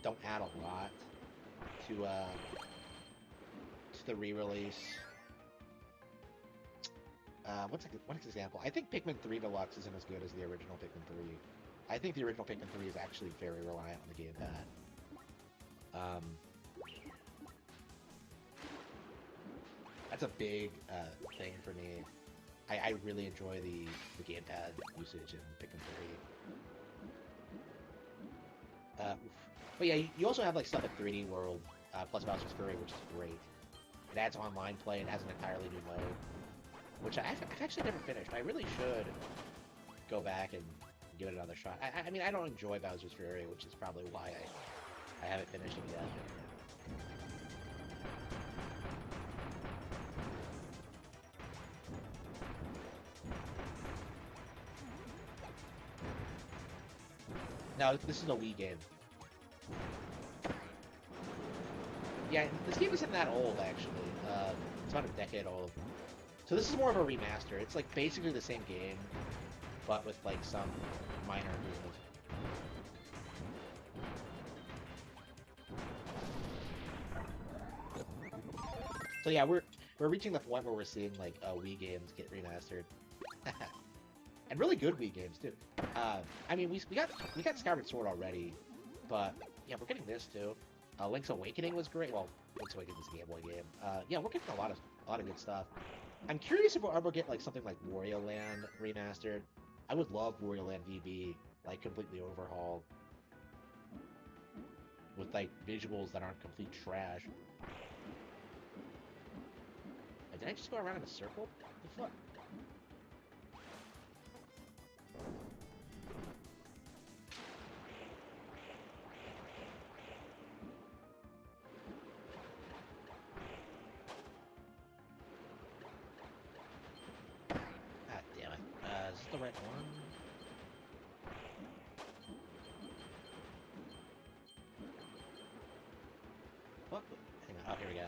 don't add a lot to the re-release. What's one example? I think Pikmin 3 Deluxe isn't as good as the original Pikmin 3. I think the original Pikmin 3 is actually very reliant on the gamepad. That's a big thing for me. I really enjoy the gamepad usage in Pikmin 3. But yeah, you also have like stuff like 3D World plus Bowser's Fury, which is great. It adds online play and has an entirely new mode, which I've actually never finished. I really should go back and give it another shot. I mean, I don't enjoy Bowser's Fury, which is probably why I haven't finished it yet. No, this is a Wii game. Yeah, this game isn't that old, actually. It's about a decade old. So this is more of a remaster. It's like basically the same game, but with like some minor improvements. So yeah, we're reaching the point where we're seeing like Wii games get remastered. And really good Wii games too. I mean, we got Skyward Sword already, but yeah, we're getting this too. Link's Awakening was great. Well, Link's Awakening is a Game Boy game. Yeah, we're getting a lot of good stuff. I'm curious if we'll ever get like something like Wario Land remastered. I would love Wario Land VB like completely overhauled with like visuals that aren't complete trash. Did I just go around in a circle? What the fuck? Is this the right one? What? Hang on. Oh, here we go.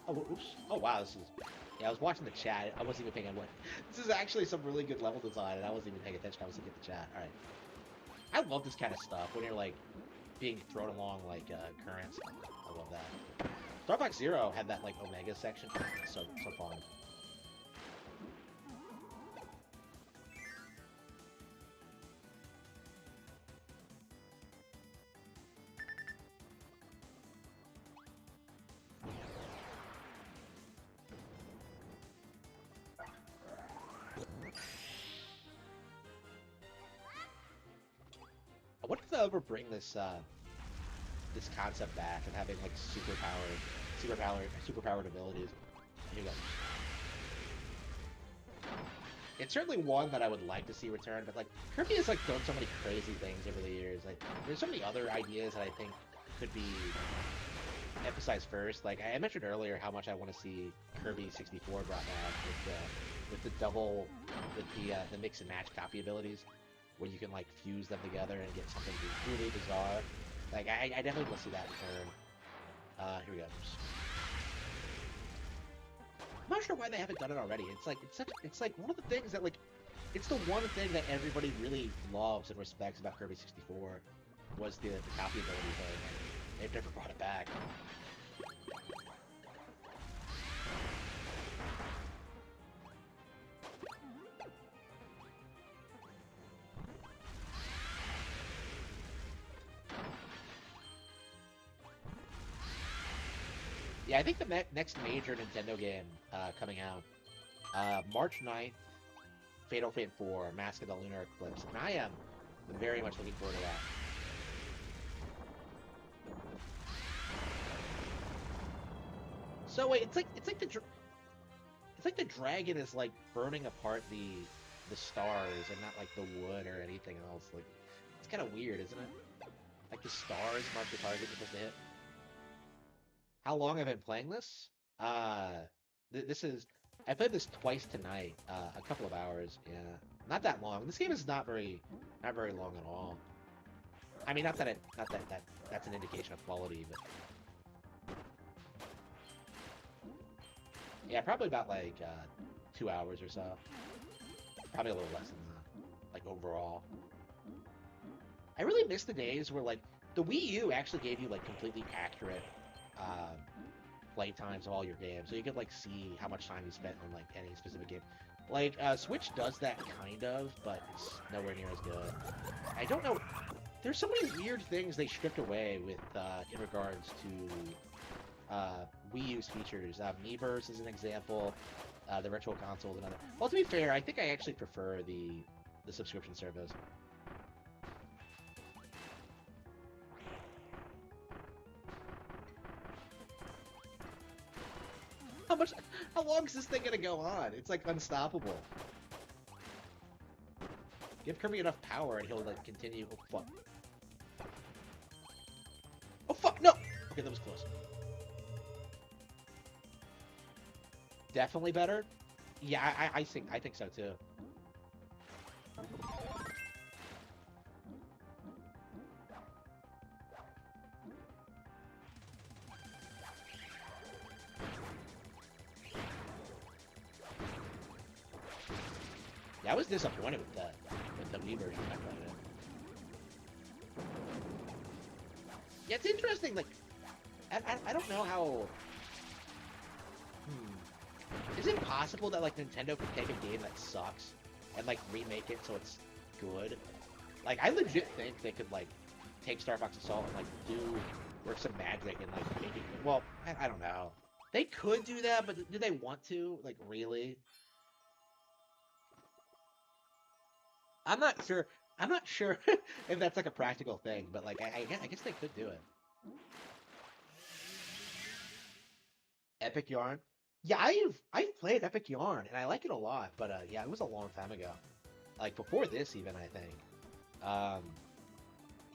Oh, oops. Oh, wow, this is... Yeah, I was watching the chat. I wasn't even paying attention. This is actually some really good level design, and I wasn't even paying attention. I was looking at the chat. All right. I love this kind of stuff when you're like being thrown along like currents. I love that. Star Fox Zero had that like Omega section. So fun. I wonder if they'll ever bring this this concept back and having like superpowered abilities. Here you go. It's certainly one that I would like to see return, but like Kirby has like done so many crazy things over the years. Like there's so many other ideas that I think could be emphasized first. Like I mentioned earlier, how much I want to see Kirby 64 brought back with the mix and match copy abilities, where you can like fuse them together and get something really bizarre. Like I definitely want to see that return. Here we go. I'm not sure why they haven't done it already. It's like one of the things that like it's the one thing that everybody really loves and respects about Kirby 64 was the copy ability thing, and they've never brought it back. Yeah, I think the next major Nintendo game coming out, March 9th, Fatal Fate 4, Mask of the Lunar Eclipse, and I am very much looking forward to that. So wait, it's like the dragon is like burning apart the stars and not like the wood or anything else. Like it's kind of weird, isn't it? Like the stars mark the target you're supposed to hit. How long have I been playing this? This is I played this twice tonight, a couple of hours. Yeah, not that long. This game is not very long at all. I mean, not that that's an indication of quality, but yeah, probably about like 2 hours or so. Probably a little less than that, like overall. I really miss the days where like the Wii U actually gave you like completely accurate play times of all your games, so you could like see how much time you spent on like any specific game. Like Switch does that kind of, but it's nowhere near as good. I don't know. There's so many weird things they stripped away with in regards to Wii U's features. Miiverse is an example. The Virtual Console is another. Well, to be fair, I think I actually prefer the subscription service. How long is this thing gonna go on? It's like unstoppable. Give Kirby enough power and he'll like continue. Oh fuck. Oh fuck, no! Okay, that was close. Definitely better? Yeah, I think so too. Yeah, I was disappointed with the Wii version. I played it. Yeah, it's interesting. Like, I don't know how. Is it possible that like Nintendo could take a game that sucks and like remake it so it's good? Like, I legit think they could like take Star Fox Assault and like work some magic and like make it. Well, I don't know. They could do that, but do they want to? Like, really? I'm not sure. I'm not sure if that's like a practical thing, but like I guess they could do it. Epic Yarn. Yeah, I've played Epic Yarn and I like it a lot, but yeah, it was a long time ago. Like before this even, I think. Um,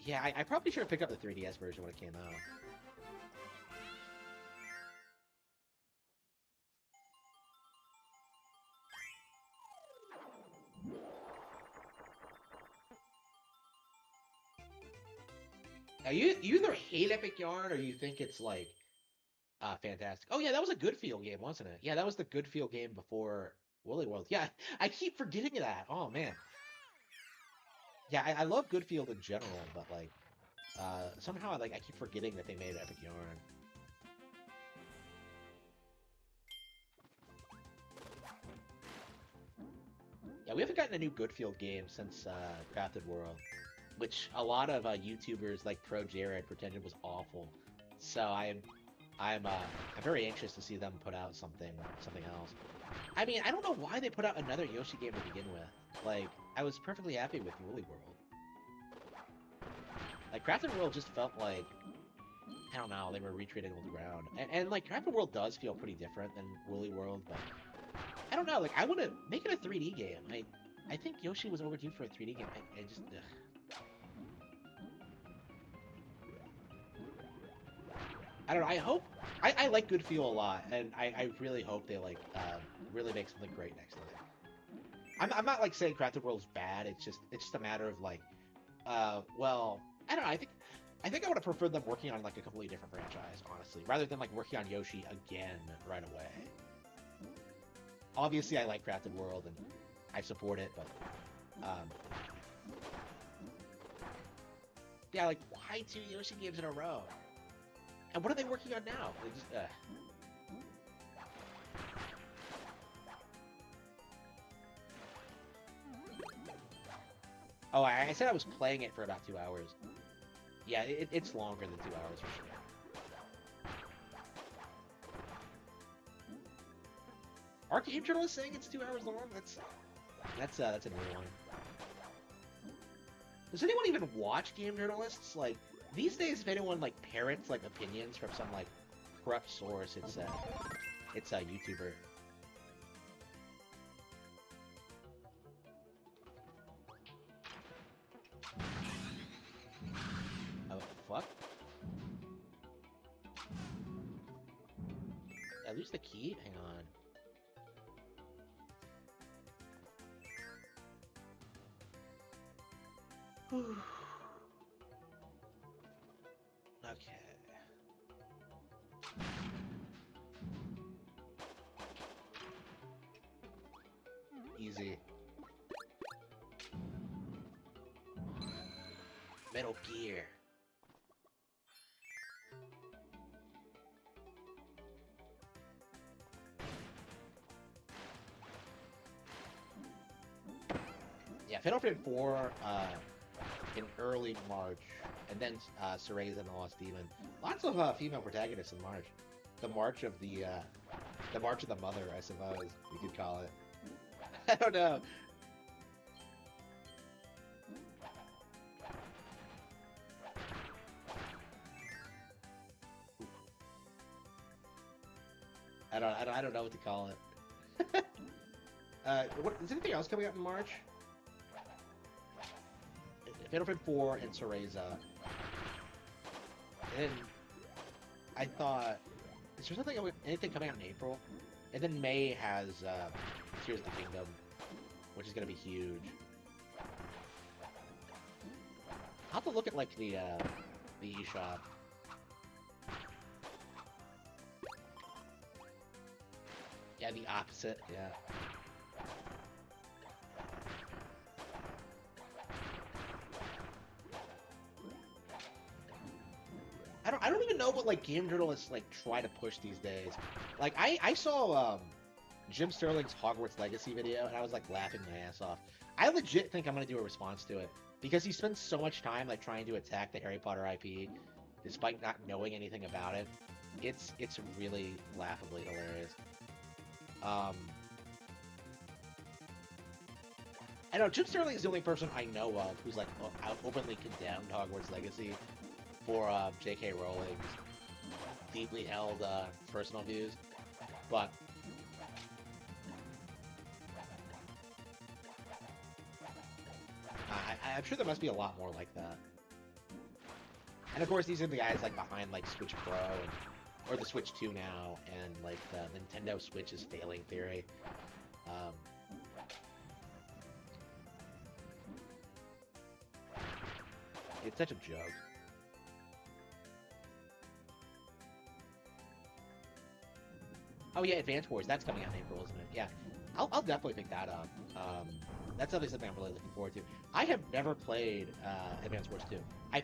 yeah, I probably should have picked up the 3DS version when it came out. Now you either hate Epic Yarn or you think it's like Fantastic. Oh yeah, that was a good feel game, wasn't it? Yeah, that was the good feel game before Woolly World. Yeah, I keep forgetting that. Oh man. Yeah, I love Goodfield in general, but like somehow like I keep forgetting that they made Epic Yarn. Yeah, we haven't gotten a new Goodfield game since Crafted World, which a lot of YouTubers like Pro Jared pretended was awful. So I'm very anxious to see them put out something else. I mean, I don't know why they put out another Yoshi game to begin with. Like, I was perfectly happy with Woolly World. Like, Crafted World just felt like, I don't know, they were retreating old ground. And like, Crafted World does feel pretty different than Woolly World, but I don't know, like, I wouldn't make it a 3D game. I think Yoshi was overdue for a 3D game. I just, ugh. I don't know, I hope, I like Good Feel a lot, and I really hope they, like, really make something great next time. I'm not, like, saying Crafted World's bad, it's just a matter of, like, well, I don't know, I think I would have preferred them working on, like, a completely different franchise, honestly, rather than, like, working on Yoshi again right away. Obviously, I like Crafted World, and I support it, but, yeah, like, why 2 Yoshi games in a row? And what are they working on now? They just, Oh, I said I was playing it for about 2 hours. Yeah, it's longer than 2 hours for sure. Are game journalists saying it's 2 hours long? That's a new one. Does anyone even watch game journalists? Like, these days, if anyone like parrots like opinions from some like corrupt source, it's a YouTuber. Oh, fuck? Did I lose the key? Hang on. Whew. Okay. Easy. Metal Gear. Yeah, Fatal Frame 4 in early March, and then Cereza and the Lost Demon. Lots of female protagonists in March. The March of the Mother, I suppose you could call it. I don't know. I don't know what to call it. What is anything else coming out in March? Fatal Frame 4 and Cereza. And I thought, is there anything coming out in April? And then May has Tears of the Kingdom, which is gonna be huge. I'll have to look at like the eShop. Yeah, the opposite. Yeah. I don't even know what like game journalists like try to push these days. Like I saw Jim Sterling's Hogwarts Legacy video and I was like laughing my ass off. I legit think I'm gonna do a response to it because he spends so much time like trying to attack the Harry Potter IP despite not knowing anything about it. It's really laughably hilarious. I know Jim Sterling is the only person I know of who's like openly condemned Hogwarts Legacy for J.K. Rowling's deeply held personal views, but I'm sure there must be a lot more like that. And of course, these are the guys like behind like Switch Pro or the Switch 2 now, and like the Nintendo Switch is failing theory. It's such a joke. Oh yeah, Advance Wars. That's coming out in April, isn't it? Yeah, I'll definitely pick that up. That's definitely something I'm really looking forward to. I have never played Advance Wars 2. I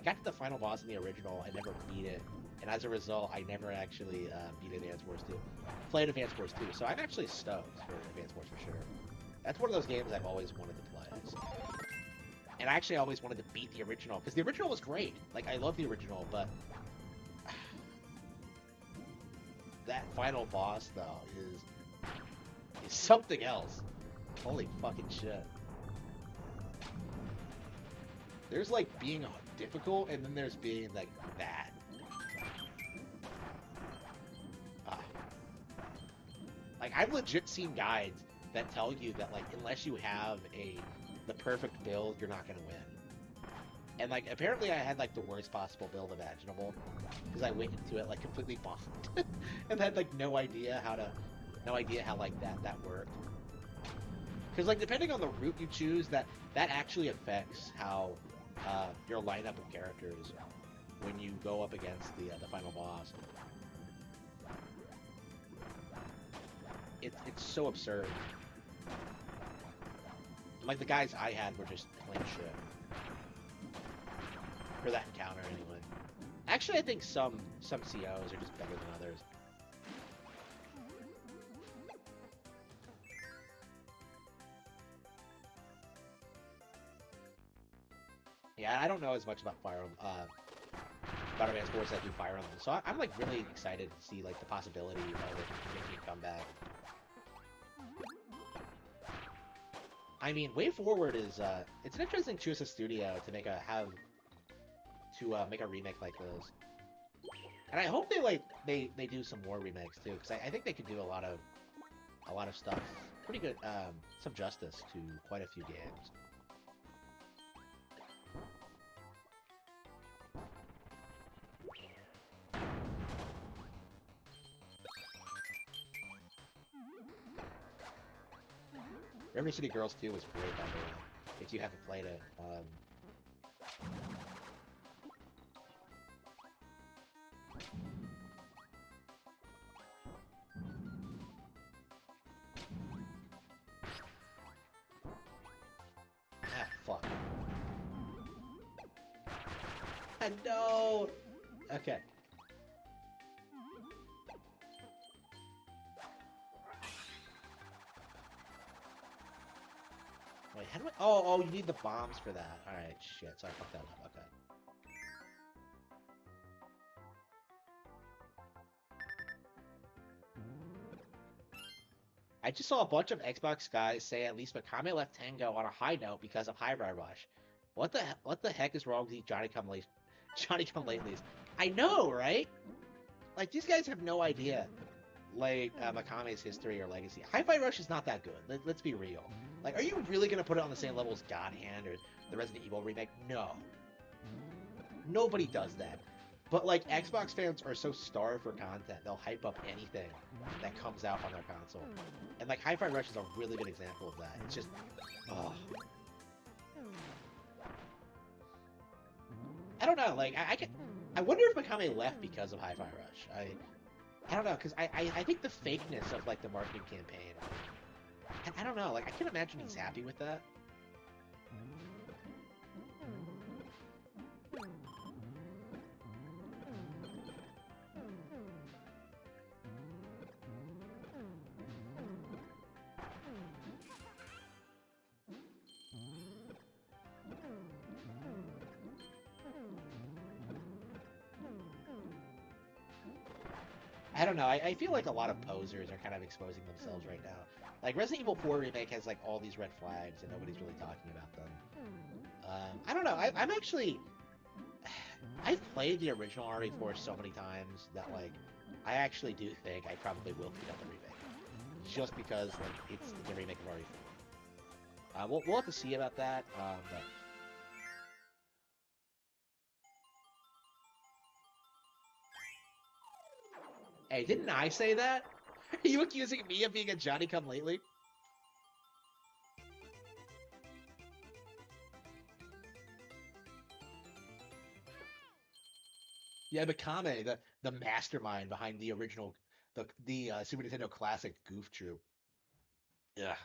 got to the final boss in the original. I never beat it, and as a result, I never actually beat Advance Wars 2. Played Advance Wars 2, so I'm actually stoked for Advance Wars for sure. That's one of those games I've always wanted to play. So. And I actually always wanted to beat the original because the original was great. Like I love the original, but that final boss though is something else. Holy fucking shit. There's like being difficult and then there's being like bad. Like I've legit seen guides that tell you that like unless you have the perfect build, you're not gonna win. And like apparently I had like the worst possible build imaginable because I went into it like completely bombed and had like no idea how like that worked. Because like depending on the route you choose, that actually affects how your lineup of characters when you go up against the final boss. It's so absurd. Like the guys I had were just plain shit. For that encounter, anyway. Actually, I think some COs are just better than others. Yeah, I don't know as much about Fire about Advance Wars as I do Fire Emblem, so I'm like really excited to see like the possibility of it making a comeback. I mean, Way Forward is it's an interesting choice of studio to make a remake like this. And I hope they do some more remakes too, because I think they could do a lot of stuff. Pretty good, some justice to quite a few games. River City Girls 2 was great, by the way, if you haven't played it. Ah, fuck. No! Okay. Wait, how do I... Oh, you need the bombs for that. Alright, shit, so I fucked that up. Okay. I just saw a bunch of Xbox guys say at least Mikami left Tango on a high note because of High-Rise Rush. What the heck is wrong with these Johnny Come Latelys? I know, right? Like, these guys have no idea, like, Mikami's history or legacy. Hi-Fi Rush is not that good. Let's be real. Like, are you really gonna put it on the same level as God Hand or the Resident Evil remake? No. Nobody does that. But, like, Xbox fans are so starved for content, they'll hype up anything that comes out on their console. And, like, Hi-Fi Rush is a really good example of that. It's just... Oh. I don't know, like, I wonder if Mikami left because of Hi-Fi Rush. I don't know, because I think the fakeness of, like, the marketing campaign... I don't know, like, I can't imagine he's happy with that. I don't know, I feel like a lot of posers are kind of exposing themselves right now. Like, Resident Evil 4 Remake has, like, all these red flags, and nobody's really talking about them. I don't know, I'm actually... I've played the original RE4 so many times that, like, I actually do think I probably will pick up the remake. Just because, like, it's the remake of RE4. We'll have to see about that, but... Hey, didn't I say that? Are you accusing me of being a Johnny-come-lately? Yeah, Mikami, the mastermind behind the original the Super Nintendo Classic Goof Troop. Yeah.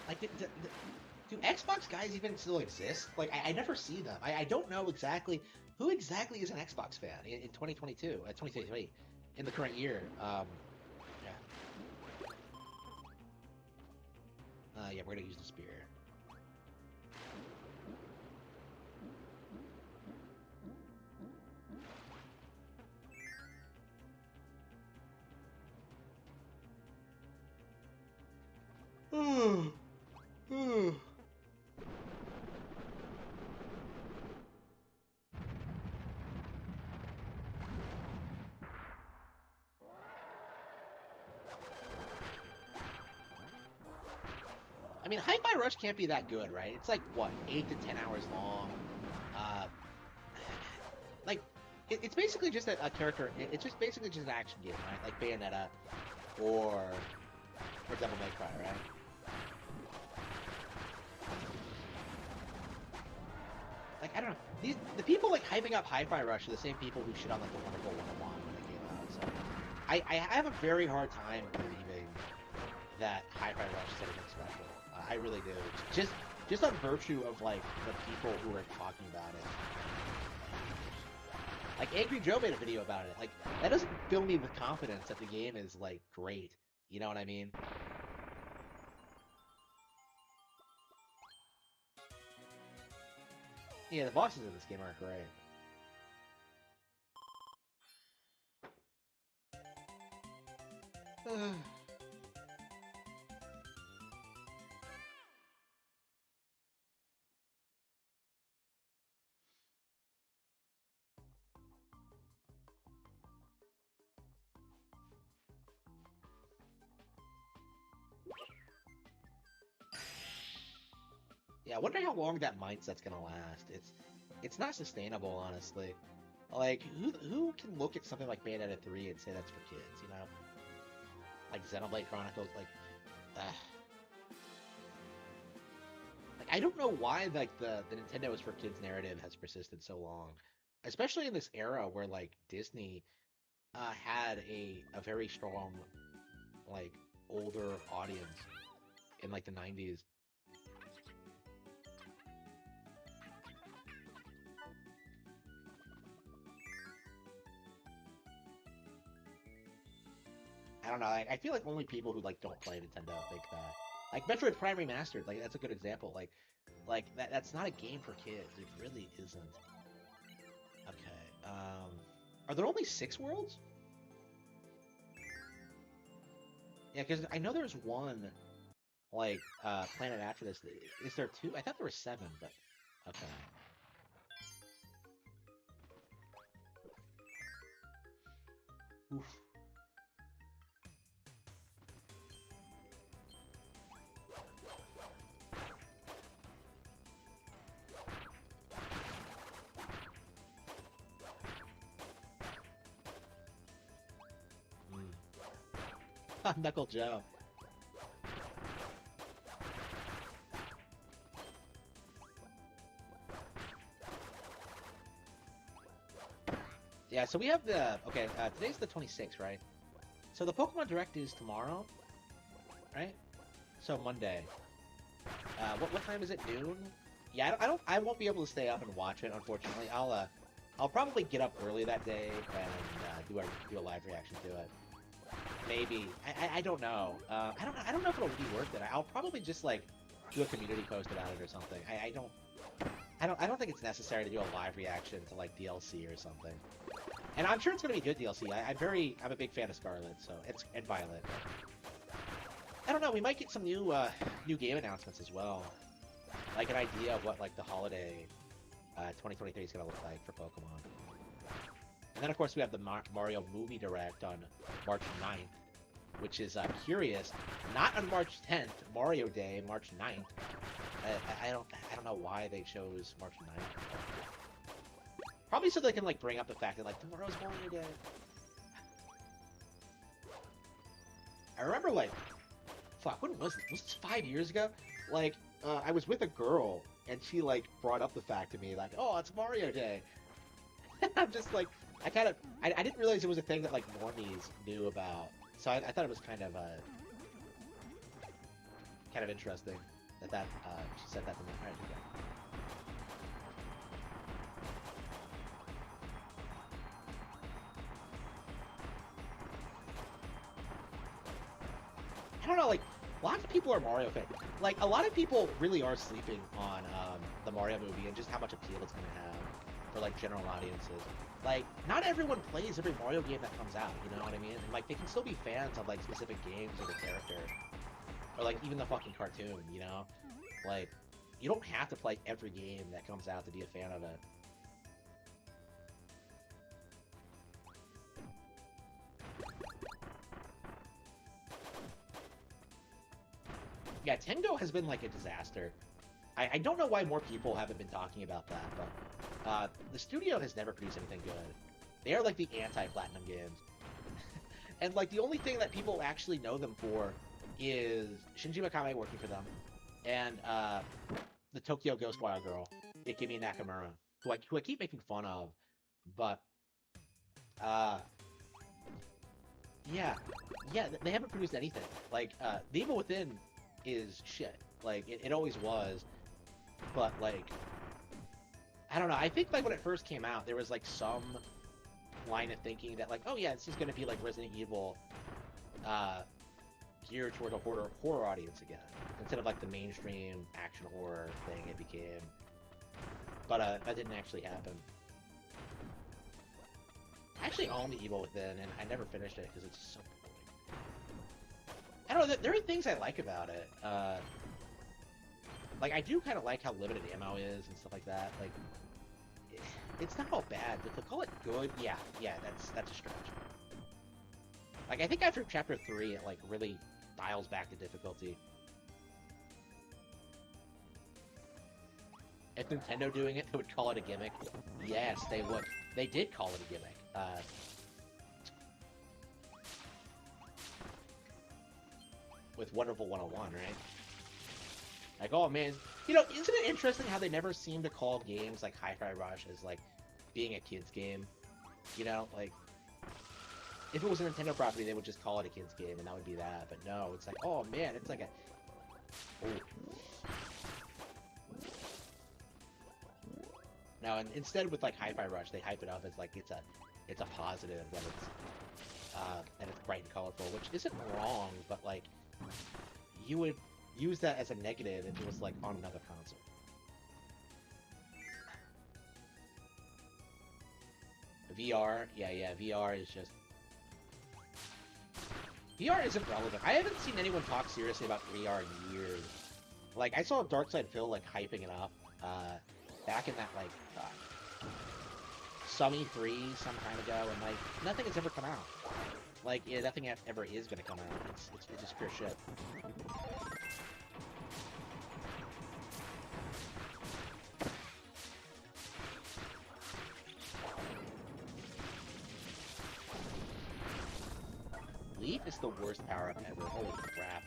Like, do Xbox guys even still exist? Like, I never see them. I don't know exactly who exactly is an Xbox fan in 2022, 2023, in the current year. Yeah. Yeah, we're gonna use the spear. I mean, Hi-Fi Rush can't be that good, right? It's like, what, 8 to 10 hours long? Uh, like, it's basically just a character, it's just basically just an action game, right? Like Bayonetta or Devil May Cry, right? Like, I don't know. The people, like, hyping up Hi-Fi Rush are the same people who shit on, like, the Wonderful 101 when it came out, so... I have a very hard time believing that Hi-Fi Rush is anything special. I really do. Just on virtue of, like, the people who are talking about it. Like, Angry Joe made a video about it. Like, that doesn't fill me with confidence that the game is, like, great. You know what I mean? Yeah, the bosses in this game aren't great. Yeah, I wonder how long that mindset's gonna last. It's not sustainable, honestly. Like, who can look at something like Bayonetta 3 and say that's for kids, you know? Like Xenoblade Chronicles, like, like, I don't know why, like, the Nintendo is for kids narrative has persisted so long. Especially in this era where, like, Disney had a very strong, like, older audience in, like, the 90s. I don't know. I feel like only people who like don't play Nintendo think that. Like Metroid Prime Remastered, like that's a good example. Like that's not a game for kids. It really isn't. Okay. Are there only 6 worlds? Yeah, because I know there's one like planet after this. Is there 2? I thought there were 7, but okay. Oof. Knuckle Joe. Yeah, so we have the... Okay, today's the 26th, right? So the Pokemon Direct is tomorrow, right? So Monday. What time is it? Noon? Yeah, I won't be able to stay up and watch it, unfortunately. I'll probably get up early that day and do a live reaction to it. Maybe. I don't know. I don't know if it'll be worth it. I'll probably just like do a community post about it or something. I don't think it's necessary to do a live reaction to like DLC or something. And I'm sure it's gonna be good DLC. I'm a big fan of Scarlet, so and Violet. I don't know. We might get some new game announcements as well, like an idea of what like the holiday 2023 is gonna look like for Pokemon. And then, of course, we have the Mario Movie Direct on March 9th, which is curious. Not on March 10th, Mario Day, March 9th. I don't know why they chose March 9th. Probably so they can like bring up the fact that like tomorrow's Mario Day. I remember like, fuck, when was this? Was this 5 years ago? Like, I was with a girl and she like brought up the fact to me like, oh, it's Mario Day. I'm just like, I didn't realize it was a thing that like normies knew about. So I thought it was kind of interesting that she said that to me. All right, okay. I don't know, like, lots of people are Mario fans. Like, a lot of people really are sleeping on the Mario movie and just how much appeal it's going to have for, like, general audiences. Like, not everyone plays every Mario game that comes out, you know what I mean? And, like, they can still be fans of, like, specific games or the character. Or, like, even the fucking cartoon, you know? Like, you don't have to play every game that comes out to be a fan of it. Yeah, Tengo has been like a disaster. I don't know why more people haven't been talking about that, but the studio has never produced anything good. They are like the anti-Platinum games. And like the only thing that people actually know them for is Shinji Mikami working for them, and the Tokyo Ghostwire girl, Ikemi Nakamura, who I keep making fun of, but yeah, they haven't produced anything. Like The Evil Within is shit. Like it always was, but like I don't know. I think like when it first came out, there was like some line of thinking that like, oh yeah, this is gonna be like Resident Evil, geared toward a horror audience again, instead of like the mainstream action horror thing it became. But that didn't actually happen. I actually own The Evil Within, and I never finished it because it's so boring. I don't know, there are things I like about it. Like, I do kind of like how limited ammo is and stuff like that. Like, it's not all bad, but to call it good, yeah, that's a stretch. Like, I think after Chapter 3, it, like, really dials back the difficulty. If Nintendo doing it, they would call it a gimmick. Yes, they would. They did call it a gimmick. With Wonderful 101, right? Like, oh man, you know, isn't it interesting how they never seem to call games like Hi-Fi Rush as like being a kid's game? You know, like if it was a Nintendo property, they would just call it a kid's game, and that would be that. But no, it's like, oh man, it's like a. Oh. Now, and instead with like Hi-Fi Rush, they hype it up as like it's a positive that it's bright and colorful, which isn't wrong, but like you would use that as a negative if it was like on another console. VR, yeah, VR is just... VR isn't relevant. I haven't seen anyone talk seriously about VR in years. Like, I saw Darkside Phil, like, hyping it up, back in that, like, some E3 some time ago, and, like, nothing has ever come out. Like, yeah, nothing ever is gonna come out. It's just pure shit. Leaf is the worst power-up ever. Holy crap.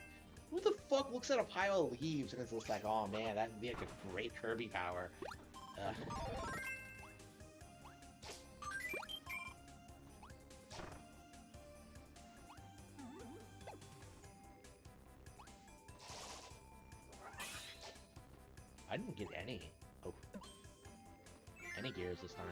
Who the fuck looks at a pile of leaves and is just like, oh man, that'd be like a great Kirby power. I didn't get any. Oh. Any gears this time.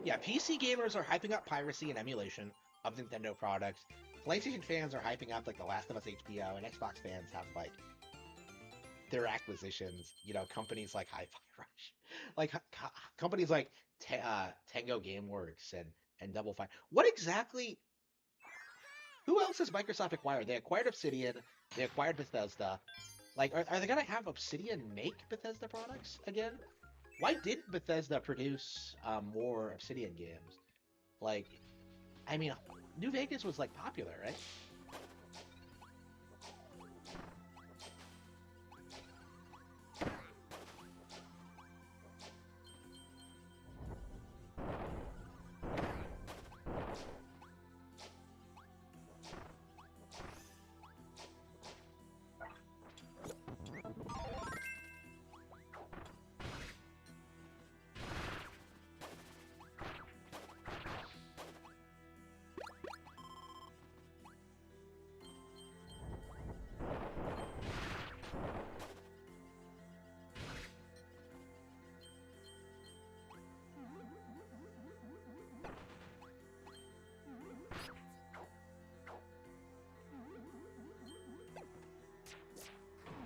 Yeah, PC gamers are hyping up piracy and emulation of Nintendo products. PlayStation fans are hyping up like The Last of Us HBO, and Xbox fans have like their acquisitions. You know, companies like Hi-Fi Rush, like companies like Tango GameWorks and Double Fine. What exactly? Who else has Microsoft acquired? They acquired Obsidian. They acquired Bethesda. Like, are they gonna have Obsidian make Bethesda products again? Why didn't Bethesda produce more Obsidian games? Like, I mean, New Vegas was like popular, right?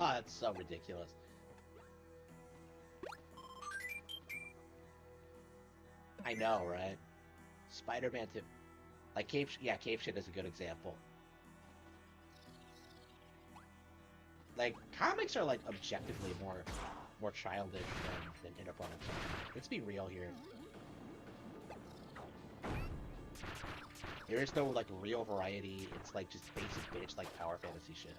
Oh, that's so ridiculous. I know, right? Spider-Man 2. Like, Cape Shit is a good example. Like, comics are, like, objectively more childish than Interplanets. Let's be real here. There is no, like, real variety. It's, like, just basic bitch, like, power fantasy shit.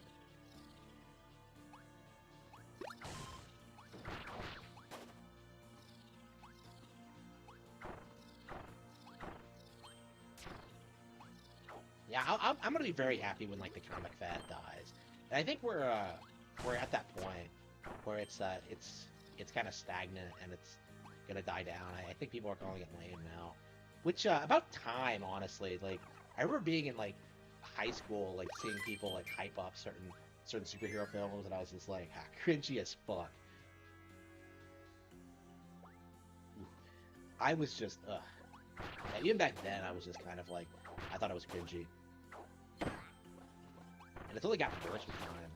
Yeah, I'm gonna be very happy when, like, the comic fad dies. And I think we're at that point where it's kind of stagnant and it's gonna die down. I think people are calling it lame now, which about time, honestly. Like, I remember being in, like, high school, like, seeing people, like, hype up certain superhero films, and I was just like, cringy as fuck. I was just yeah, even back then I was just kind of like, I thought it was cringy. And it's only gotten worse with time.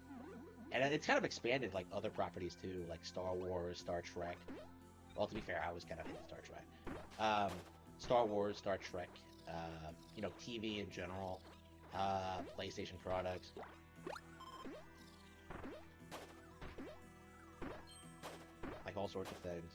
And it's kind of expanded, like, other properties too, like Star Wars, Star Trek. Well, to be fair, I was kind of into Star Trek. Star Wars, Star Trek, you know, TV in general, PlayStation products. Like, all sorts of things.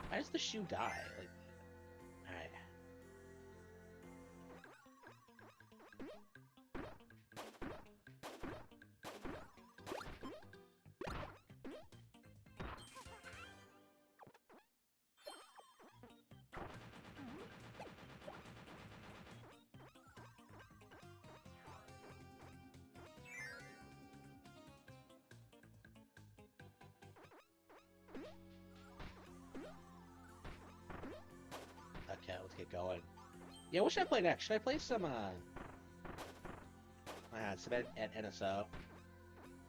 Why does the shoe die? Like, alright. Okay, let's get going. Yeah, what should I play next? Should I play some at NSO?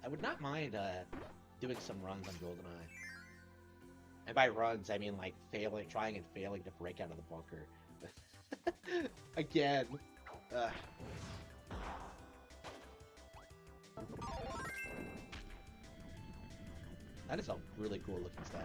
I would not mind doing some runs on GoldenEye. And by runs, I mean, like, trying and failing to break out of the bunker. Again. That is a really cool looking statue.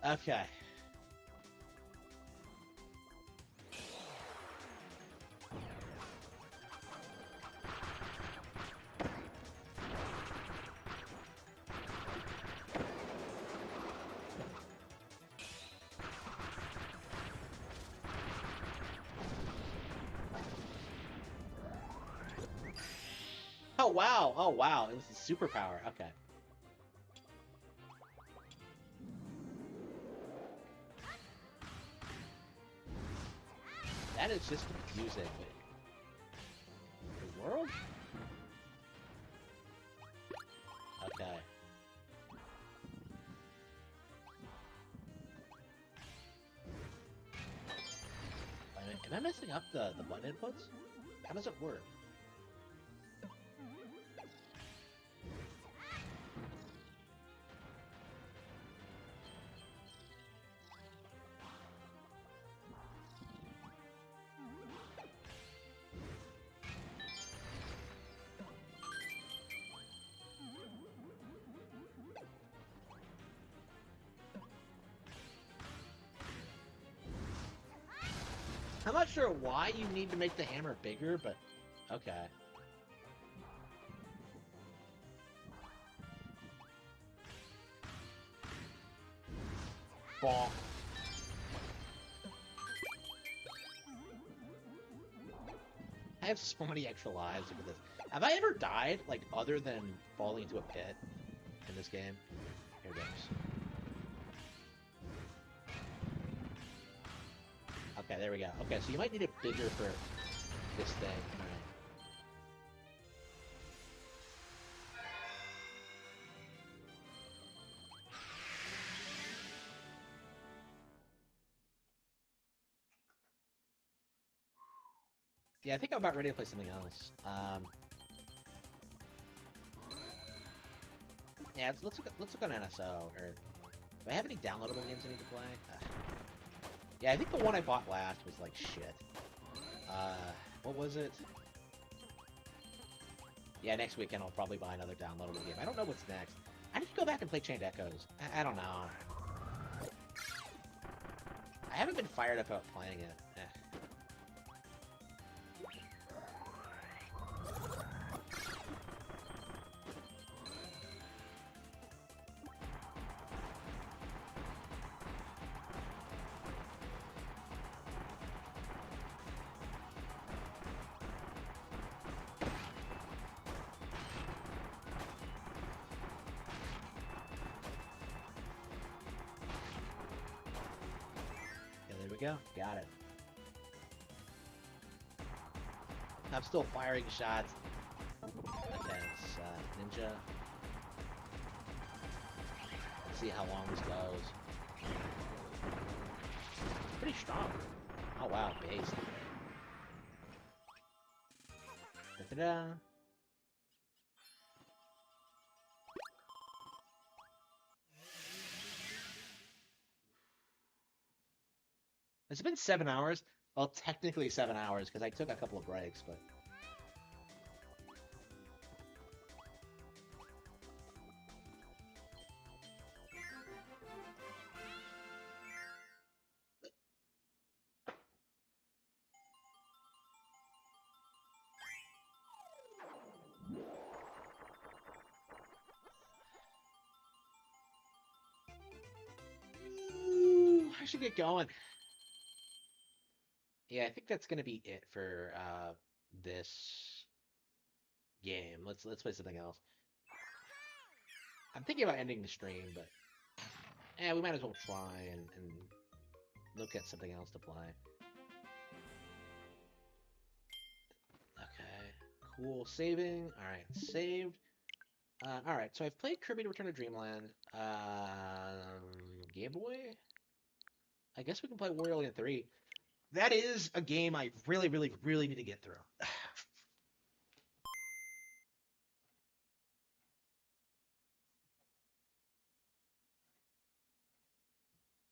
Okay. Oh wow! Oh wow! It was a superpower. Okay. That is just confusing. The world? Okay. Am I messing up the button inputs? How does it work? I'm not sure why you need to make the hammer bigger, but okay. Bonk. I have so many extra lives. Look at this. Have I ever died, like, other than falling into a pit in this game? Here it goes. Okay, there we go. Okay, so you might need it bigger for this thing. All right. Yeah, I think I'm about ready to play something else. Yeah, let's look on NSO. Or do I have any downloadable games I need to play? Yeah, I think the one I bought last was like shit. What was it? Yeah, next weekend I'll probably buy another downloadable game. I don't know what's next. I need to go back and play Chained Echoes. I don't know. I haven't been fired up about playing it. Go. Got it. I'm still firing shots. Okay, it's Ninja. Let's see how long this goes. It's pretty strong. Oh wow, base. Da-da-da. It's been 7 hours. Well, technically 7 hours, because I took a couple of breaks, but... Ooh, I should get going. Yeah, I think that's gonna be it for this game. Let's play something else. I'm thinking about ending the stream, but yeah, we might as well try and look at something else to play. Okay, cool. Saving. All right, saved. All right, so I've played Kirby Return to Dreamland. Game Boy. I guess we can play Wario Land 3. That is a game I really, really, really need to get through.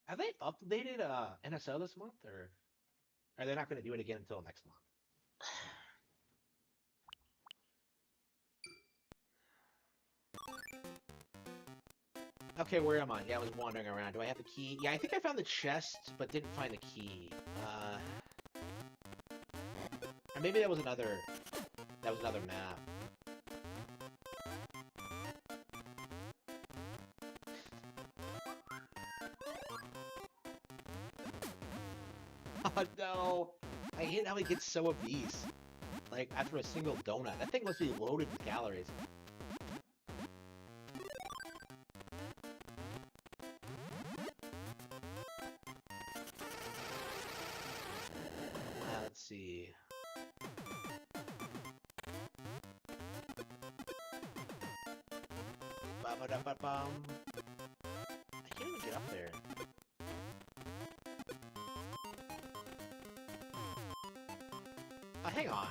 Have they updated NSO this month, or are they not going to do it again until next month? Okay, where am I? Yeah, I was wandering around. Do I have the key? Yeah, I think I found the chest, but didn't find the key. Or maybe that was another map. Oh no! I hate how he gets so obese. Like, after a single donut. That thing must be loaded with calories. Let's see. Ba-ba-da-ba-bum. I can't even get up there. Oh, hang on.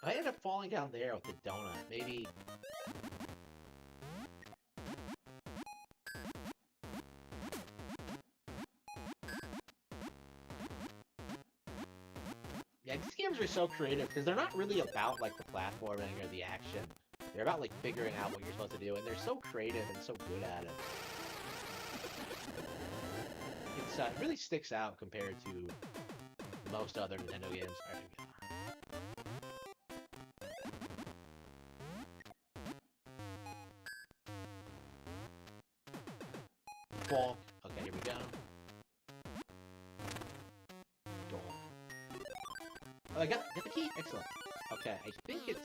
I ended up falling down there with the donut. Maybe... Yeah, these games are so creative, because they're not really about, like, the platforming or the action. They're about, like, figuring out what you're supposed to do, and they're so creative and so good at it. It's, it really sticks out compared to most other Nintendo games. Bonk. Okay, here we go. Donk. Oh, I got the key. Excellent. Okay, I think the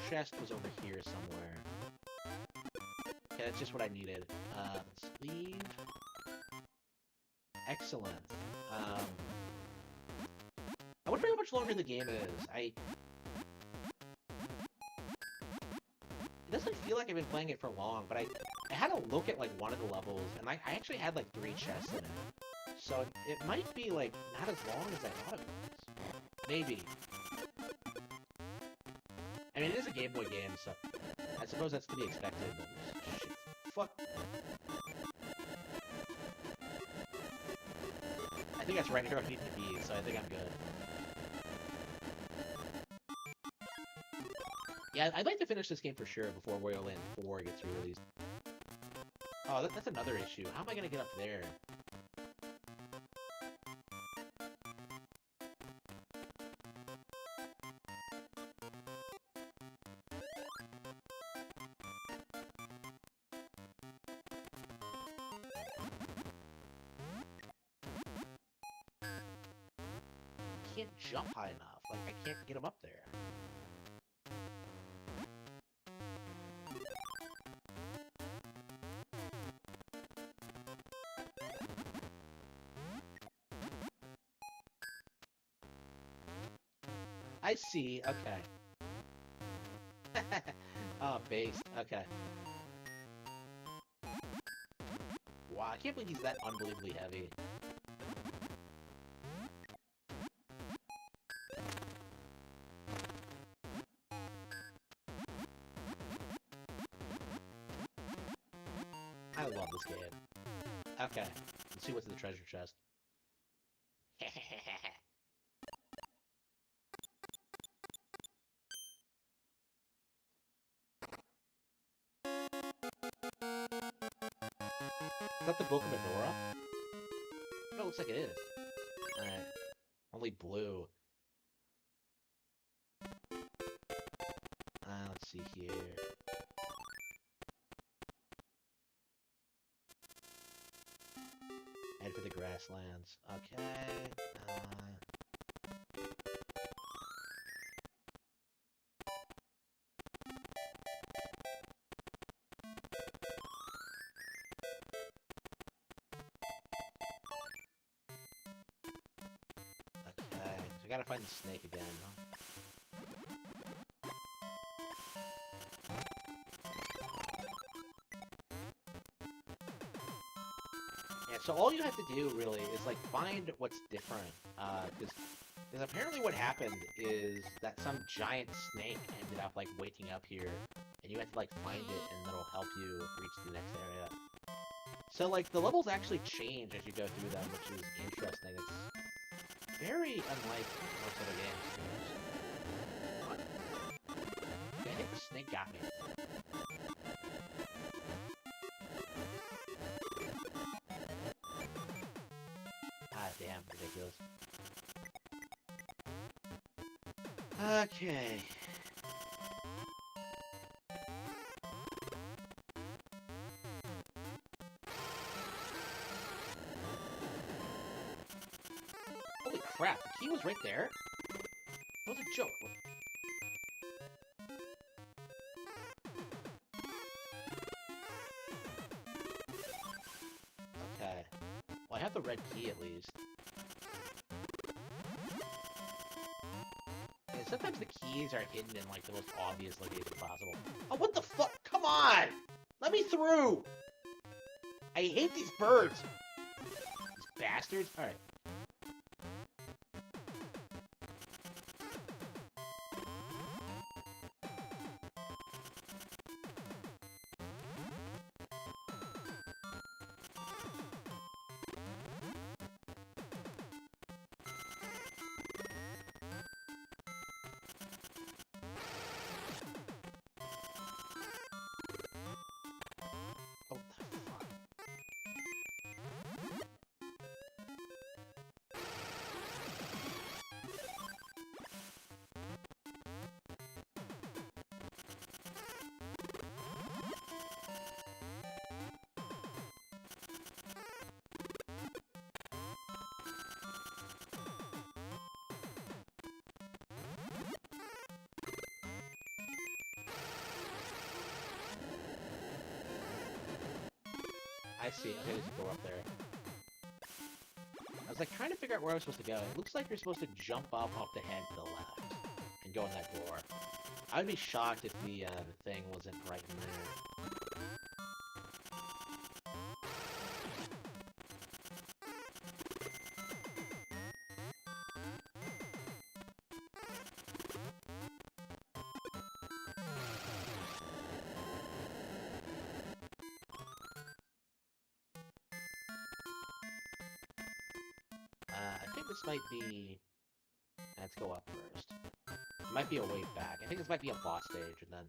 chest was over here somewhere. Okay, that's just what I needed. Let's leave. Excellent. I wonder how much longer the game is. It doesn't feel like I've been playing it for long, but I had a look at like one of the levels, and I actually had like 3 chests in it. So it might be like not as long as I thought it was. Maybe. I mean, it is a Game Boy game, so I suppose that's to be expected. But shit, fuck. I think that's right here I need to be, so I think I'm good. Yeah, I'd like to finish this game for sure before Wario Land 4 gets re-released. Oh, that's another issue. How am I gonna get up there? I can't jump high enough. Like, I can't get him up there. I see, okay. Oh, based, okay. Wow, I can't believe he's that unbelievably heavy. I love this game. Okay, let's see what's in the treasure chest. Is that the Book of Adora? No, it looks like it is. Alright. Only blue. Let's see here. Head for the grasslands. Okay. I gotta find the snake again, huh? Yeah, so all you have to do, really, is, like, find what's different. Because apparently what happened is that some giant snake ended up, like, waking up here, and you have to, like, find it, and that'll help you reach the next area. So, like, the levels actually change as you go through them, which is interesting. It's very unlike most other games. What? Okay, I think the snake got me. Ah, damn, ridiculous. Okay. Holy crap, the key was right there? That was a joke. Okay. Well, I have the red key at least. Yeah, sometimes the keys are hidden in, like, the most obvious location possible. Oh, what the fuck? Come on! Let me through! I hate these birds! These bastards. Alright. I see. Okay, there's a door up there. I was like trying to figure out where I was supposed to go. It looks like you're supposed to jump up off the head to the left and go in that door. I would be shocked if the thing wasn't right in there. I think this might be... Let's go up first. It might be a way back. I think this might be a boss stage, and then...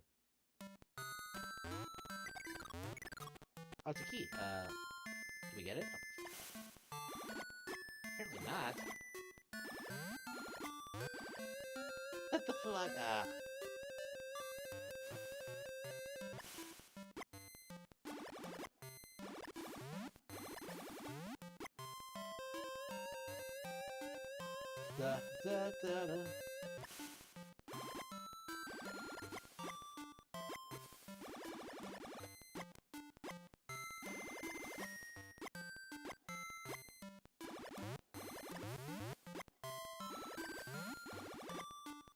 Oh, it's a key. Did we get it? Apparently not. What the fuck? Da, da, da, da.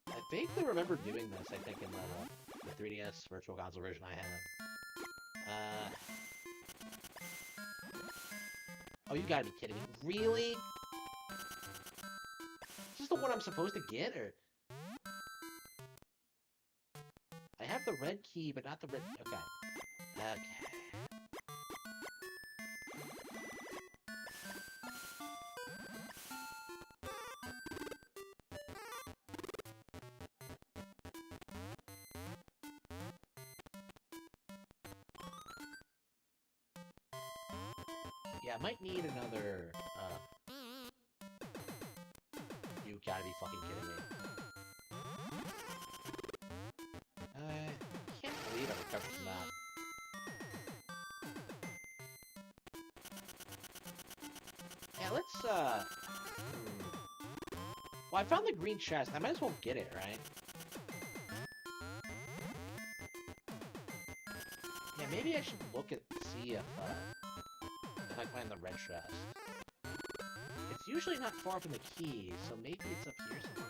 I vaguely remember doing this, I think, in the 3DS Virtual Console version I have. Oh, you gotta be kidding me. Really? Is this the one I'm supposed to get, or...? I have the red key, but not the red... Okay. Okay. Yeah, I might need another, You gotta be fucking kidding me. I can't believe I recovered from that. Yeah, let's, Well, I found the green chest. I might as well get it, right? Yeah, maybe I should look at, see if I find the red chest. It's usually not far from the key, so maybe it's up here somewhere.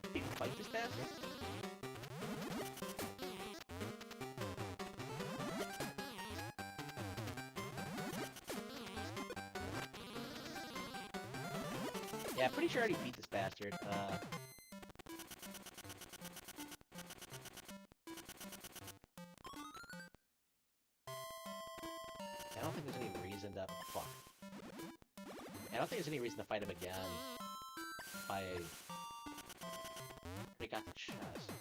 Can you fight this bastard? Yeah, pretty sure I already beat this bastard. I don't think there's any reason to... Fuck. I don't think there's any reason to fight him again. I already got the chest.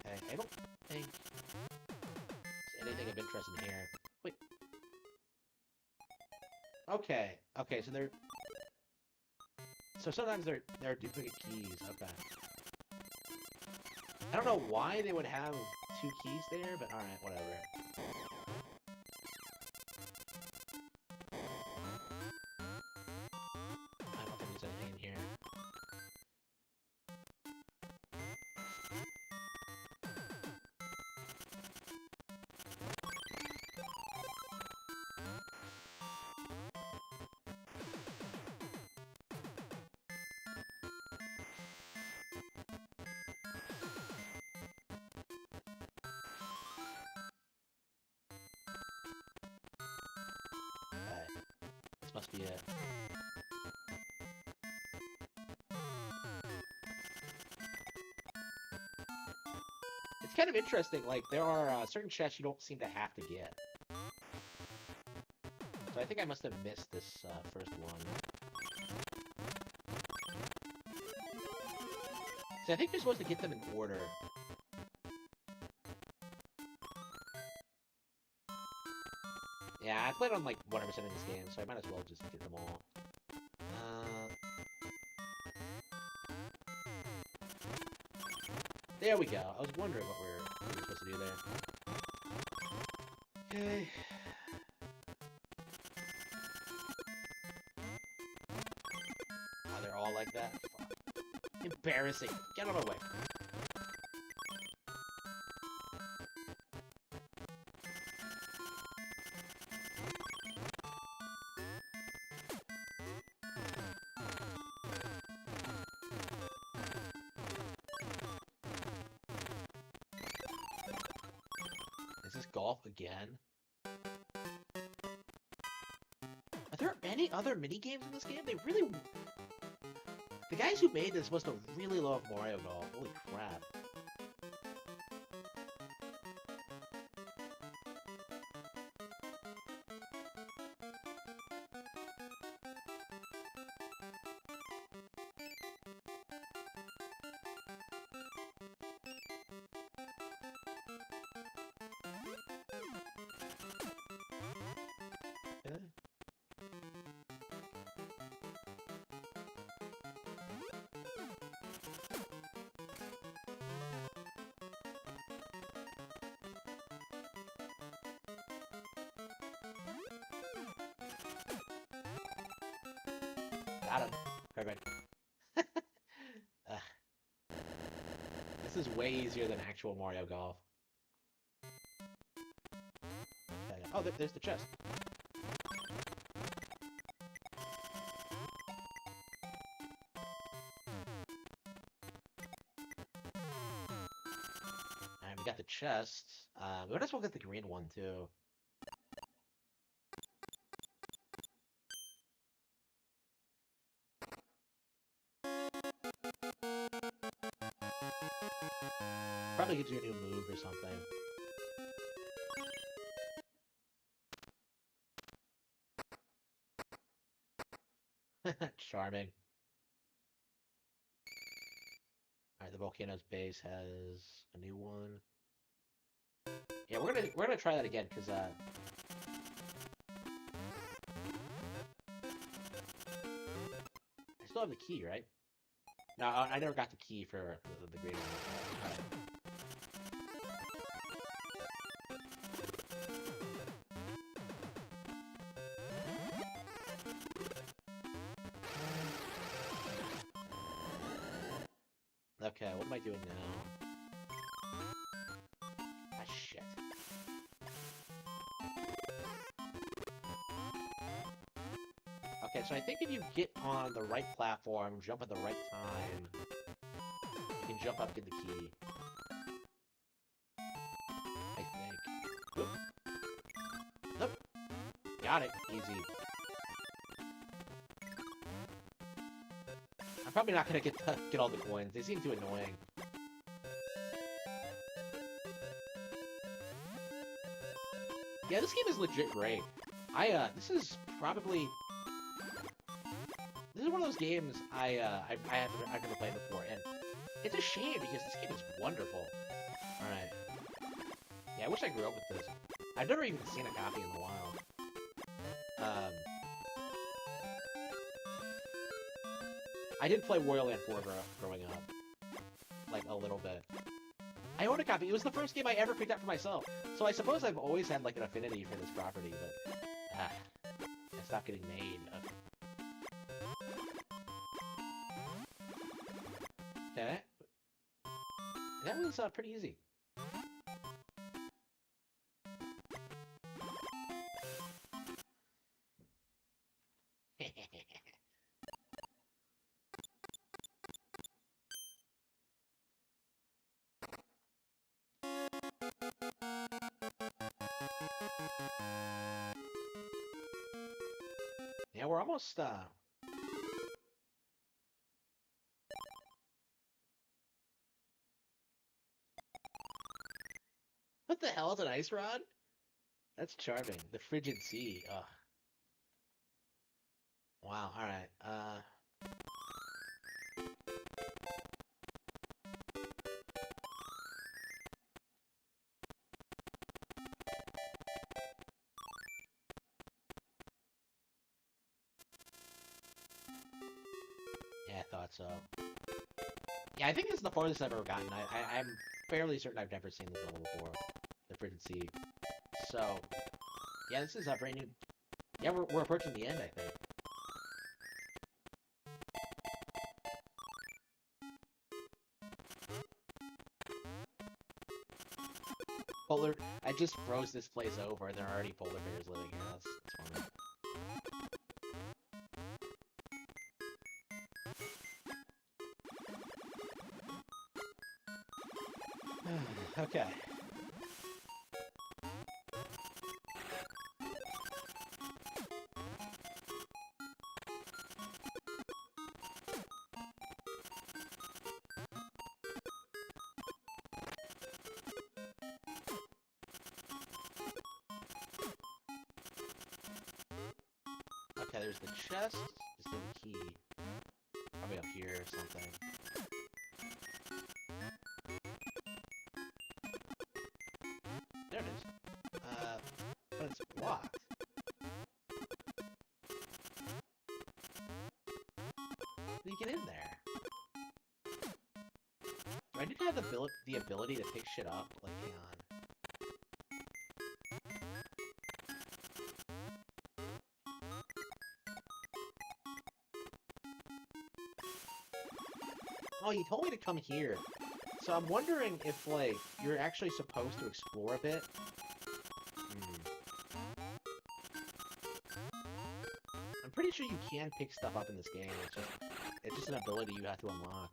I don't think there's anything of interest in here. Wait. Okay. Okay, so they're... So sometimes they're duplicate keys. Okay. I don't know why they would have two keys there, but alright, whatever. I don't think there's anything in here. This must be it. It's kind of interesting, like, there are certain chests you don't seem to have to get. So I think I must have missed this first one. So I think you're supposed to get them in order. Yeah, I played on like 100% of this game, so I might as well just get them all. There we go. I was wondering what we were supposed to do there. Okay. Oh, they're all like that? Fuck. Embarrassing. Get out of my way. Is this golf again? Are there any other minigames in this game? They really... The guys who made this must have really loved Mario Golf. Holy crap. Yeah. Got him. Perfect. Ugh. This is way easier than actual Mario Golf. Okay. Oh, there's the chest. Alright, we got the chest. We might as well get the green one, too. Probably gives you a new move or something. Charming. Alright, the volcano's base has a new one. Yeah, we're gonna try that again, because I still have the key, right? No, I never got the key for the green one. Alright. Okay, what am I doing now? Ah, shit. Okay, so I think if you get on the right platform, jump at the right time, you can jump up, get the key. I think. Oop. Nope. Got it. Easy. I'm probably not gonna get all the coins. They seem too annoying. Yeah, this game is legit great. This is probably... This is one of those games I've never played before, and it's a shame because this game is wonderful. Alright. Yeah, I wish I grew up with this. I've never even seen a copy in the wild. I did play Wario Land 4 growing up. Like, a little bit. I own a copy. It was the first game I ever picked up for myself. So I suppose I've always had, like, an affinity for this property, but... it stopped getting made. Okay. That was, pretty easy. Yeah, we're almost, What the hell is an ice rod? That's charming. The frigid sea. Ugh. Wow, alright. Yeah, I thought so. Yeah, I think this is the farthest I've ever gotten. I'm fairly certain I've never seen this level before. The Frigid Sea. So, yeah, this is a brand new... Yeah, we're approaching the end, I think. I just froze this place over, and there are already polar bears living here. That's funny. Okay. Okay, there's the chest. Just need a key. Probably up here or something. There it is. But it's blocked. How do you get in there? Do I need to have the ability to pick shit up? Like, hang on. Oh, you told me to come here. So I'm wondering if, like, you're actually supposed to explore a bit. I'm pretty sure you can pick stuff up in this game. It's just an ability you have to unlock.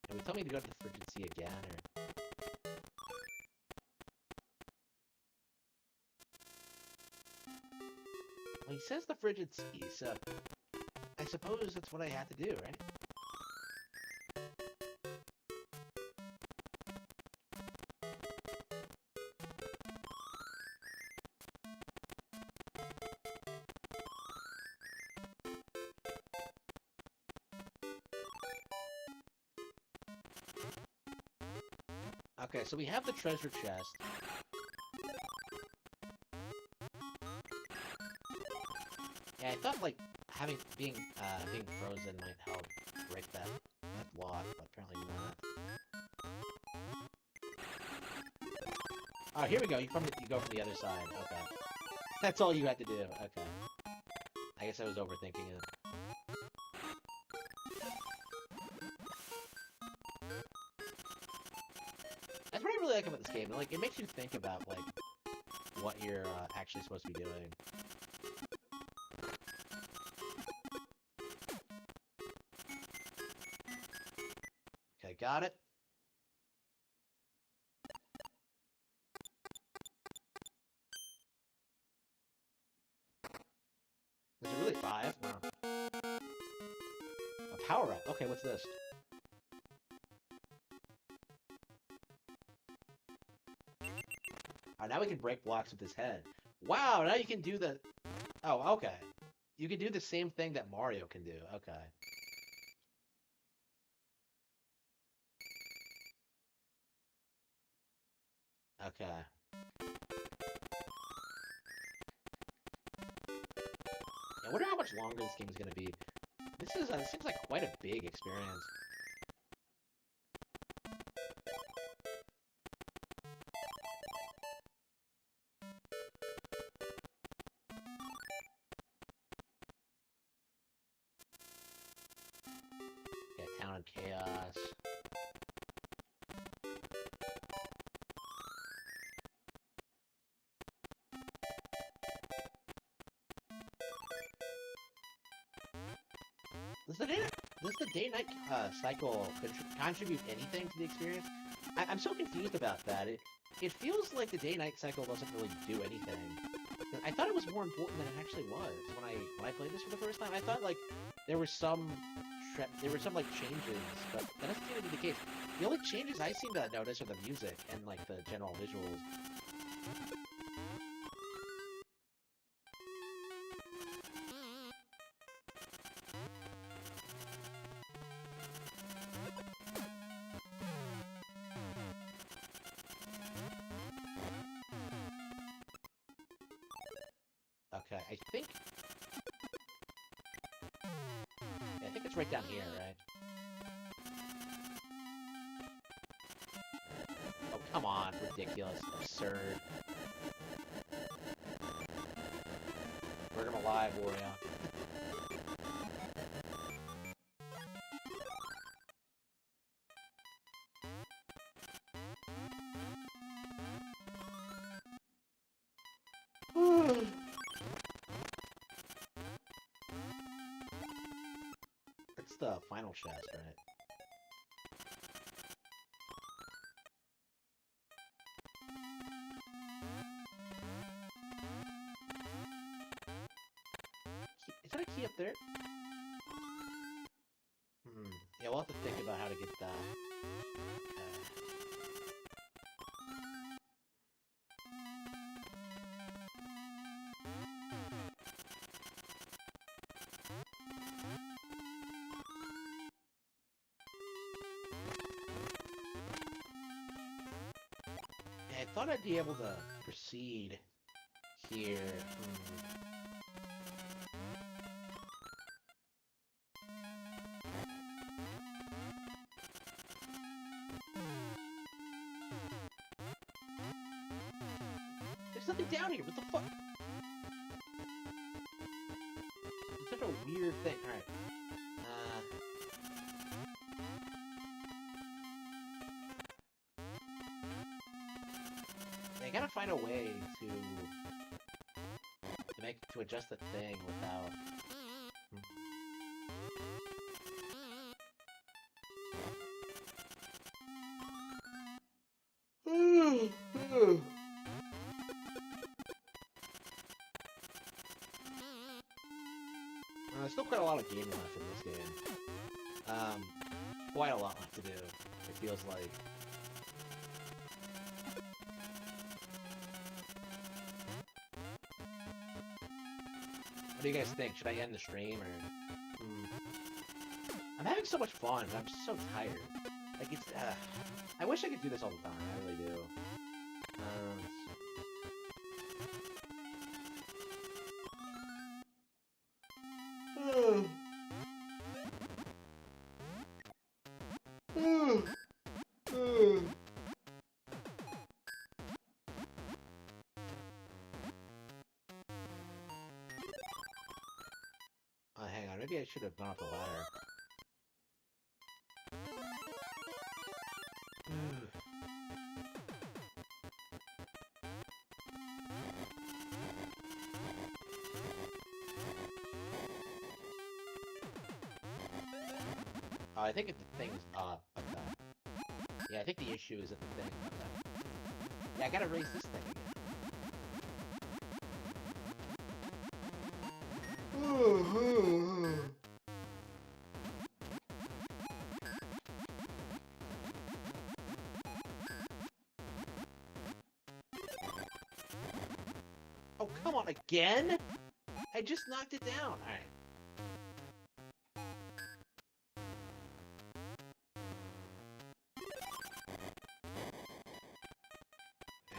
And tell me to go to the Frigid Sea again, or... Well, he says the Frigid Sea, so... I suppose that's what I have to do, right? Okay, so we have the treasure chest. Yeah, I thought like being frozen might help break that block, but apparently not. Oh, here we go. You go from the other side. Okay, that's all you had to do. Okay, I guess I was overthinking it. That's what I really like about this game. Like, it makes you think about, like, what you're actually supposed to be doing. Okay, got it. Is it really 5? No. A power-up. Okay, what's this? Now we can break blocks with his head. Wow, now you can do the... Oh, okay. You can do the same thing that Mario can do. Okay. Okay. I wonder how much longer this game is going to be. This seems like quite a big experience. Town of Chaos. does the day-night cycle contribute anything to the experience? I'm so confused about that. It feels like the day-night cycle doesn't really do anything. I thought it was more important than it actually was when I played this for the first time. I thought like there were some like changes, but that doesn't seem to be the case. The only changes I seem to notice are the music and like the general visuals. Okay, I think it's right down here, right? Oh, come on, ridiculous, absurd. Burn him alive, Wario. That's the final chest, right? Is that a key up there? Yeah, we'll have to think about how to get that. I thought I'd be able to proceed here. There's nothing down here. What the fuck? It's such a weird thing. All right. I gotta find a way to adjust the thing without. There's still quite a lot of game left in this game. Quite a lot left to do. It feels like. What do you guys think? Should I end the stream or? I'm having so much fun, but I'm just so tired. Like it's. I wish I could do this all the time. I really do. Hang on, maybe I should have gone up the ladder. Oh, I think the thing's up. Okay. Yeah, I think the issue is at the thing. Okay. Yeah, I gotta raise this thing again. Oh, come on, again? I just knocked it down. Alright.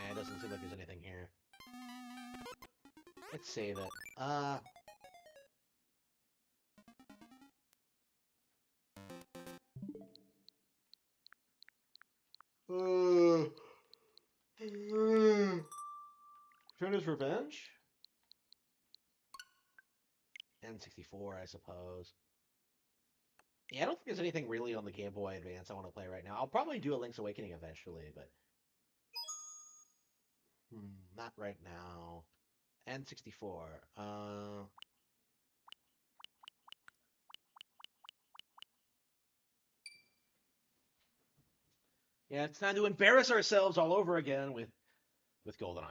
It doesn't seem like there's anything here. Let's save it. Shredder's Revenge? N64, I suppose. Yeah, I don't think there's anything really on the Game Boy Advance I want to play right now. I'll probably do a Link's Awakening eventually, but... not right now. N64. Yeah, it's time to embarrass ourselves all over again with GoldenEye.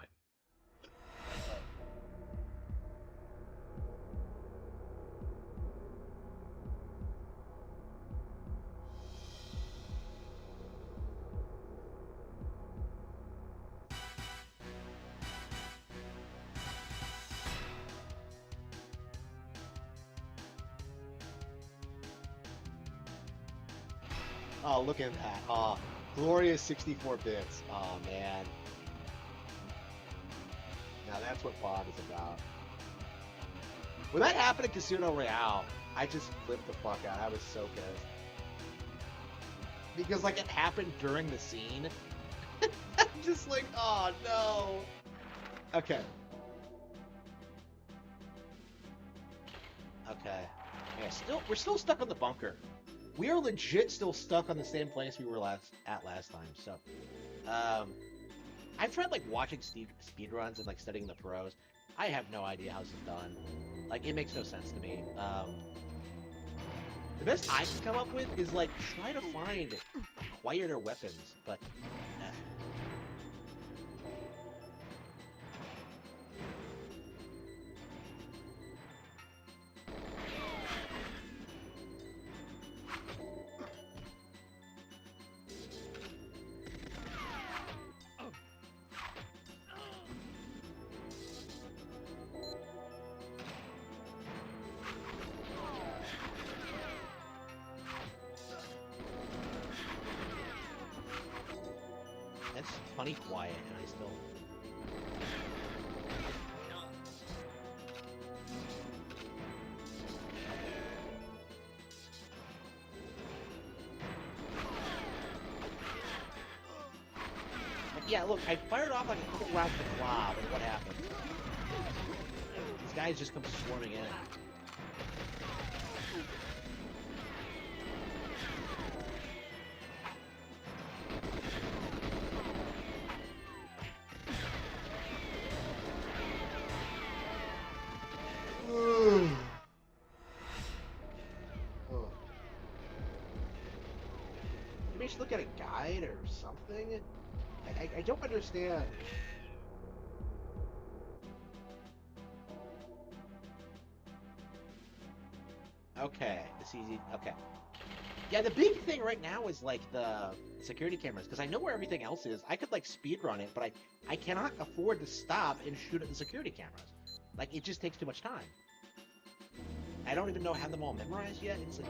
Oh, look at that. Oh, glorious 64 bits. Oh, man. Now that's what Pod is about. When that happened at Casino Royale, I just flipped the fuck out. I was so pissed. Because, like, it happened during the scene. I'm just like, oh, no. Okay. Okay. Yeah, we're still stuck on the bunker. We are legit still stuck on the same place we were last time. So, I've tried like watching speedruns and like studying the pros. I have no idea how this is done. Like, it makes no sense to me. The best I can come up with is like try to find quieter weapons, but. That's funny quiet, and I still... Yeah, look, I fired off like a couple rounds of Glob, and what happened? These guys just come swarming in. Maybe I should look at a guide or something? I don't understand. Okay, this easy. Okay. Yeah, the big thing right now is like the security cameras, because I know where everything else is. I could like speedrun it, but I cannot afford to stop and shoot at the security cameras. Like, it just takes too much time. I don't even know how them all memorized yet. It's like...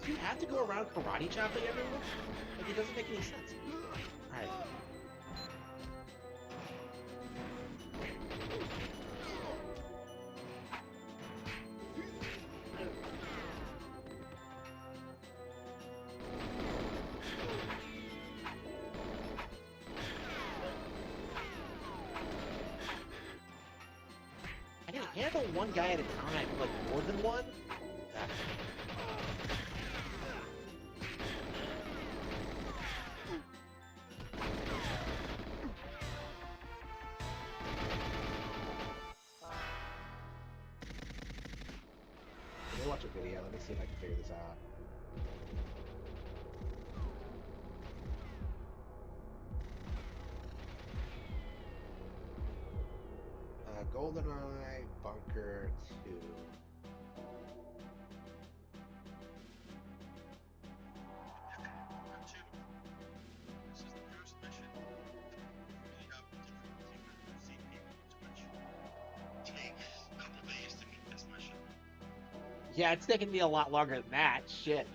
You have to go around karate chopping everyone? Like, it doesn't make any sense. Alright. I can handle one guy at a time, like more than one? Let me watch a video. Let me see if I can figure this out. GoldenEye Bunker 2. Yeah, it's taking me a lot longer than that. Shit.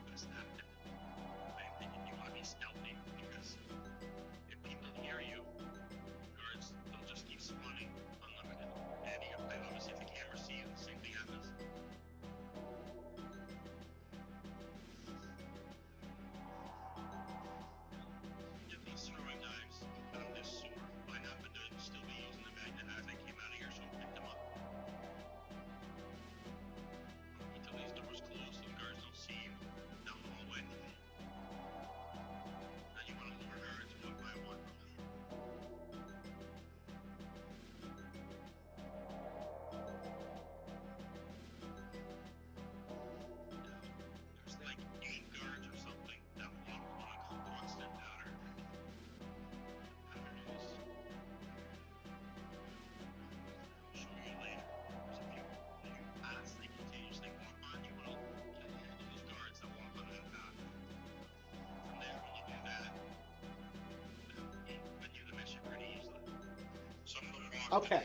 Okay.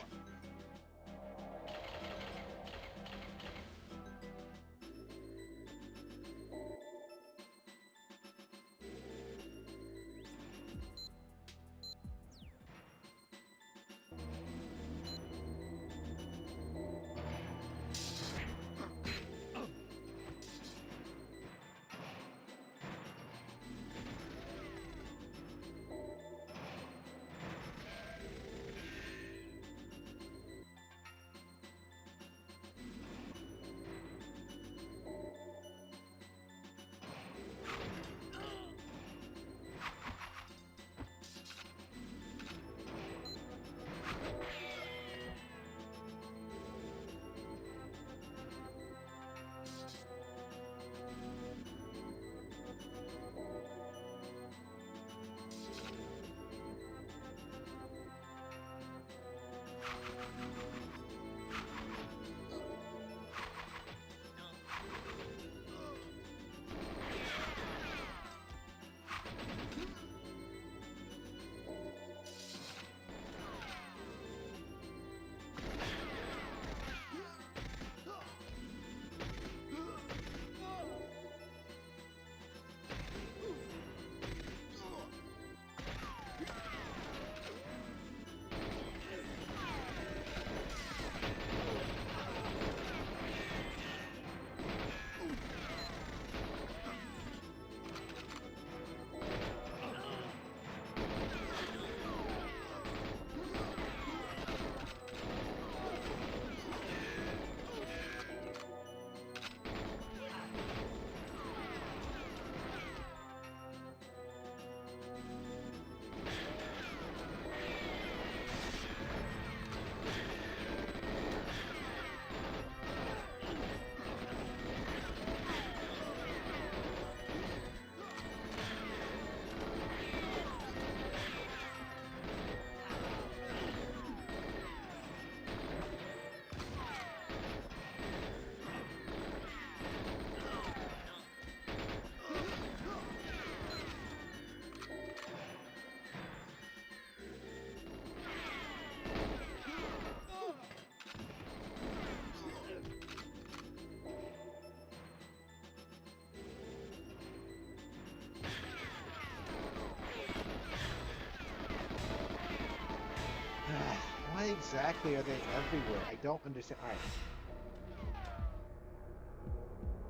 Why exactly are they everywhere? I don't understand. All right.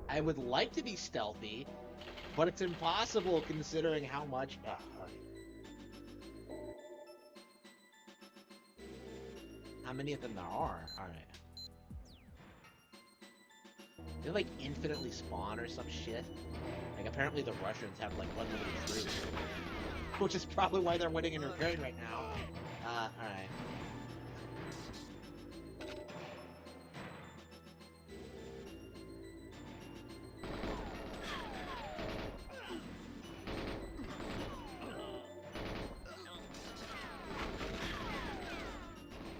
I would like to be stealthy, but it's impossible considering how much. All right. How many of them there are? All right. They like infinitely spawn or some shit. Like apparently the Russians have like unlimited troops, which is probably why they're winning in Ukraine right now. All right.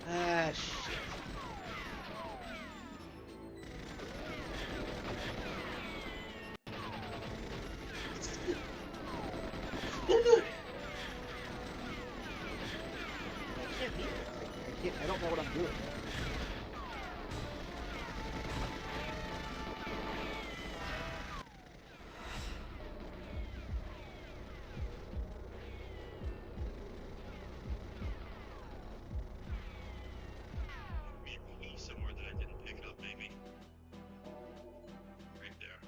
Ah, shit. I don't know what I'm doing. Somewhere that I didn't pick up, maybe. Right there.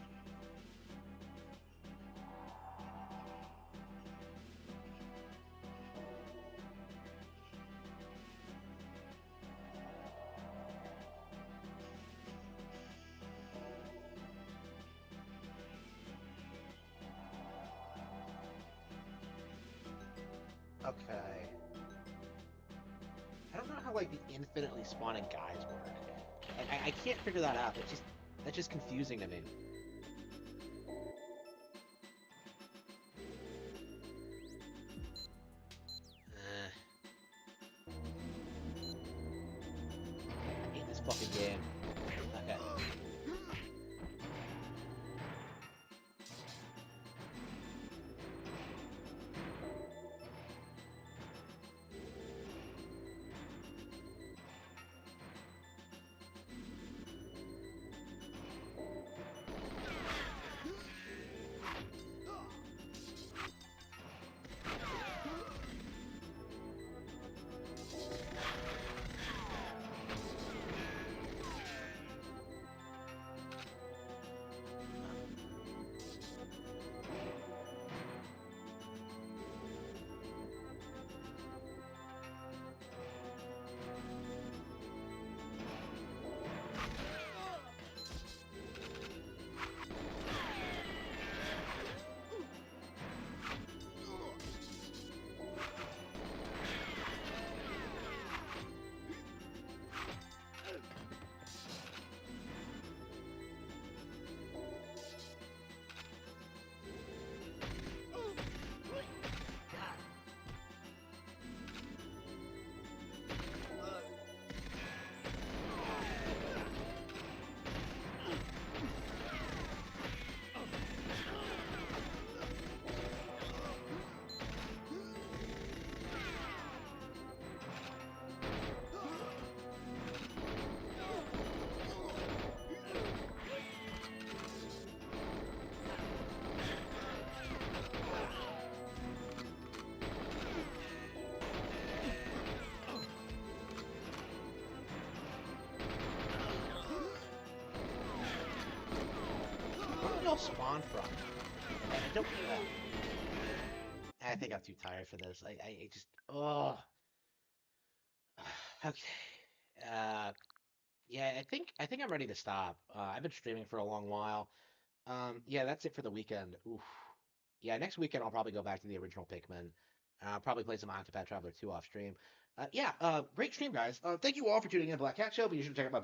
Okay. I don't know how like the infinitely spawning guys work. I can't figure that out. That's just confusing to me. I hate this fucking game. Okay. all spawned from? I don't know. I think I'm too tired for this. I just, oh. Okay. Yeah, I think I'm ready to stop. I've been streaming for a long while. Yeah, that's it for the weekend. Oof. Yeah, next weekend I'll probably go back to the original Pikmin. I'll probably play some Octopath Traveler 2 off stream. Yeah, great stream, guys. Thank you all for tuning in to Black Cat Show. Be sure to check out my book.